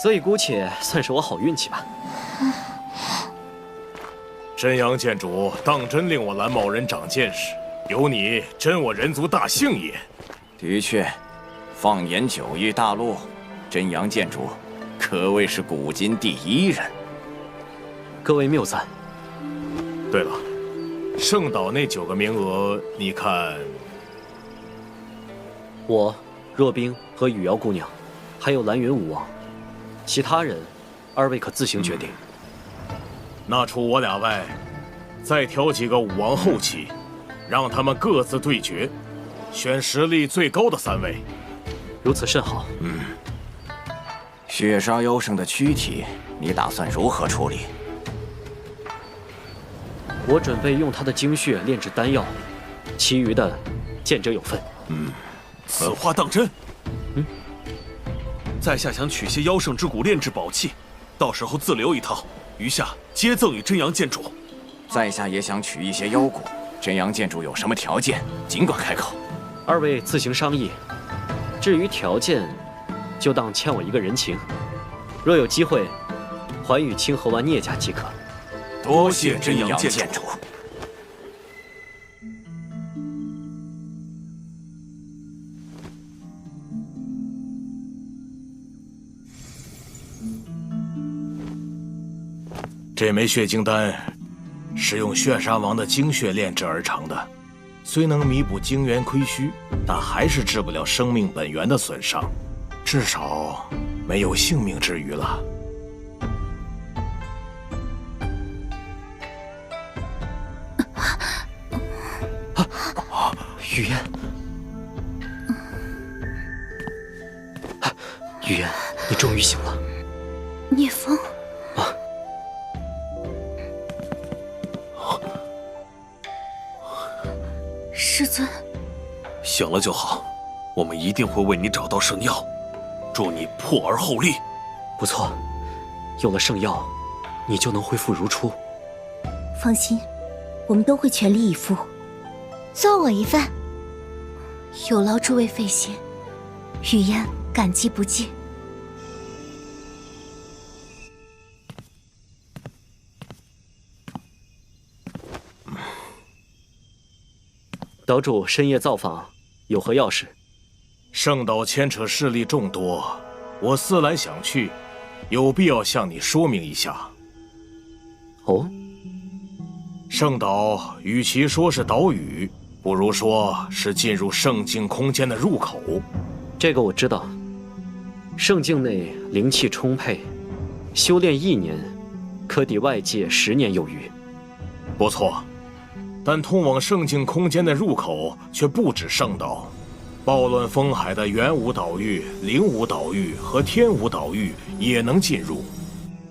S10: 所以姑且算是我好运气吧。
S16: 真阳剑主当真令我蓝某人长见识，有你真我人族大幸也。
S18: 的确，放眼九域大陆，真阳剑主可谓是古今第一人。
S10: 各位谬赞。
S16: 对了，圣岛那9个名额，你看？
S10: 我、若冰和雨瑶姑娘，还有蓝云武王，其他人，二位可自行决定。
S16: 那除我俩外，再挑几个武王后期，让他们各自对决，选实力最高的3位。
S10: 如此甚好。
S18: 血杀妖圣的躯体，你打算如何处理？
S10: 我准备用他的精血炼制丹药，其余的见者有份。
S5: 此话当真？在下想取些妖圣之骨炼制宝器，到时候自留一套，余下皆赠与真阳剑主。
S18: 在下也想取一些妖骨，真阳剑主有什么条件，尽管开口。
S10: 二位自行商议。至于条件，就当欠我一个人情。若有机会，还与清河湾聂家即可。
S18: 多谢真阳剑主。
S16: 这枚血晶丹是用血杀王的精血炼制而成的，虽能弥补精元亏虚，但还是治不了生命本源的损伤，至少没有性命之余了。
S10: 雨嫣，雨嫣，你终于醒了。
S7: 聂风。师尊，
S5: 醒了就好，我们一定会为你找到圣药，祝你破而后立。
S10: 不错，有了圣药，你就能恢复如初。
S13: 放心，我们都会全力以赴。算我一份。
S7: 有劳诸位费心，雨嫣感激不尽。
S10: 岛主深夜造访，有何要事？
S16: 圣岛牵扯势力众多，我思来想去，有必要向你说明一下。
S10: 哦，
S16: 圣岛与其说是岛屿，不如说是进入圣境空间的入口。
S10: 这个我知道。圣境内灵气充沛，修炼1年，可抵外界10年有余。
S16: 不错。但通往圣境空间的入口却不止圣岛，暴乱风海的元武岛域、灵武岛域和天武岛域也能进入。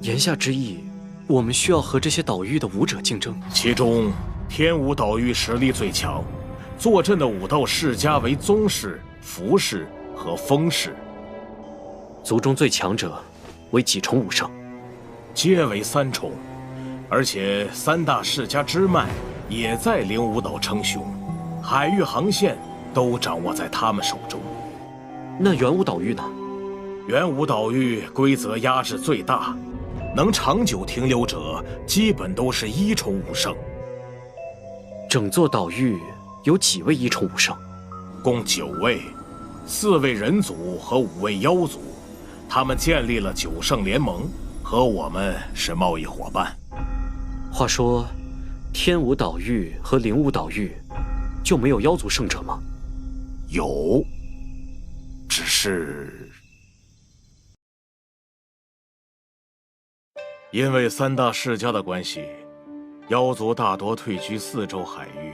S10: 言下之意，我们需要和这些岛域的武者竞争。
S16: 其中，天武岛域实力最强，坐镇的武道世家为宗室、符氏和风氏。
S10: 族中最强者为几重武圣？
S16: 皆为3重，而且3大世家支脉也在灵武岛称雄，海域航线都掌握在他们手中。
S10: 那元武岛域呢？
S16: 元武岛域规则压制最大，能长久停留者基本都是1重武圣。
S10: 整座岛屿有几位1重武圣？
S16: 共9位，4位人族和5位妖族，他们建立了9圣联盟，和我们是贸易伙伴。
S10: 话说，天武岛域和灵武岛域就没有妖族圣者吗？
S16: 有，
S3: 是因为三大世家的关系，妖族大多退居四周海域，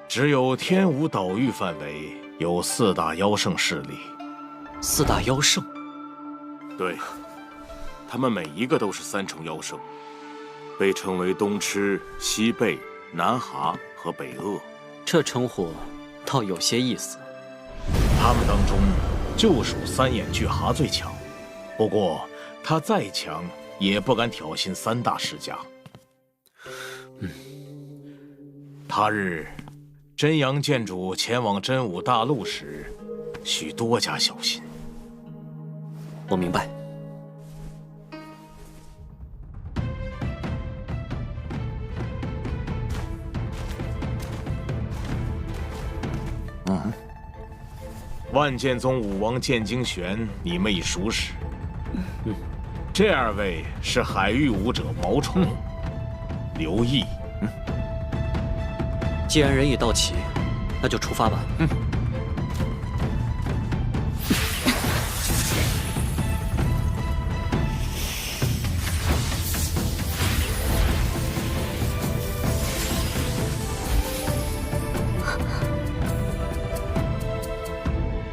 S3: 只有天武岛屿范围有4大妖圣势力。
S10: 4大妖圣？
S3: 对，他们每一个都是3重妖圣，被称为东魑、西贝、南蛤和北鄂。
S10: 这称呼倒有些意思。
S3: 他们当中就属3眼巨蛤最强，不过他再强也不敢挑衅3大世家。他日真阳剑主前往真武大陆时，需多加小心。
S10: 我明白。
S3: 万剑宗武王剑经玄，你们已熟识。这2位是海域武者毛虫、刘毅。
S10: 既然人已到齐，那就出发吧。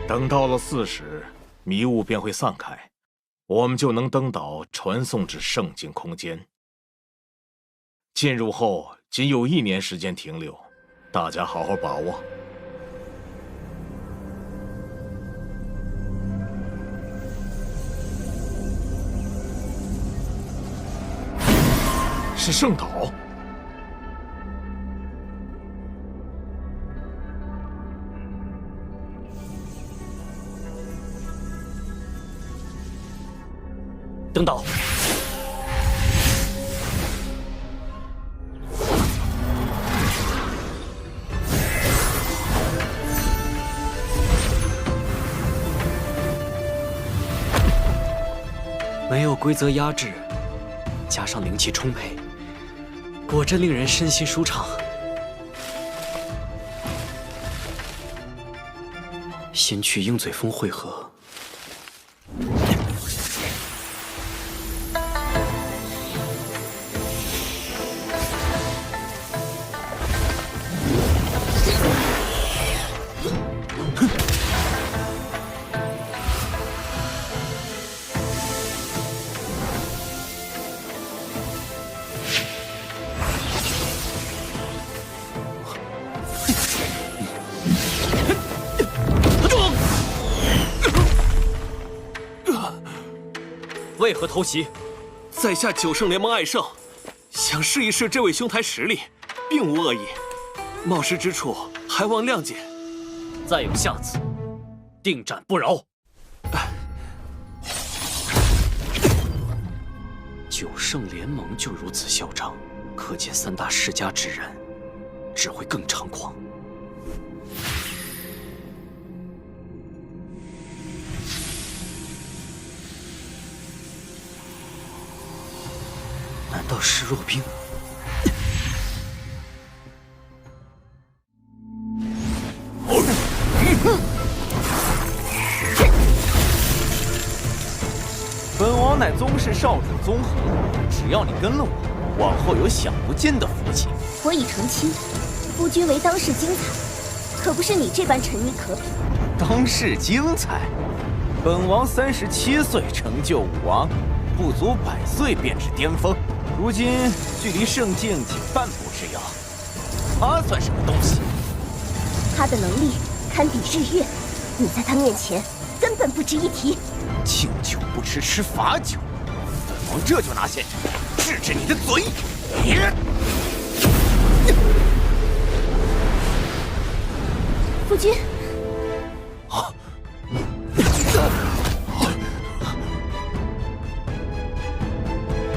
S3: 等到了4时，迷雾便会散开，我们就能登岛传送至圣境空间。进入后仅有1年时间停留，大家好好把握。是圣岛。
S10: 登岛。没有规则压制，加上灵气充沛，果真令人身心舒畅。先去鹰嘴峰汇合。为何偷袭？在下9圣联盟艾胜，想试一试这位兄台实力，并无恶意。冒失之处，还望谅解。再有下次，定斩不饶。9圣联盟就如此嚣张，可见3大世家之人只会更猖狂。难道是弱兵？
S2: 本王乃宗室少主宗恒，只要你跟了我，往后有享不尽的福气。
S13: 我已成亲，夫君为当世精彩，可不是你这般沉溺可比。
S2: 当世精彩？本王37岁成就武王，不足100岁便至巅峰。如今距离圣境仅半步之遥，他算什么东西？
S13: 他的能力堪比日月，你在他面前根本不值一提。
S2: 敬酒不吃吃罚酒，本王这就拿现成，治治你的嘴！
S13: 夫君。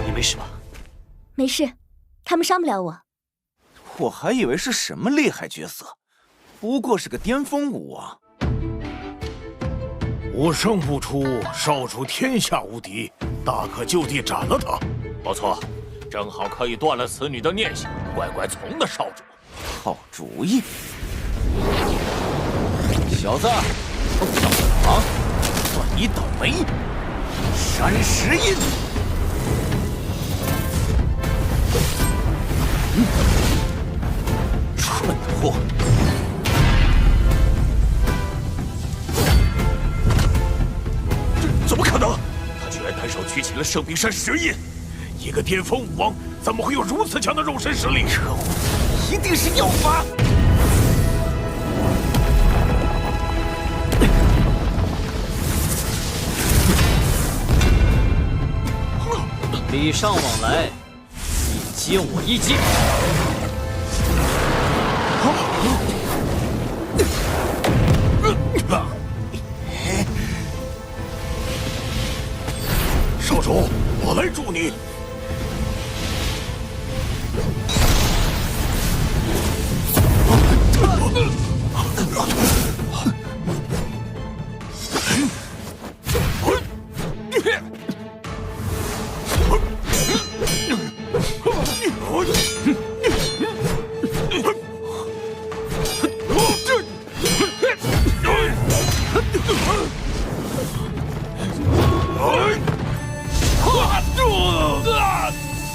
S10: 你没事吧？
S13: 没事，他们伤不了我。
S2: 我还以为是什么厉害角色，不过是个巅峰武王。
S3: 武圣不出，少主天下无敌，大可就地斩了他。
S12: 不错，正好可以断了此女的念想，乖乖从了少主。
S2: 好主意，小子，上场！
S18: 你倒霉！山石印。蠢货！这怎么可能？他居然单手举起了圣冰山石印！一个巅峰武王，怎么会有如此强的肉身实力？这一定是妖法！
S10: 礼尚往来，你接我一击。
S3: 少主，我来助你。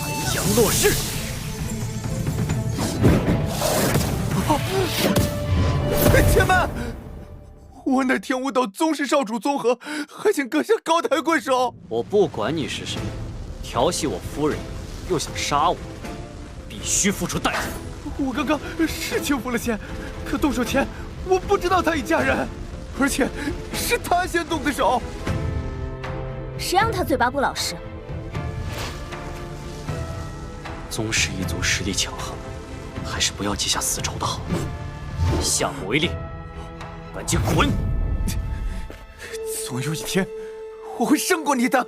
S10: 寒阳落势。
S20: 且慢！我乃天武岛宗室少主宗和，还请阁下高抬贵手。
S10: 我不管你是谁，调戏我夫人，又想杀我，必须付出代价。
S20: 我刚刚是轻浮了些，可动手前我不知道她已嫁人，而且是她先动的手。
S13: 谁让他嘴巴不老实？
S10: 宗室一族实力强横，还是不要结下死仇的好。下不为例，赶紧滚！
S20: 总有一天，我会胜过你的。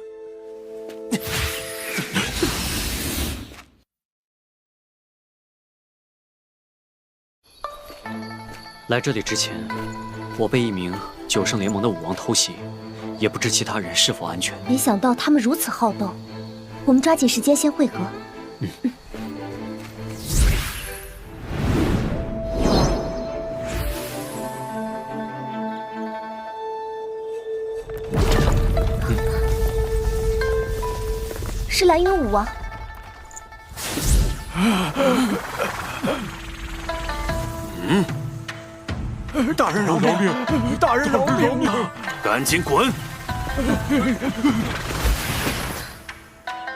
S10: 来这里之前，我被一名9圣联盟的武王偷袭，也不知其他人是否安全。
S13: 没想到他们如此好斗，我们抓紧时间先会合。是蓝云武王。
S20: 大人饶命！大人饶命！
S18: 赶紧滚！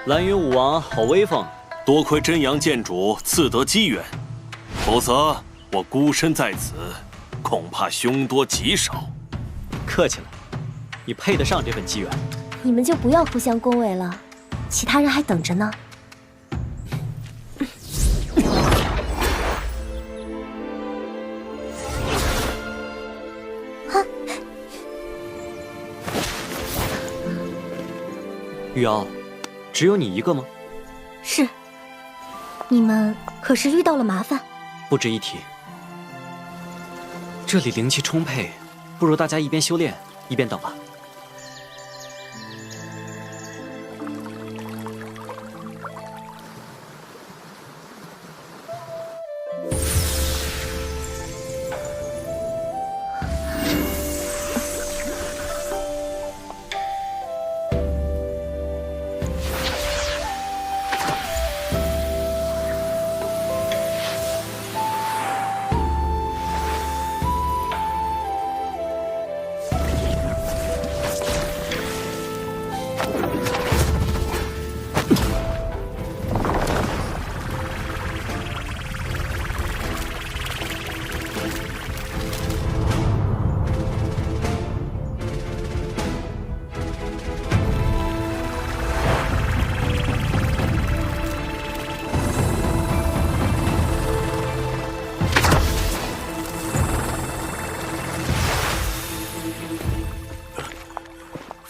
S10: 蓝云武王好威风，
S18: 多亏真阳剑主赐得机缘，否则我孤身在此，恐怕凶多吉少。
S10: 客气了，你配得上这份机缘。
S13: 你们就不要互相恭维了，其他人还等着呢。
S10: 玉瑶，只有你一个吗？
S13: 是。你们可是遇到了麻烦？
S10: 不值一提。这里灵气充沛，不如大家一边修炼一边等吧。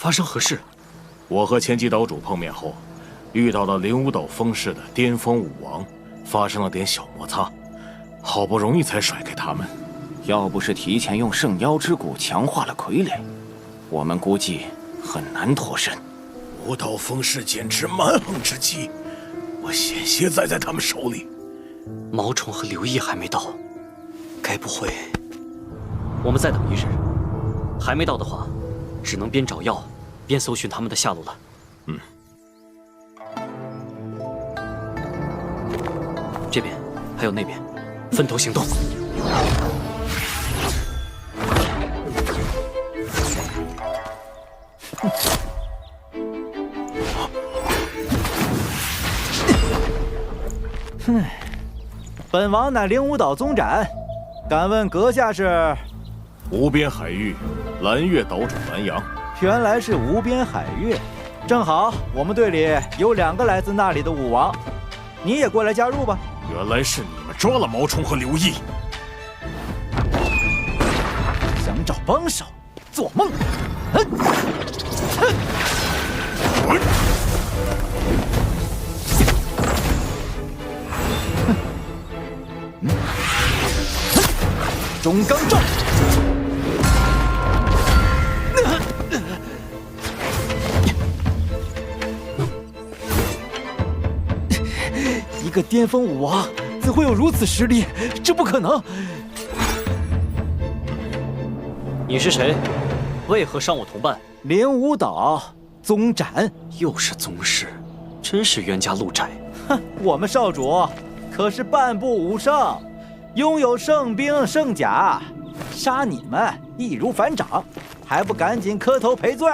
S10: 发生何事？
S3: 我和前期岛主碰面后，遇到了灵武岛封氏的巅峰武王，发生了点小摩擦，好不容易才甩开他们。
S2: 要不是提前用圣妖之骨强化了傀儡，我们估计很难脱身。
S3: 武岛封氏简直蛮横之极，我险些栽在他们手里。
S10: 毛虫和刘毅还没到，该不会……我们再等一日，还没到的话，只能边找药，边搜寻他们的下落了。
S3: 嗯。
S10: 这边还有那边，分头行动。
S8: 本王乃灵武岛宗展，敢问阁下是？
S14: 无边海域蓝月岛主南阳。
S8: 原来是无边海域，正好我们队里有2个来自那里的武王，你也过来加入吧。
S14: 原来是你们抓了毛虫和刘毅，
S8: 想找帮手，做梦！中罡咒，一个巅峰武王怎会有如此实力？这不可能！
S10: 你是谁？为何伤我同伴？
S8: 灵武岛宗展，
S10: 又是宗室，真是冤家路窄。
S8: 哼，我们少主可是半步武圣，拥有圣兵圣甲，杀你们易如反掌，还不赶紧磕头赔罪？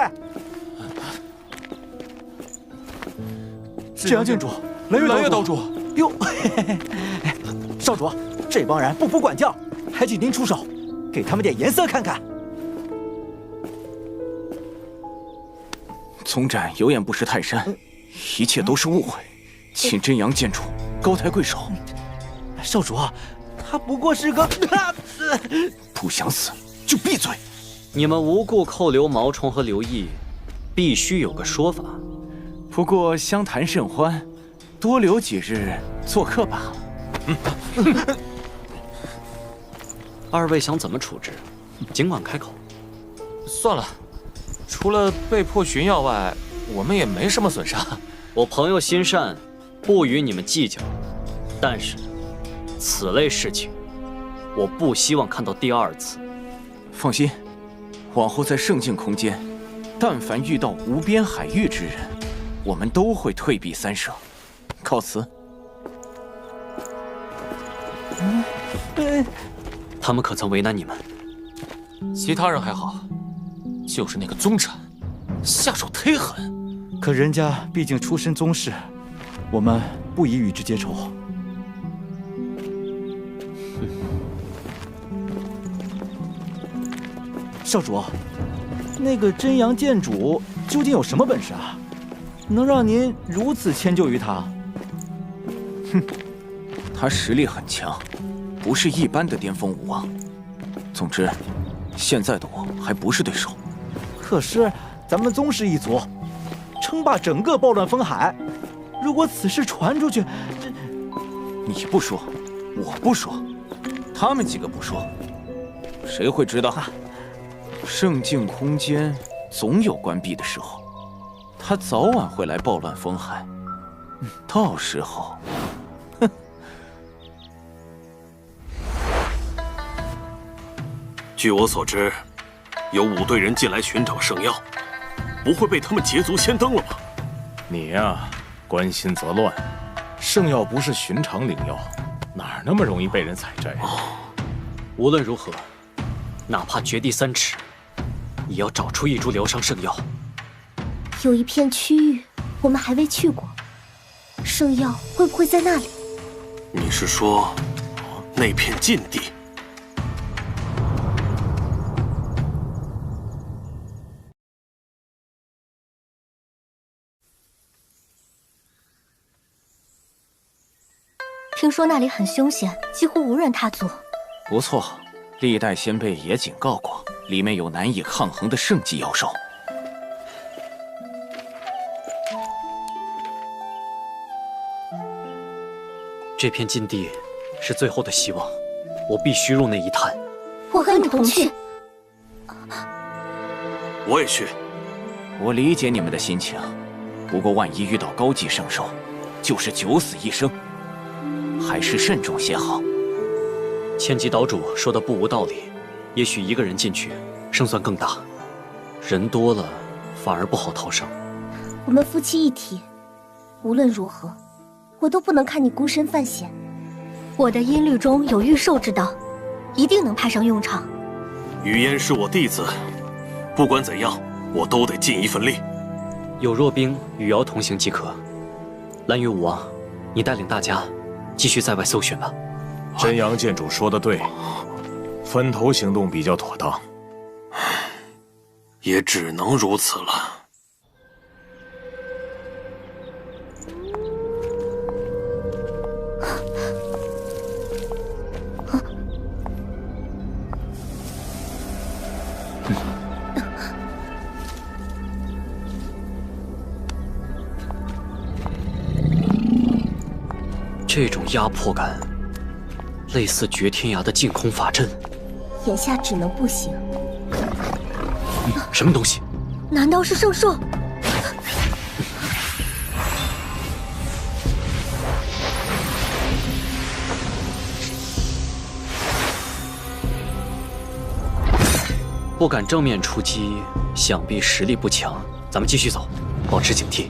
S8: 这阳郡主，蓝月岛主。哟，少主，这帮人不服管教，还请您出手，给他们点颜色看看。
S2: 宗展有眼不识泰山，一切都是误会，请真阳见主高抬贵手。
S8: 少主，他不过是个……
S2: 不想死就闭嘴！
S10: 你们无故扣留毛虫和刘毅，必须有个说法。
S2: 不过相谈甚欢，多留几日做客罢了。
S10: 二位想怎么处置，尽管开口。
S12: 算了，除了被迫寻药外，我们也没什么损伤。
S10: 我朋友心善，不与你们计较。但是，此类事情，我不希望看到第2次。
S2: 放心，往后在圣境空间，但凡遇到无边海域之人，我们都会退避三舍。告辞。
S10: 他们可曾为难你们？
S12: 其他人还好，就是那个宗展，下手忒狠。
S8: 可人家毕竟出身宗室，我们不宜与之结仇。少主，那个真阳剑主究竟有什么本事啊？能让您如此迁就于他？
S2: 哼，他实力很强，不是一般的巅峰武王。总之，现在的我还不是对手。
S8: 可是咱们宗室一族称霸整个暴乱风海，如果此事传出去，这……
S2: 你不说，我不说，他们几个不说，谁会知道？圣境空间总有关闭的时候，他早晚会来暴乱风海。到时候，哼！
S16: 据我所知，有5队人进来寻找圣药，不会被他们捷足先登了吧？
S14: 你呀，关心则乱。圣药不是寻常灵药，哪那么容易被人采摘？
S10: 无论如何，哪怕掘地3尺，也要找出一株疗伤圣药。
S13: 有一片区域我们还未去过，圣药会不会在那里？
S16: 你是说那片禁地？
S7: 听说那里很凶险，几乎无人踏足。
S2: 不错，历代先辈也警告过，里面有难以抗衡的圣级妖兽。
S10: 这片禁地是最后的希望，我必须入内一探。
S7: 我和你同去。
S16: 我也去。
S2: 我理解你们的心情，不过万一遇到高级圣兽，就是九死一生，还是慎重些好。
S10: 千级岛主说的不无道理，也许一个人进去胜算更大。人多了反而不好逃生。
S13: 我们夫妻一体，无论如何，我都不能看你孤身犯险。
S7: 我的音律中有御兽之道，一定能派上用场。
S5: 雨烟是我弟子，不管怎样，我都得尽一份力。
S10: 有若冰与瑶同行即可。蓝羽武王，你带领大家继续在外搜寻吧。
S3: 真阳剑主说的对，分头行动比较妥当。
S5: 也只能如此了。
S10: 这种压迫感，类似绝天涯的净空法阵。
S13: 眼下只能步行。
S10: 什么东西？
S13: 难道是圣兽？
S10: 不敢正面出击，想必实力不强。咱们继续走，保持警惕。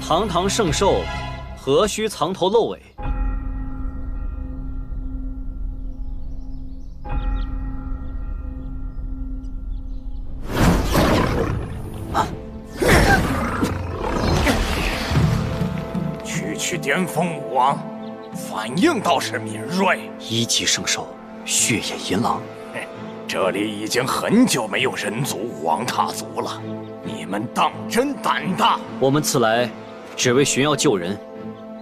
S10: 堂堂圣兽，何须藏头露尾？
S19: 区巅峰武王，反应倒是敏锐。
S10: 1级圣兽，血眼银狼。
S19: 这里已经很久没有人族武王踏足了，你们当真胆大！
S10: 我们此来只为寻药救人，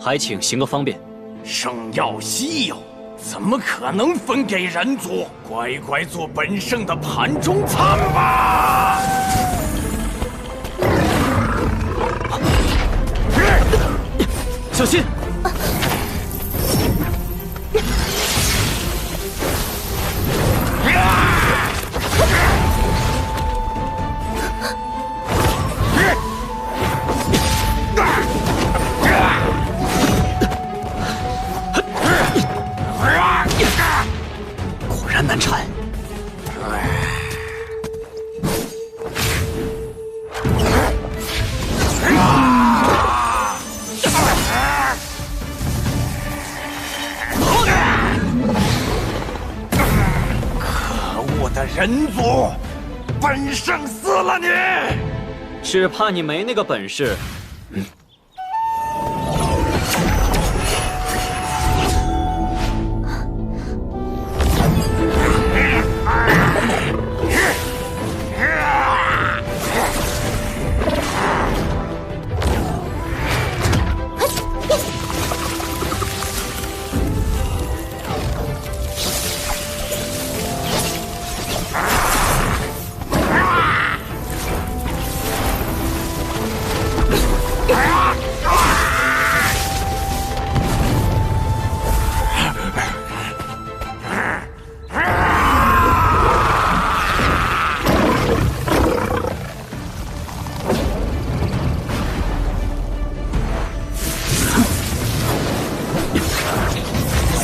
S10: 还请行个方便。
S19: 圣药稀有，怎么可能分给人族？乖乖做本圣的盘中餐吧！
S10: 小心！果然难缠。
S19: 人族，本圣死了你！
S10: 只怕你没那个本事。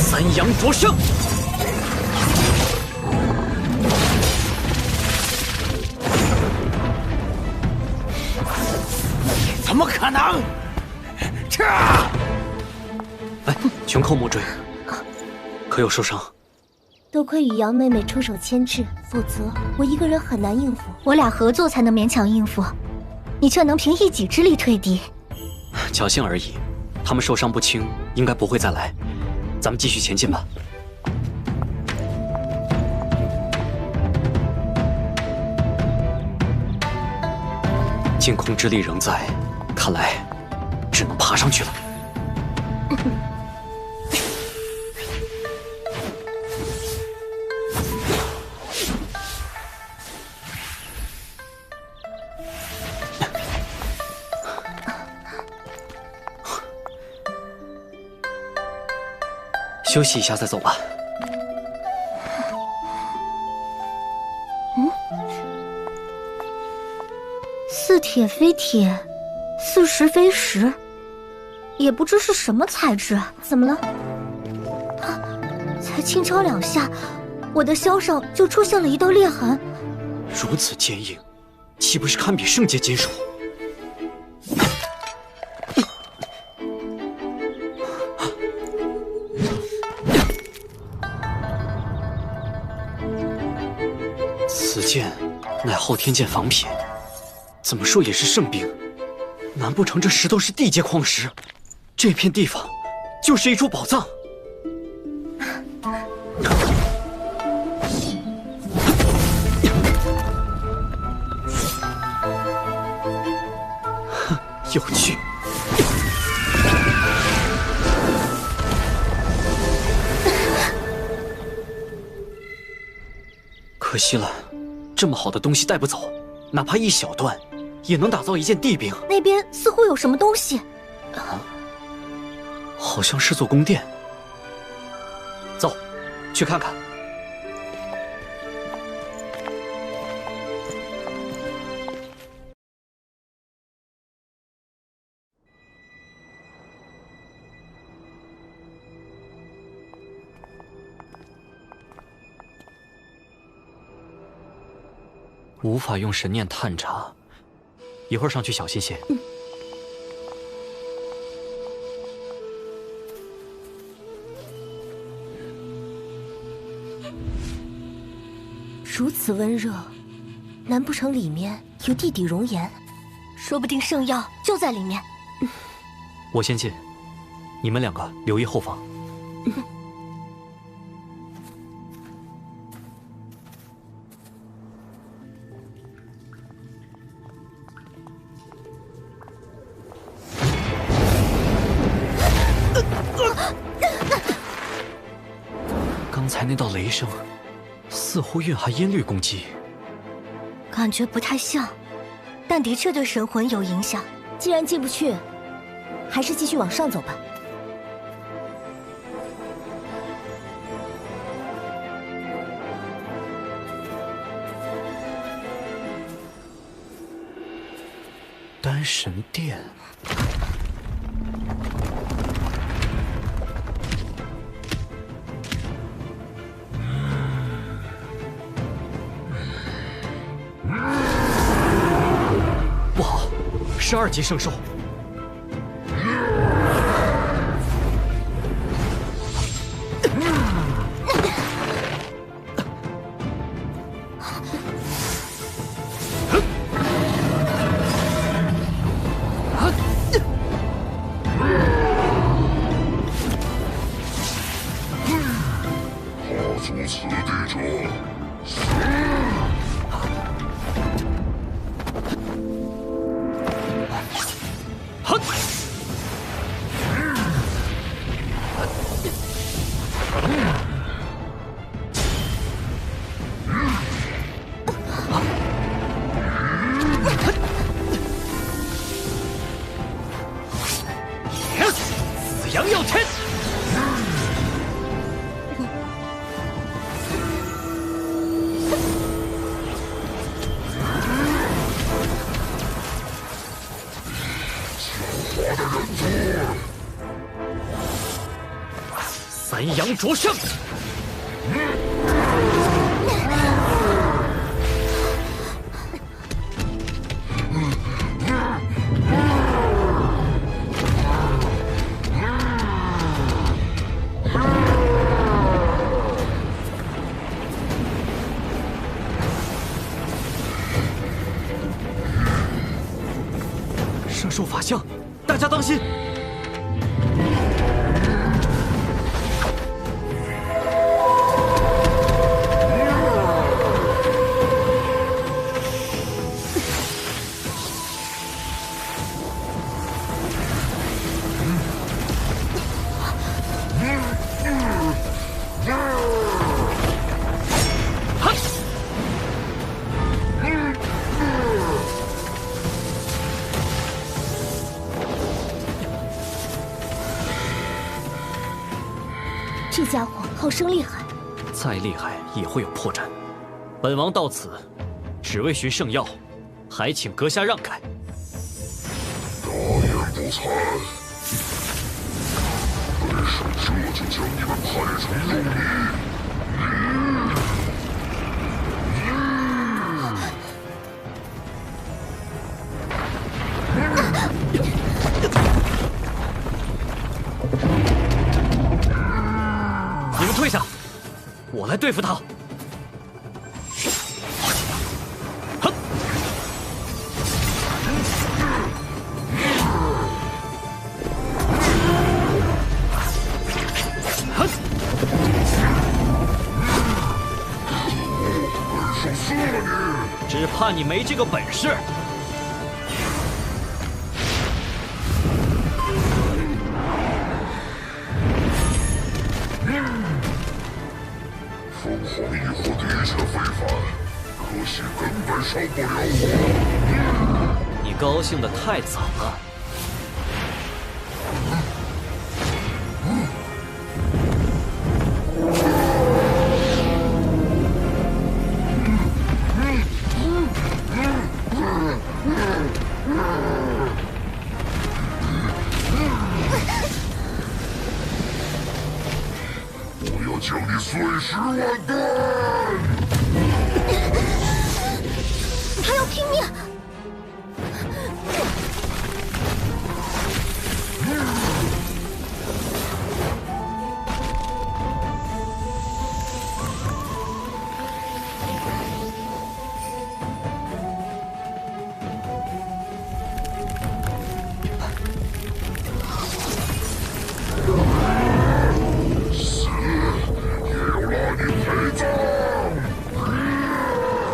S10: 三阳灼圣，
S19: 怎么可能？撤！
S10: 哎，穷寇莫追，可有受伤？
S13: 多亏雨瑶妹妹出手牵制，否则我一个人很难应付。
S7: 我俩合作才能勉强应付，你却能凭一己之力退敌。
S10: 侥幸而已，他们受伤不轻，应该不会再来。咱们继续前进吧。净空之力仍在，看来只能爬上去了。休息一下再走吧。
S7: 四体铁非铁，似石非石，也不知是什么材质。怎么了？啊！才轻敲2下，我的箫上就出现了一道裂痕。
S10: 如此坚硬，岂不是堪比圣阶金属？此剑乃昊天剑仿品，怎么说也是圣兵，难不成这石头是地阶矿石？这片地方就是一处宝藏。有趣。可惜了，这么好的东西带不走，哪怕一小段，也能打造一件地兵。
S7: 那边似乎有什么东西，
S10: 好像是座宫殿。走，去看看。无法用神念探查，一会儿上去小心些。
S13: 如此温热，难不成里面有地底熔岩？说不定圣药就在里面。
S10: 我先进，你们2个留意后方。刚才那道雷声，似乎蕴含音律攻击，
S13: 感觉不太像，但的确对神魂有影响。既然进不去，还是继续往上走吧。
S10: 丹神殿。不好，是2级圣兽。
S17: 踏足此地者，死！
S10: 紫阳耀天。三阳灼圣。圣兽法相，大家当心！
S13: 这家伙好生厉害，
S10: 再厉害也会有破绽。本王到此，只为寻圣药，还请阁下让开。
S17: 残，对手这就将你们拍成肉泥。
S10: 你们退下，我来对付他。只怕你没这个本事。
S17: 凤凰异火的确非凡，可惜根本伤不了我。
S10: 你高兴得太早了。
S17: 我要将你碎尸万段！
S13: 他要拼命！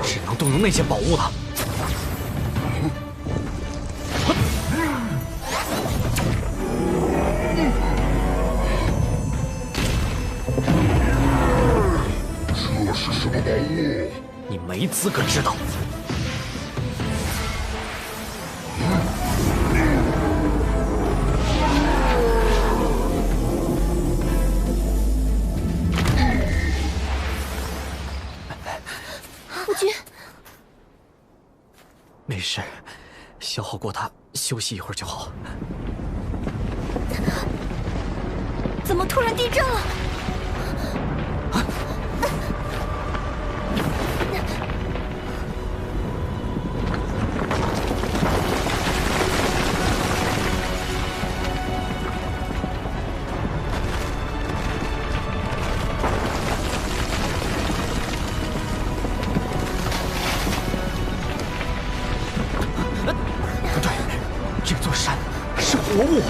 S10: 只能动用那件宝物了。
S17: 这是什么宝物？
S10: 你没资格知道。
S13: 夫君，
S10: 没事，消耗过它，休息一会儿就好。
S13: 怎么突然地震了？
S10: 不对，这座山是活物。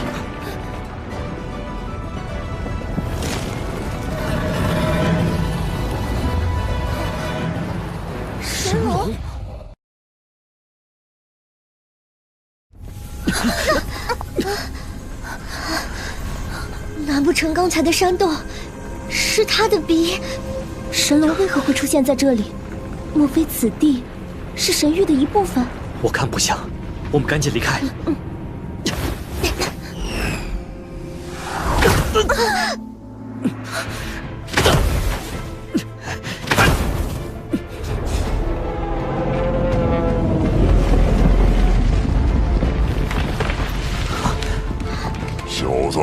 S13: 神龙。难不成刚才的山洞是他的笔？神龙为何会出现在这里？莫非此地是神域的一部分？
S10: 我看不像，我们赶紧离开。
S17: 小子，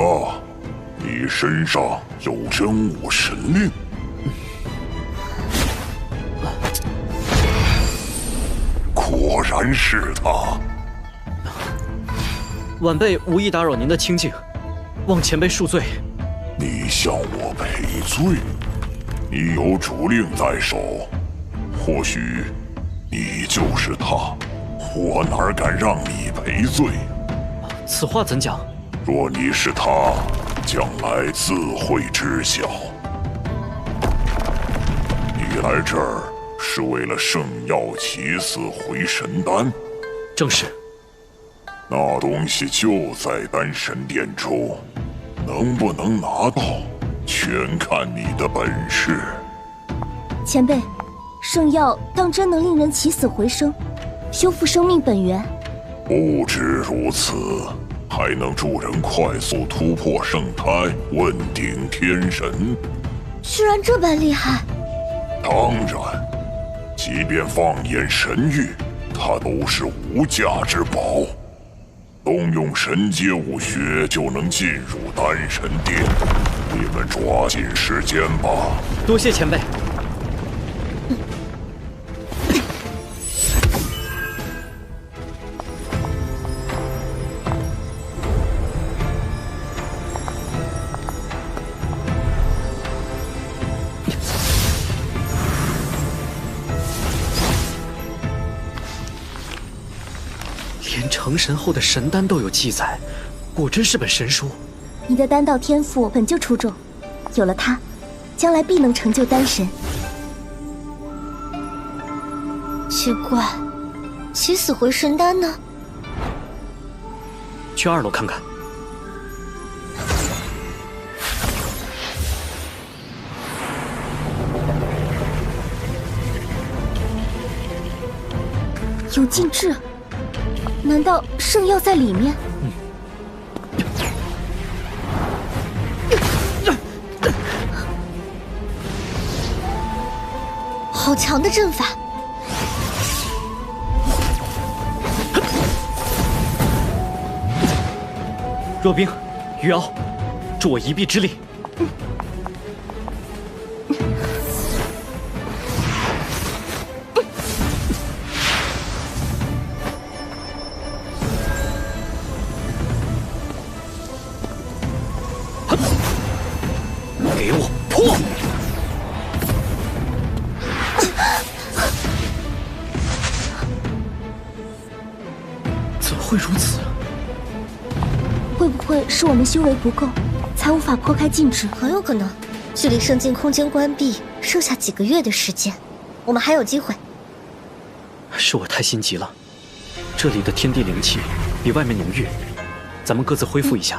S17: 你身上有真武神令。果然是他。
S10: 晚辈无意打扰您的清静，望前辈恕罪。
S17: 你向我赔罪？你有主令在手，或许你就是他，我哪敢让你赔罪？
S10: 此话怎讲？
S17: 若你是他，将来自会知晓。你来这儿是为了圣药起死回神丹？
S10: 正是。
S17: 那东西就在丹神殿中，能不能拿到，全看你的本事。
S13: 前辈，圣药当真能令人起死回生，修复生命本源？
S17: 不止如此，还能助人快速突破圣胎，问鼎天神。
S13: 居然这般厉害！
S17: 当然，即便放眼神域，它都是无价之宝。动用神阶武学就能进入丹神殿，你们抓紧时间吧。
S10: 多谢前辈。连成神后的神丹都有记载，果真是本神书。
S13: 你的丹道天赋本就出众，有了它，将来必能成就丹神。
S7: 奇怪，起死回神丹呢？
S10: 去2楼看看。
S13: 有禁制。难道圣药在里面？
S7: 好强的阵法！
S10: 若冰、余敖，助我一臂之力。给我破！怎会如此？
S13: 会不会是我们修为不够，才无法破开禁制？
S7: 很有可能。距离圣境空间关闭剩下几个月的时间，我们还有机会。
S10: 是我太心急了，这里的天地灵气比外面浓郁，咱们各自恢复一下。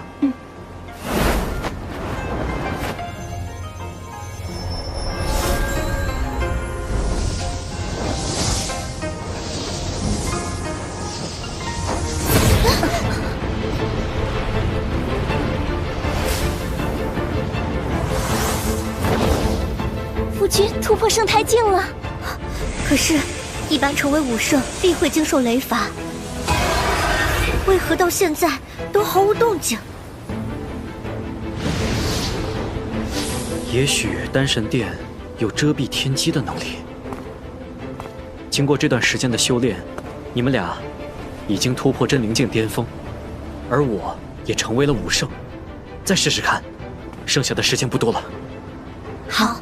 S13: 夫君突破圣台境了，
S7: 可是，一般成为武圣必会经受雷罚，为何到现在都毫无动静？
S10: 也许丹神殿有遮蔽天机的能力。经过这段时间的修炼，你们俩已经突破真灵境巅峰，而我也成为了武圣。再试试看，剩下的时间不多了。
S7: 好。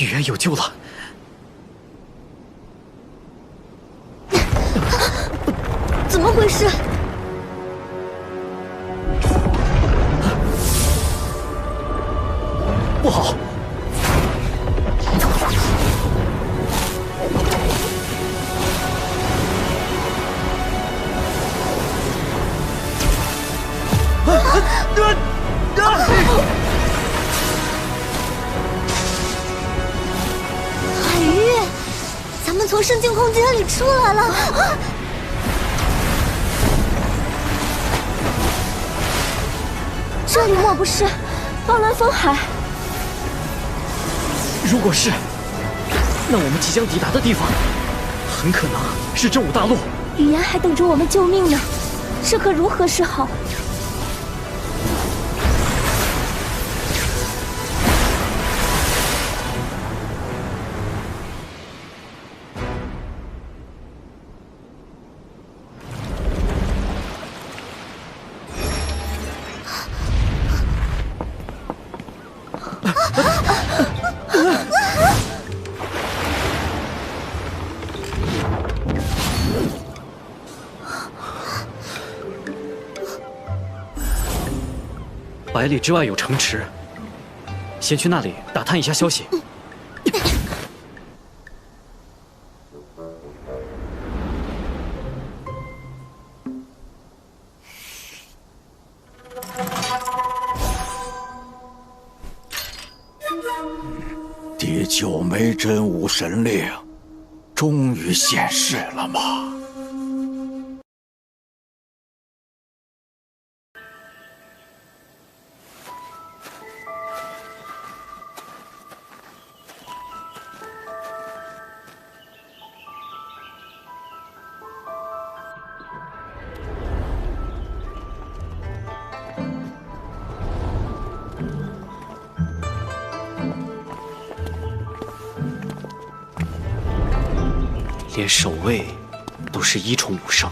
S10: 雨渊有救了！
S7: 怎么回事？
S10: 不好！
S7: 海月，咱们从圣境空间里出来了。
S13: 这里莫不是暴乱风海？
S10: 如果是，那我们即将抵达的地方，很可能是真武大陆。
S13: 语言还等着我们救命呢，这可如何是好？100
S10: 里之外有城池，先去那里打探一下消息。
S9: 9枚真武神令终于现世了吗？
S10: 连守卫都是1重5胜，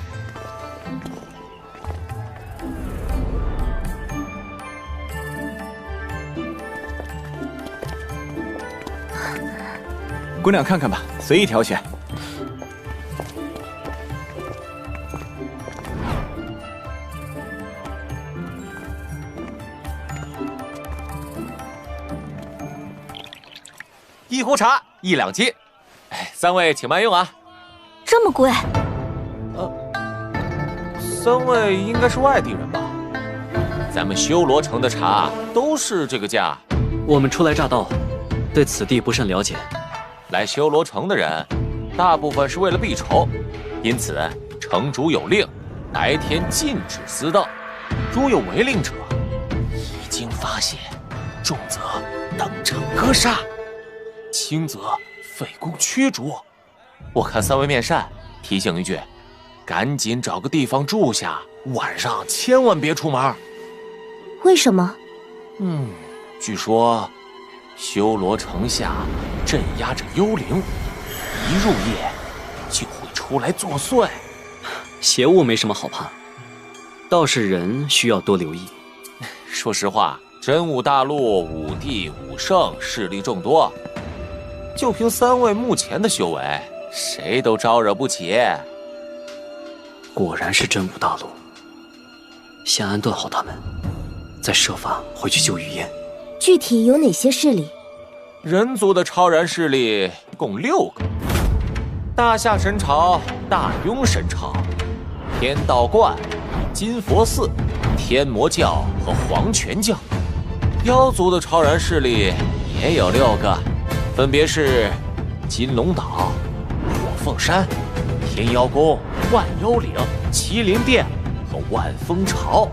S2: 姑娘看看吧，随意挑选。
S12: 1壶茶1两金，3位请慢用啊。
S13: 这么贵
S12: ？3位应该是外地人吧？咱们修罗城的茶都是这个价。
S10: 我们初来乍到，对此地不甚了解。
S12: 来修罗城的人，大部分是为了避仇，因此城主有令，白天禁止私盗。如有违令者，一经发现，重则当场格杀，轻则废宫驱逐。我看3位面善，提醒一句，赶紧找个地方住下，晚上千万别出门。
S13: 为什么？
S12: 据说修罗城下镇压着幽灵，一入夜就会出来作祟。
S10: 邪物没什么好怕，倒是人需要多留意。
S12: 说实话，真武大陆5帝5圣势力众多，就凭3位目前的修为，谁都招惹不起。
S10: 果然是真武大陆，先安顿好他们，再设法回去救雨嫣。
S13: 具体有哪些势力？
S12: 人族的超然势力共6个：大夏神朝、大庸神朝、天道观、金佛寺、天魔教和黄泉教。妖族的超然势力也有6个，分别是金龙岛、火凤山、天妖宫、万妖岭、麒麟殿和万峰巢。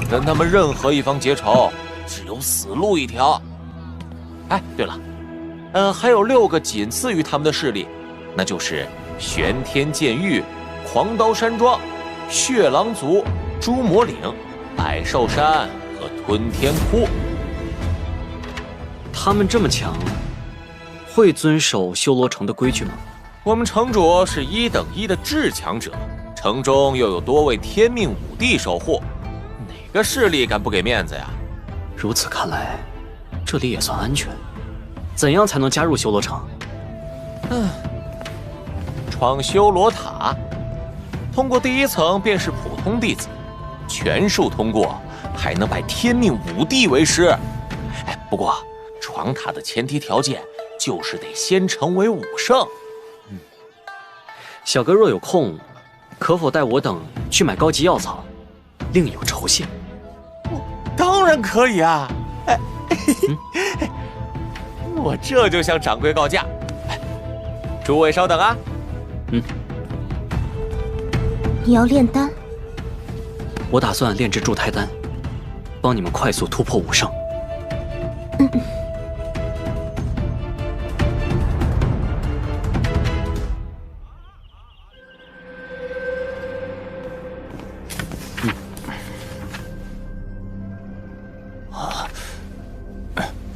S12: 跟他们任何一方结仇，只有死路一条。对了，还有6个仅次于他们的势力，那就是玄天剑域、狂刀山庄、血狼族、朱魔岭、百兽山和吞天窟。
S10: 他们这么强，会遵守修罗城的规矩吗？
S12: 我们城主是1等1的至强者，城中又有多位天命5帝守护，哪个势力敢不给面子呀？
S10: 如此看来，这里也算安全。怎样才能加入修罗城？
S12: 闯修罗塔，通过第1层便是普通弟子，全数通过还能拜天命5帝为师。不过闯塔的前提条件就是得先成为5圣。
S10: 小哥若有空，可否带我等去买高级药草，另有酬谢？
S12: 当然可以啊！我这就向掌柜告假。诸位稍等啊。
S13: 你要炼丹？
S10: 我打算炼制筑胎丹，帮你们快速突破5圣。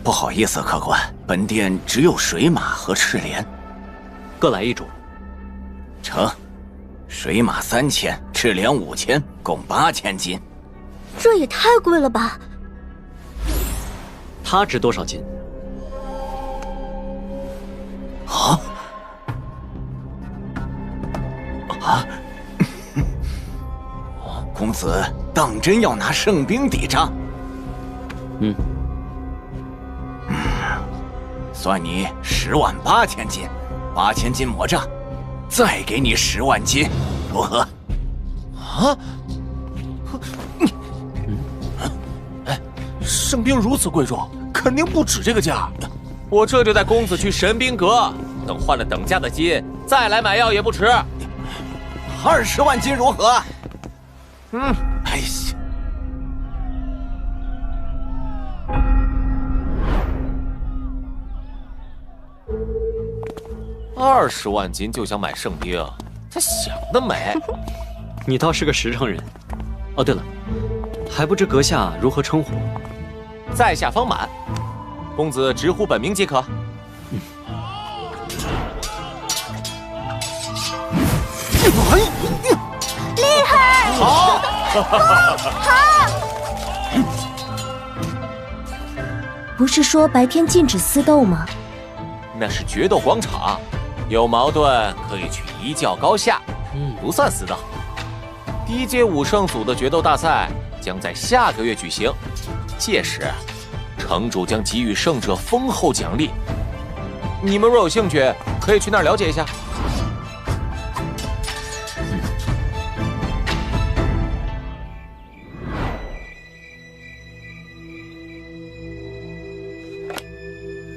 S18: 不好意思，客官，本店只有水马和赤莲，
S10: 各来1株。
S18: 成，水马3000，赤莲5000，共8000斤。
S13: 这也太贵了吧！
S10: 它值多少斤？
S18: 公子当真要拿圣兵抵账？算你108000斤，8000斤抹账，再给你10万斤，如何？
S12: 圣兵如此贵重，肯定不止这个价。我这就带公子去神兵阁，等换了等价的金，再来买药也不迟。
S21: 20万金如何？
S12: 哎呀，20万金就想买圣兵，他想得美！
S10: 你倒是个实诚人。哦，对了，还不知阁下如何称呼？
S12: 在下方满，公子直呼本名即可。
S13: 厉害！
S12: 好，
S13: 好。不是说白天禁止私斗吗？
S12: 那是决斗广场，有矛盾可以去一较高下，不算私斗。第一届武圣组的决斗大赛将在下个月举行，届时城主将给予胜者丰厚奖励。你们若有兴趣，可以去那儿了解一下。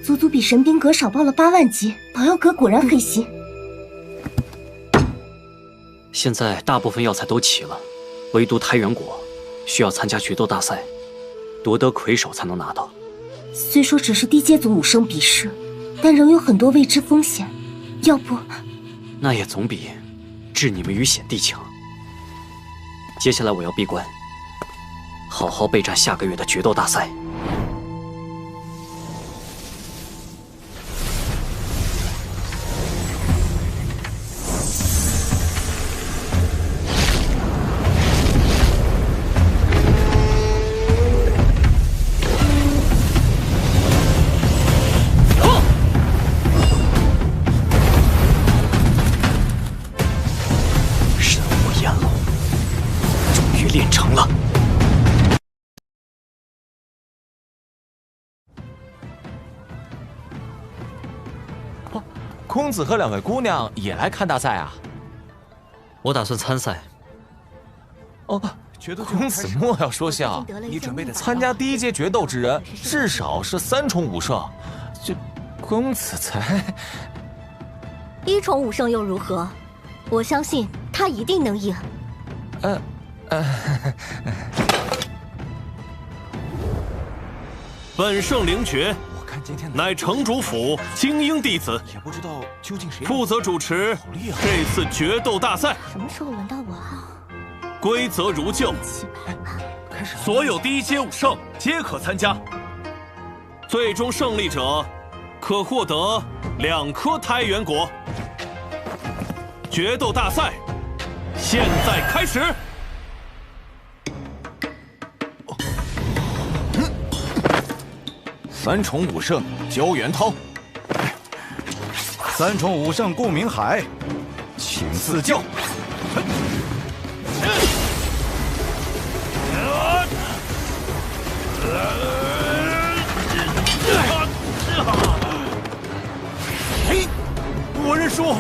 S13: 足足比神兵阁少报了8万级，保药阁果然黑心。
S10: 现在大部分药材都齐了，唯独太原国需要参加决斗大赛，夺得魁首才能拿到。
S13: 虽说只是低阶组武圣比试，但仍有很多未知风险。要不，
S10: 那也总比置你们于险地强。接下来我要闭关，好好备战下个月的决斗大赛。练成了。
S12: 哦，公子和2位姑娘也来看大赛啊？
S10: 我打算参赛。
S12: 哦，公子莫要说笑，你准备的参加第一届决斗之人至少是3重武圣，这公子才
S13: 1重武圣又如何？我相信他一定能赢。
S16: 本圣灵爵乃城主府精英弟子，
S2: 也不知道究竟谁
S16: 负责主持这次决斗大赛。
S13: 什么时候轮到我啊？
S16: 规则如旧，所有第一阶武圣皆可参加，最终胜利者可获得2颗胎元果。决斗大赛现在开始。
S2: 3重武圣焦元涛
S9: ，3重武圣顾明海，
S2: 请赐教。
S16: 我认输。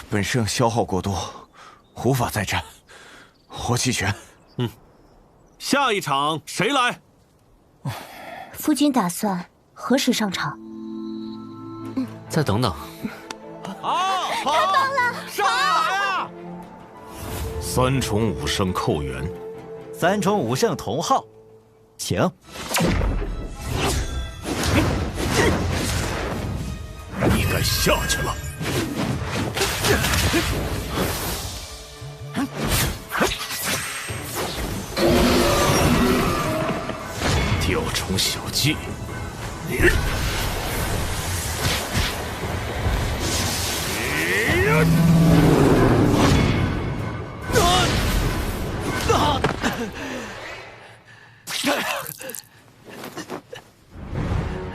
S2: 本圣消耗过多，无法再战。我弃权。
S16: 下一场谁来？
S13: 夫君打算何时上场？
S10: 再等等。
S16: 好，
S13: 太棒了！
S16: 上来啊！3重武圣寇元
S8: ，3重武圣同号，请。
S16: 你敢下去了？雕虫小技，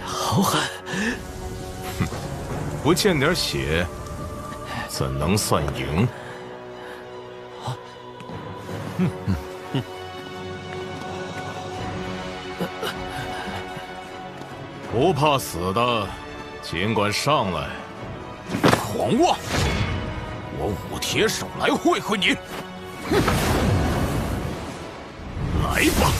S2: 好狠！
S16: 不见点血，怎能算赢？不怕死的，尽管上来。
S2: 狂妄！我武铁手来会会你！
S14: 来吧！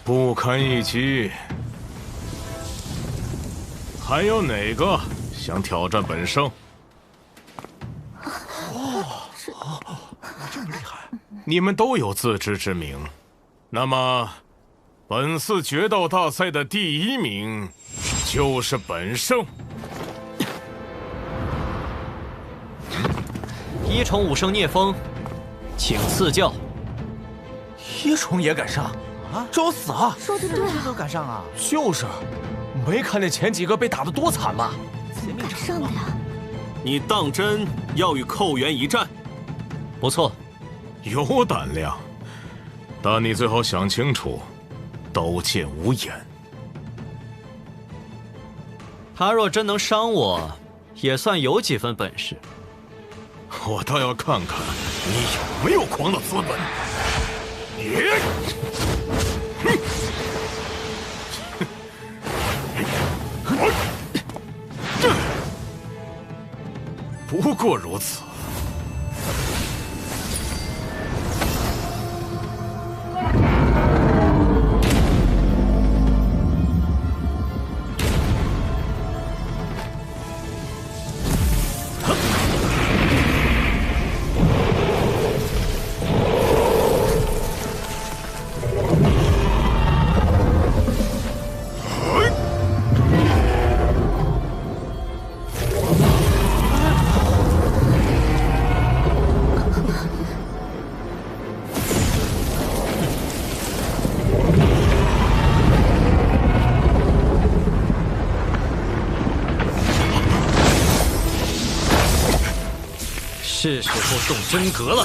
S16: 不堪一击。还有哪个想挑战本圣？
S14: 这么厉害！
S16: 你们都有自知之明。那么，本次决斗大赛的第1名就是本圣。
S10: 一宠武圣聂风，请赐教。
S2: 一宠也敢上？啊！找死啊！
S7: 说的对啊，
S21: 都敢上啊！
S2: 就是，没看见前几个被打得多惨吗？
S7: 怎么敢上的呀？
S5: 你当真要与寇元一战？
S10: 不错，
S16: 有胆量，但你最好想清楚，刀剑无眼。
S10: 他若真能伤我，也算有几分本事。
S16: 我倒要看看你有没有狂的资本。不过如此。
S10: 是时候动真格了。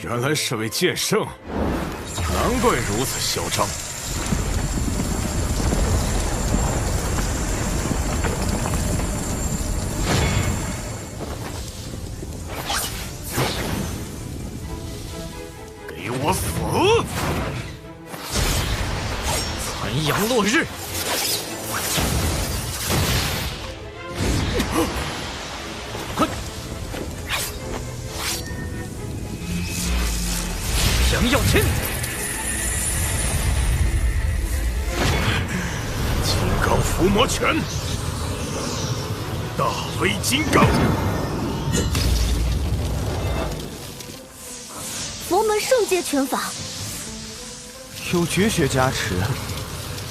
S16: 原来是位剑圣，难怪如此嚣张。给我死！
S10: 残阳落日。降药签，
S16: 金刚伏魔拳，大威金刚，
S13: 佛门圣阶拳法，
S2: 有绝学加持，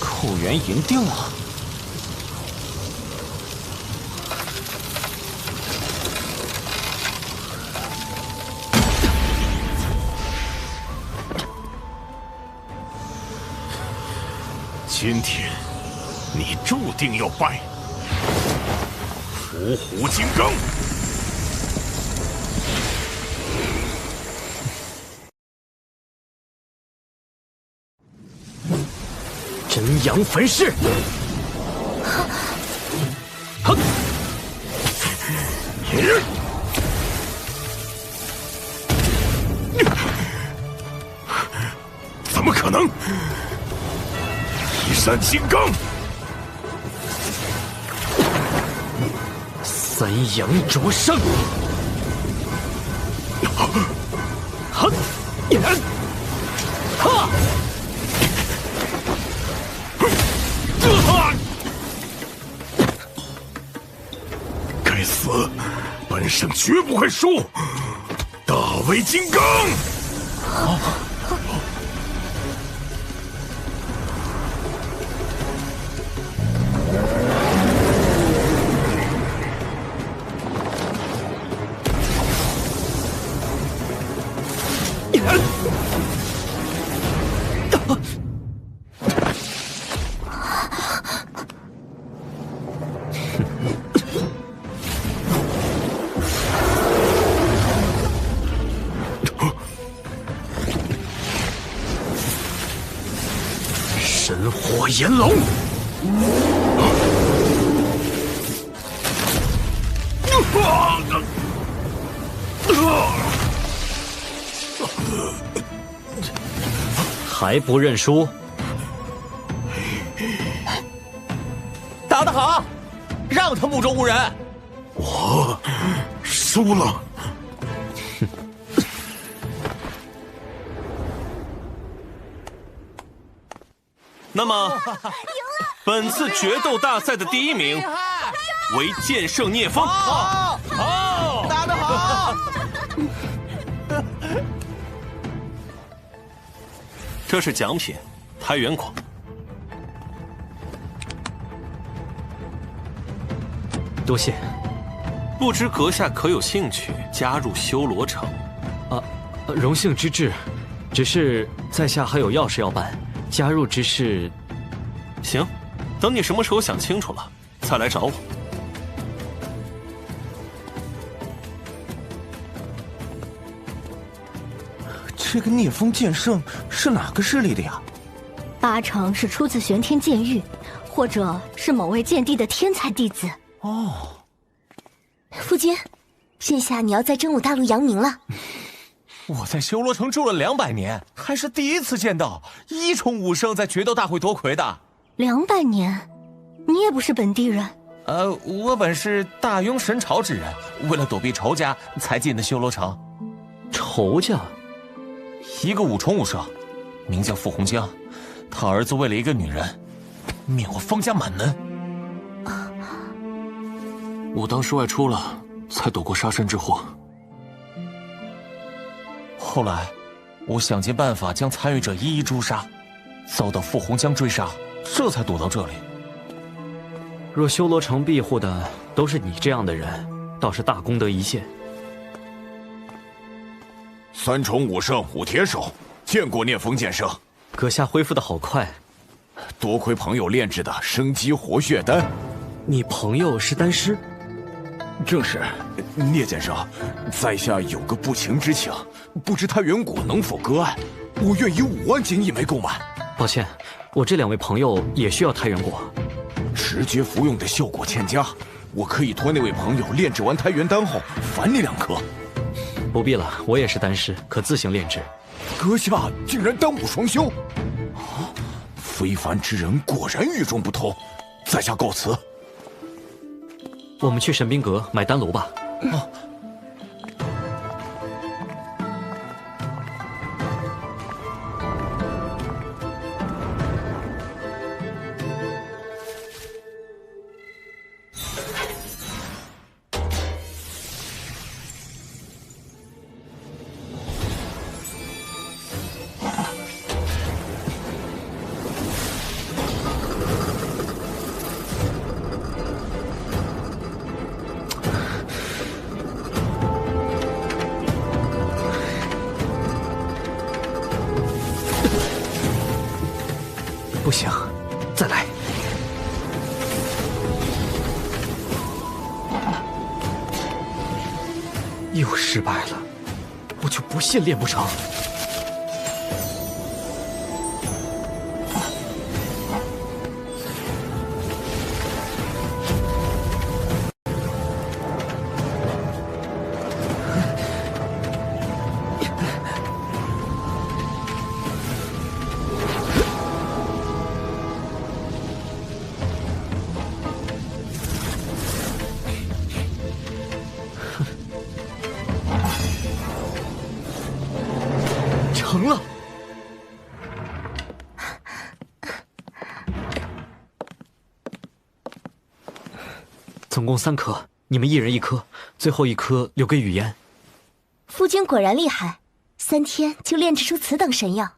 S2: 寇元赢定了。
S16: 今天，你注定要败。伏虎金刚，
S10: 真阳焚噬，哼！
S16: 怎么可能？一闪金刚，
S10: 三阳灼伤，哼，哈，
S16: 该死！本圣绝不会输！大威金刚！
S19: 神火炎龙。
S10: 还不认输？
S12: 打得好，让他目中无人。
S14: 我输了。
S12: 那么，本次决斗大赛的第1名为剑圣聂风。
S21: 好，打得好。
S12: 这是奖品，太原矿。
S10: 多谢。
S12: 不知阁下可有兴趣加入修罗城？
S10: 荣幸之至，只是在下还有要事要办，加入之事。
S12: 行，等你什么时候想清楚了，再来找我。
S2: 这个聂风剑圣是哪个势力的呀
S13: ？8成是出自玄天剑域，或者是某位剑帝的天才弟子。
S2: 哦，
S13: 夫君，现下你要在真武大陆扬名了。
S12: 我在修罗城住了200年，还是第一次见到1重武圣在决斗大会夺魁的。
S13: 200年，你也不是本地人？
S12: 我本是大庸神朝之人，为了躲避仇家才进的修罗城。
S10: 仇家？
S12: 一个5重武圣，名叫傅红江，他儿子为了一个女人，灭我方家满门。我当时外出了，才躲过杀身之祸。后来，我想尽办法将参与者一一诛杀，遭到傅红江追杀，这才躲到这里。
S10: 若修罗城庇护的都是你这样的人，倒是大功德一件。
S14: 3重武圣武铁手，见过聂风剑圣。
S10: 阁下恢复的好快，
S14: 多亏朋友炼制的生机活血丹。
S10: 你朋友是丹师？
S14: 正是。聂剑圣，在下有个不情之请，不知太原谷能否割爱？我愿以5万金一枚购买。
S10: 抱歉，我这2位朋友也需要太原果。
S14: 直接服用的效果欠佳，我可以托那位朋友炼制完太原丹后返你2颗。
S10: 不必了，我也是丹师，可自行炼制。
S14: 阁下竟然丹武双修，非凡之人果然与众不同。在下告辞。
S10: 我们去神兵阁买丹炉吧。不行，再来。又失败了，我就不信练不成。成了。总共3颗，你们1人1颗，最后1颗留给雨嫣。
S13: 夫君果然厉害，3天就炼制出此等神药。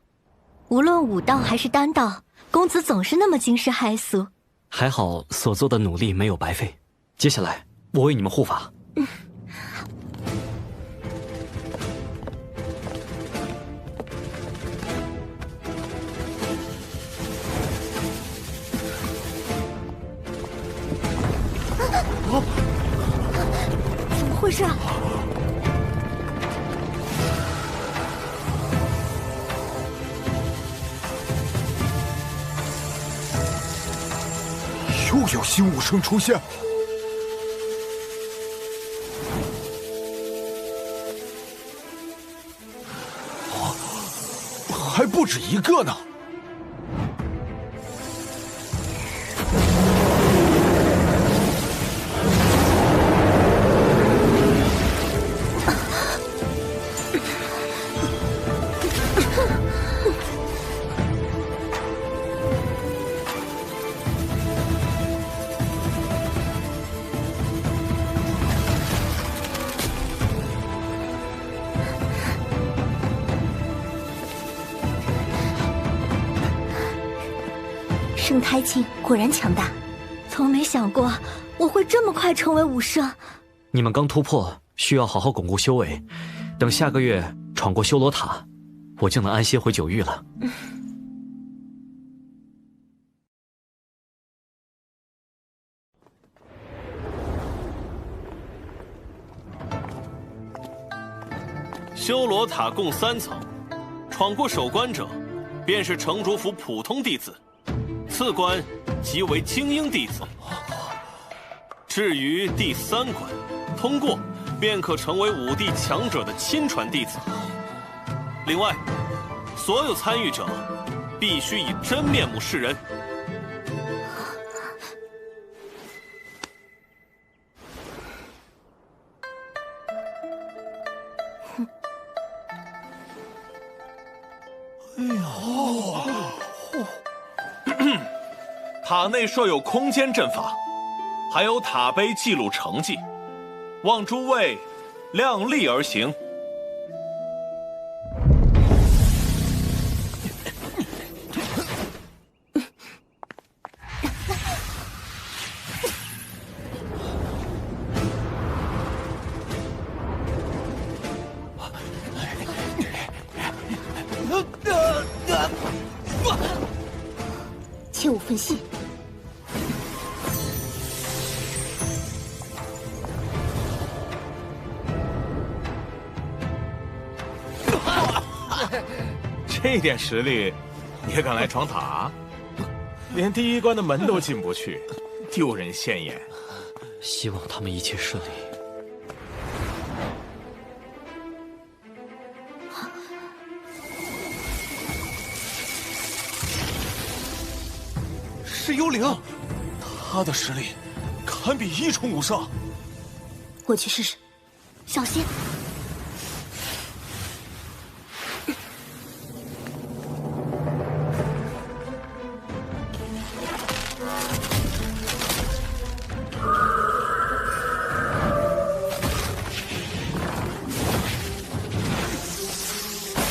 S13: 无论武道还是丹道，公子总是那么惊世骇俗。
S10: 还好所做的努力没有白费。接下来我为你们护法。
S13: 怎么回事啊？
S20: 又有新武圣出现，还不止一个呢。
S13: 盛开烬果然强大，从没想过我会这么快成为武圣。
S10: 你们刚突破，需要好好巩固修为，等下个月闯过修罗塔，我就能安歇回九域了。
S5: 修罗塔共3层，闯过首关者，便是城主府普通弟子。次关即为精英弟子，至于第3关，通过便可成为5帝强者的亲传弟子。另外，所有参与者必须以真面目示人。塔内设有空间阵法，还有塔碑记录成绩，望诸位量力而行。
S13: 切勿分心。
S3: 这点实力，也敢来闯塔？连第1关的门都进不去，丢人现眼。
S10: 希望他们一切顺利。
S5: 是幽灵，他的实力堪比1重武圣。
S13: 我去试试，小心。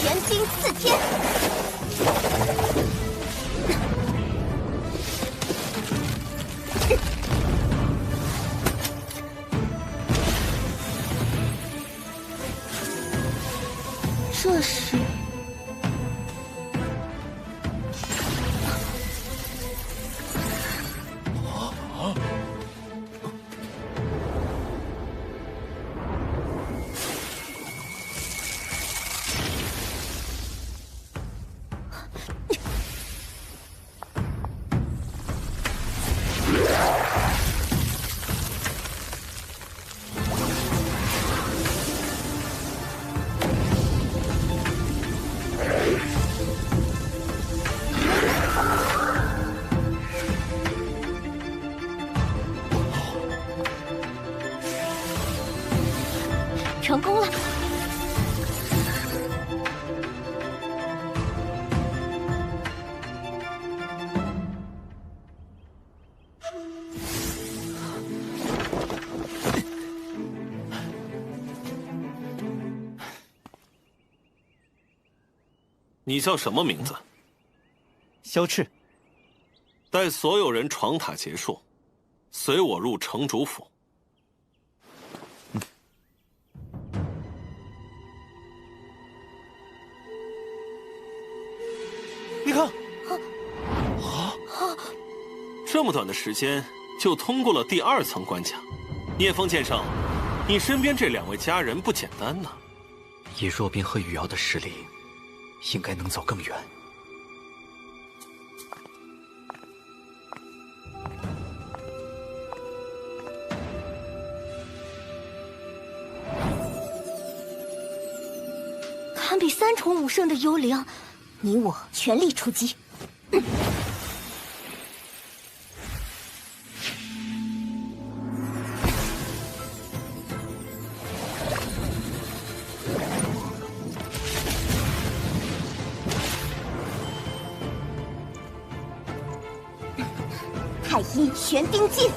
S13: 元兵4天。这是成功了。
S5: 你叫什么名字？
S8: 萧赤。
S5: 待所有人闯塔结束，随我入城主府。你看，这么短的时间就通过了第2层关卡，聂风剑圣，你身边这2位家人不简单呢。
S10: 以若冰和雨瑶的实力，应该能走更远。
S13: 堪比3重武圣的幽灵，你我全力出击！太阴玄丁劲！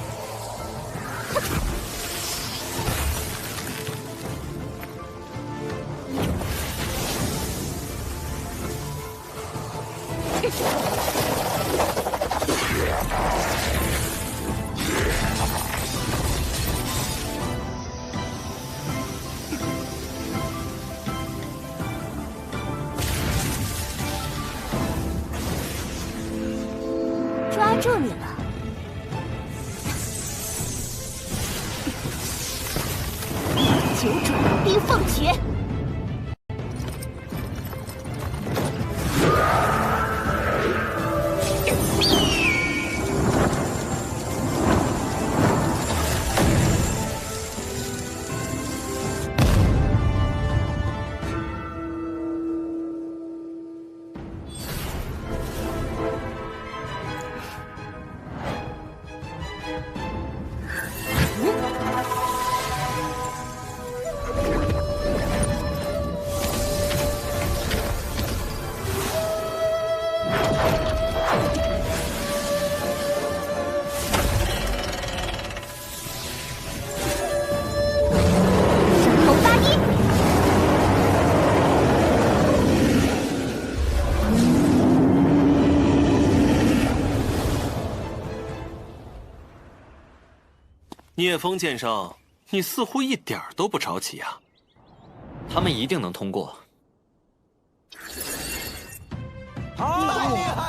S13: 抓住你了！九转冰凤诀。
S5: 聂风剑圣，你似乎一点都不着急啊。
S10: 他们一定能通过。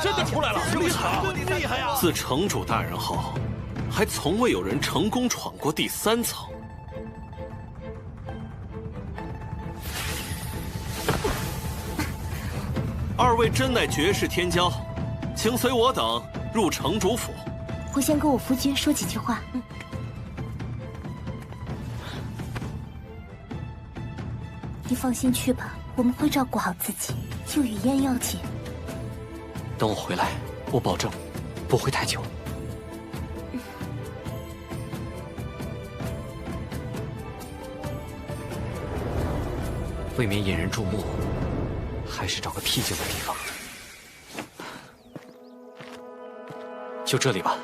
S16: 真的出来了！厉害，厉害呀！
S5: 自城主大人后，还从未有人成功闯过第3层。2位真乃绝世天骄，请随我等入城主府。
S13: 我先跟我夫君说几句话。你放心去吧，我们会照顾好自己。就雨烟要紧。
S10: 等我回来，我保证不会太久。为免引人注目，还是找个僻静的地方。就这里吧。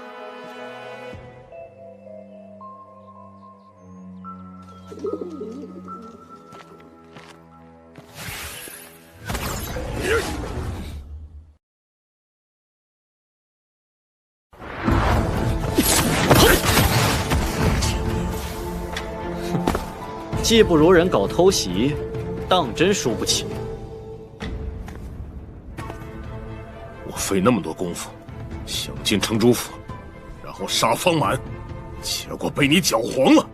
S10: 技不如人搞偷袭，当真输不起。
S14: 我费那么多功夫，想进城主府，然后杀方满，结果被你搅黄了。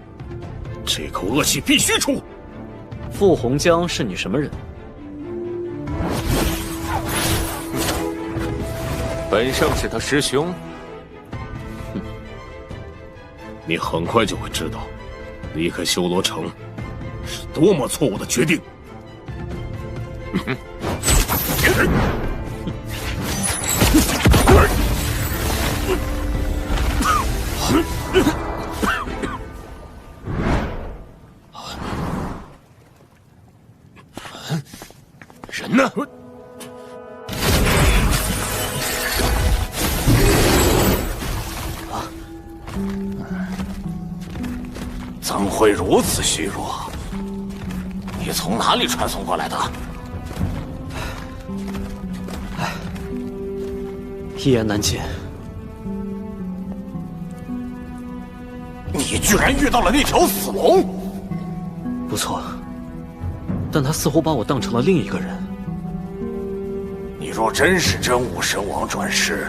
S14: 这口恶气必须出。
S10: 傅红江是你什么人？
S12: 本圣是他师兄。
S14: 你很快就会知道，离开修罗城是多么错误的决定。人呢？
S3: 怎会如此虚弱？你从哪里传送过来的？
S10: 一言难尽。
S3: 你居然遇到了那条死龙！
S10: 不错，但他似乎把我当成了另一个人。
S3: 你若真是真武神王转世，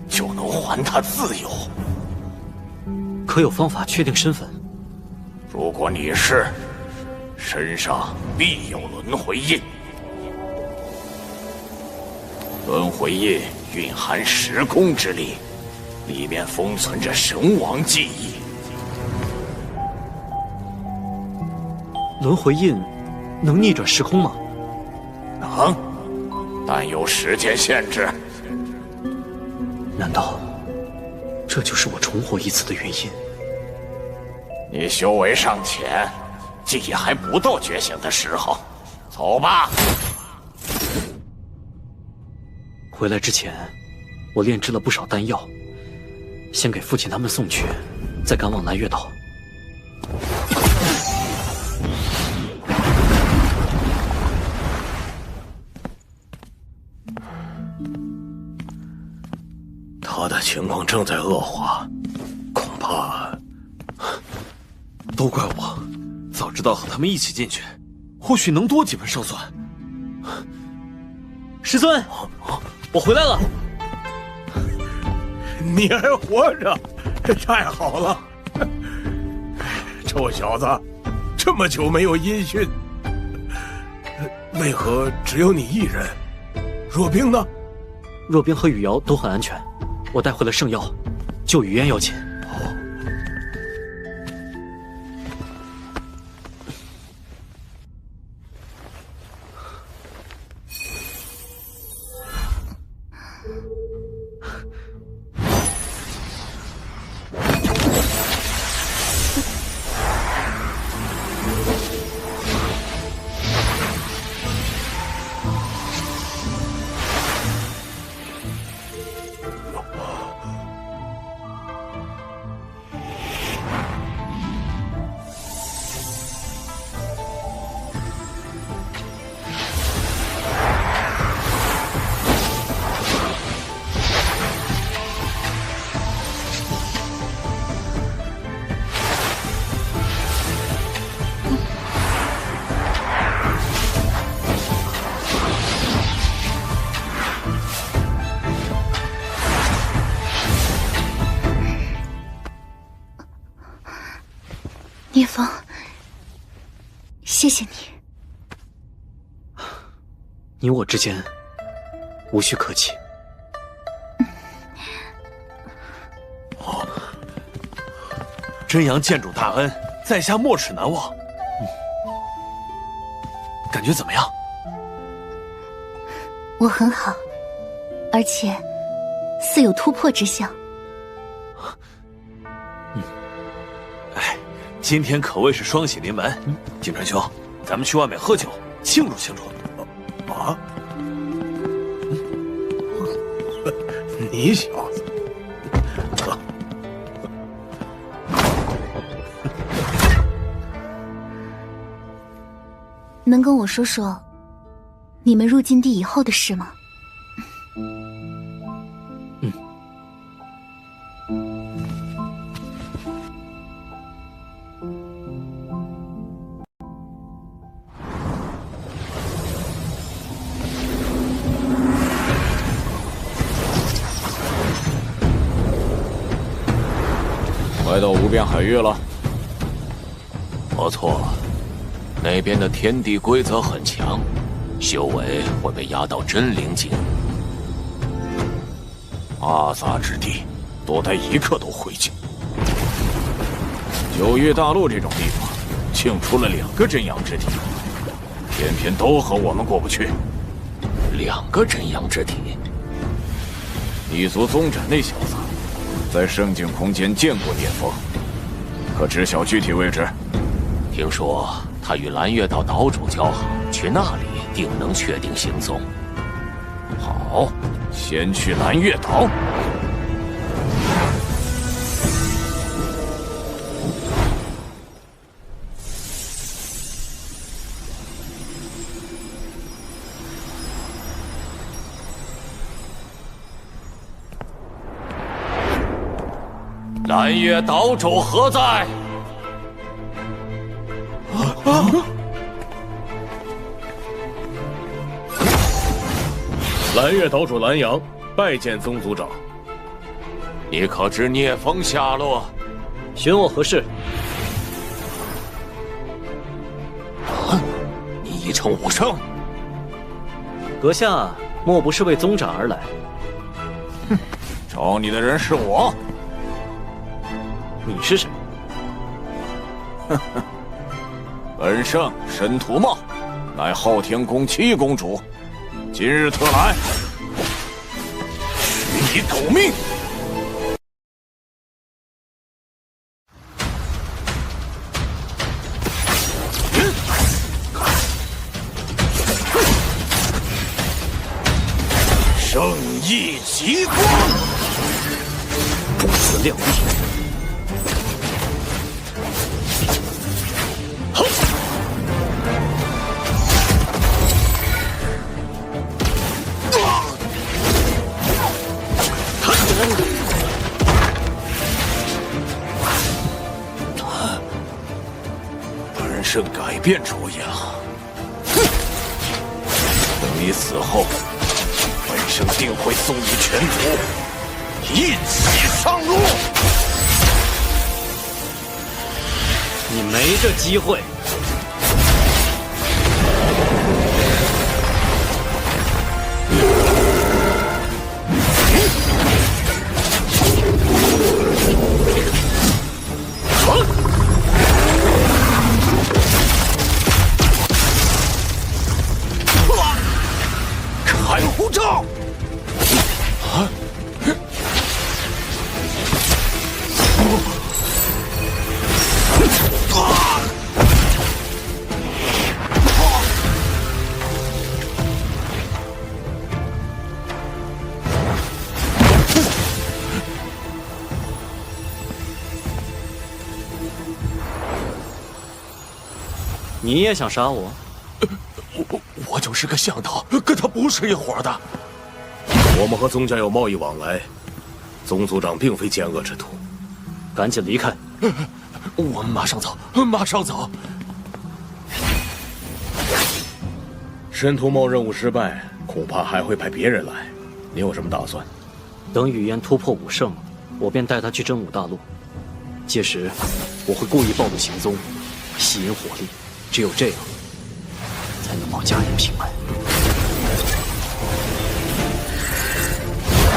S3: 就能还他自由。
S10: 可有方法确定身份？
S18: 如果你是，身上必有轮回印。轮回印蕴含时空之力，里面封存着神王记忆。
S10: 轮回印能逆转时空吗？
S18: 能，但有时间限制。
S10: 难道这就是我重活一次的原因？
S18: 你修为尚浅，记忆还不到觉醒的时候。走吧。
S10: 回来之前，我炼制了不少丹药，先给父亲他们送去，再赶往蓝月岛。
S3: 他的情况正在恶化，恐怕……
S5: 都怪我，早知道和他们一起进去，或许能多几分胜算。
S10: 师尊，我回来了。
S14: 你还活着，太好了！臭小子，这么久没有音讯，为何只有你一人？若冰呢？
S10: 若冰和雨瑶都很安全，我带回了圣药，救雨嫣要紧。
S7: 聂风，谢谢你。
S10: 你我之间无需客气。
S5: 真阳见主大恩，在下没齿难忘。感觉怎么样？
S7: 我很好，而且似有突破之象。
S5: 今天可谓是双喜临门，景川兄，咱们去外面喝酒庆祝庆祝。
S14: 啊！你小子，
S7: 能跟我说说你们入禁地以后的事吗？
S18: 来到无边海域了。不错，那边的天地规则很强，修为会被压到真灵境。阿萨之地，多待一刻都晦气。
S3: 九域大陆这种地方，竟出了2个真阳之体，偏偏都和我们过不去。
S18: 2个真阳之体，
S3: 异族宗斩那小子，在圣境空间见过聂风，可知晓具体位置？
S18: 听说他与蓝月岛岛主交好，去那里定能确定行踪。
S3: 好，先去蓝月岛。
S18: 蓝月岛主何在？
S16: 蓝月岛主蓝阳拜见宗族长。
S18: 你可知聂风下落？
S10: 寻我何事？
S18: 一城武圣。
S10: 阁下莫不是为宗长而来？
S18: 哼，找你的人是我。
S10: 你是谁？
S18: 呵呵，本圣申屠茂，乃昊天宫七公主，今日特来，取你狗命！
S3: 圣意极光，
S10: 不自量力！
S3: 好，本圣改变主意了。等你死后，本圣定会送你全族一起上路。
S10: 你没这机会。
S3: 开护罩！啊！
S10: 你也想杀我？
S3: 我就是个向导，跟他不是一伙的。我们和宗家有贸易往来，宗族长并非奸恶之徒。
S10: 赶紧离开！
S3: 我们马上走，马上走。申屠茂任务失败，恐怕还会派别人来。你有什么打算？
S10: 等雨嫣突破武圣，我便带他去真武大陆。届时，我会故意暴露行踪，吸引火力，只有这样，才能保家人平安。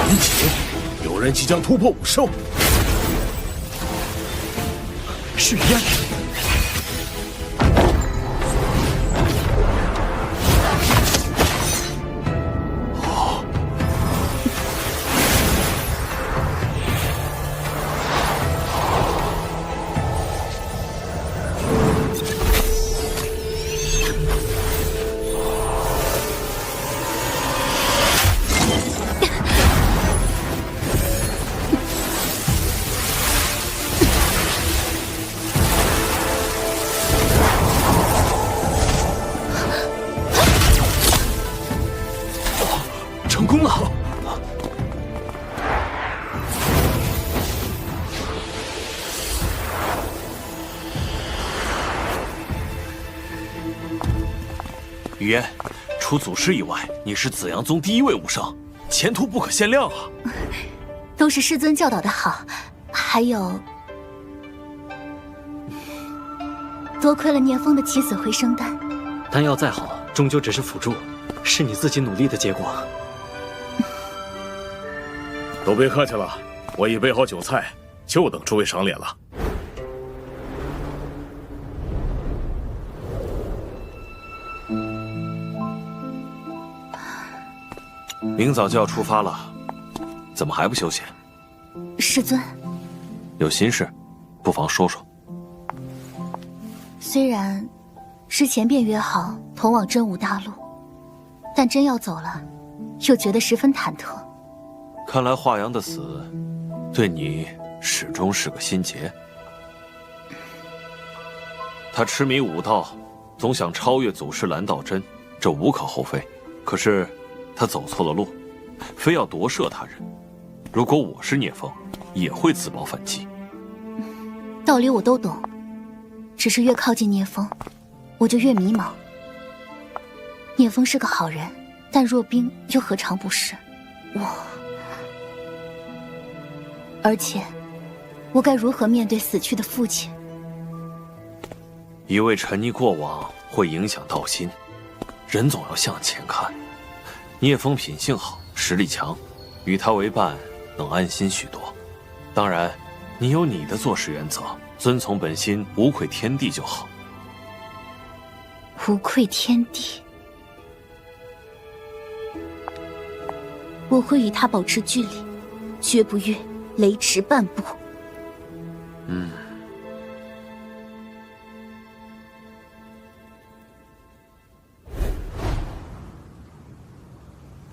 S3: 赶紧！有人即将突破武圣。是烟。成功了！
S5: 雨嫣，除祖师以外，你是紫阳宗第一位武圣，前途不可限量啊！
S7: 都是师尊教导的好，还有多亏了聂风的起死回生丹。
S10: 丹药再好，终究只是辅助，是你自己努力的结果。
S3: 都别客气了，我已备好酒菜，就等诸位赏脸了。
S5: 明早就要出发了，怎么还不休息？
S7: 师尊，
S5: 有心事，不妨说说。
S7: 虽然之前便约好同往真武大陆，但真要走了，又觉得十分忐忑。
S5: 看来华阳的死，对你始终是个心结。他痴迷武道，总想超越祖师蓝道真，这无可厚非。可是他走错了路，非要夺舍他人。如果我是聂风，也会自保反击。
S7: 道理我都懂，只是越靠近聂风，我就越迷茫。聂风是个好人，但若冰又何尝不是？而且，我该如何面对死去的父亲？
S5: 一味沉溺过往会影响道心，人总要向前看。聂风品性好，实力强，与他为伴能安心许多。当然，你有你的做事原则，遵从本心，无愧天地就好。
S7: 无愧天地，我会与他保持距离，绝不越雷池半步。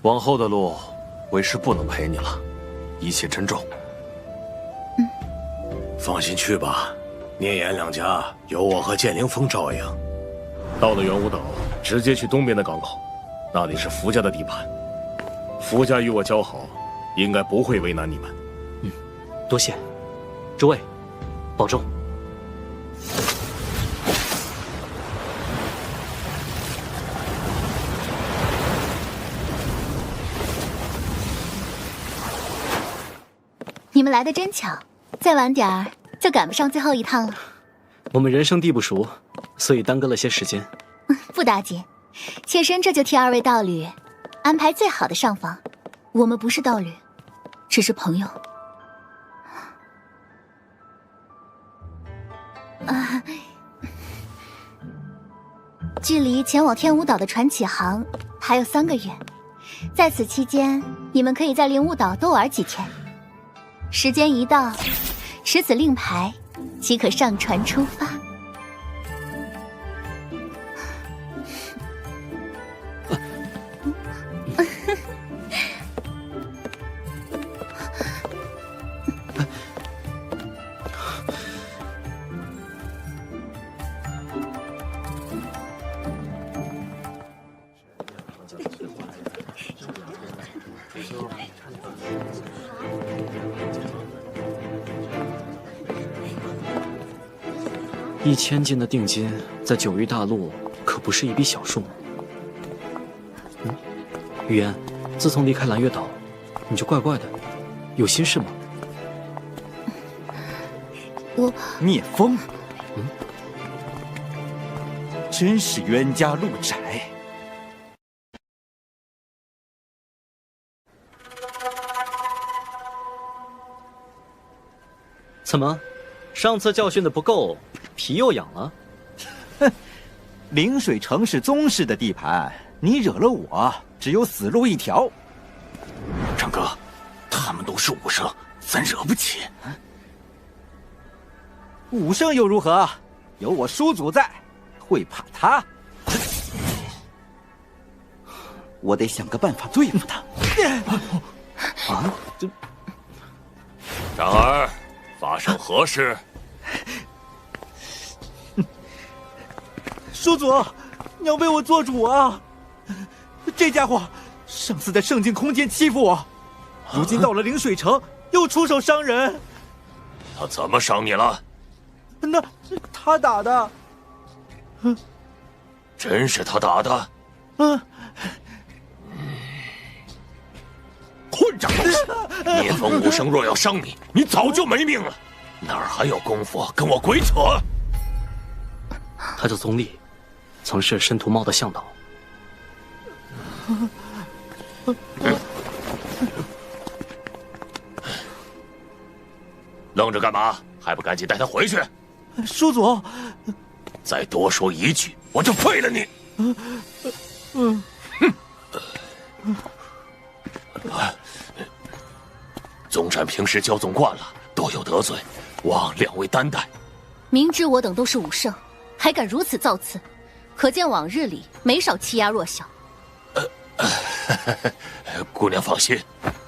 S5: 往后的路，为师不能陪你了，一切珍重。
S3: 放心去吧，聂岩两家有我和剑灵峰照应。
S16: 到了元武岛，直接去东边的港口，那里是福家的地盘。福家与我交好，应该不会为难你们。
S10: 多谢，诸位，保重。
S7: 你们来的真巧，再晚点儿就赶不上最后一趟了。
S10: 我们人生地不熟，所以耽搁了些时间。
S7: 不打紧，妾身这就替二位道侣安排最好的上房。我们不是道侣，只是朋友。距离前往天武岛的船起航还有3个月，在此期间，你们可以在灵武岛多玩几天。时间一到，持此令牌，即可上船出发。
S10: 1000金的定金，在九域大陆可不是一笔小数目。雨嫣，自从离开蓝月岛，你就怪怪的，有心事吗？
S8: 聂风，真是冤家路窄。
S10: 怎么，上次教训的不够，皮又痒了？
S8: 哼，灵水城是宗室的地盘，你惹了我，只有死路一条。
S9: 长哥，他们都是武圣，咱惹不起。
S8: 武圣又如何？有我叔祖在，会怕他？我得想个办法对付他。
S18: 然而，发生何事？
S8: 叔祖，你要为我做主啊！这家伙上次在圣境空间欺负我，如今到了灵水城又出手伤人。
S18: 他怎么伤你了？
S8: 那他打的。
S18: 真是他打的？混账东西！聂风武圣若要伤你，你早就没命了，哪儿还有功夫跟我鬼扯？
S10: 他叫宗立，曾是申屠猫的向导。
S18: 愣着干嘛？还不赶紧带他回去！
S8: 叔祖，
S18: 再多说一句，我就废了你！宗禅平时骄纵惯了，多有得罪，望两位担待。
S7: 明知我等都是武圣，还敢如此造次，可见往日里没少欺压弱小。
S18: 姑娘放心，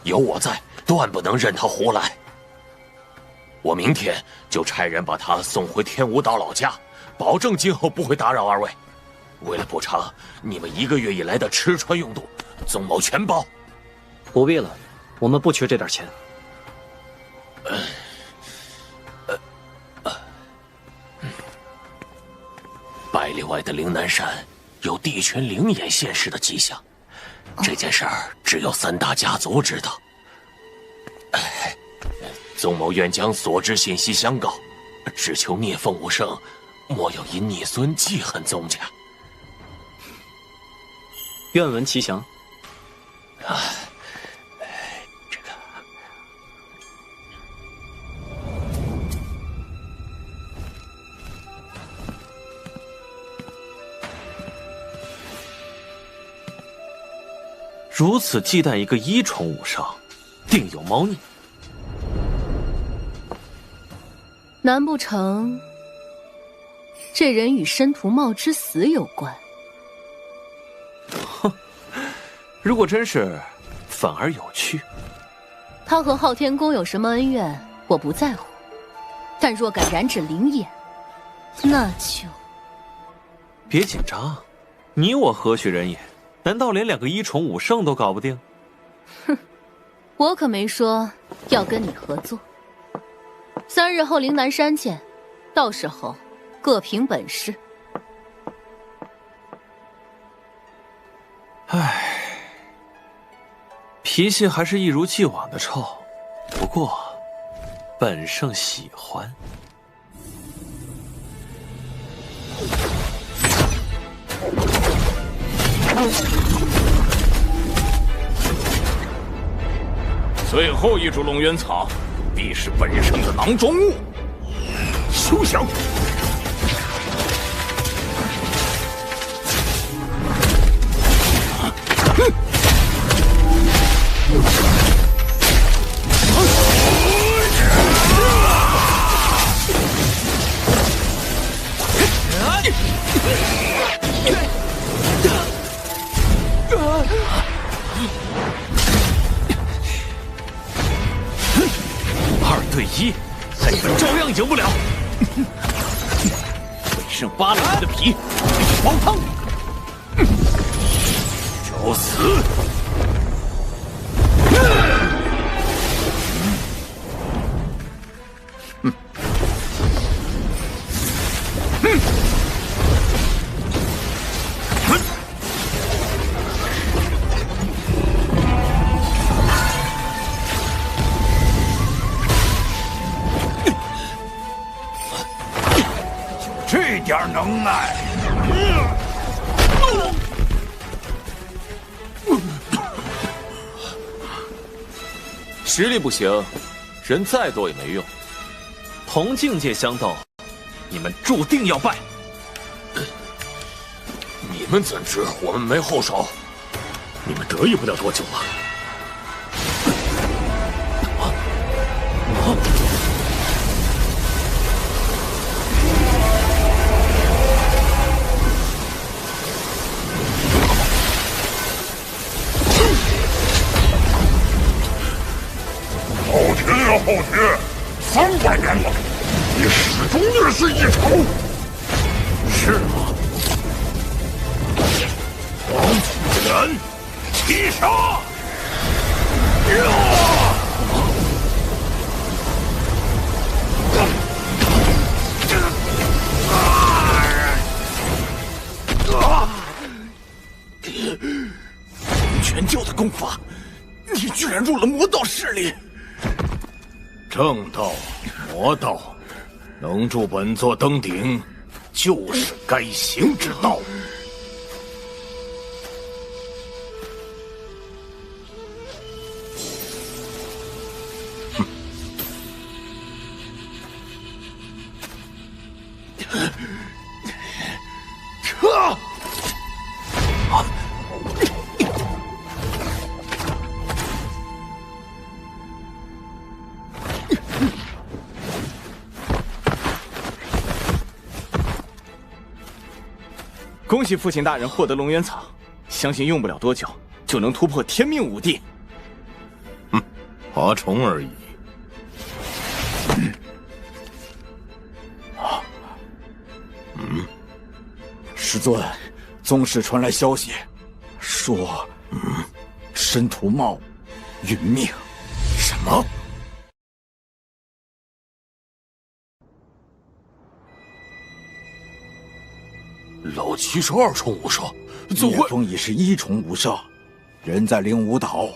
S18: 有我在，断不能任他胡来。我明天就差人把他送回天武岛老家，保证今后不会打扰二位。为了补偿你们1个月以来的吃穿用度，宗某全包。
S10: 不必了，我们不缺这点钱。
S18: 百里外的灵南山有地权灵眼现世的迹象，这件事儿只有3大家族知道。宗某愿将所知信息相告，只求聂凤武圣莫有因逆孙记恨宗家。
S10: 愿闻其详。
S5: 如此忌惮一个一宠武少，定有猫腻。
S11: 难不成这人与申屠茂之死有关？
S5: 哼，如果真是，反而有趣。
S11: 他和昊天宫有什么恩怨，我不在乎。但若敢染指灵眼，那就……
S5: 别紧张，你我何许人也？难道连2个一宠武圣都搞不定？
S11: 哼，我可没说要跟你合作。3日后灵南山见，到时候各凭本事。
S5: 唉，脾气还是一如既往的臭，不过本圣喜欢。
S4: 最后一株龙渊草，必是本圣的囊中物。休想！2
S5: 对1，但你们照样赢不了。本圣扒了你的皮，黄汤，找死！
S19: 这点能耐，
S12: 实力不行，人再多也没用。
S5: 同境界相斗，你们注定要败。
S18: 你们怎知我们没后手？
S14: 你们得意不了多久了。
S17: 昊天呀昊天，300年了，你始终虐死一筹。
S14: 是吗？黄土人，击杀！
S4: 龙泉教的功法，你居然入了魔道势力！
S3: 正道、魔道，能助本座登顶，就是该行之道。
S4: 撤！恭喜父亲大人获得龙渊草，相信用不了多久就能突破天命5帝。
S3: 爬虫而已。
S9: 师尊，宗室传来消息，说，申屠茂殒命。
S3: 什么？
S18: 老七是2宠武圣，怎
S9: 聂
S18: 会？
S9: 风已是1宠武圣，人在灵武岛。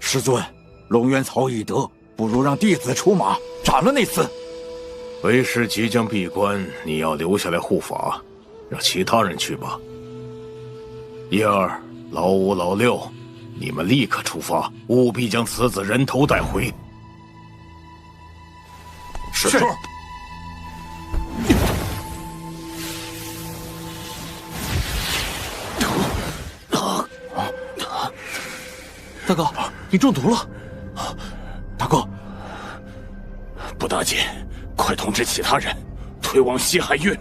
S9: 师尊，龙渊草已得，不如让弟子出马斩了那厮。
S3: 为师即将闭关，你要留下来护法，让其他人去吧。
S14: 一儿、老五、老六，你们立刻出发，务必将此子人头带回。
S18: 是。
S5: 大哥，你中毒了。
S14: 大哥，不打紧，快通知其他人，退往西海域。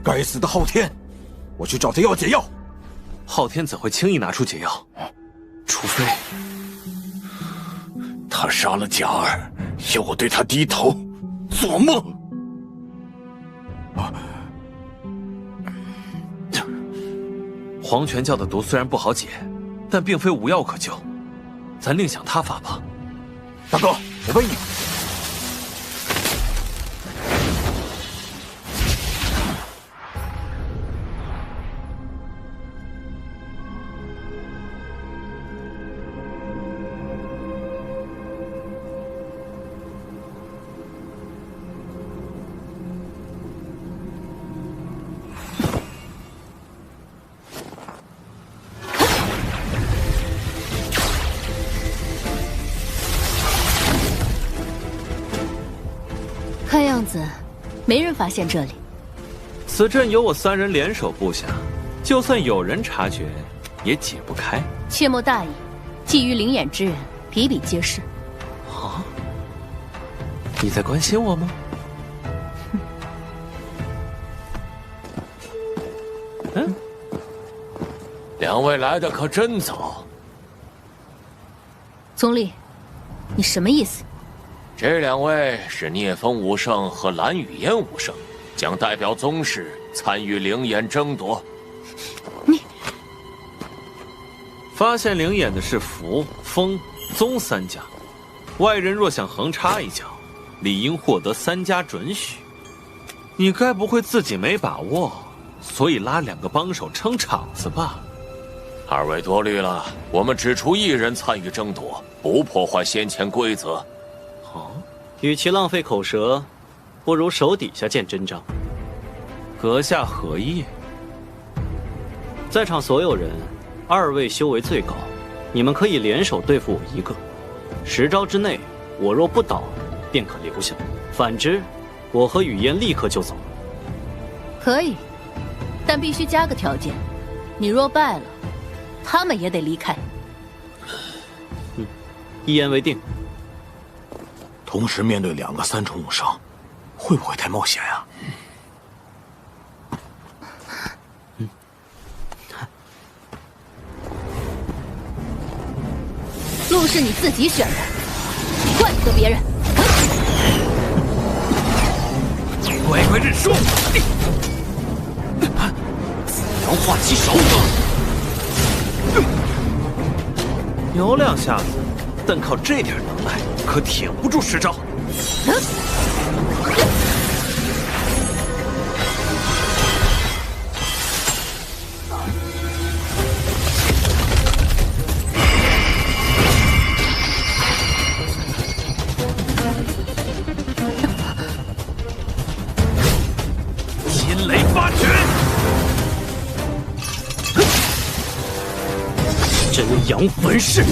S9: 该死的昊天！我去找他要解药。
S5: 昊天怎会轻易拿出解药？除非
S14: 他杀了贾儿，要我对他低头，做梦！
S5: 黄泉教的毒虽然不好解，但并非无药可救，咱另想他法吧。
S9: 大哥，我背你。
S11: 看样子，没人发现这里。
S5: 此阵有我3人联手布下，就算有人察觉，也解不开。
S11: 切莫大意，觊觎灵眼之人比比皆是。
S5: 啊？你在关心我吗？
S18: 嗯，两位来的可真早。
S11: 宗立，你什么意思？
S18: 这2位是聂风武圣和蓝雨烟武圣，将代表宗室参与灵眼争夺。
S5: 发现灵眼的是符、风、宗3家，外人若想横插一脚，理应获得3家准许。你该不会自己没把握，所以拉2个帮手撑场子吧
S18: ？2位多虑了，我们只出1人参与争夺，不破坏先前规则。
S10: 与其浪费口舌，不如手底下见真章。
S5: 阁下何意？
S10: 在场所有人，2位修为最高，你们可以联手对付我1个。10招之内，我若不倒，便可留下；反之，我和雨烟立刻就走。
S11: 可以，但必须加个条件：你若败了，他们也得离开。
S10: 一言为定。
S14: 同时面对2个3重武圣，会不会太冒险啊？
S11: 路是你自己选的，怪不得别人。
S5: 乖乖认输！子阳化其手。有2下子，但靠这点能耐，可挺不住10招。金雷发拳，
S10: 真阳焚誓。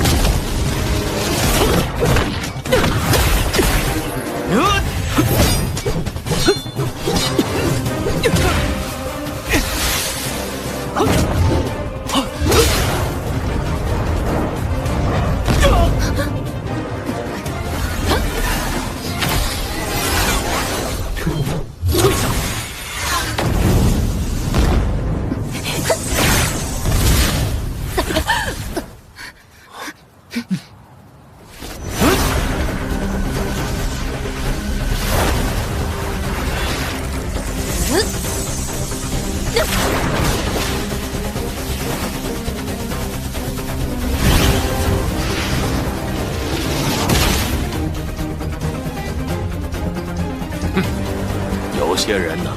S18: 有些人呢，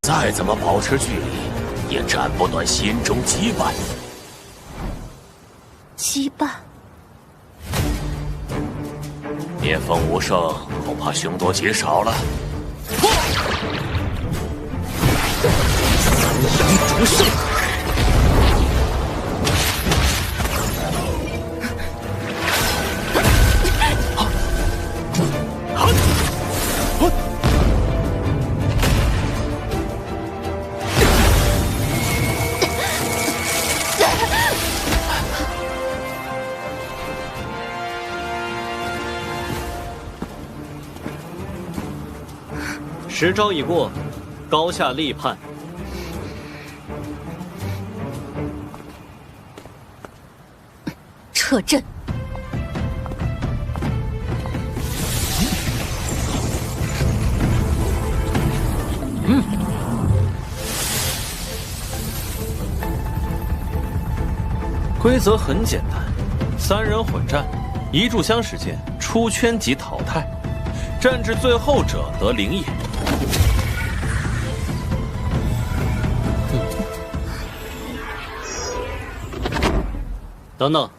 S18: 再怎么保持距离，也斩不断心中羁绊。
S7: 羁绊？
S18: 聂风武圣恐怕凶多吉少了。
S10: 阳竹胜。时招已过，高下立判。
S11: 撤阵。
S5: 规则很简单，3人混战，1炷香时间，出圈即淘汰，战至最后者得灵眼。
S10: 等等，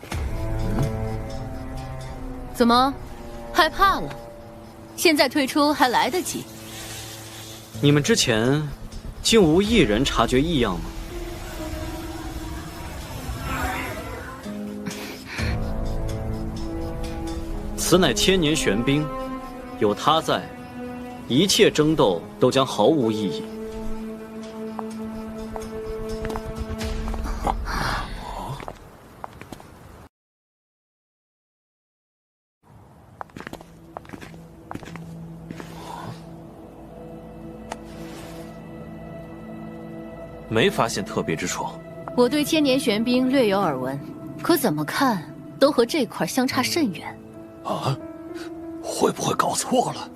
S11: 怎么，害怕了？现在退出还来得及。
S10: 你们之前竟无一人察觉异样吗？此乃千年玄冰，有他在，一切争斗都将毫无意义。
S5: 没发现特别之处。
S11: 我对千年玄冰略有耳闻，可怎么看都和这块相差甚远。
S18: 啊，会不会搞错了？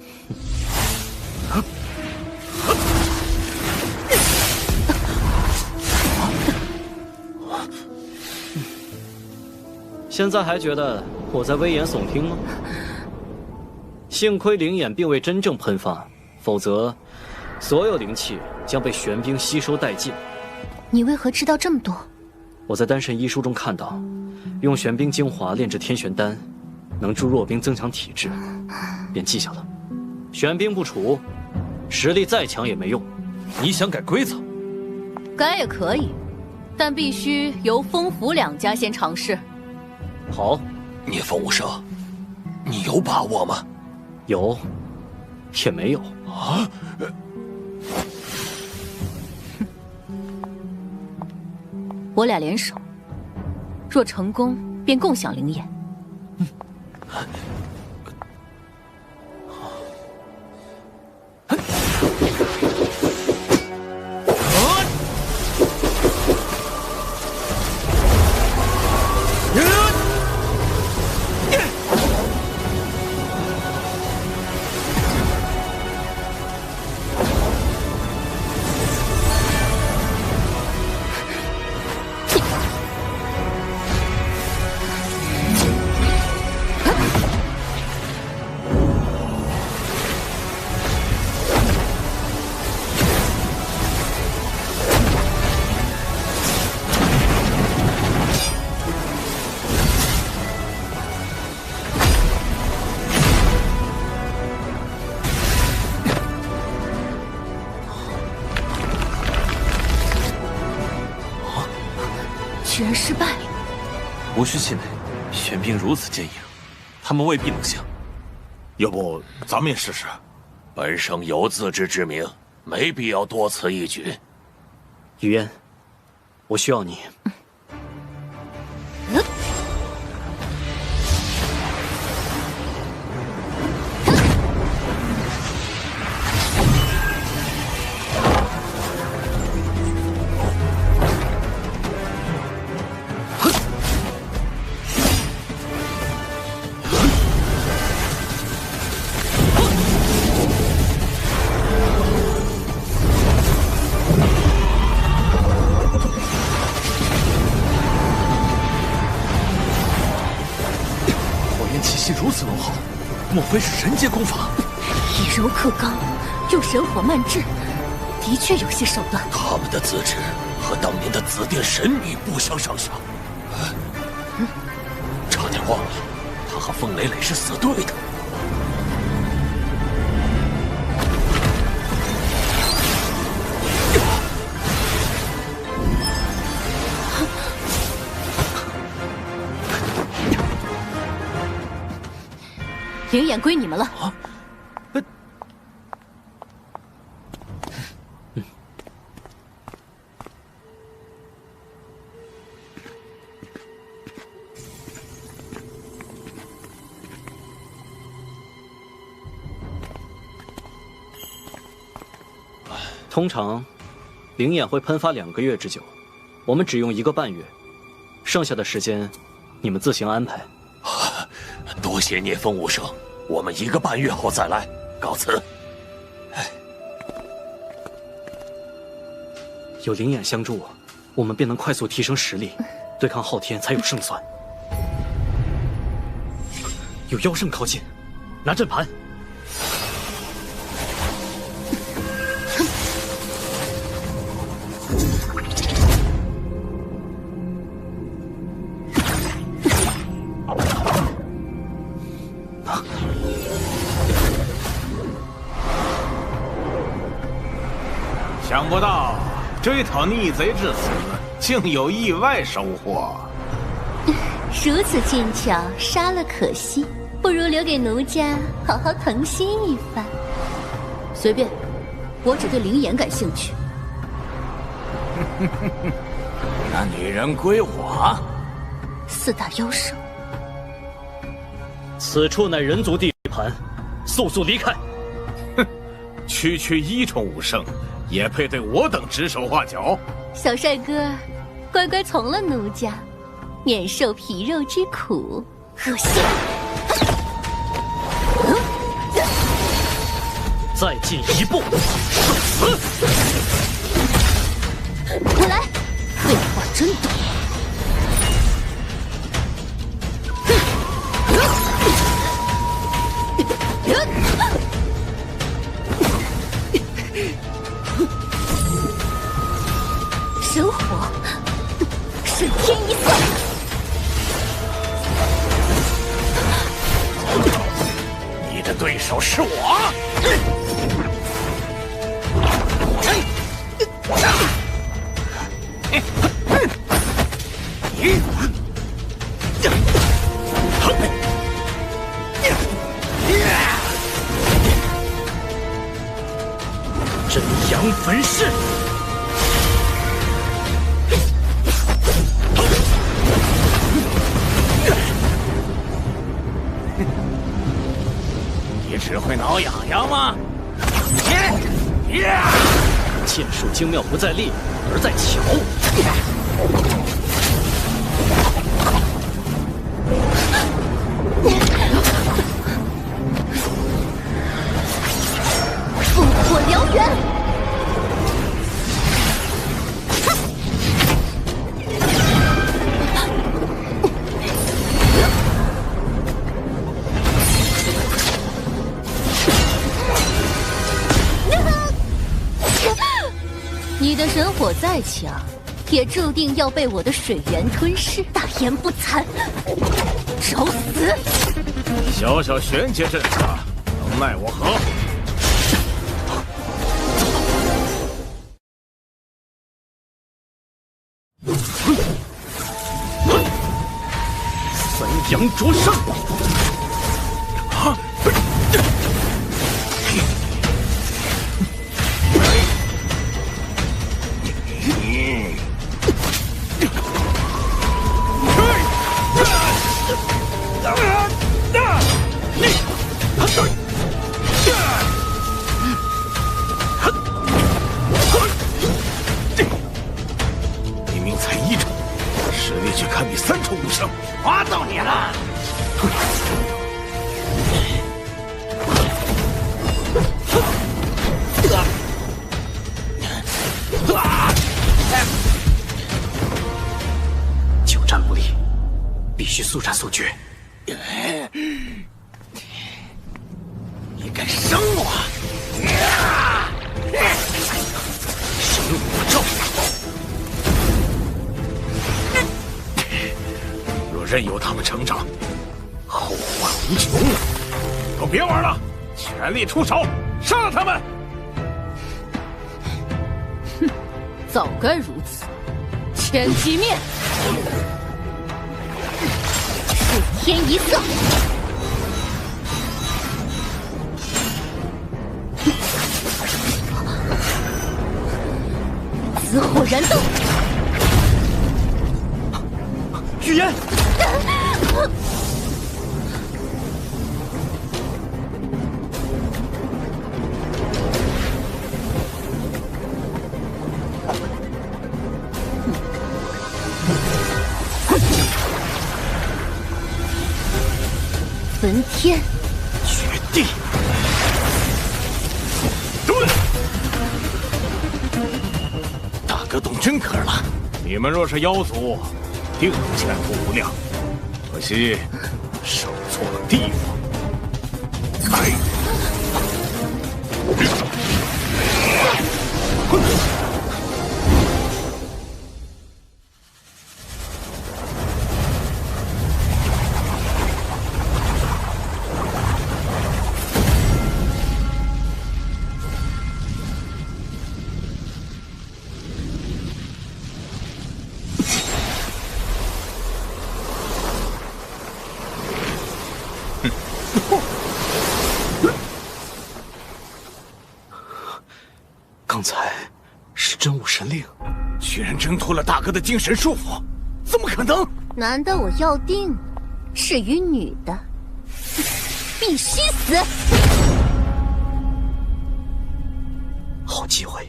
S10: 现在还觉得我在危言耸听吗？幸亏灵眼并未真正喷发，否则所有灵气将被玄冰吸收殆尽。
S7: 你为何知道这么多？
S10: 我在丹神医书中看到，用玄冰精华炼制天玄丹，能助弱冰增强体质，便记下了。玄冰不除，实力再强也没用。
S5: 你想改规则？
S11: 改也可以，但必须由风府2家先尝试。
S10: 好，
S18: 聂风无声，你有把握吗？
S10: 有，也没有
S18: 啊。
S11: 我俩联手，若成功，便共享灵眼。
S7: 居然失败了！
S5: 无需气馁，玄冰如此坚硬，他们未必能降。
S3: 要不咱们也试试？
S18: 本生有自知之明，没必要多此一举。
S10: 雨嫣，我需要你。
S5: 如此浓厚，莫非是神阶功法？
S7: 以柔克刚，用神火慢制，的确有些手段。
S18: 他们的资质和当年的紫殿神女不相上下。差点忘了，他和风磊磊是死对的。
S11: 灵眼归你们了。
S10: 通常，灵眼会喷发2个月之久，我们只用1个半月，剩下的时间，你们自行安排。
S18: 多谢聂风武圣，我们1个半月后再来，告辞。
S10: 有灵眼相助，我们便能快速提升实力，对抗昊天才有胜算。有妖圣靠近，拿阵盘。
S3: 想不到追讨逆贼至死，竟有意外收获。
S6: 如此剑巧，杀了可惜，不如留给奴家好好疼惜一番。
S11: 随便，我只对灵眼感兴趣。
S3: 那女人归我。
S7: 4大妖圣，
S10: 此处乃人族地盘，速速离开！
S3: 哼，区区1宠武圣，也配对我等指手画脚？
S6: 小帅哥，乖乖从了奴家，免受皮肉之苦。
S7: 恶心！
S10: 再进一步，受死！
S7: 我来。废话真多。神火，瞬天一色。
S18: 你的对手是我。
S10: 真阳焚誓。
S3: 你只会挠痒痒吗？
S10: 剑术精妙不在力，而在巧。
S6: 烽火燎原。
S11: 你的神火再强，也注定要被我的水源吞噬。
S7: 大言不惭，找死！
S3: 小小玄阶阵法，能奈我何？
S10: 三阳灼伤。
S3: 明明才1宠，实力却堪比3宠武圣，抓到你了！
S10: 久战不利，必须速战速决。
S3: 你敢伤我？
S10: 神火咒！
S3: 若任由他们成长，后患无穷。都别玩了，全力出手，杀了他们！
S11: 哼，早该如此。千机灭，
S6: 瞬天一色。死火燃灯。
S8: 预言。
S6: 焚天，
S8: 绝地，
S3: 大哥懂真格了。你们若是妖族，定能前途无量。可惜守错了地方。来。
S10: 刚才是真武神令，
S3: 居然挣脱了大哥的精神束缚，怎么可能？
S6: 难道我要定是与女的，必须死？
S10: 好机会。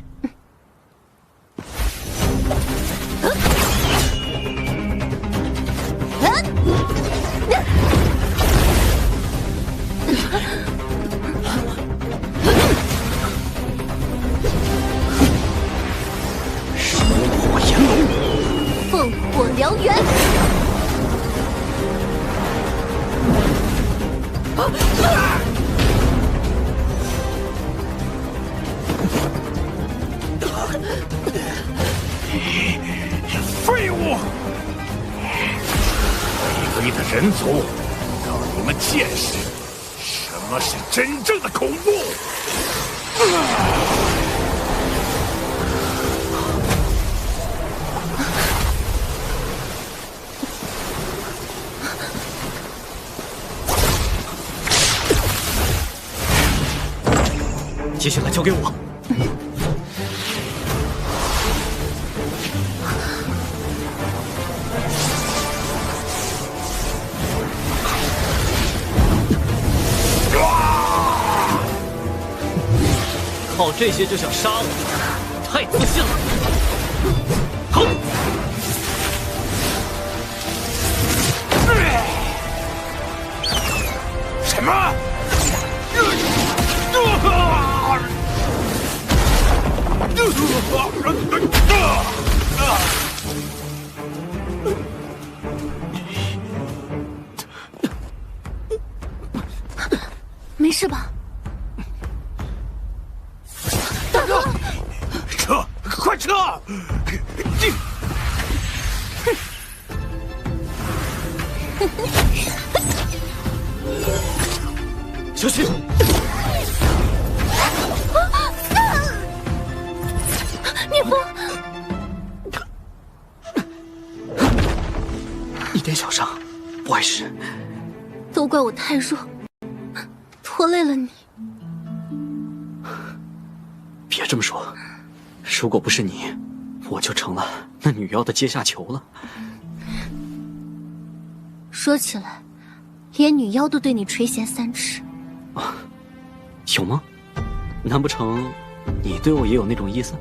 S6: 烽火燎原！
S3: 废物！卑微的人族，让你们见识什么是真正的恐怖！
S10: 接下来交给我。靠这些就想杀我，太自信了。好。
S3: 什么？
S6: 没事吧？
S3: 大哥，撤！快撤！
S10: 小心！
S6: 聂风，
S10: 一点小伤，不碍事。
S6: 都怪我太弱，拖累了你。
S10: 别这么说，如果不是你，我就成了那女妖的阶下囚了。
S6: 说起来，连女妖都对你垂涎三尺。
S10: 有吗？难不成你对我也有那种意思？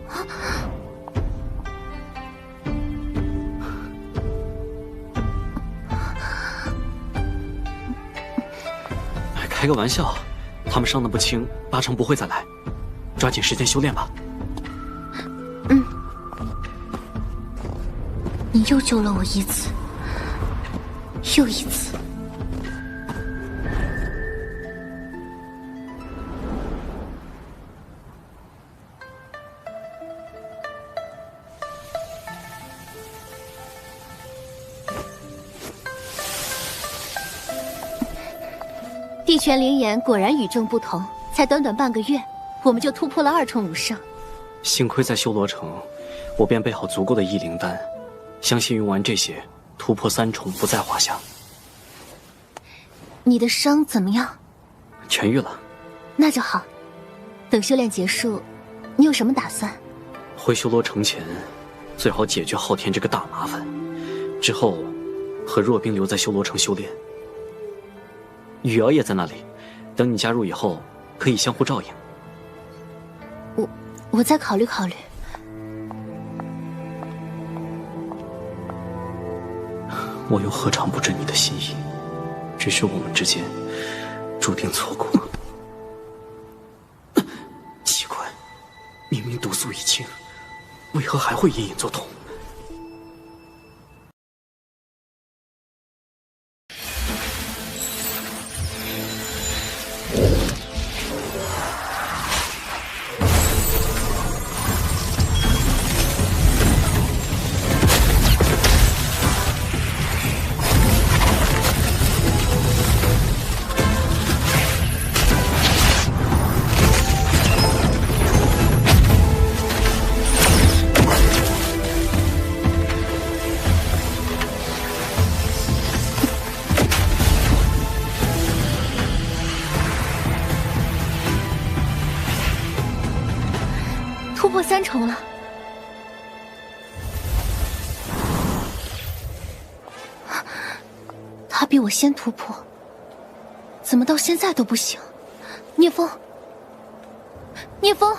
S10: 开个玩笑，他们伤得不轻，八成不会再来。抓紧时间修炼吧。
S6: 你又救了我一次，又一次。地泉灵眼果然与众不同，才短短半个月，我们就突破了2重武圣。
S10: 幸亏在修罗城，我便备好足够的异灵丹，相信用完这些，突破3重不在话下。
S6: 你的伤怎么样？
S10: 痊愈了。
S6: 那就好。等修炼结束，你有什么打算？
S10: 回修罗城前，最好解决昊天这个大麻烦，之后和若冰留在修罗城修炼。雨瑶也在那里，等你加入以后，可以相互照应。
S7: 我再考虑考虑。
S10: 我又何尝不知你的心意？只是我们之间注定错过。奇怪，明明毒素已清，为何还会隐隐作痛？
S7: 突破3重了，他比我先突破，怎么到现在都不行？聂风，聂风，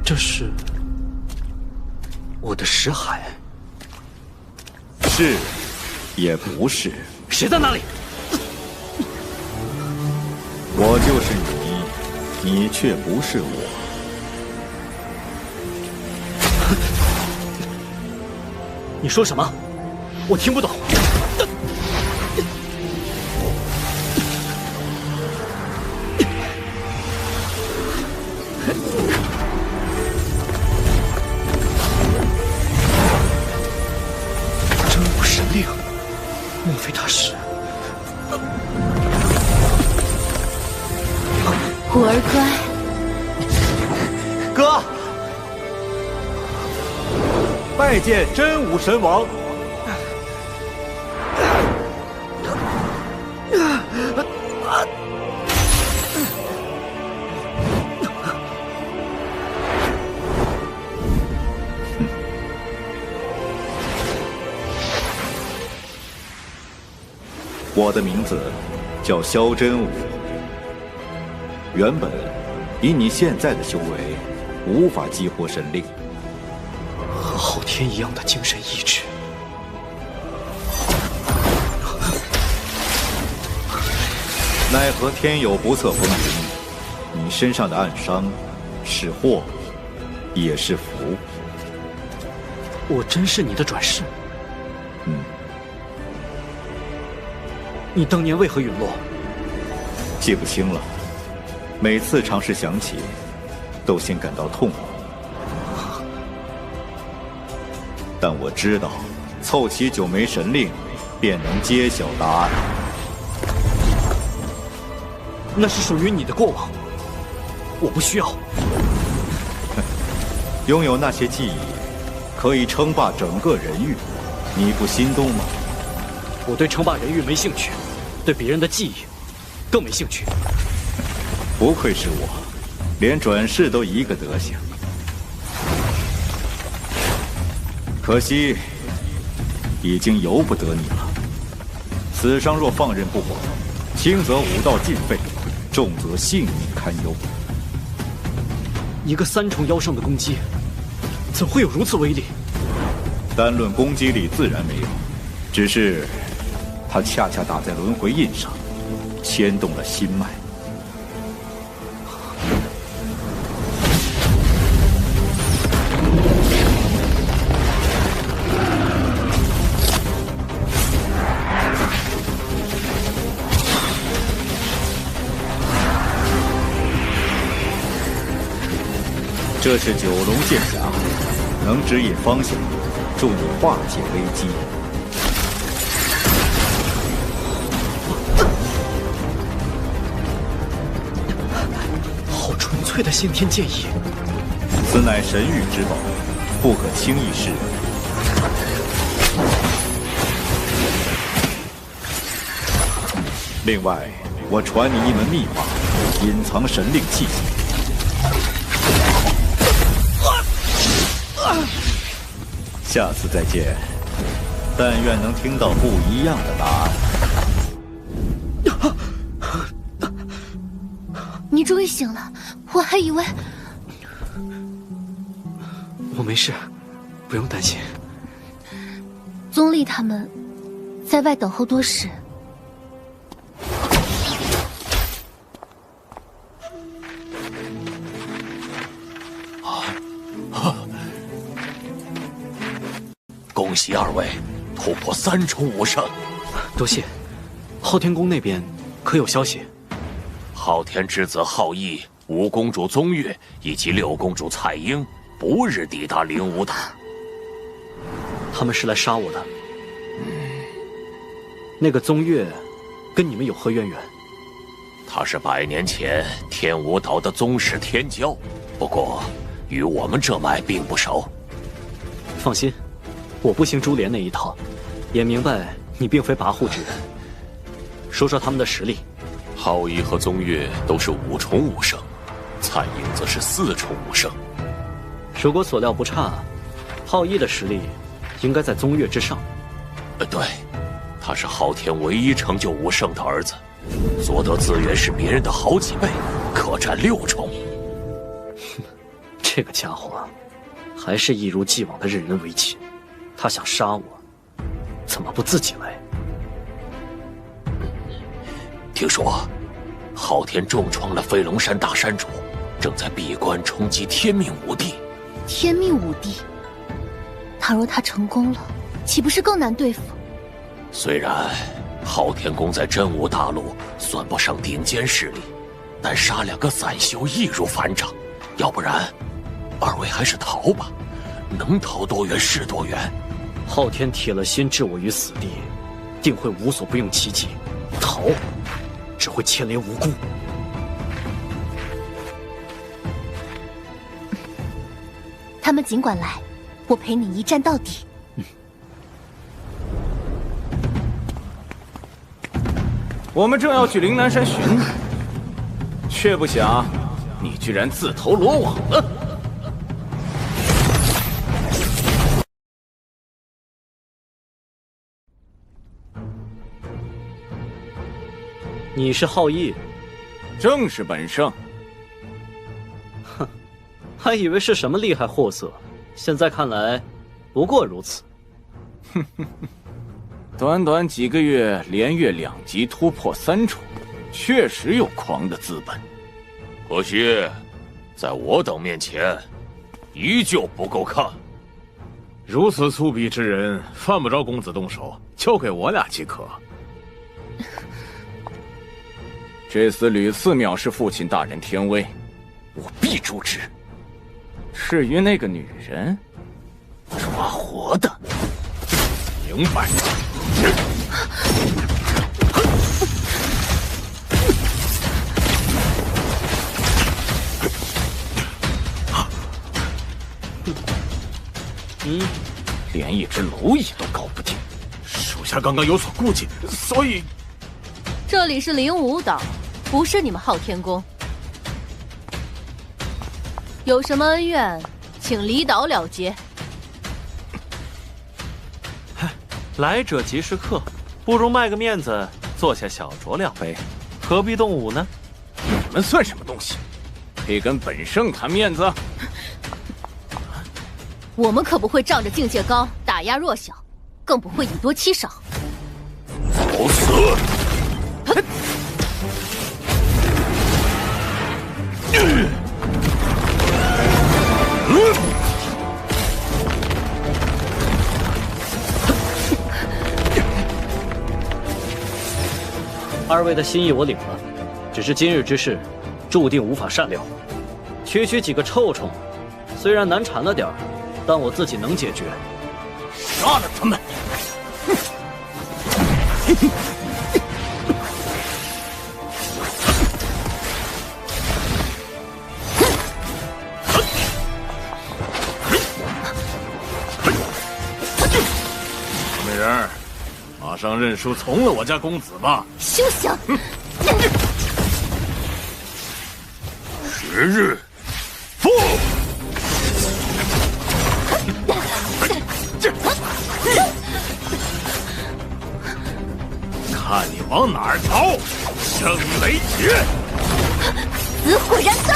S10: 这是我的识海。
S9: 是，也不是。
S10: 谁在那里？
S9: 我就是你，你却不是我。
S10: 你说什么？我听不懂。真武神令，莫非他是？
S7: 虎儿乖，
S8: 哥，拜见真武神王。
S9: 我的名字叫萧真武。原本以你现在的修为，无法激活神令。
S10: 和昊天一样的精神意志，
S9: 奈何天有不测风云，你身上的暗伤，是祸，也是福。
S10: 我真是你的转世？
S9: 嗯。
S10: 你当年为何陨落？
S9: 记不清了。每次尝试想起，都先感到痛苦。但我知道，凑齐9枚神令，便能揭晓答案。
S10: 那是属于你的过往，我不需要。
S9: 拥有那些记忆，可以称霸整个人域，你不心动吗？
S10: 我对称霸人域没兴趣，对别人的记忆更没兴趣。
S9: 不愧是我，连转世都一个德行。可惜，已经由不得你了。此伤若放任不管，轻则武道尽废，重则性命堪忧。
S10: 一个3重妖圣的攻击，怎会有如此威力？
S9: 单论攻击力自然没有，只是他恰恰打在轮回印上，牵动了心脉。这是9龙剑匣，能指引方向，助你化解危机。
S10: 好纯粹的先天剑意，
S9: 此乃神域之宝，不可轻易示人。另外，我传你一门秘法，隐藏神令技。下次再见，但愿能听到不一样的答案。
S7: 你终于醒了，我还以为……
S10: 我没事，不用担心。
S7: 宗立他们在外等候多时。
S18: 恭喜二位突破3重武圣，
S10: 多谢。昊天宫那边可有消息？
S18: 昊天之子昊羿、5公主宗月以及6公主彩英不日抵达灵武岛。
S10: 他们是来杀我的。那个宗月跟你们有何渊源？
S18: 他是100年前天武岛的宗室天骄，不过与我们这脉并不熟。
S10: 放心，我不行珠帘那一套，也明白你并非跋扈之人。说说他们的实力。
S18: 昊羿和宗月都是5重武圣，彩英则是4重武圣。
S10: 如果所料不差，昊羿的实力应该在宗月之上。
S18: 对，他是昊天唯一成就武圣的儿子，所得资源是别人的好几倍，可占6重。
S10: 这个家伙还是一如既往的任人唯亲。他想杀我，怎么不自己来？
S18: 听说昊天重创了飞龙山大山主，正在闭关冲击天命5帝。
S7: 天命5帝，倘若他成功了，岂不是更难对付？
S18: 虽然昊天宫在真武大陆算不上顶尖势力，但杀2个散修易如反掌。要不然，二位还是逃吧，能逃多远是多远。
S10: 昊天铁了心置我于死地，定会无所不用其极。逃，只会牵连无辜。
S7: 他们尽管来，我陪你一战到底。
S2: 我们正要去灵南山寻你，却不想你居然自投罗网了。
S10: 你是昊羿？
S2: 正是本圣。
S10: 哼，还以为是什么厉害货色，现在看来，不过如此。
S2: 哼哼哼，短短几个月，连月2级突破3重，确实有狂的资本。
S18: 可惜，在我等面前，依旧不够看。
S14: 如此粗鄙之人，犯不着公子动手，交给我俩即可。
S2: 这厮屡次藐视父亲大人天威，
S18: 我必诛之。
S2: 至于那个女人，
S18: 抓活的。
S14: 明白。
S2: 连一只蝼蚁都搞不定，
S14: 属下刚刚有所顾忌，所以。
S11: 这里是灵武岛，不是你们昊天宫。有什么恩怨，请离岛了结。
S5: 来者即是客，不如卖个面子，坐下小酌2杯，何必动武呢？
S2: 你们算什么东西？配跟本圣谈面子？
S11: 我们可不会仗着境界高打压弱小，更不会以多欺少。
S18: 找死！
S10: 二位的心意我领了，只是今日之事，注定无法善了。区区几个臭虫，虽然难缠了点儿，但我自己能解决。
S18: 杀了他们！
S14: 美人儿，马上认输，从了我家公子吧！
S7: 休想！
S14: 10日，复！看你往哪儿逃！圣雷诀，
S7: 死火燃灯！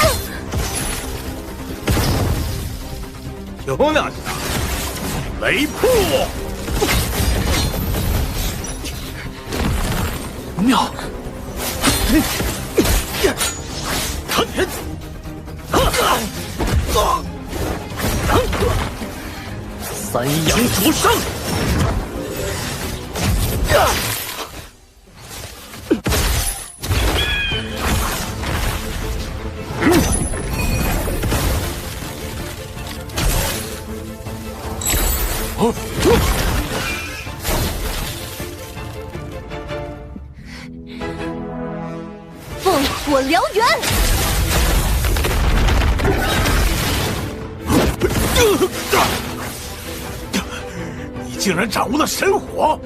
S14: 有两下，雷瀑！
S5: 妙！三阳灼伤。
S7: 烽火燎原。
S14: 你竟然掌握了神火，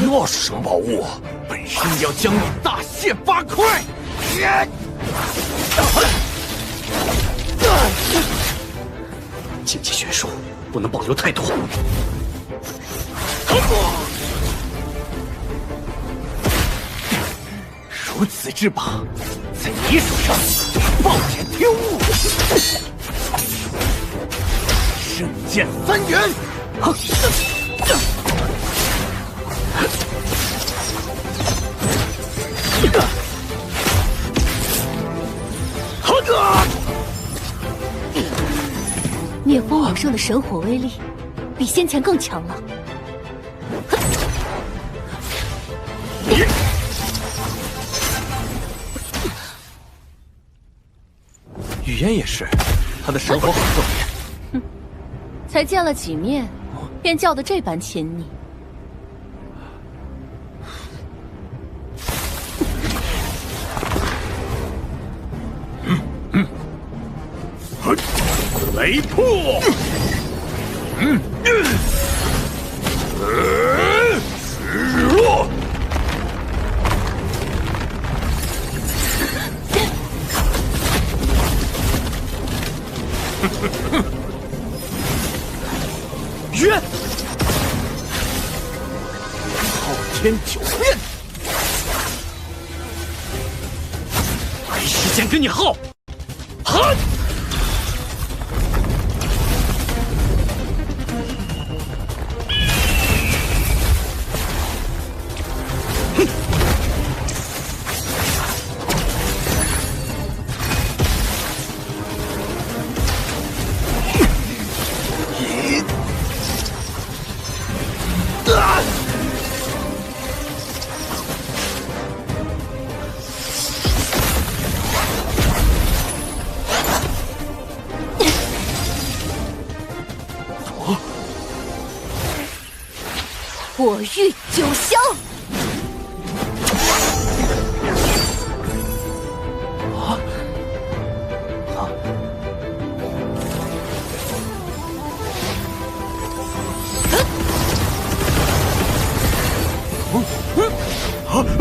S18: 那是什么宝物啊？
S14: 本身要将你大卸8块！
S10: 剑气悬殊，不能保留太多。
S2: 如此之宝，在你手上暴殄天物。圣剑3元。
S7: 灭风往上的神火威力，比先前更强了。
S5: 语言也是，他的神火很重要。
S11: 才见了几面，便叫得这般亲昵。
S14: 雷瀑！日落！
S2: 约！昊天9变！没时间跟你耗！哈！
S7: 火玉9霄。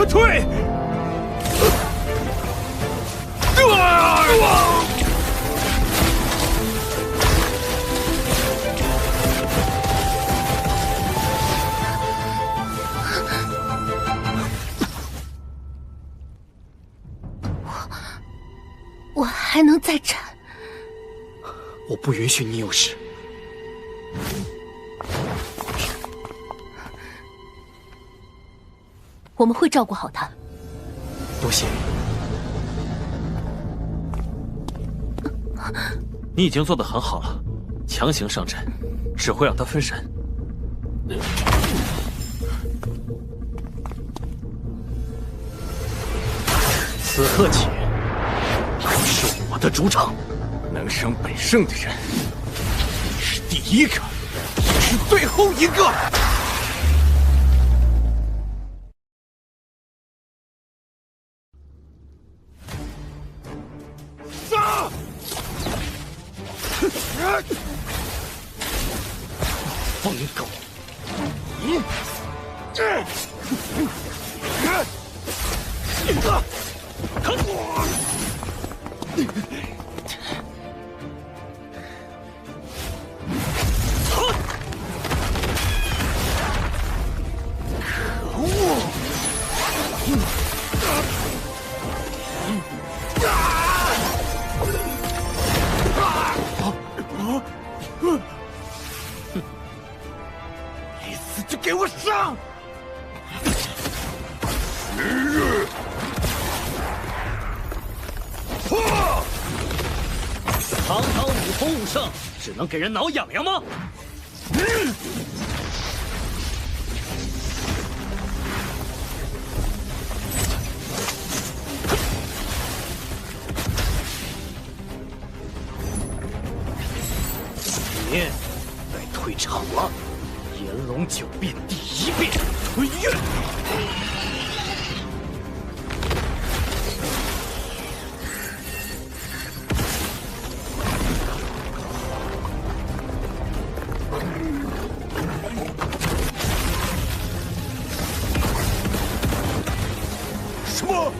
S14: 退！
S7: 我还能再战。
S10: 我不允许你有事。
S7: 我们会照顾好他。
S10: 多谢。
S5: 你已经做得很好了，强行上阵，只会让他分神。
S2: 此刻起，是我的主场。能胜本圣的人，你是第一个，也是最后一个。
S14: 杀！
S2: 疯狗！你
S20: 你死就给我上！
S10: 堂堂武统武圣，只能给人挠痒痒吗？你该退场了。炎龙九变第一变，吞月。
S20: 什么？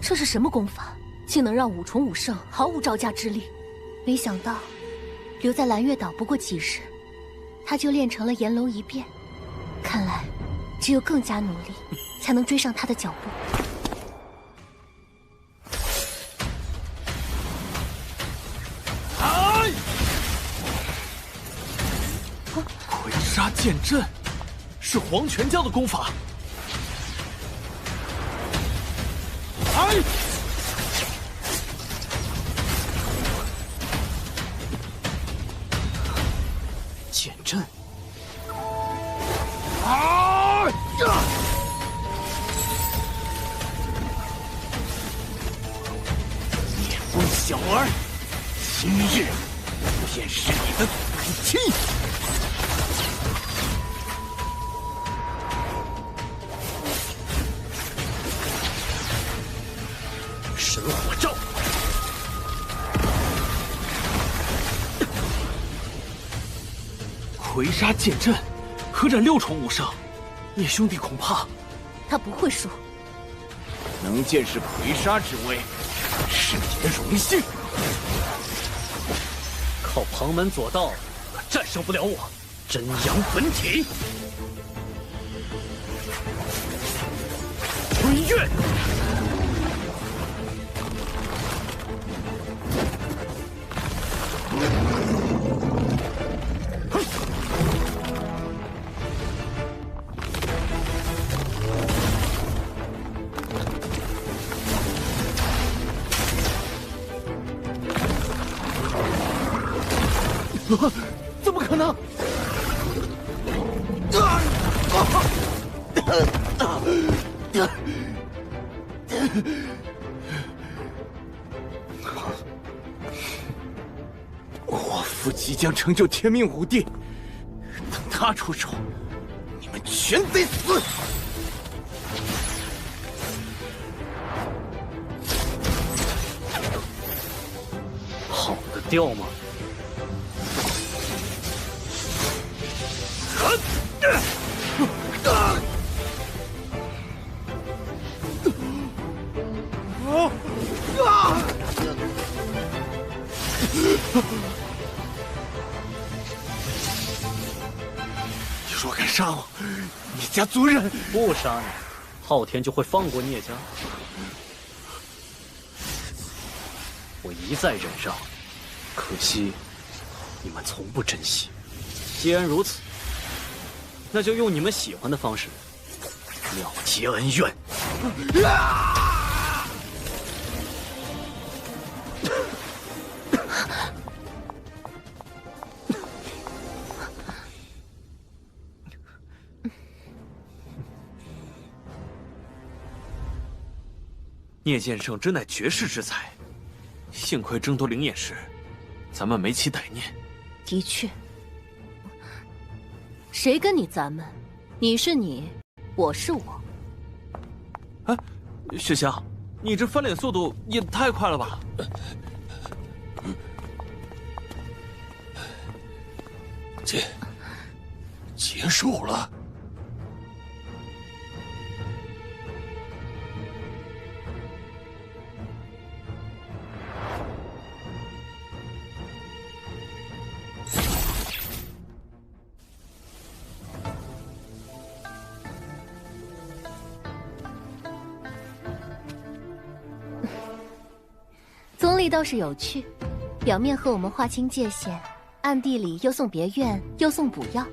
S7: 这是什么功法，竟能让五重武圣毫无招架之力？没想到留在蓝月岛不过几日，他就练成了炎龙一变。看来只有更加努力，才能追上他的脚步。
S5: 葵沙剑阵，是黄泉教的功法。剑阵。
S20: 叶风小儿，今日便是你的死期！
S10: 神火罩。
S5: 葵沙剑阵，合斩6重武圣，叶兄弟恐怕
S7: 他不会输。
S20: 能见识葵沙之威，是你的荣幸。
S10: 靠旁门左道，可战胜不了我真阳本体。吞月。
S20: 怎么可能？我父即将成就天命武帝，等他出手，你们全得死！
S10: 好的调吗？
S20: 你若敢杀我，聂家族人
S10: 不杀你，昊天就会放过聂家。我一再忍让，可惜你们从不珍惜。既然如此，那就用你们喜欢的方式了结恩怨。
S5: 聂剑圣真乃绝世之才，幸亏争夺灵眼时，咱们没起歹念。
S7: 的确，谁跟你咱们？你是你，我是我。
S5: 哎，雪香，你这翻脸速度也太快了吧！
S18: 结束了。
S6: 宗历倒是有趣，表面和我们划清界限，暗地里又送别院，又送补药。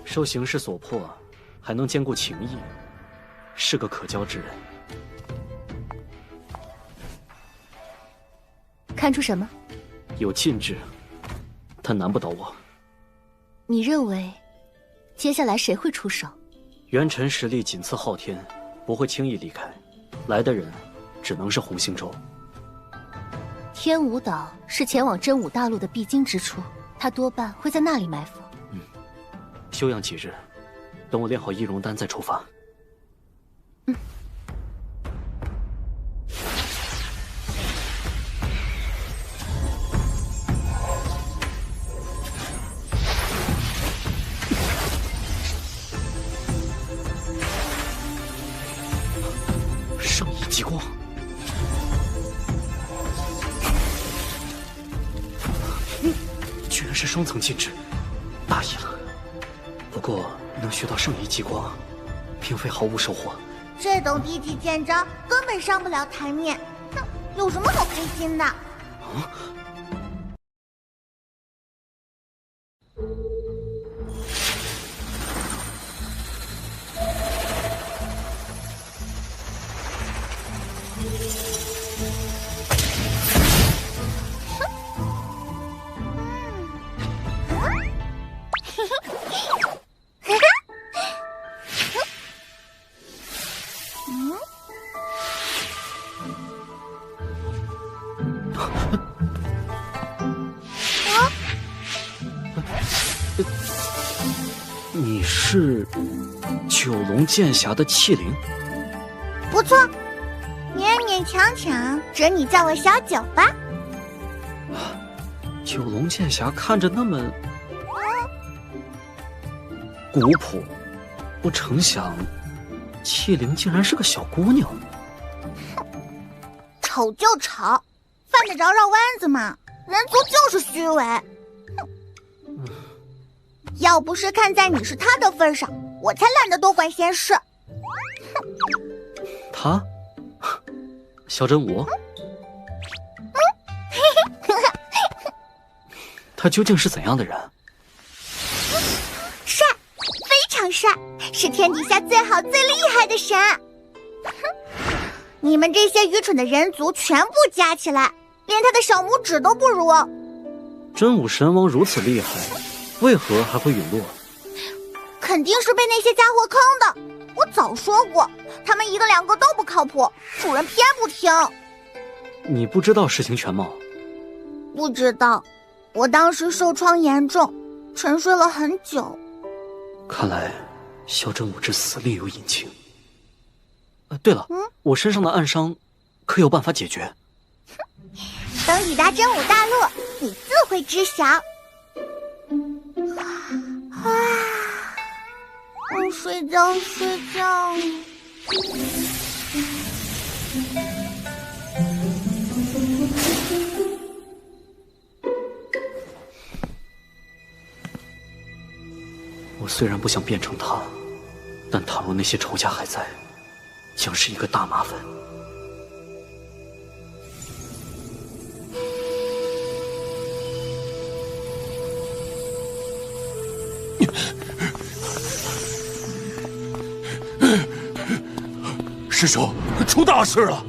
S10: 受形势所迫，还能兼顾情义，是个可交之人。
S6: 看出什么？
S10: 有禁制，他难不倒我。
S6: 你认为，接下来谁会出手？
S10: 元辰实力仅次昊天，不会轻易离开，来的人只能是洪兴州。
S6: 天武岛是前往真武大陆的必经之处，他多半会在那里埋伏。
S10: 休养几日，等我炼好易容丹再出发。圣翼极光。居然是双层禁制，大意了。不过能学到圣夷极光，并非毫无收获。
S15: 这等低级剑招根本上不了台面，哼，有什么好开心的？
S10: 你是九龙剑侠的器灵？
S15: 不错，勉勉强强，准你叫我小九吧。
S10: 九龙剑侠看着那么古朴，不成想器灵竟然是个小姑娘。
S15: 丑就丑，犯得着绕弯子吗？人族就是虚伪。要不是看在你是他的份上，我才懒得多管闲事。
S10: 他，萧真武，他究竟是怎样的人？
S15: 帅，非常帅，是天底下最好最厉害的神。你们这些愚蠢的人族全部加起来，连他的小拇指都不如。
S10: 真武神王如此厉害，为何还会陨落？
S15: 肯定是被那些家伙坑的。我早说过，他们一个两个都不靠谱，主人偏不听。
S10: 你不知道事情全貌？
S15: 不知道，我当时受创严重，沉睡了很久。
S10: 看来萧真武之死另有隐情。对了，我身上的暗伤，可有办法解决？
S15: 等抵达真武大陆，你自会知晓。睡觉睡觉。
S10: 我虽然不想变成他，但倘若那些仇家还在，将是一个大麻烦。
S18: 师兄，出大事了！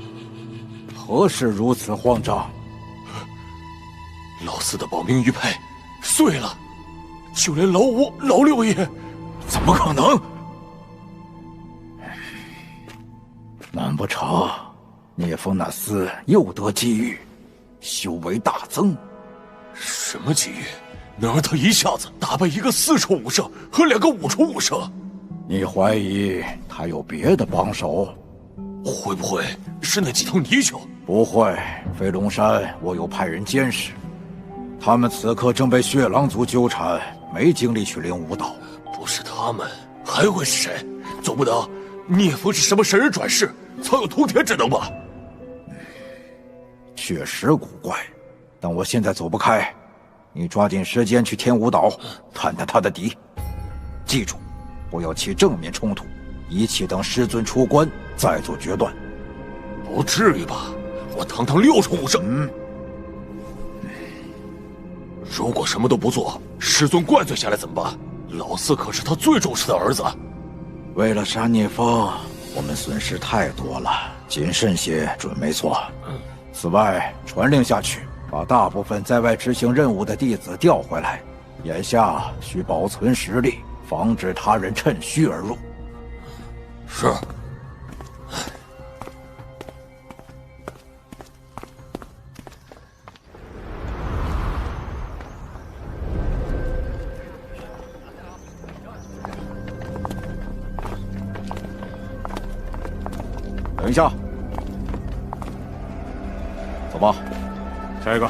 S9: 何事如此慌张？
S18: 老四的保命玉佩碎了，就连老五、老六也……
S9: 怎么可能？难不成聂风那厮又得机遇，修为大增？
S18: 什么机遇？能让他一下子打败一个4处武圣和2个5处武圣？
S9: 你怀疑他有别的帮手？
S18: 会不会是那几头泥鳅？
S19: 不会，飞龙山我有派人监视，他们此刻正被血狼族纠缠，没精力去灵武岛。
S18: 不是他们，还会是谁？总不能聂风是什么神人转世，藏有通天之能吧？
S19: 确实古怪，但我现在走不开，你抓紧时间去天武岛探探他的底。记住，不要起正面冲突，一切等师尊出关再做决断。
S18: 不至于吧？我堂堂6重武圣，如果什么都不做，师尊灌醉下来怎么办？老四可是他最重视的儿子。
S19: 为了杀聂风，我们损失太多了，谨慎些准没错。此外，传令下去，把大部分在外执行任务的弟子调回来。眼下需保存实力，防止他人趁虚而入。
S18: 是。
S19: 等一下，走吧，
S4: 下一个。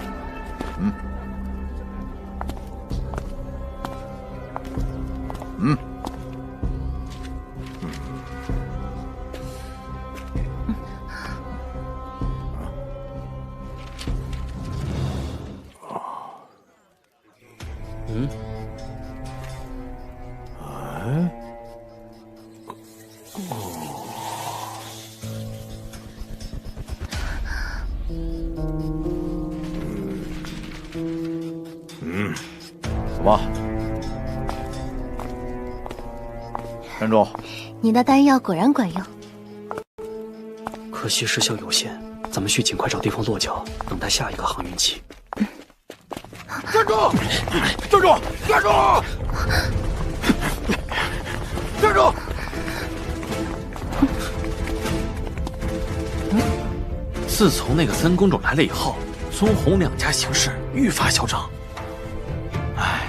S19: 走吧。站住！
S6: 你的丹药果然管用。
S10: 可惜时效有限，咱们需尽快找地方落脚，等待下一个航运期。
S16: 站住！站住！站住！站住！
S5: 自从那个三公主来了以后，宗弘两家行事愈发嚣张。
S4: 唉，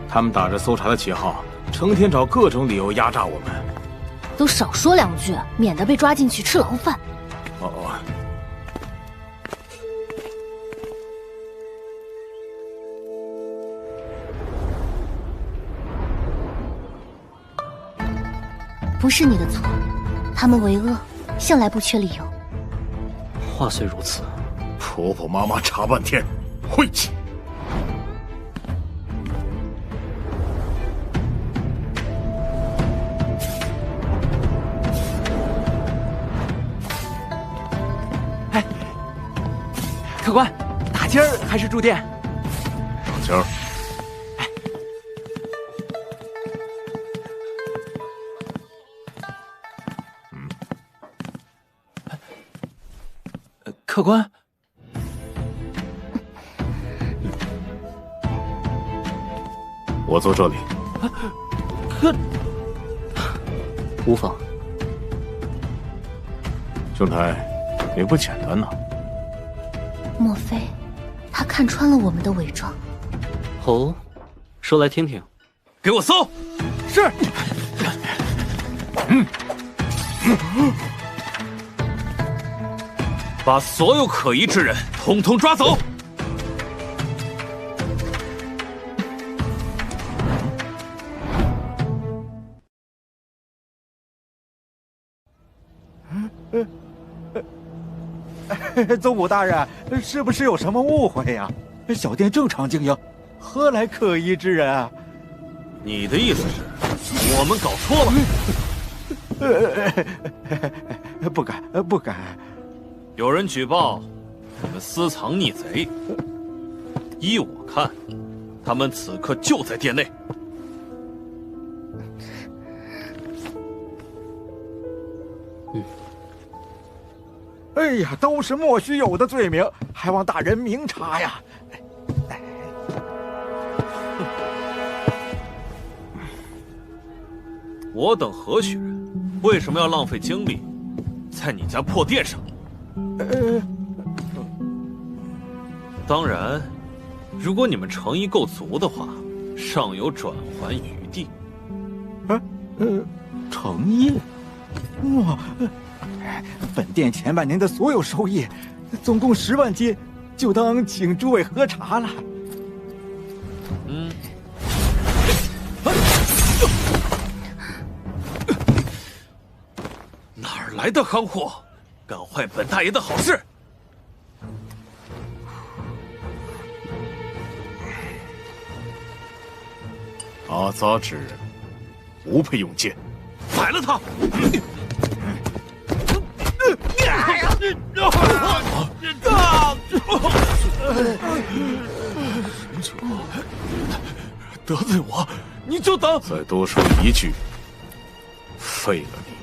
S4: 他们打着搜查的旗号，成天找各种理由压榨我们。
S7: 都少说2句，免得被抓进去吃牢饭。
S4: 哦。
S7: 不是你的错，他们为恶，向来不缺理由。
S10: 话虽如此，
S14: 婆婆妈妈查半天，晦气。
S2: 哎，客官，打尖儿还是住店？
S14: 上尖儿。
S2: 客官，
S4: 我坐这里。
S2: 可
S10: 无妨。
S4: 兄台，也不简单呐。
S7: 莫非他看穿了我们的伪装？
S10: 哦，说来听听。
S5: 给我搜！
S2: 是。
S5: 把所有可疑之人统统抓走！
S8: 宗武大人，是不是有什么误会呀？小店正常经营，何来可疑之人啊？
S5: 你的意思是，我们搞错
S8: 了？不敢，不敢。
S5: 有人举报你们私藏逆贼，依我看，他们此刻就在店内。
S8: 哎呀，都是莫须有的罪名，还望大人明察呀！
S5: 我等何许人？为什么要浪费精力在你家破店上？当然，如果你们诚意够足的话，尚有转圜余地。
S8: 诚意？哇，本店前半年的所有收益，总共10万斤，就当请诸位喝茶了。
S5: 哪儿来的行货，干坏本大爷的好事？
S14: 阿扎之人不配用剑，
S5: 宰了他！
S14: 得罪我，你就当再多说一句，废了你！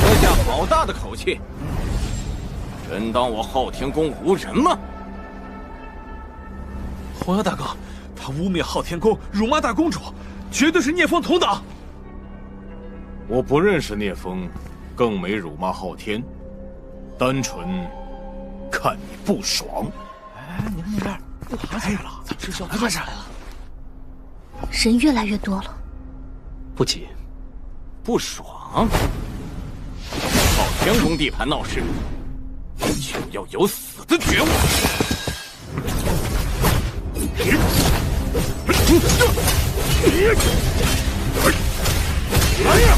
S2: 喝下好大的口气！真当我昊天宫无人吗？
S5: 黄瑶大哥，他污蔑昊天宫辱骂大公主，绝对是聂风同党。
S14: 我不认识聂风，更没辱骂昊天，单纯看你不爽。
S8: 哎，你们那边爬起来了，
S10: 师兄爬起来了，
S7: 人越来越多了。
S10: 不急，
S2: 不爽。昊天宫地盘闹事，就要有死的觉悟。
S14: 来呀！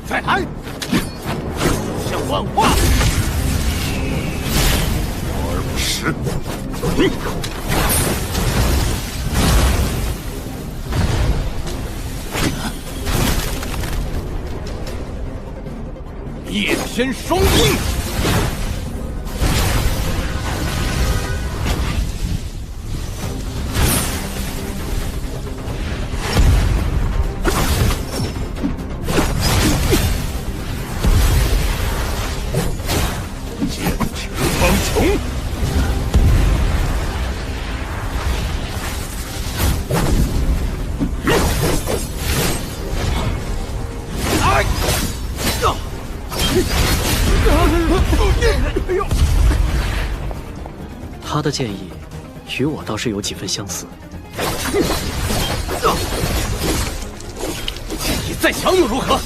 S2: 再来！像万化，
S14: 而不实。
S2: 夜天双鹰。
S10: 他的建议与我倒是有几分相似。
S2: 建议再强又如何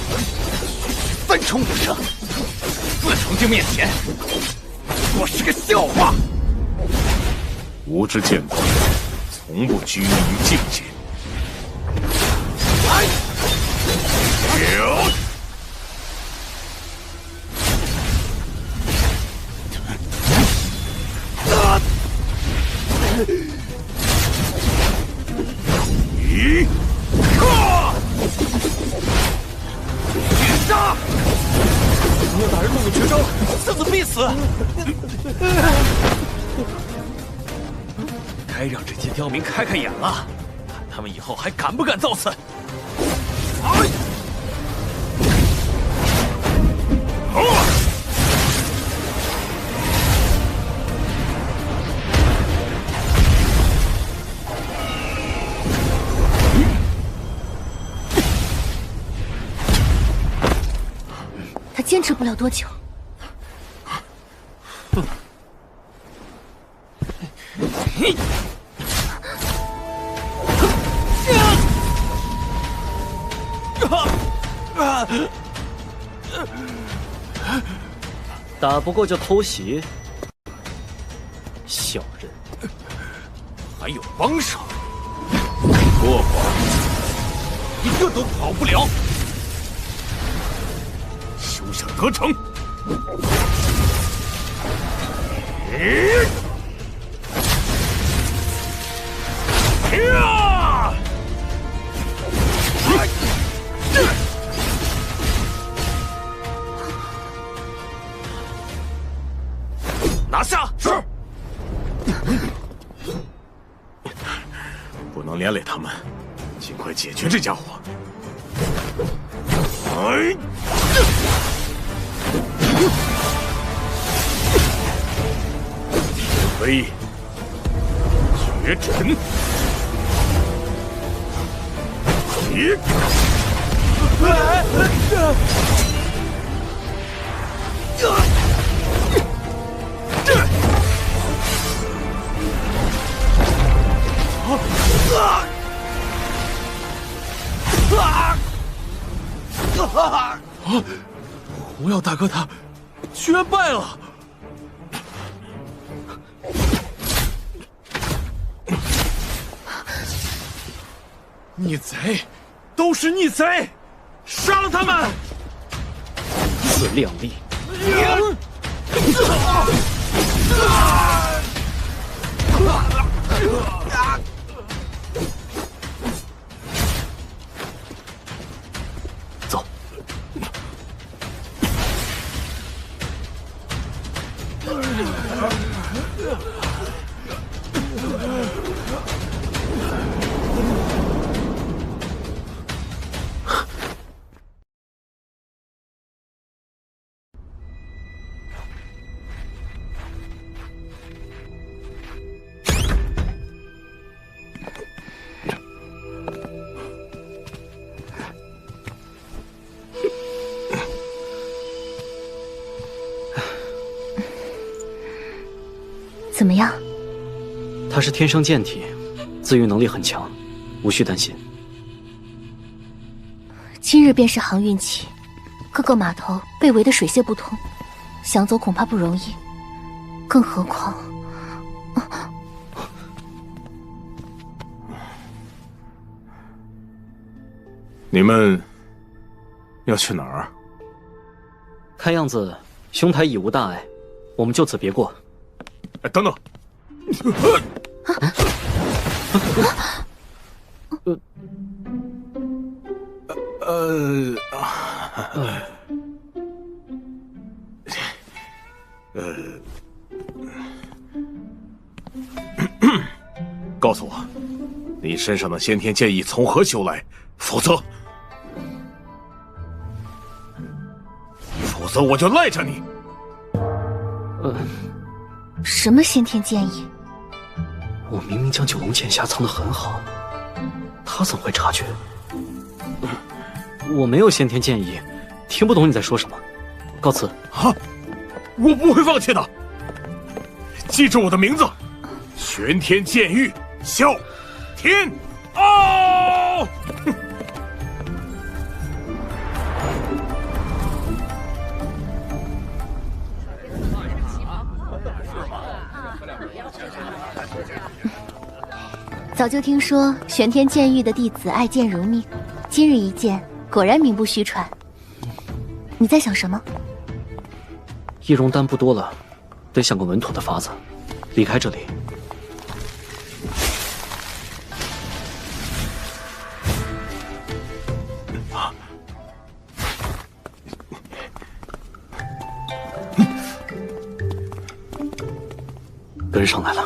S2: ？3重5射，4重镜面前，不过是个笑话。
S14: 吾之剑道，从不拘泥于境界。
S5: 杀！若大人动用绝招，圣子必死。该让这些刁民开开眼了，看他们以后还敢不敢造次。
S7: 他坚持不了多久。
S10: 打不过就偷袭，小人。
S2: 还有帮手，多会一个都跑不了。
S14: 休想得逞！
S5: 拿下！是。
S14: 不能连累他们，尽快解决这家伙。哎！飞绝尘，
S5: 红药大哥他居然败了！逆贼，都是逆贼！杀了他们！
S10: 自量力！走。
S7: 怎么样？
S10: 他是天生剑体，自愈能力很强，无需担心。
S7: 今日便是航运期，各个码头被围得水泄不通，想走恐怕不容易。更何况，
S3: 你们要去哪儿？
S10: 看样子兄台已无大碍，我们就此别过。
S3: 哎，等等！告诉我，你身上的先天剑意从何修来？否则我就赖着你。
S7: 什么先天剑意？
S10: 我明明将九龙剑匣藏得很好，他怎么会察觉？我没有先天剑意，听不懂你在说什么。告辞。
S3: 啊！我不会放弃的。记住我的名字：玄天剑域啸天傲。
S7: 早就听说玄天剑域的弟子爱剑如命，今日一见，果然名不虚传。你在想什么？
S10: 易容丹不多了，得想个稳妥的法子，离开这里。跟上来了。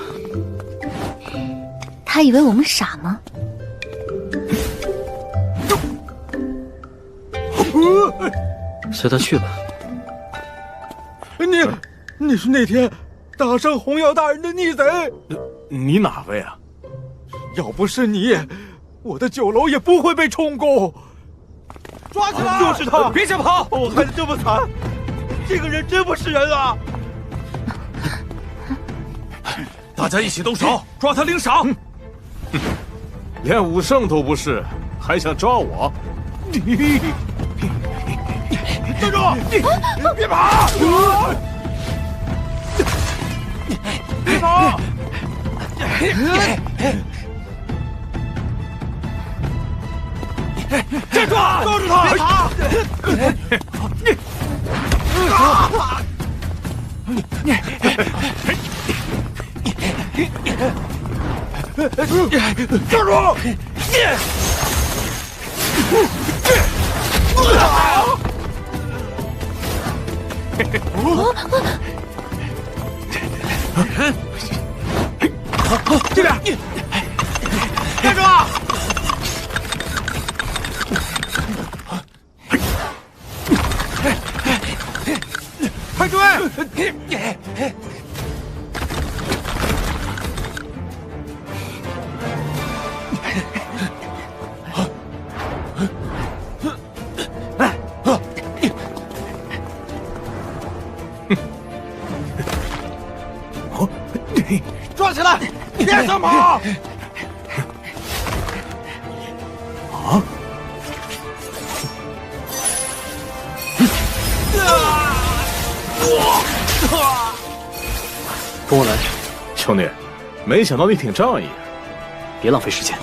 S7: 他以为我们傻吗？
S10: 随他去吧。
S8: 你是那天打伤红药大人的逆贼？
S3: 你哪位啊？
S8: 要不是你，我的酒楼也不会被充公。
S21: 抓起来！
S8: 就是他！
S21: 别想跑！
S8: 我害得这么惨，这个人真不是人啊！
S3: 大家一起动手，抓他领赏。连武圣都不是，还想抓我？
S21: 站住！别跑！别跑！站住！抓住他！别跑！站住！这边，站住！快追！抓起来，别想跑！
S3: 啊！
S10: 跟我来，
S16: 兄弟，没想到你挺仗义。
S10: 别浪费时间。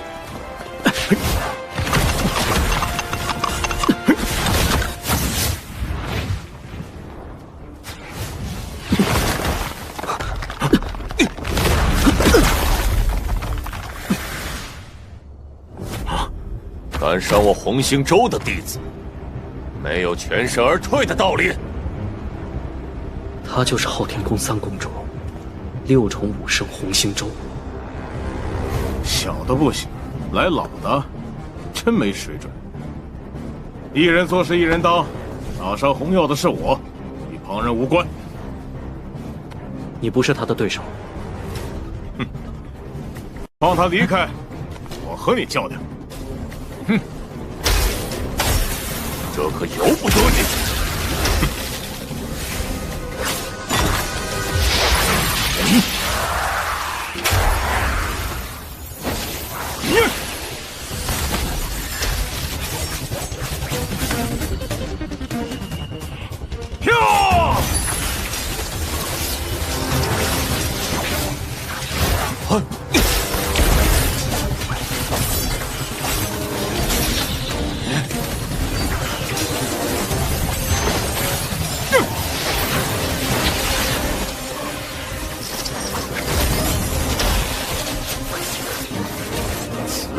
S18: 敢伤我洪兴州的弟子，没有全身而退的道理。
S10: 她就是昊天宫三公主，6重武圣洪兴州。
S16: 小的不行，来老的，真没水准。一人做事一人当，打伤洪耀的是我，与旁人无关。
S10: 你不是他的对手。
S16: 哼，放他离开，我和你较量。
S18: 哼，这可由不得你。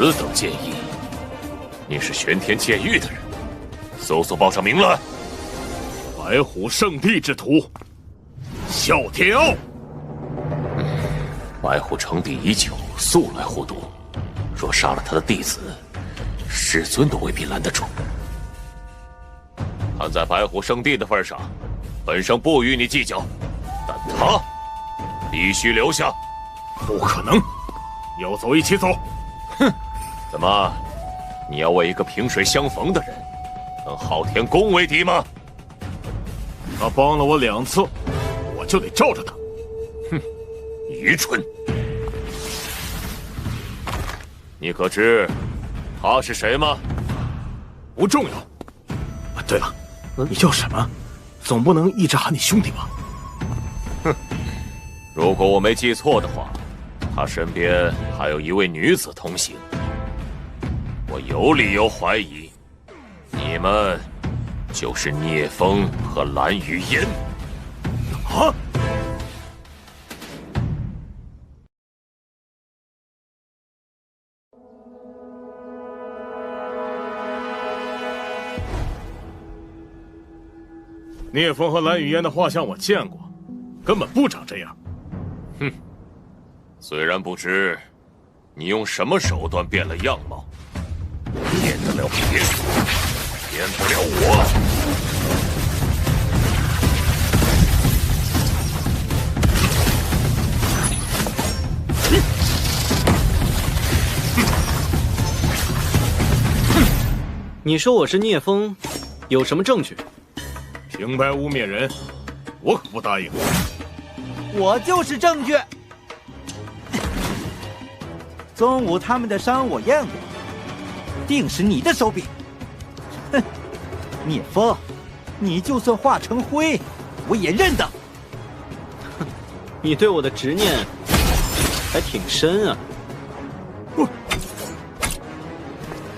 S18: 此等剑意，你是玄天剑域的人，搜索报上名来。
S16: 白虎圣地之徒，啸天傲。
S18: 白虎成帝已久，素来护犊。若杀了他的弟子，师尊都未必拦得住。看在白虎圣地的份上，本圣不与你计较，但他必须留下。
S16: 不可能，要走一起走。
S18: 哼，怎么，你要为一个萍水相逢的人，跟昊天宫为敌吗？
S16: 他帮了我2次，我就得罩着他。
S18: 哼，愚蠢！你可知他是谁吗？
S16: 不重要。啊，对了，你叫什么？总不能一直喊你兄弟吧？
S18: 哼，如果我没记错的话，他身边还有一位女子同行。我有理由怀疑，你们就是聂风和蓝雨嫣。
S16: 啊！聂风和蓝雨嫣的画像我见过，根本不长这样。
S18: 哼，虽然不知你用什么手段变了样貌，骗得了别人，骗不了我。
S10: 你说我是聂风，有什么证据？
S16: 平白污蔑人，我可不答应。
S21: 我就是证据。宗武他们的伤我验过，定是你的手笔。哼，聂风，你就算化成灰，我也认得。
S10: 哼，你对我的执念还挺深啊。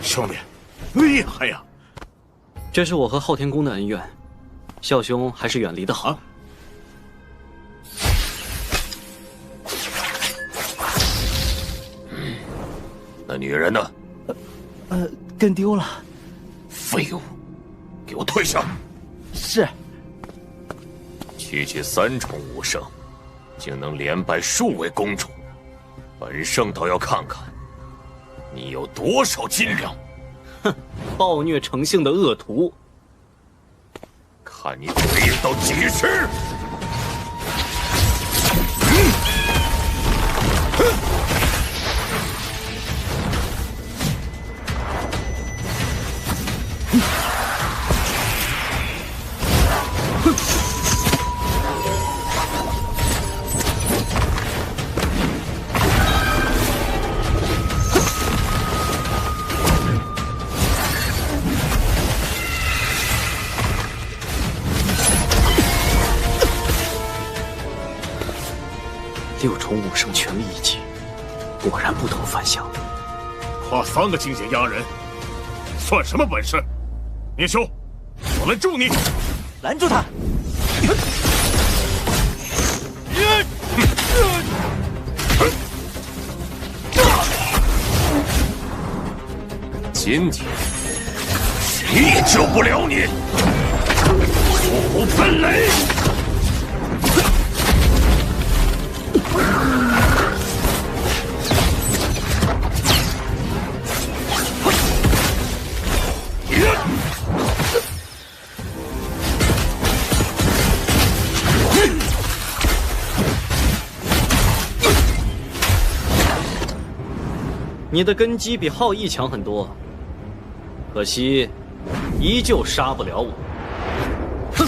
S16: 兄弟，厉害呀！
S10: 这是我和昊天宫的恩怨，孝兄还是远离的好。
S18: 那女人呢？
S21: 跟丢了。
S18: 废物，给我退下！
S21: 是。
S18: 区区3重武圣，竟能连败数位公主，本圣倒要看看你有多少斤两！
S10: 哼，暴虐成性的恶徒，
S18: 看你嘴硬到几时！
S10: 6重武圣全力一击，果然不同凡响。
S16: 跨3个境界压人，算什么本事？聂兄，我来助你！
S21: 拦住他！
S18: 今天谁也救不了你！五分雷！
S10: 你的根基比浩毅强很多，可惜依旧杀不了我。哼！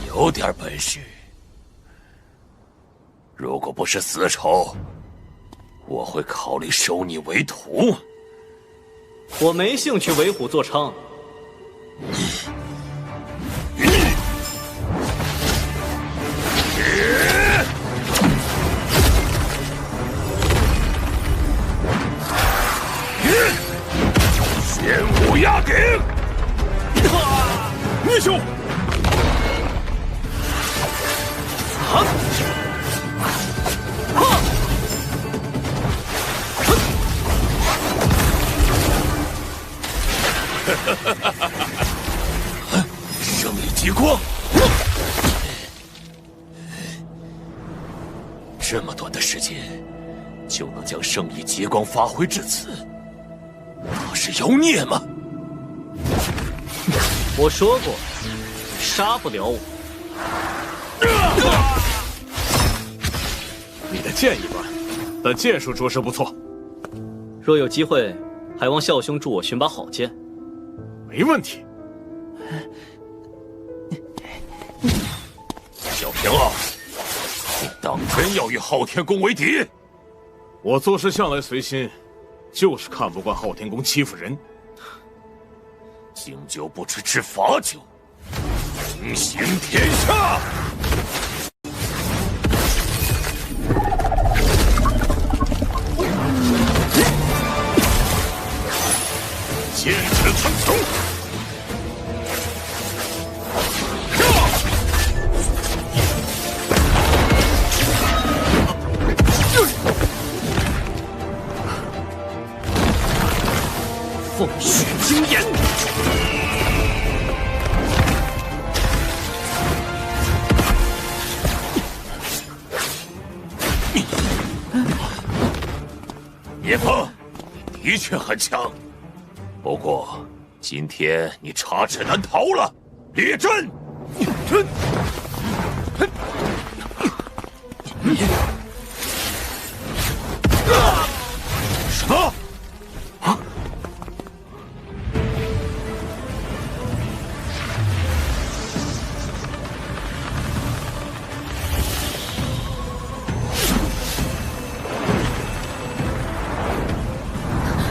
S18: 有点本事，如果不是死仇，我会考虑收你为徒。
S10: 我没兴趣为虎作伥。
S18: 玄武压顶！
S16: 聂兄！
S18: 胜利极光，这么短的时间就能将圣意极光发挥至此，他是妖孽吗？
S10: 我说过，杀不了我。
S16: 你的剑一般，但剑术着实不错。
S10: 若有机会，还望孝兄助我寻把好剑。
S16: 没问题。
S18: 小平啊，你当真要与昊天宫为敌？
S16: 我做事向来随心，就是看不惯昊天宫欺负人。
S18: 经久不知之法久，横行天下。剑指苍穹，
S10: 风雪惊炎。
S18: 聂风，你的确很强。不过，今天你插翅难逃了，列阵！什么？啊！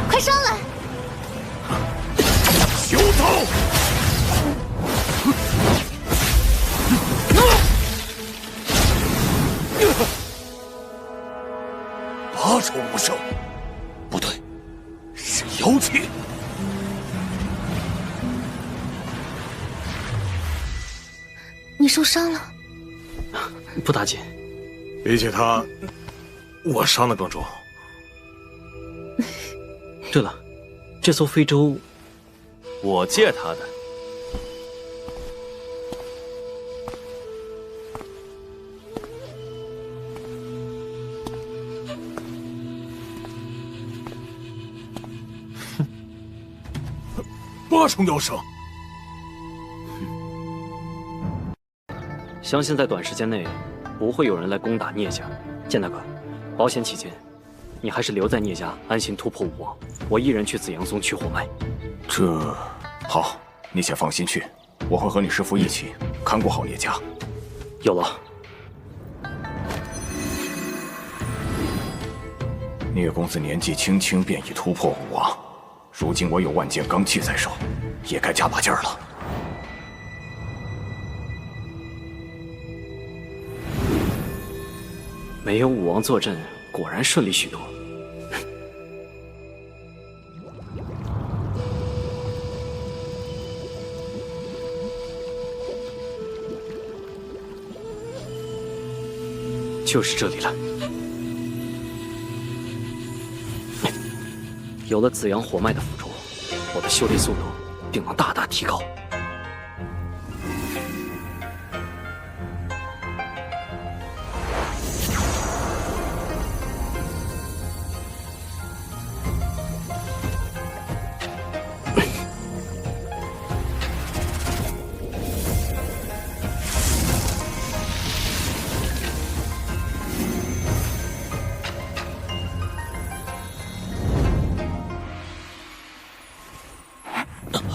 S15: 快上来！
S18: 休走！8重武圣，不对，是妖气。
S7: 你受伤了？
S10: 不打紧。
S16: 比起他，我伤得更重。
S10: 对了，这艘飞舟
S5: 我借他的。
S16: 8重妖圣，
S10: 相信在短时间内不会有人来攻打聂家。剑大哥，保险起见，你还是留在聂家安心突破武王，我一人去紫阳宗取火脉。
S2: 这好，你先放心去，我会和你师父一起看顾好聂家。
S10: 有了。
S2: 聂公子年纪轻轻便已突破武王，如今我有万剑罡气在手，也该加把劲儿了。
S10: 没有武王坐镇，果然顺利许多。就是这里了。有了紫阳火脉的辅助，我的修炼速度定能大大提高。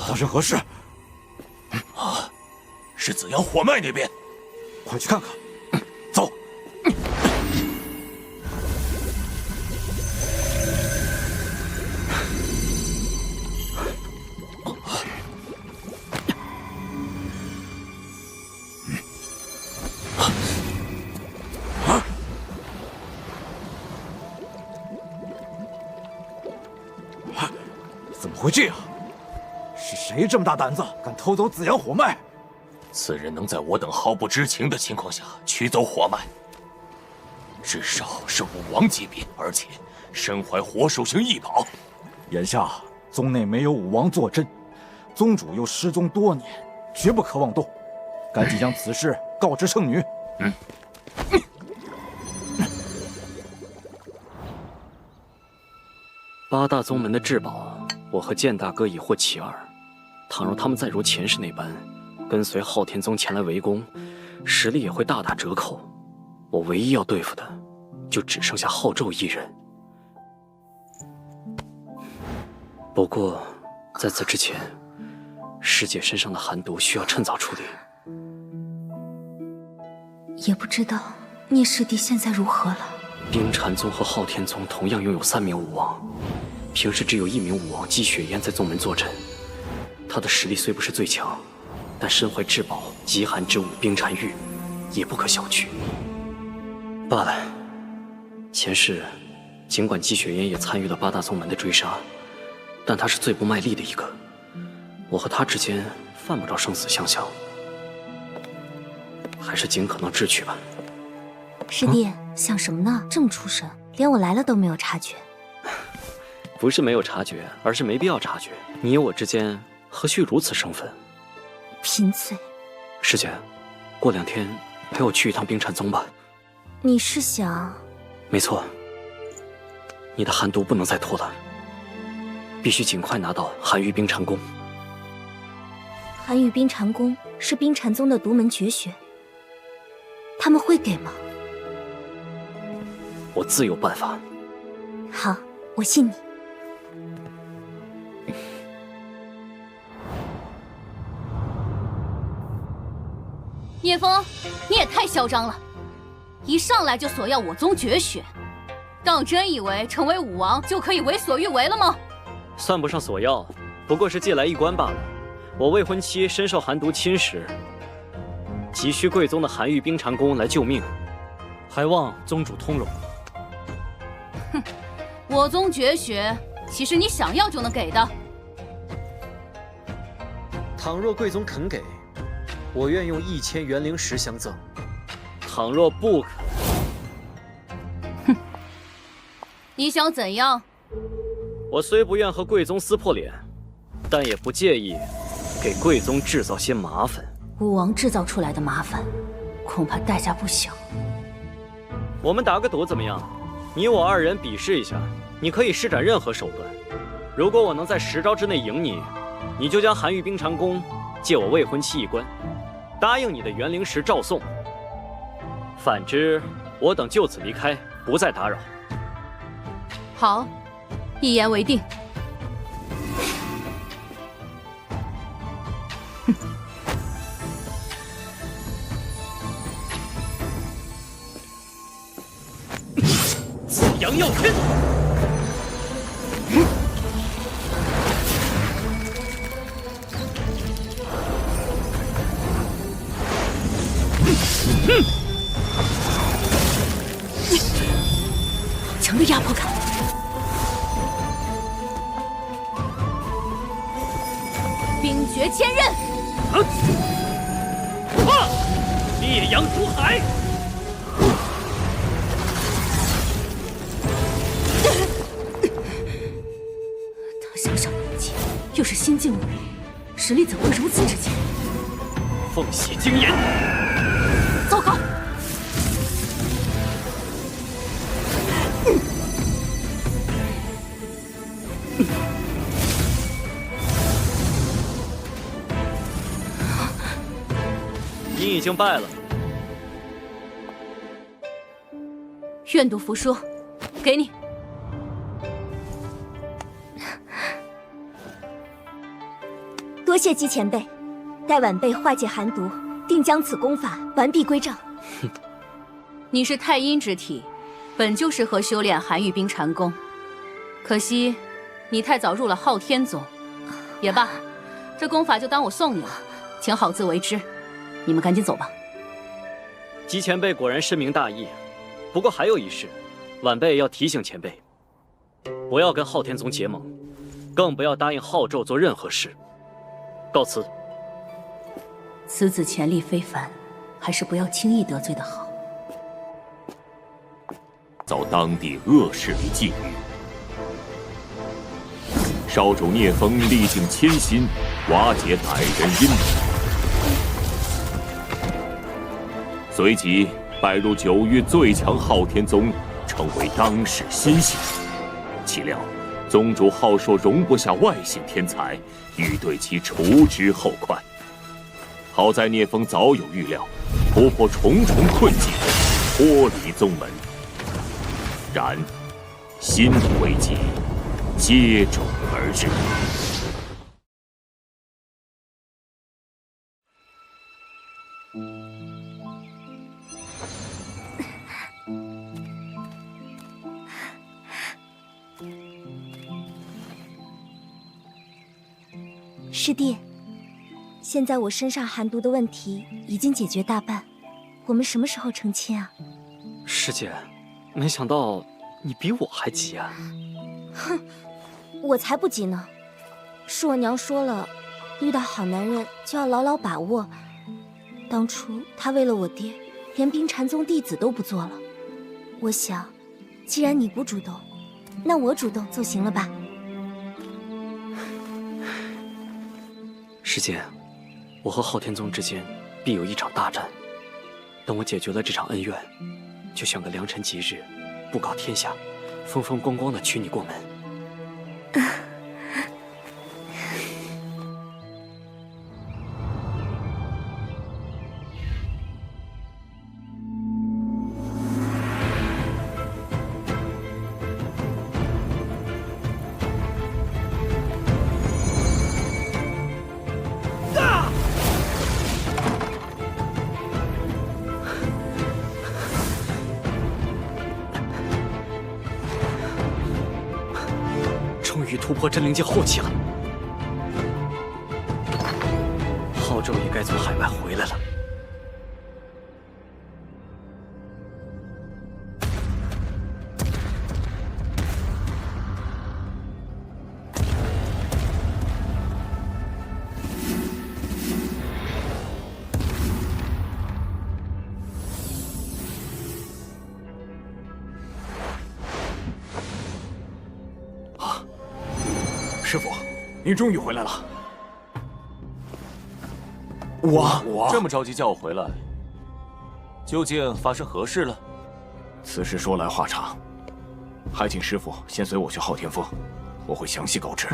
S9: 发生何事？
S18: 啊，是紫阳火脉那边，
S9: 快去看看。走。怎么会这样？是谁这么大胆子，敢偷走紫阳火脉？
S18: 此人能在我等毫不知情的情况下取走火脉，至少是武王级别，而且身怀火属性异宝。
S9: 眼下宗内没有武王坐镇，宗主又失踪多年，绝不可妄动。赶紧将此事告知圣女。
S10: 八大宗门的至宝，我和剑大哥已获其二。倘若他们再如前世那般，跟随昊天宗前来围攻，实力也会大打折扣。我唯一要对付的，就只剩下昊纣一人。不过，在此之前，师姐身上的寒毒需要趁早处理。
S7: 也不知道聂师弟现在如何了。
S10: 冰禅宗和昊天宗同样拥有3名武王，平时只有1名武王姬雪烟在宗门坐镇。他的实力虽不是最强，但身怀至宝极寒之舞冰禅玉，也不可小觑。罢了，前世尽管姬雪烟也参与了8大宗门的追杀，但他是最不卖力的一个。我和他之间犯不着生死相向，还是尽可能智取吧。
S7: 师弟，想什么呢？这么出神，连我来了都没有察觉。
S10: 不是没有察觉，而是没必要察觉。你我之间何须如此生分？
S7: 贫嘴。
S10: 师姐，过2天陪我去一趟冰禅宗吧。
S7: 你是想？
S10: 没错，你的寒毒不能再拖了，必须尽快拿到寒玉冰禅功。
S7: 寒玉冰禅功是冰禅宗的独门绝学，他们会给吗？
S10: 我自有办法。
S7: 好，我信你。
S11: 聂风，你也太嚣张了！一上来就索要我宗绝学，当真以为成为武王就可以为所欲为了吗？
S10: 算不上索要，不过是借来一关罢了。我未婚妻深受寒毒侵蚀，急需贵宗的寒玉冰禅功来救命，还望宗主通融。
S11: 哼，我宗绝学岂是你想要就能给的？
S10: 倘若贵宗肯给，我愿用1000元灵石相赠。倘若不肯，
S11: 哼，你想怎样？
S10: 我虽不愿和贵宗撕破脸，但也不介意给贵宗制造些麻烦。
S7: 武王制造出来的麻烦，恐怕代价不小。
S10: 我们打个赌怎么样？你我2人比试一下，你可以施展任何手段。如果我能在10招之内赢你，你就将寒玉冰禅功借我未婚妻一关，答应你的元灵石照送。反之，我等就此离开，不再打扰。
S11: 好，一言为定。
S10: 紫阳耀天。
S7: 强的压迫感。
S11: 冰绝千仞。
S10: 烈阳毒海。
S7: 他小小年纪，又是新晋武人，实力怎会如此之强？
S10: 凤血精炎。
S7: 糟糕！
S10: 你已经败了。
S11: 愿赌服输，给你。
S13: 多谢姬前辈，待晚辈化解寒毒，定将此功法完璧归赵。
S11: 你是太阴之体，本就适合修炼寒玉冰禅功，可惜你太早入了昊天宗。也罢，这功法就当我送你了，请好自为之。你们赶紧走吧。
S10: 姬前辈果然深明大义，不过还有一事，晚辈要提醒前辈，不要跟昊天宗结盟，更不要答应昊纣做任何事。告辞。
S11: 此子潜力非凡，还是不要轻易得罪的好。
S18: 遭当地恶势力觊觎，少主聂风历尽千辛，瓦解歹人阴谋，随即拜入9域最强昊天宗，成为当世新星。岂料宗主浩硕容不下外姓天才，欲对其除之后快。好在聂风早有预料，突破重重困境，脱离宗门。然新的危机接踵而至。
S13: 师弟，现在我身上寒毒的问题已经解决大半，我们什么时候成亲啊？
S10: 师姐，没想到你比我还急啊！
S13: 哼，我才不急呢。是我娘说了，遇到好男人就要牢牢把握。当初她为了我爹，连冰禅宗弟子都不做了。我想，既然你不主动，那我主动就行了吧？
S10: 师姐，我和昊天宗之间必有一场大战。等我解决了这场恩怨，就选个良辰吉日，布告天下，风风光光的娶你过门。突破真灵境后期了，昊纣也该从海外回来了。
S4: 师傅，您终于回来了。
S12: 我这么着急叫我回来，究竟发生何事了？
S4: 此事说来话长，还请师傅先随我去昊天峰，我会详细告知。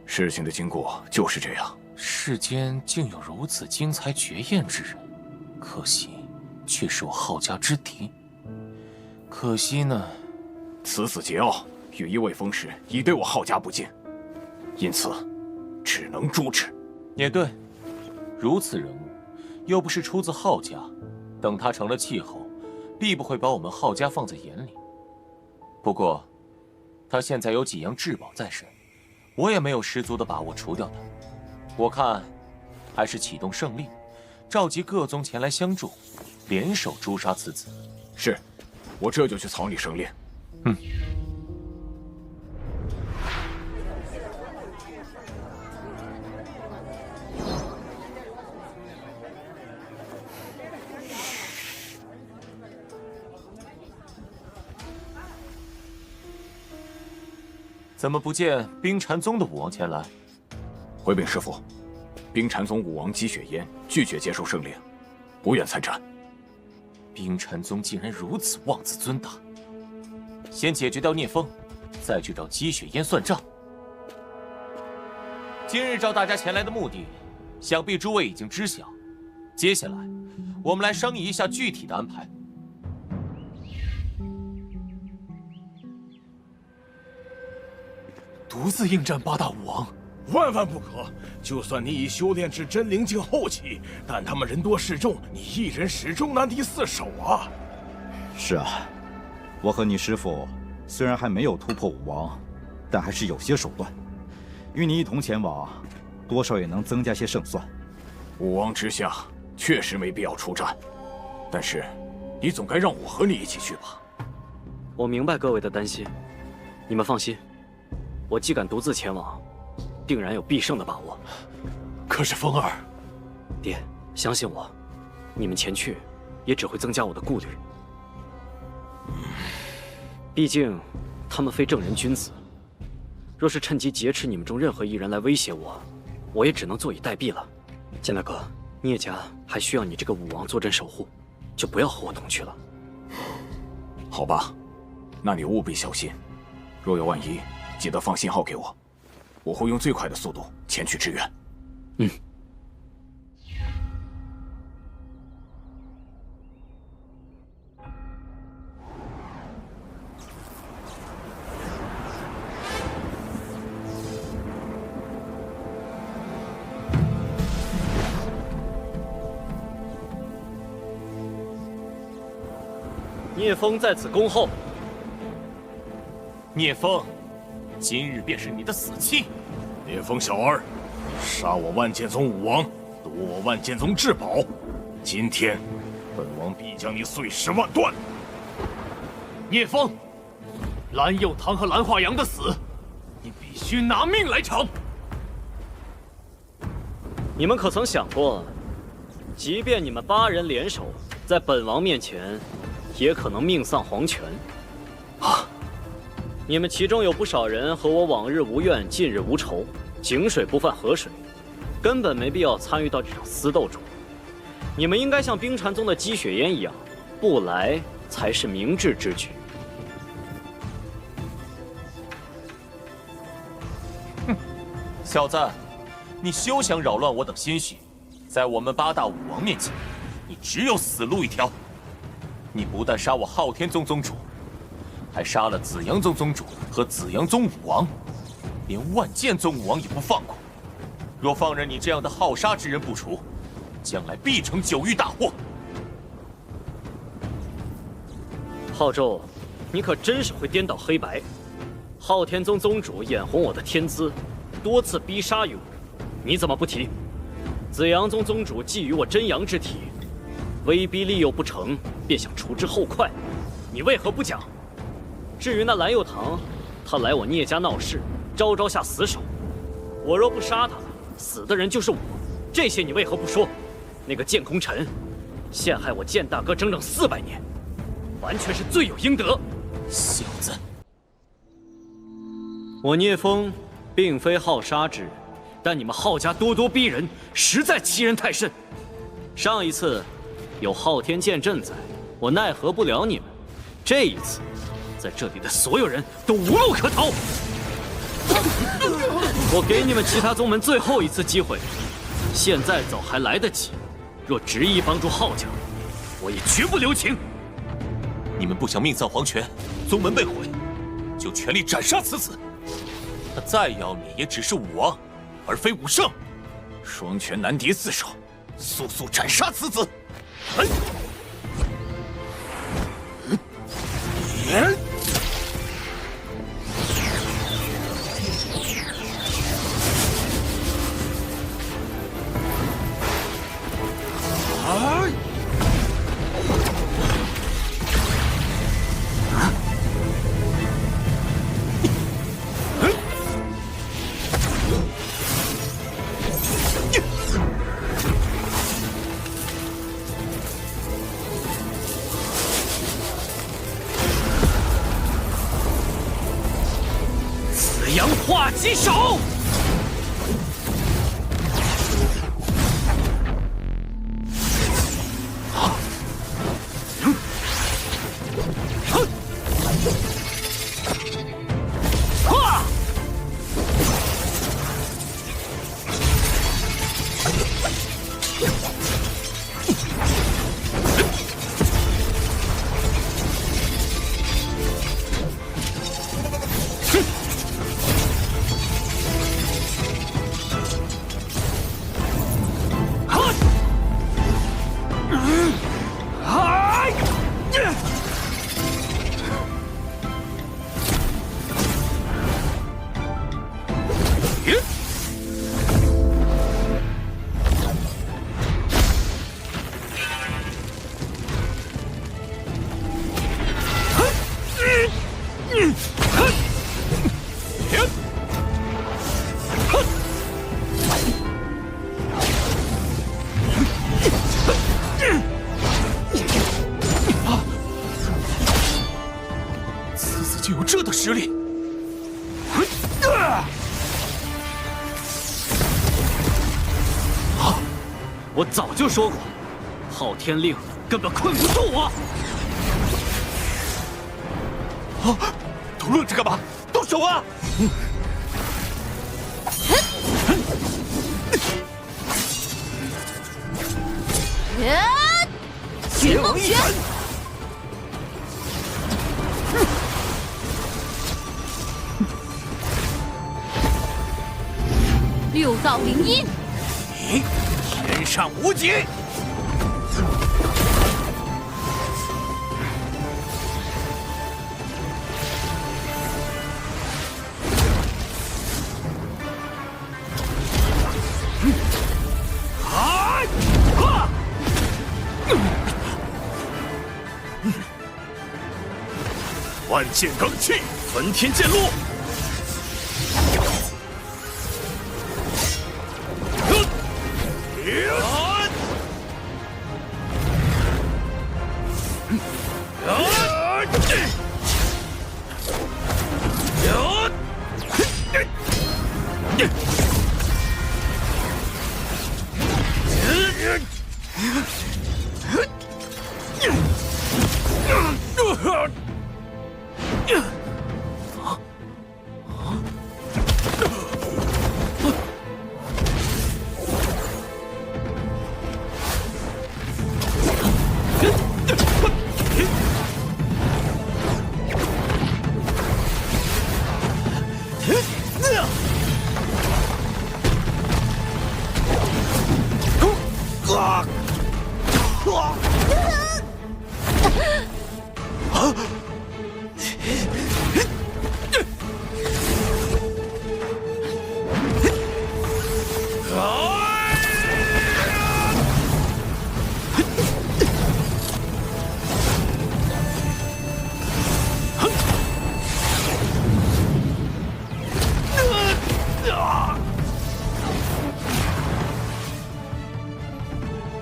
S4: 事情的经过就是这样。
S12: 世间竟有如此精彩绝艳之人，可惜却是我浩家之敌。可惜呢，
S4: 此子桀骜，与一位封氏已对我浩家不敬，因此只能诛之。
S12: 也对，如此人物，又不是出自浩家，等他成了气候，必不会把我们浩家放在眼里。不过，他现在有几样至宝在身，我也没有十足的把握除掉他。我看，还是启动圣令，召集各宗前来相助，联手诛杀此子。
S4: 是，我这就去草拟圣令。
S12: 嗯。怎么不见冰禅宗的武王前来？
S4: 回禀师父，冰禅宗武王姬雪烟拒绝接受圣令，不愿参战。
S12: 冰禅宗竟然如此妄自尊大！先解决掉聂风，再去找姬雪烟算账。今日召大家前来的目的，想必诸位已经知晓。接下来，我们来商议一下具体的安排。
S16: 独自应战八大武王，万万不可！就算你已修炼至真灵境后期，但他们人多势众，你一人始终难敌四手啊！
S9: 是啊，我和你师父虽然还没有突破武王，但还是有些手段。与你一同前往，多少也能增加些胜算。
S4: 武王之下，确实没必要出战，但是你总该让我和你一起去吧？
S10: 我明白各位的担心，你们放心。我既敢独自前往，定然有必胜的把握。
S16: 可是风儿，
S10: 爹，相信我，你们前去，也只会增加我的顾虑。毕竟，他们非正人君子，若是趁机劫持你们中任何一人来威胁我，我也只能坐以待毙了。剑大哥，聂家还需要你这个武王坐镇守护，就不要和我同去了。
S4: 好吧，那你务必小心，若有万一，记得放信号给我，我会用最快的速度前去支援。
S10: 嗯。聂风在此恭候。
S12: 聂风。今日便是你的死期！
S16: 聂风小儿，杀我万剑宗武王，夺我万剑宗至宝，今天本王必将你碎尸万段！
S10: 聂风，蓝佑堂和蓝化阳的死，你必须拿命来偿！你们可曾想过，即便你们8人联手，在本王面前，也可能命丧黄泉？啊！你们其中有不少人和我往日无怨，近日无仇，井水不犯河水，根本没必要参与到这场私斗中。你们应该像冰禅宗的姬雪烟一样，不来才是明智之举。
S12: 哼，小子，你休想扰乱我等心绪，在我们8大武王面前，你只有死路一条。你不但杀我昊天宗宗主，还杀了紫阳宗宗主和紫阳宗武王，连万剑宗武王也不放过。若放任你这样的好杀之人不除，将来必成9域大祸。
S10: 浩宙，你可真是会颠倒黑白。昊天宗宗主眼红我的天资，多次逼杀于我，你怎么不提？紫阳宗宗主觊觎我真阳之体，威逼利诱不成，便想除之后快，你为何不讲？至于那蓝佑堂，他来我聂家闹事，招下死手。我若不杀他，死的人就是我。这些你为何不说？那个剑空尘，陷害我剑大哥整整400年，完全是罪有应得。
S12: 小子，
S10: 我聂风并非好杀之人，但你们浩家咄咄逼人，实在欺人太甚。上一次有昊天剑阵在，我奈何不了你们。这一次，在这里的所有人都无路可逃。我给你们其他宗门最后一次机会，现在走还来得及，若执意帮助浩家，我也绝不留情。
S12: 你们不想命丧黄泉，宗门被毁，就全力斩杀此子。他再要你，也只是武王，而非武圣。双拳难敌四手，速速斩杀此子！
S10: 紫阳化棘手。
S12: 此子竟有这等实力！
S10: 我早就说过，昊天令根本困不住我。
S12: 都愣着干嘛？动手啊！
S6: 寻梦拳！六道灵音！
S12: 天上无极！
S16: 万剑罡气，焚天剑路。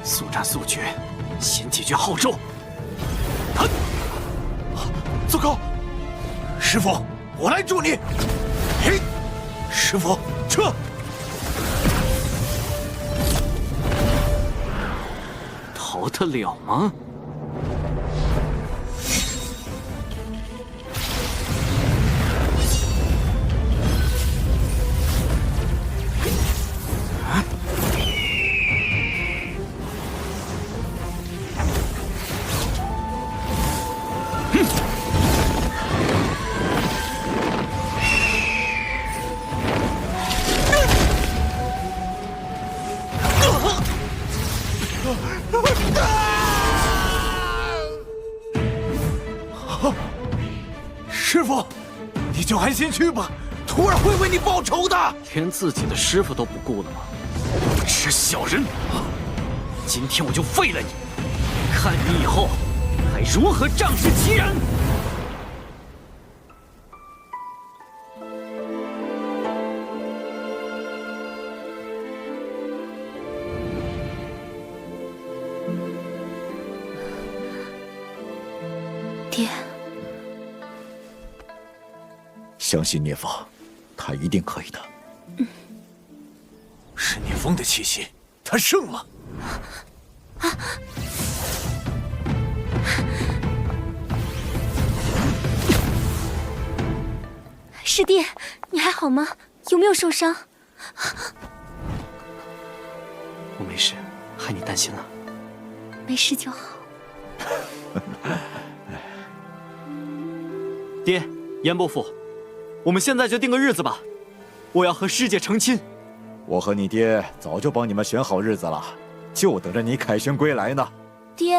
S10: 速战速决，先解决浩宙。
S12: 糟糕！师傅，我来助你。嘿，师傅，撤！
S10: 逃得了吗？
S20: 就安心去吧，徒儿会为你报仇的。
S10: 连自己的师傅都不顾了吗？无耻小人！今天我就废了你，看你以后还如何仗势欺人！
S7: 爹，
S9: 相信聂风，他一定可以的。
S5: 是聂风的气息，他胜了。
S13: 师弟，你还好吗？有没有受伤？
S10: 我没事，害你担心了。
S13: 没事就好。
S10: 爹，严伯父，我们现在就定个日子吧，我要和师姐成亲。
S9: 我和你爹早就帮你们选好日子了，就等着你凯旋归来呢。
S13: 爹，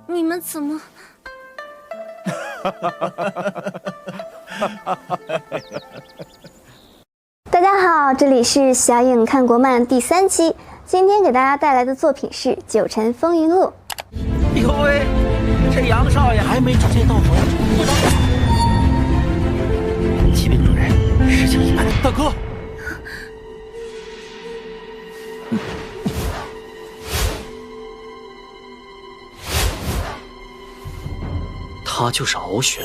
S13: 你们怎么？
S1: 大家好，这里是小影看国漫第3期，今天给大家带来的作品是《九尘风云录》。
S21: 呦喂，这杨少爷还没直接到手，启禀主人，事情已办。
S5: 大哥，
S10: 他就是敖玄。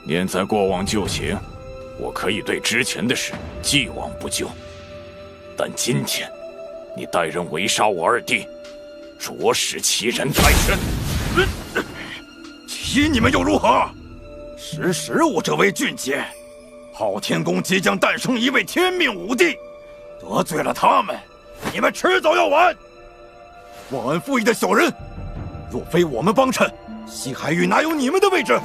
S4: 念在过往旧情，我可以对之前的事既往不咎。但今天，你带人围杀我二弟，着实欺人太甚。
S19: 欺你们又如何？识时务者为俊杰。昊天宫即将诞生一位天命武帝，得罪了他们，你们迟早要完。忘恩负义的小人，若非我们帮衬，西海域哪有你们的位置？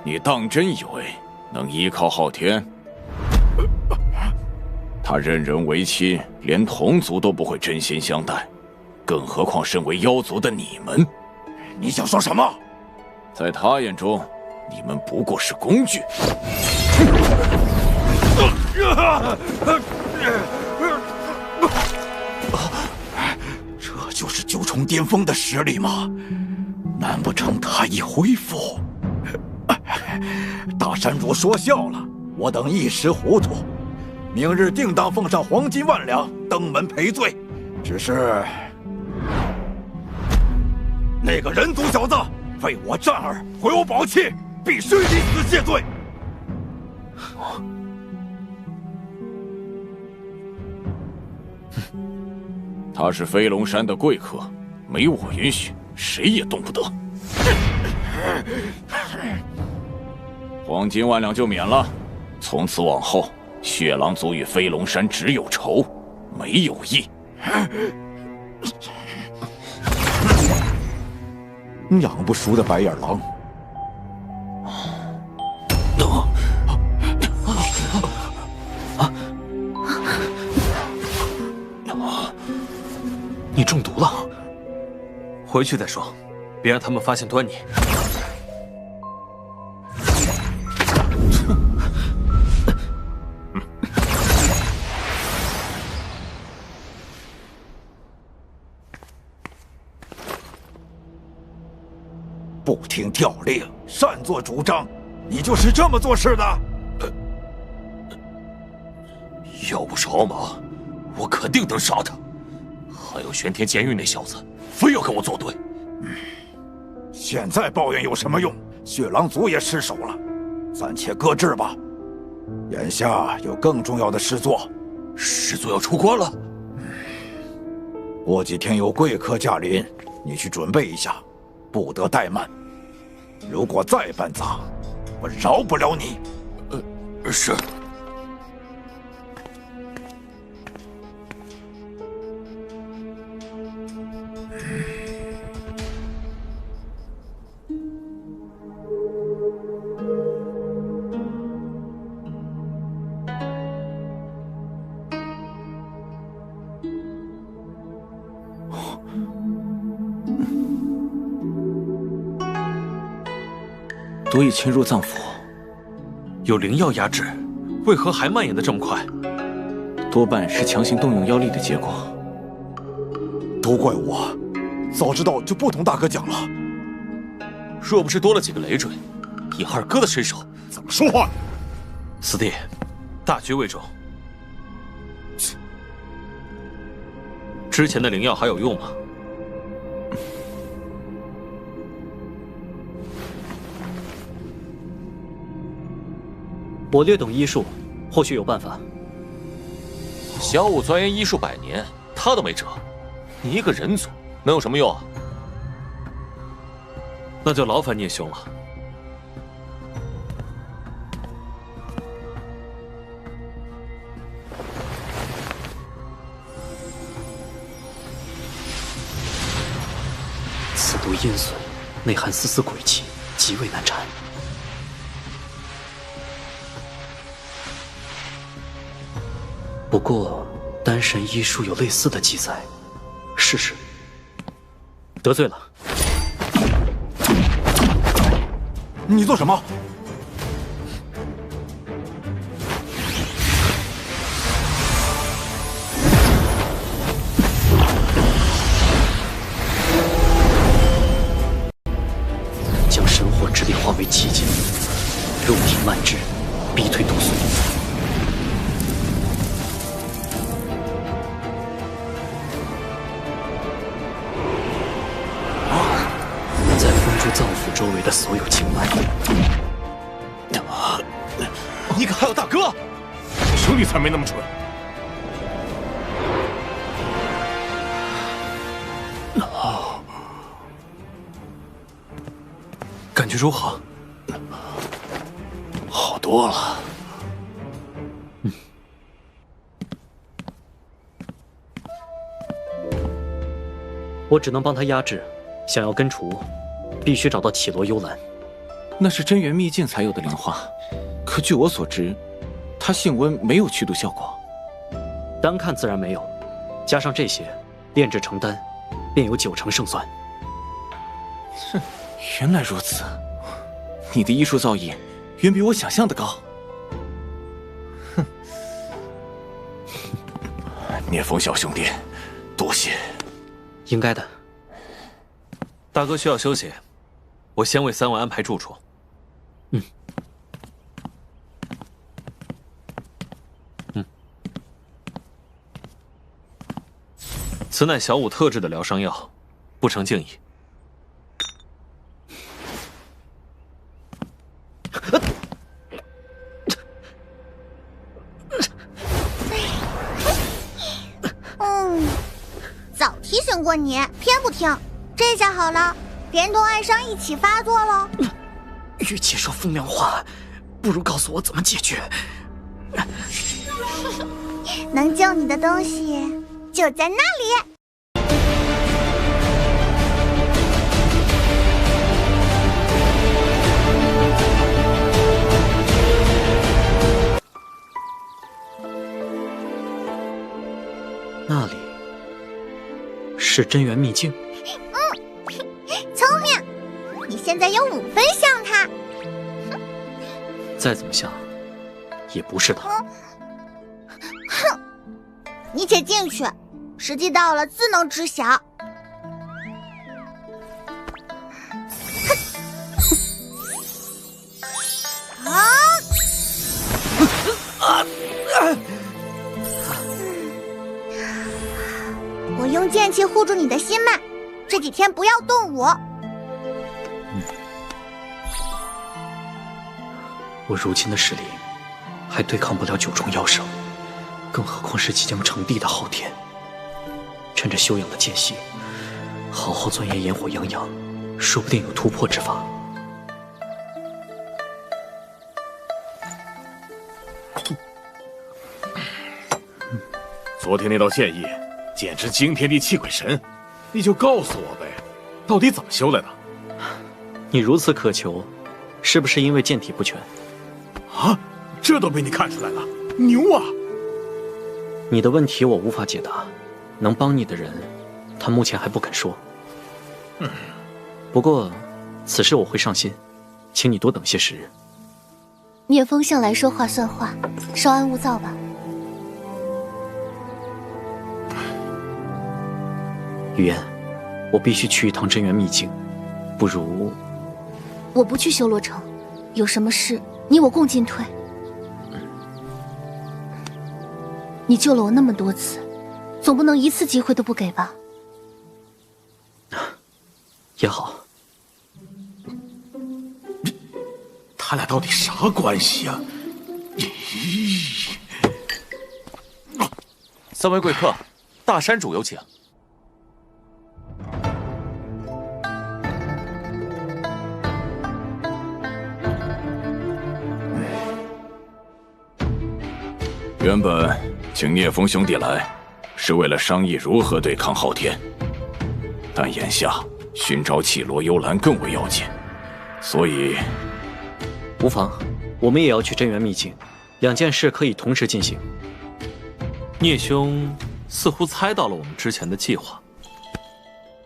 S4: 你当真以为能依靠昊天？他任人唯亲，连同族都不会真心相待，更何况身为妖族的你们？
S19: 你想说什么？
S4: 在他眼中，你们不过是工具。
S19: 这就是九重巅峰的实力吗？难不成他已恢复？大山主说笑了，我等一时糊涂，明日定当奉上黄金万两，登门赔罪。只是那个人族小子为我战儿，毁我宝器，必须以死谢罪。
S4: 他是飞龙山的贵客，没我允许，谁也动不得。黄金万两就免了，从此往后，血狼族与飞龙山只有仇，没有义。
S9: 养不熟的白眼狼。
S10: 你中毒了，回去再说，别让他们发现端倪。
S19: 不听调令，擅作主张，你就是这么做事的？
S18: 要不是敖马，我肯定能杀他。还有玄天监狱那小子，非要跟我作对。
S19: 现在抱怨有什么用？血狼族也失手了，暂且搁置吧。眼下有更重要的事做。
S18: 师祖要出关了。
S19: 过几天有贵客驾临，你去准备一下，不得怠慢。如果再办砸，我饶不了你。
S18: 是。
S2: 毒液侵入脏腑，
S5: 有灵药压制，为何还蔓延得这么快？
S2: 多半是强行动用妖力的结果。
S9: 都怪我，早知道就不同大哥讲了。
S5: 若不是多了几个累赘，以二哥的身手，
S14: 怎么说话？
S5: 四弟，大局为重。之前的灵药还有用吗？
S10: 我略懂医术，或许有办法。
S12: 小五钻研医术100年，他都没辙，你一个人族能有什么用啊？
S5: 那就劳烦聂兄了。
S10: 此毒阴损，内含丝丝鬼气，极为难缠。不过，丹神医书有类似的记载，试试。得罪了。
S9: 你做什么？
S10: 将神火之力化为气劲，肉体漫至，逼退毒素。再封住脏腑周围的所有经脉。
S14: 你可还有大哥？兄弟才没那么蠢。
S5: 感觉如何？
S9: 好多了。
S10: 我只能帮他压制，想要根除，必须找到绮罗幽兰。
S2: 那是真元秘境才有的灵花，可据我所知，它性温没有驱毒效果。
S10: 单看自然没有，加上这些，炼制成丹，便有90%胜算。
S2: 哼，原来如此，你的医术造诣远比我想象的高。
S14: 哼，聂风小兄弟，多谢。
S10: 应该的。
S5: 大哥需要休息，我先为3位安排住处。此乃小五特制的疗伤药，不成敬意。
S15: 早提醒过你，偏不听。这下好了，连同爱伤一起发作了。
S10: 与其说风凉话，不如告诉我怎么解决。
S15: 能救你的东西就在那里。
S10: 那里是真元秘境。
S15: 聪明，你现在有5分像他。
S10: 再怎么像，也不是他。
S15: 哼，你且进去，时机到了自能知晓。我用剑气护住你的心脉，这几天不要动武。
S10: 我如今的实力，还对抗不了9重妖圣，更何况是即将成帝的昊天。趁着休养的间隙，好好钻研炎火阳阳，说不定有突破之法。
S14: 昨天那道剑意简直惊天地泣鬼神，你就告诉我呗，到底怎么修来的？
S10: 你如此渴求，是不是因为剑体不全？
S14: 啊，这都被你看出来了，牛啊！
S10: 你的问题我无法解答，能帮你的人，他目前还不肯说。不过，此事我会上心。请你多等些时日。
S13: 聂风向来说话算话，稍安勿躁吧。
S10: 雨嫣，我必须去一趟真元秘境，不如……
S13: 我不去修罗城，有什么事你我共进退。你救了我那么多次，总不能一次机会都不给吧？
S10: 也好。
S3: 他俩到底啥关系呀？
S12: 三位贵客，大山主有请。
S4: 原本请聂风兄弟来，是为了商议如何对抗昊天，但眼下寻找绮罗幽兰更为要紧，所以
S10: 无妨，我们也要去真元秘境，两件事可以同时进行。
S5: 聂兄似乎猜到了我们之前的计划。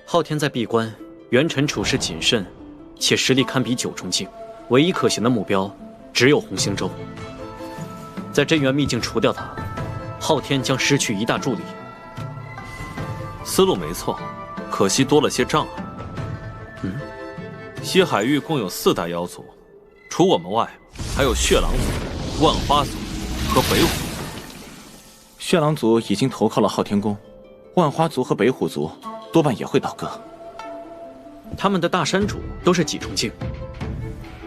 S10: 昊天在闭关，元辰处事谨慎，且实力堪比9重境，唯一可行的目标只有红星洲。在真元秘境除掉他，昊天将失去一大助力。
S5: 思路没错，可惜多了些障碍。西海域共有4大妖族，除我们外，还有血狼族、万花族和北虎。
S2: 血狼族已经投靠了昊天宫，万花族和北虎族多半也会倒戈。
S10: 他们的大山主都是几重境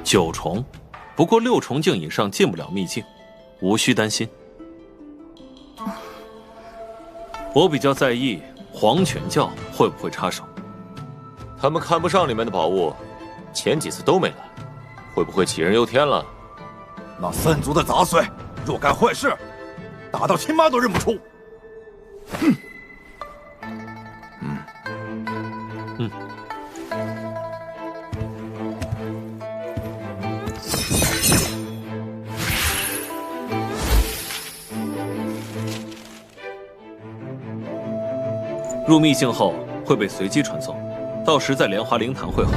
S5: ？9重，不过6重境以上进不了秘境，无需担心。我比较在意黄泉教会不会插手。
S12: 他们看不上里面的宝物，前几次都没来，会不会杞人忧天了？
S19: 那3族的杂碎，若干坏事，打到亲妈都认不出。
S5: 入秘境后会被随机传送，到时在莲华灵坛会合，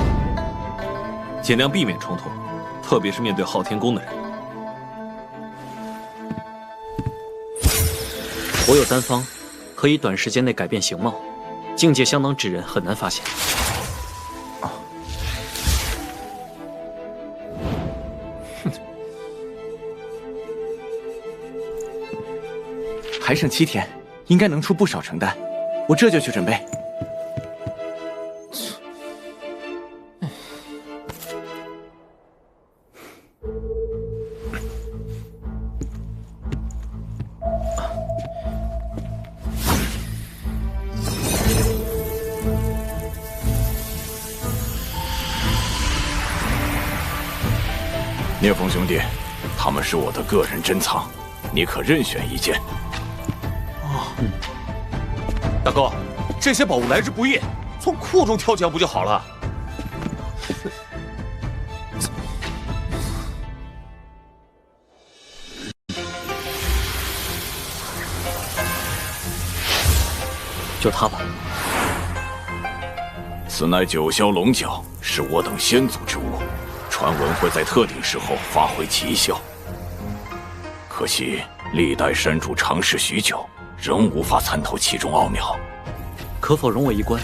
S5: 尽量避免冲突，特别是面对昊天宫的人。
S10: 我有丹方，可以短时间内改变形貌，境界相当之人很难发现。
S2: 还剩7天，应该能出不少成单。我这就去准备。
S4: 聂风兄弟，他们是我的个人珍藏，你可任选一件。
S12: 大哥，这些宝物来之不易，从库中挑拣不就好了？
S10: 就他吧。
S4: 此乃9霄龙角，是我等先祖之物，传闻会在特定时候发挥奇效。可惜历代山主尝试许久，仍无法参透其中奥妙。
S10: 可否容我一观？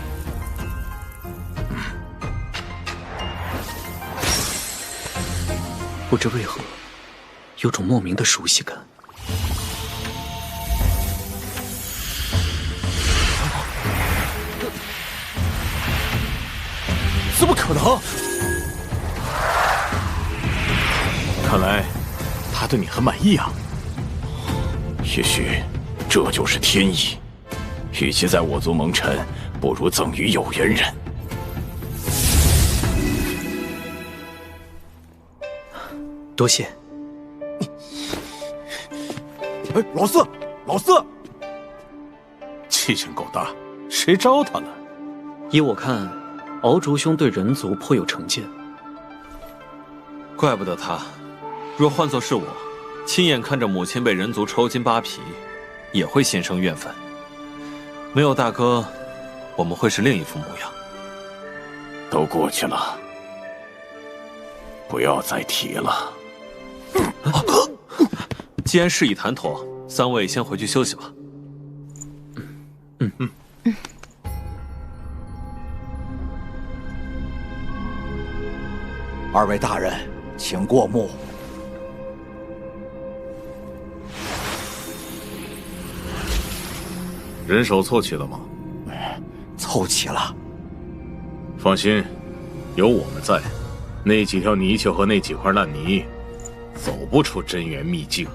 S10: 不知为何，有种莫名的熟悉感。
S12: 怎么可能？
S4: 看来他对你很满意啊。也许这就是天意，与其在我族蒙尘，不如赠予有缘人。
S10: 多谢。
S3: 哎，老四，老四，气性够大，谁招他了？
S10: 依我看，敖竹兄对人族颇有成见。
S5: 怪不得他，若换作是我，亲眼看着母亲被人族抽筋扒皮，也会心生怨愤。没有大哥，我们会是另一副模样。
S4: 都过去了。
S14: 不要再提了。
S5: 既然事已谈妥，三位先回去休息吧。
S19: 二位大人，请过目。
S14: 人手凑齐了吗？
S19: 凑齐了。
S14: 放心，有我们在，那几条泥鳅和那几块烂泥，走不出真元秘境。